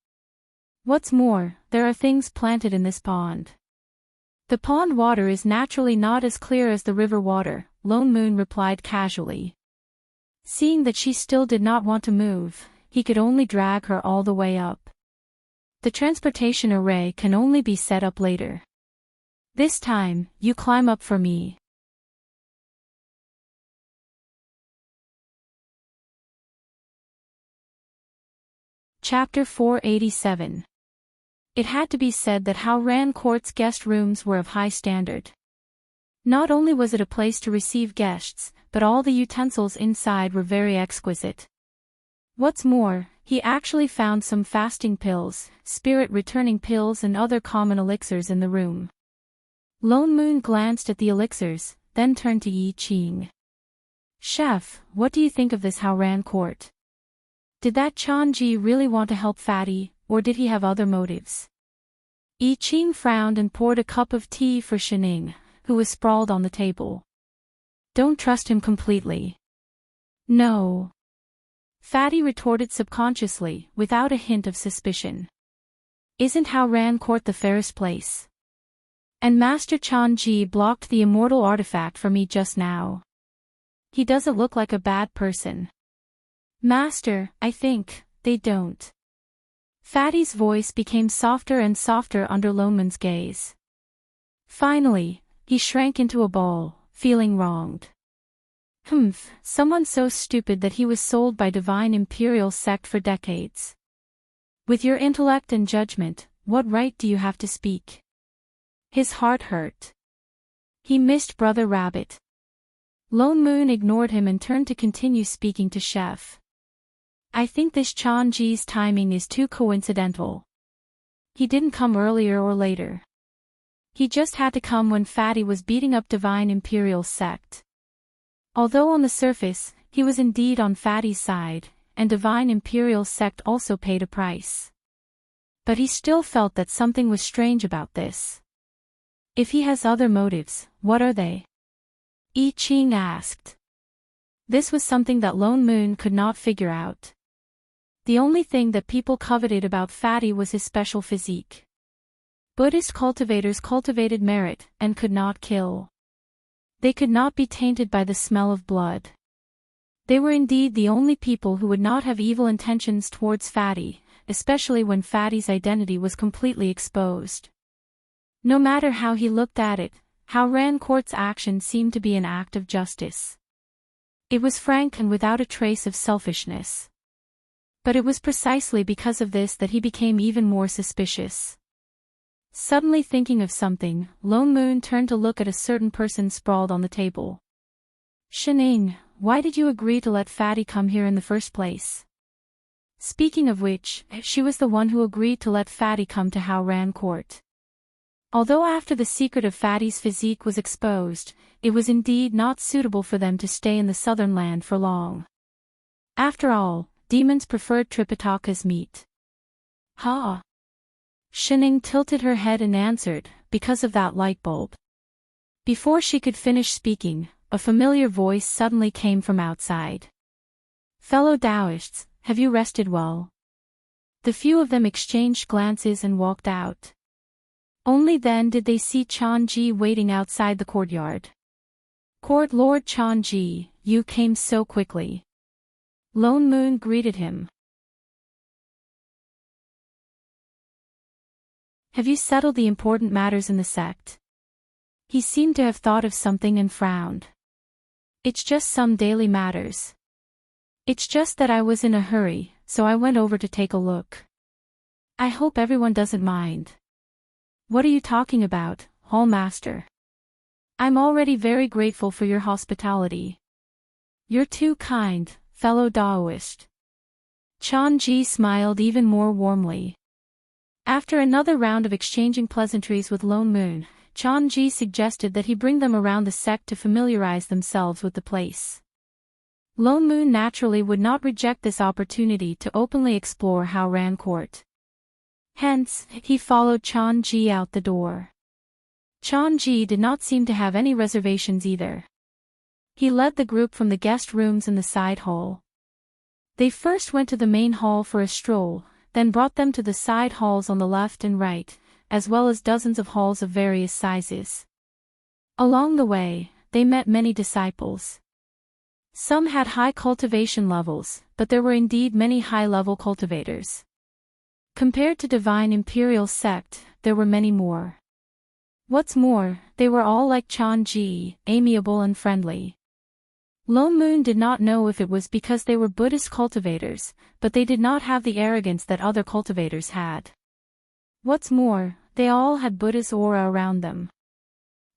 What's more, there are things planted in this pond. The pond water is naturally not as clear as the river water, Lone Moon replied casually. Seeing that she still did not want to move, he could only drag her all the way up. The transportation array can only be set up later. This time, you climb up for me. Chapter 487. It had to be said that Hao Ran Court's guest rooms were of high standard. Not only was it a place to receive guests, but all the utensils inside were very exquisite. What's more, he actually found some fasting pills, spirit returning pills and other common elixirs in the room. Lone Moon glanced at the elixirs, then turned to Yi Qing. Chef, what do you think of this Hao Ran Court? Did that Chanji really want to help Fatty, or did he have other motives? Yi Qing frowned and poured a cup of tea for Shining, who was sprawled on the table. Don't trust him completely. No. Fatty retorted subconsciously, without a hint of suspicion. Isn't Hao Ran Court the fairest place? And Master Chanji blocked the immortal artifact for me just now. He doesn't look like a bad person. Master, I think, they don't. Fatty's voice became softer and softer under Lone Moon's gaze. Finally, he shrank into a ball, feeling wronged. Someone so stupid that he was sold by Divine Imperial Sect for decades. With your intellect and judgment, what right do you have to speak? His heart hurt. He missed Brother Rabbit. Lone Moon ignored him and turned to continue speaking to Chef. I think this Chanji's timing is too coincidental. He didn't come earlier or later. He just had to come when Fatty was beating up Divine Imperial Sect. Although on the surface, he was indeed on Fatty's side, and Divine Imperial Sect also paid a price. But he still felt that something was strange about this. If he has other motives, what are they? Yi Qing asked. This was something that Lone Moon could not figure out. The only thing that people coveted about Fatty was his special physique. Buddhist cultivators cultivated merit and could not kill. They could not be tainted by the smell of blood. They were indeed the only people who would not have evil intentions towards Fatty, especially when Fatty's identity was completely exposed. No matter how he looked at it, Hao Ran Court's action seemed to be an act of justice. It was frank and without a trace of selfishness. But it was precisely because of this that he became even more suspicious. Suddenly thinking of something, Lone Moon turned to look at a certain person sprawled on the table. Shining, why did you agree to let Fatty come here in the first place? Speaking of which, she was the one who agreed to let Fatty come to Hao Ran Court. Although after the secret of Fatty's physique was exposed, it was indeed not suitable for them to stay in the southern land for long. After all, demons preferred Tripitaka's meat. Ha! Shining tilted her head and answered, because of that light bulb. Before she could finish speaking, a familiar voice suddenly came from outside. "Fellow Taoists, have you rested well?" The few of them exchanged glances and walked out. Only then did they see Chan-ji waiting outside the courtyard. "Court Lord Chan-ji, you came so quickly." Lone Moon greeted him. "Have you settled the important matters in the sect?" He seemed to have thought of something and frowned. "It's just some daily matters. It's just that I was in a hurry, so I went over to take a look. I hope everyone doesn't mind." "What are you talking about, Hall Master? I'm already very grateful for your hospitality." "You're too kind, fellow Taoist." Chan-ji smiled even more warmly. After another round of exchanging pleasantries with Lone Moon, Chan-ji suggested that he bring them around the sect to familiarize themselves with the place. Lone Moon naturally would not reject this opportunity to openly explore Haoran Court. Hence, he followed Chan-ji out the door. Chan-ji did not seem to have any reservations either. He led the group from the guest rooms in the side hall. They first went to the main hall for a stroll, then brought them to the side halls on the left and right, as well as dozens of halls of various sizes. Along the way, they met many disciples. Some had high cultivation levels, but there were indeed many high-level cultivators. Compared to Divine Imperial Sect, there were many more. What's more, they were all like Chan-ji, amiable and friendly. Lone Moon did not know if it was because they were Buddhist cultivators, but they did not have the arrogance that other cultivators had. What's more, they all had Buddha's aura around them.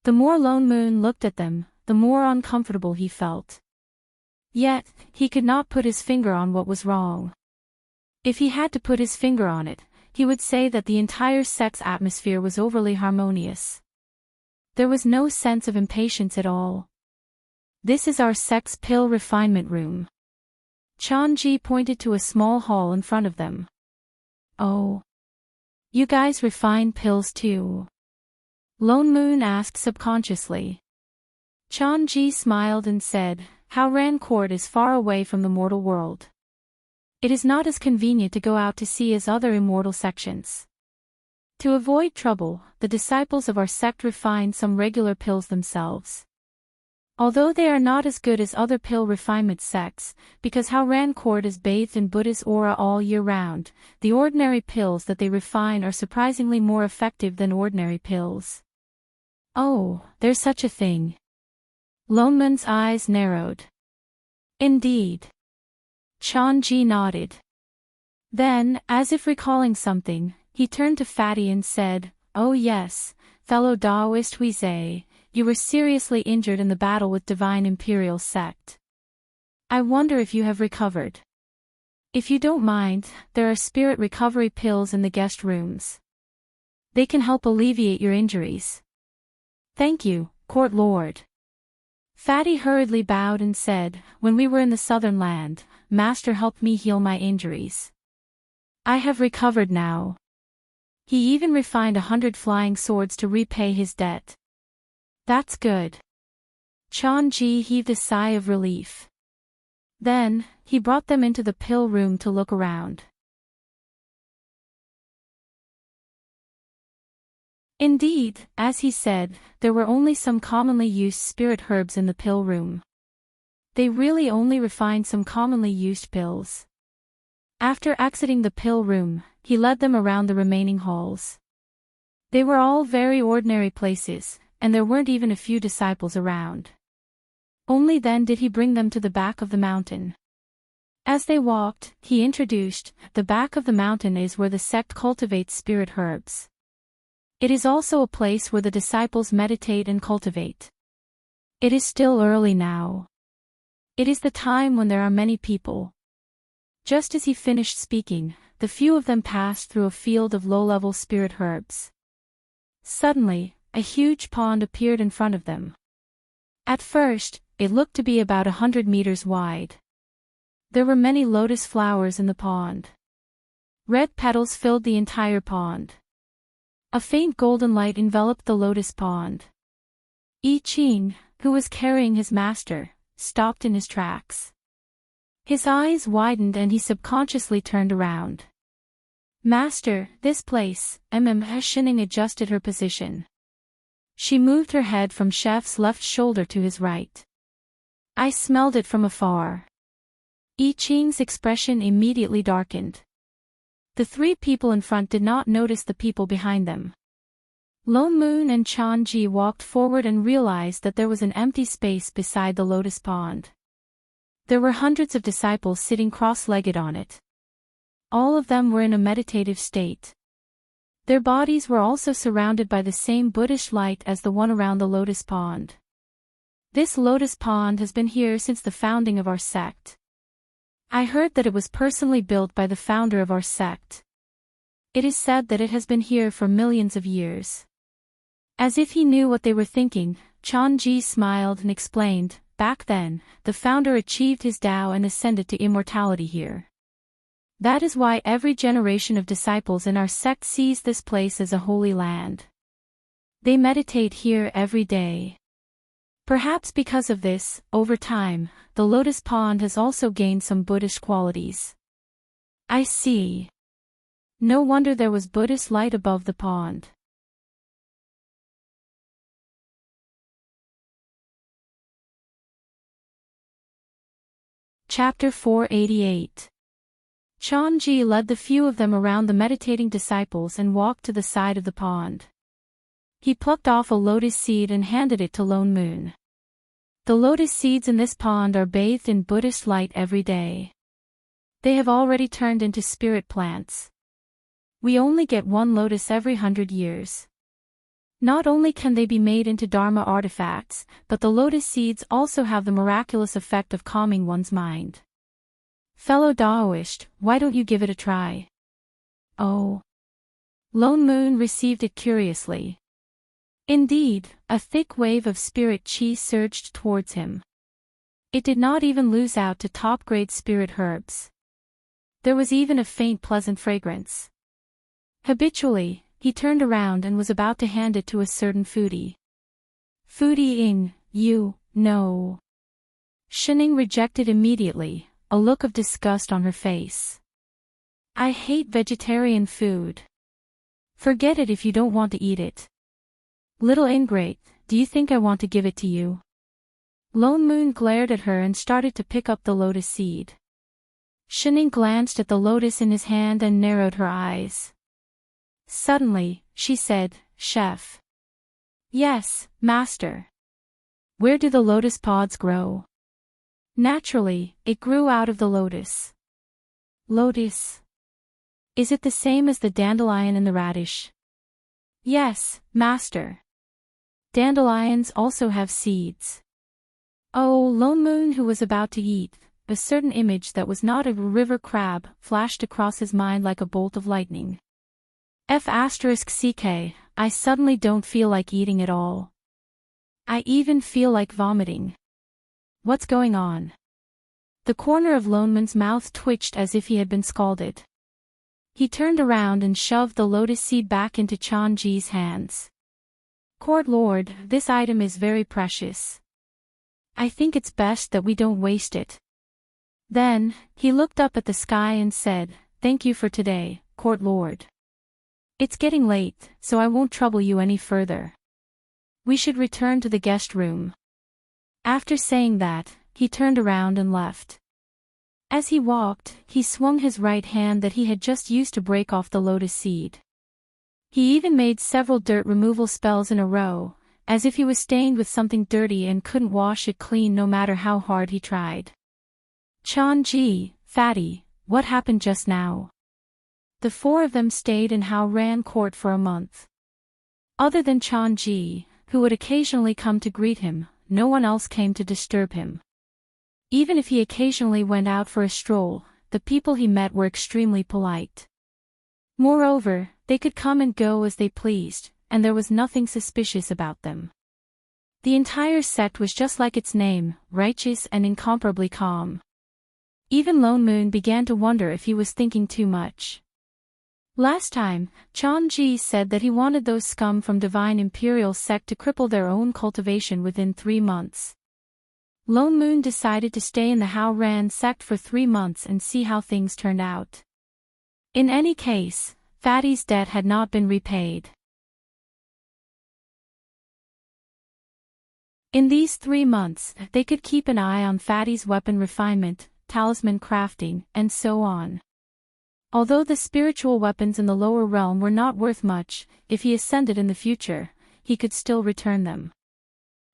The more Lone Moon looked at them, the more uncomfortable he felt. Yet, he could not put his finger on what was wrong. If he had to put his finger on it, he would say that the entire sect's atmosphere was overly harmonious. There was no sense of impatience at all. "This is our sect's pill refinement room." Chan-ji pointed to a small hall in front of them. "Oh. You guys refine pills too?" Lone Moon asked subconsciously. Chan-ji smiled and said, "Haoran Court is far away from the mortal world. It is not as convenient to go out to sea as other immortal sections. To avoid trouble, the disciples of our sect refine some regular pills themselves. Although they are not as good as other pill refinement sects, because Haoran Court is bathed in Buddha's aura all year round, the ordinary pills that they refine are surprisingly more effective than ordinary pills." "Oh, there's such a thing." Lone Moon's eyes narrowed. "Indeed." Chan-ji nodded. Then, as if recalling something, he turned to Fatty and said, "Oh yes, fellow Taoist Huizhe, you were seriously injured in the battle with Divine Imperial Sect. I wonder if you have recovered. If you don't mind, there are spirit recovery pills in the guest rooms. They can help alleviate your injuries." "Thank you, Court Lord." Fatty hurriedly bowed and said, "When we were in the southern land, Master helped me heal my injuries. I have recovered now." He even refined 100 flying swords to repay his debt. "That's good." Chan-ji heaved a sigh of relief. Then, he brought them into the pill room to look around. Indeed, as he said, there were only some commonly used spirit herbs in the pill room. They really only refined some commonly used pills. After exiting the pill room, he led them around the remaining halls. They were all very ordinary places, and there weren't even a few disciples around. Only then did he bring them to the back of the mountain. As they walked, he introduced, the back of the mountain is where the sect cultivates spirit herbs. It is also a place where the disciples meditate and cultivate. It is still early now. It is the time when there are many people. Just as he finished speaking, the few of them passed through a field of low-level spirit herbs. Suddenly, a huge pond appeared in front of them. At first, it looked to be about 100 meters wide. There were many lotus flowers in the pond. Red petals filled the entire pond. A faint golden light enveloped the lotus pond. I Ching, who was carrying his master, stopped in his tracks. His eyes widened and he subconsciously turned around. Master, this place, Shining adjusted her position. She moved her head from Chef's left shoulder to his right. I smelled it from afar. I Ching's expression immediately darkened. The three people in front did not notice the people behind them. Lone Moon and Chan Ji walked forward and realized that there was an empty space beside the lotus pond. There were hundreds of disciples sitting cross-legged on it. All of them were in a meditative state. Their bodies were also surrounded by the same Buddhist light as the one around the lotus pond. This lotus pond has been here since the founding of our sect. I heard that it was personally built by the founder of our sect. It is said that it has been here for millions of years. As if he knew what they were thinking, Chan Ji smiled and explained, back then, the founder achieved his Tao and ascended to immortality here. That is why every generation of disciples in our sect sees this place as a holy land. They meditate here every day. Perhaps because of this, over time, the lotus pond has also gained some Buddhist qualities. I see. No wonder there was Buddhist light above the pond. Chapter 488. Chan Ji led the few of them around the meditating disciples and walked to the side of the pond. He plucked off a lotus seed and handed it to Lone Moon. The lotus seeds in this pond are bathed in Buddhist light every day. They have already turned into spirit plants. We only get one lotus every 100 years. Not only can they be made into Dharma artifacts, but the lotus seeds also have the miraculous effect of calming one's mind. Fellow Taoist, why don't you give it a try? Oh. Lone Moon received it curiously. Indeed, a thick wave of spirit chi surged towards him. It did not even lose out to top-grade spirit herbs. There was even a faint pleasant fragrance. Habitually, he turned around and was about to hand it to a certain foodie. Foodie Ing, you, no. Shining rejected immediately, a look of disgust on her face. I hate vegetarian food. Forget it if you don't want to eat it. Little ingrate, do you think I want to give it to you? Lone Moon glared at her and started to pick up the lotus seed. Shining glanced at the lotus in his hand and narrowed her eyes. Suddenly, she said, Chef. Yes, Master. Where do the lotus pods grow? Naturally, it grew out of the lotus. Lotus. Is it the same as the dandelion and the radish? Yes, Master. Dandelions also have seeds. Oh, Lone Moon, who was about to eat, a certain image that was not a river crab flashed across his mind like a bolt of lightning. *CK, I suddenly don't feel like eating at all. I even feel like vomiting. What's going on? The corner of Lone Moon's mouth twitched as if he had been scalded. He turned around and shoved the lotus seed back into Chan Ji's hands. Court Lord, this item is very precious. I think it's best that we don't waste it. Then, he looked up at the sky and said, Thank you for today, Court Lord. It's getting late, so I won't trouble you any further. We should return to the guest room. After saying that, he turned around and left. As he walked, he swung his right hand that he had just used to break off the lotus seed. He even made several dirt removal spells in a row, as if he was stained with something dirty and couldn't wash it clean no matter how hard he tried. Chan Ji, Fatty, what happened just now? The four of them stayed in Hao Ran Court for a month. Other than Chan Ji, who would occasionally come to greet him, no one else came to disturb him. Even if he occasionally went out for a stroll, the people he met were extremely polite. Moreover, they could come and go as they pleased, and there was nothing suspicious about them. The entire sect was just like its name, righteous and incomparably calm. Even Lone Moon began to wonder if he was thinking too much. Last time, Chan-ji said that he wanted those scum from Divine Imperial Sect to cripple their own cultivation within 3 months. Lone Moon decided to stay in the Hao Ran sect for 3 months and see how things turned out. In any case, Fatty's debt had not been repaid. In these 3 months, they could keep an eye on Fatty's weapon refinement, talisman crafting, and so on. Although the spiritual weapons in the lower realm were not worth much, if he ascended in the future, he could still return them.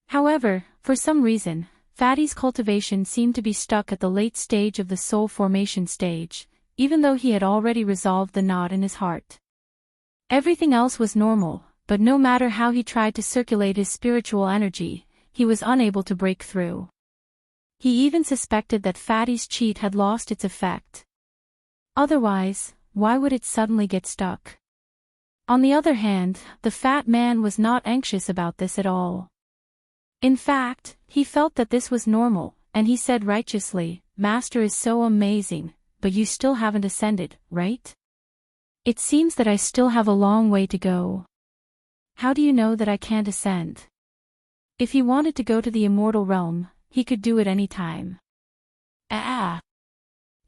However, for some reason, Fatty's cultivation seemed to be stuck at the late stage of the soul formation stage, even though he had already resolved the knot in his heart. Everything else was normal, but no matter how he tried to circulate his spiritual energy, he was unable to break through. He even suspected that Fatty's cheat had lost its effect. Otherwise, why would it suddenly get stuck? On the other hand, the fat man was not anxious about this at all. In fact, he felt that this was normal, and he said righteously, "Master is so amazing, but you still haven't ascended, right? It seems that I still have a long way to go. How do you know that I can't ascend?" If he wanted to go to the immortal realm, he could do it any time.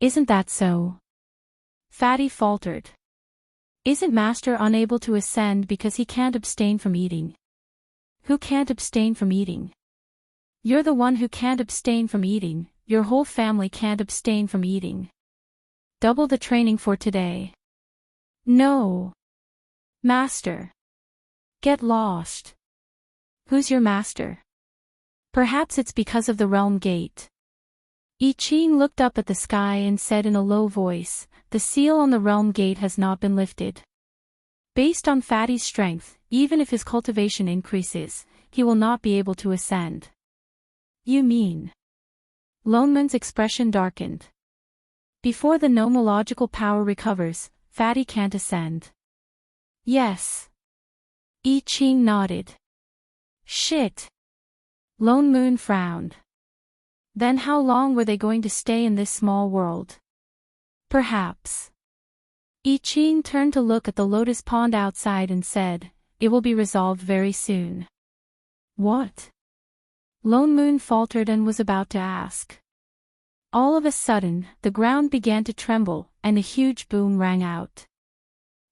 Isn't that so? Fatty faltered. Isn't Master unable to ascend because he can't abstain from eating? Who can't abstain from eating? You're the one who can't abstain from eating, your whole family can't abstain from eating. Double the training for today. No. Master. Get lost. Who's your master? Perhaps it's because of the realm gate. I Ching looked up at the sky and said in a low voice, "The seal on the realm gate has not been lifted. Based on Fatty's strength, even if his cultivation increases, he will not be able to ascend." You mean? Lone Moon's expression darkened. Before the nomological power recovers, Fatty can't ascend. Yes. I Ching nodded. Shit. Lone Moon frowned. Then how long were they going to stay in this small world? Perhaps. I Ching turned to look at the lotus pond outside and said, "It will be resolved very soon." What? Lone Moon faltered and was about to ask. All of a sudden, the ground began to tremble, and a huge boom rang out.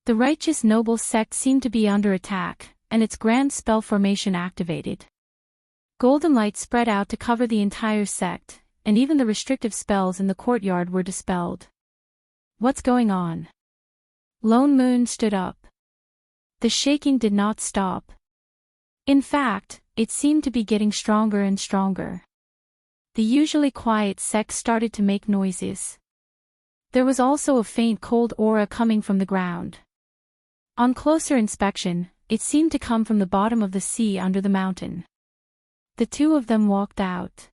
The righteous noble sect seemed to be under attack, and its grand spell formation activated. Golden light spread out to cover the entire sect, and even the restrictive spells in the courtyard were dispelled. What's going on? Lone Moon stood up. The shaking did not stop. In fact, it seemed to be getting stronger and stronger. The usually quiet sect started to make noises. There was also a faint cold aura coming from the ground. On closer inspection, it seemed to come from the bottom of the sea under the mountain. The two of them walked out.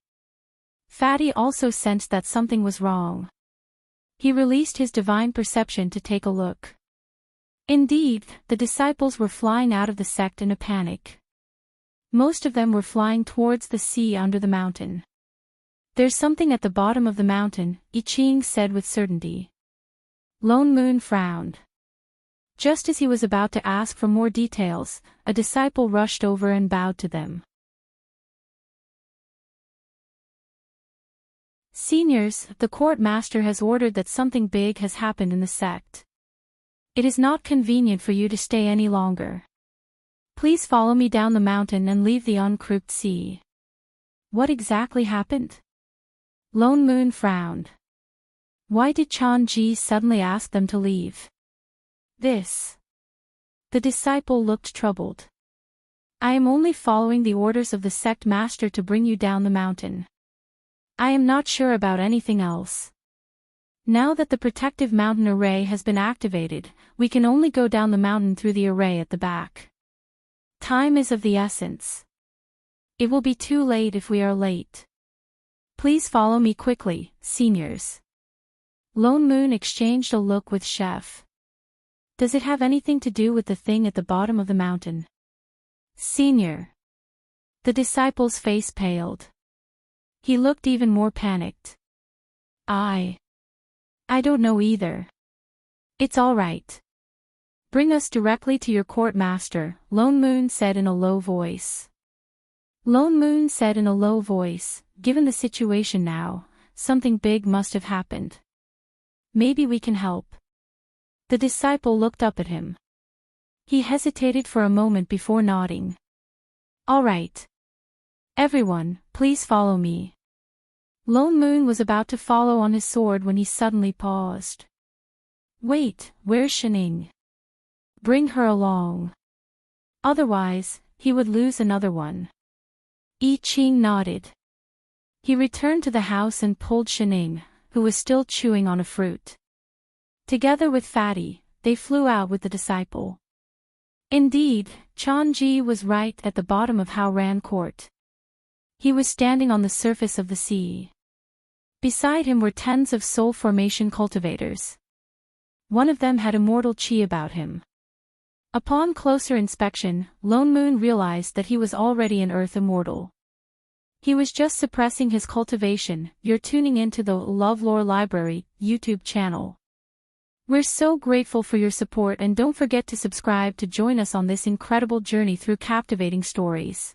Fatty also sensed that something was wrong. He released his divine perception to take a look. Indeed, the disciples were flying out of the sect in a panic. Most of them were flying towards the sea under the mountain. "There's something at the bottom of the mountain," I Ching said with certainty. Lone Moon frowned. Just as he was about to ask for more details, a disciple rushed over and bowed to them. "Seniors, the court master has ordered that something big has happened in the sect. It is not convenient for you to stay any longer. Please follow me down the mountain and leave the uncrouped sea." What exactly happened? Lone Moon frowned. Why did Chan-ji suddenly ask them to leave? This. The disciple looked troubled. "I am only following the orders of the sect master to bring you down the mountain. I am not sure about anything else. Now that the protective mountain array has been activated, we can only go down the mountain through the array at the back. Time is of the essence. It will be too late if we are late. Please follow me quickly, seniors." Lone Moon exchanged a look with Chef. "Does it have anything to do with the thing at the bottom of the mountain?" "Senior." The disciple's face paled. He looked even more panicked. I don't know either. It's all right. Bring us directly to your court master, Lone Moon said in a low voice. Lone Moon said in a low voice, given the situation now, something big must have happened. Maybe we can help. The disciple looked up at him. He hesitated for a moment before nodding. All right. Everyone, please follow me. Lone Moon was about to follow on his sword when he suddenly paused. Wait, where's Shining? Bring her along. Otherwise, he would lose another one. I Ching nodded. He returned to the house and pulled Shining, who was still chewing on a fruit. Together with Fatty, they flew out with the disciple. Indeed, Changji was right at the bottom of Hao Ran Court. He was standing on the surface of the sea. Beside him were tens of soul formation cultivators. One of them had immortal chi about him. Upon closer inspection, Lone Moon realized that he was already an earth immortal. He was just suppressing his cultivation. You're tuning into the LoveLore Library YouTube channel. We're so grateful for your support, and don't forget to subscribe to join us on this incredible journey through captivating stories.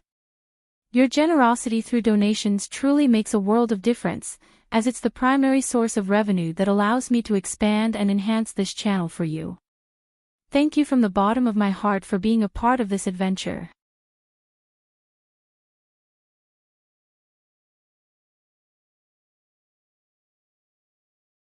Your generosity through donations truly makes a world of difference, as it's the primary source of revenue that allows me to expand and enhance this channel for you. Thank you from the bottom of my heart for being a part of this adventure.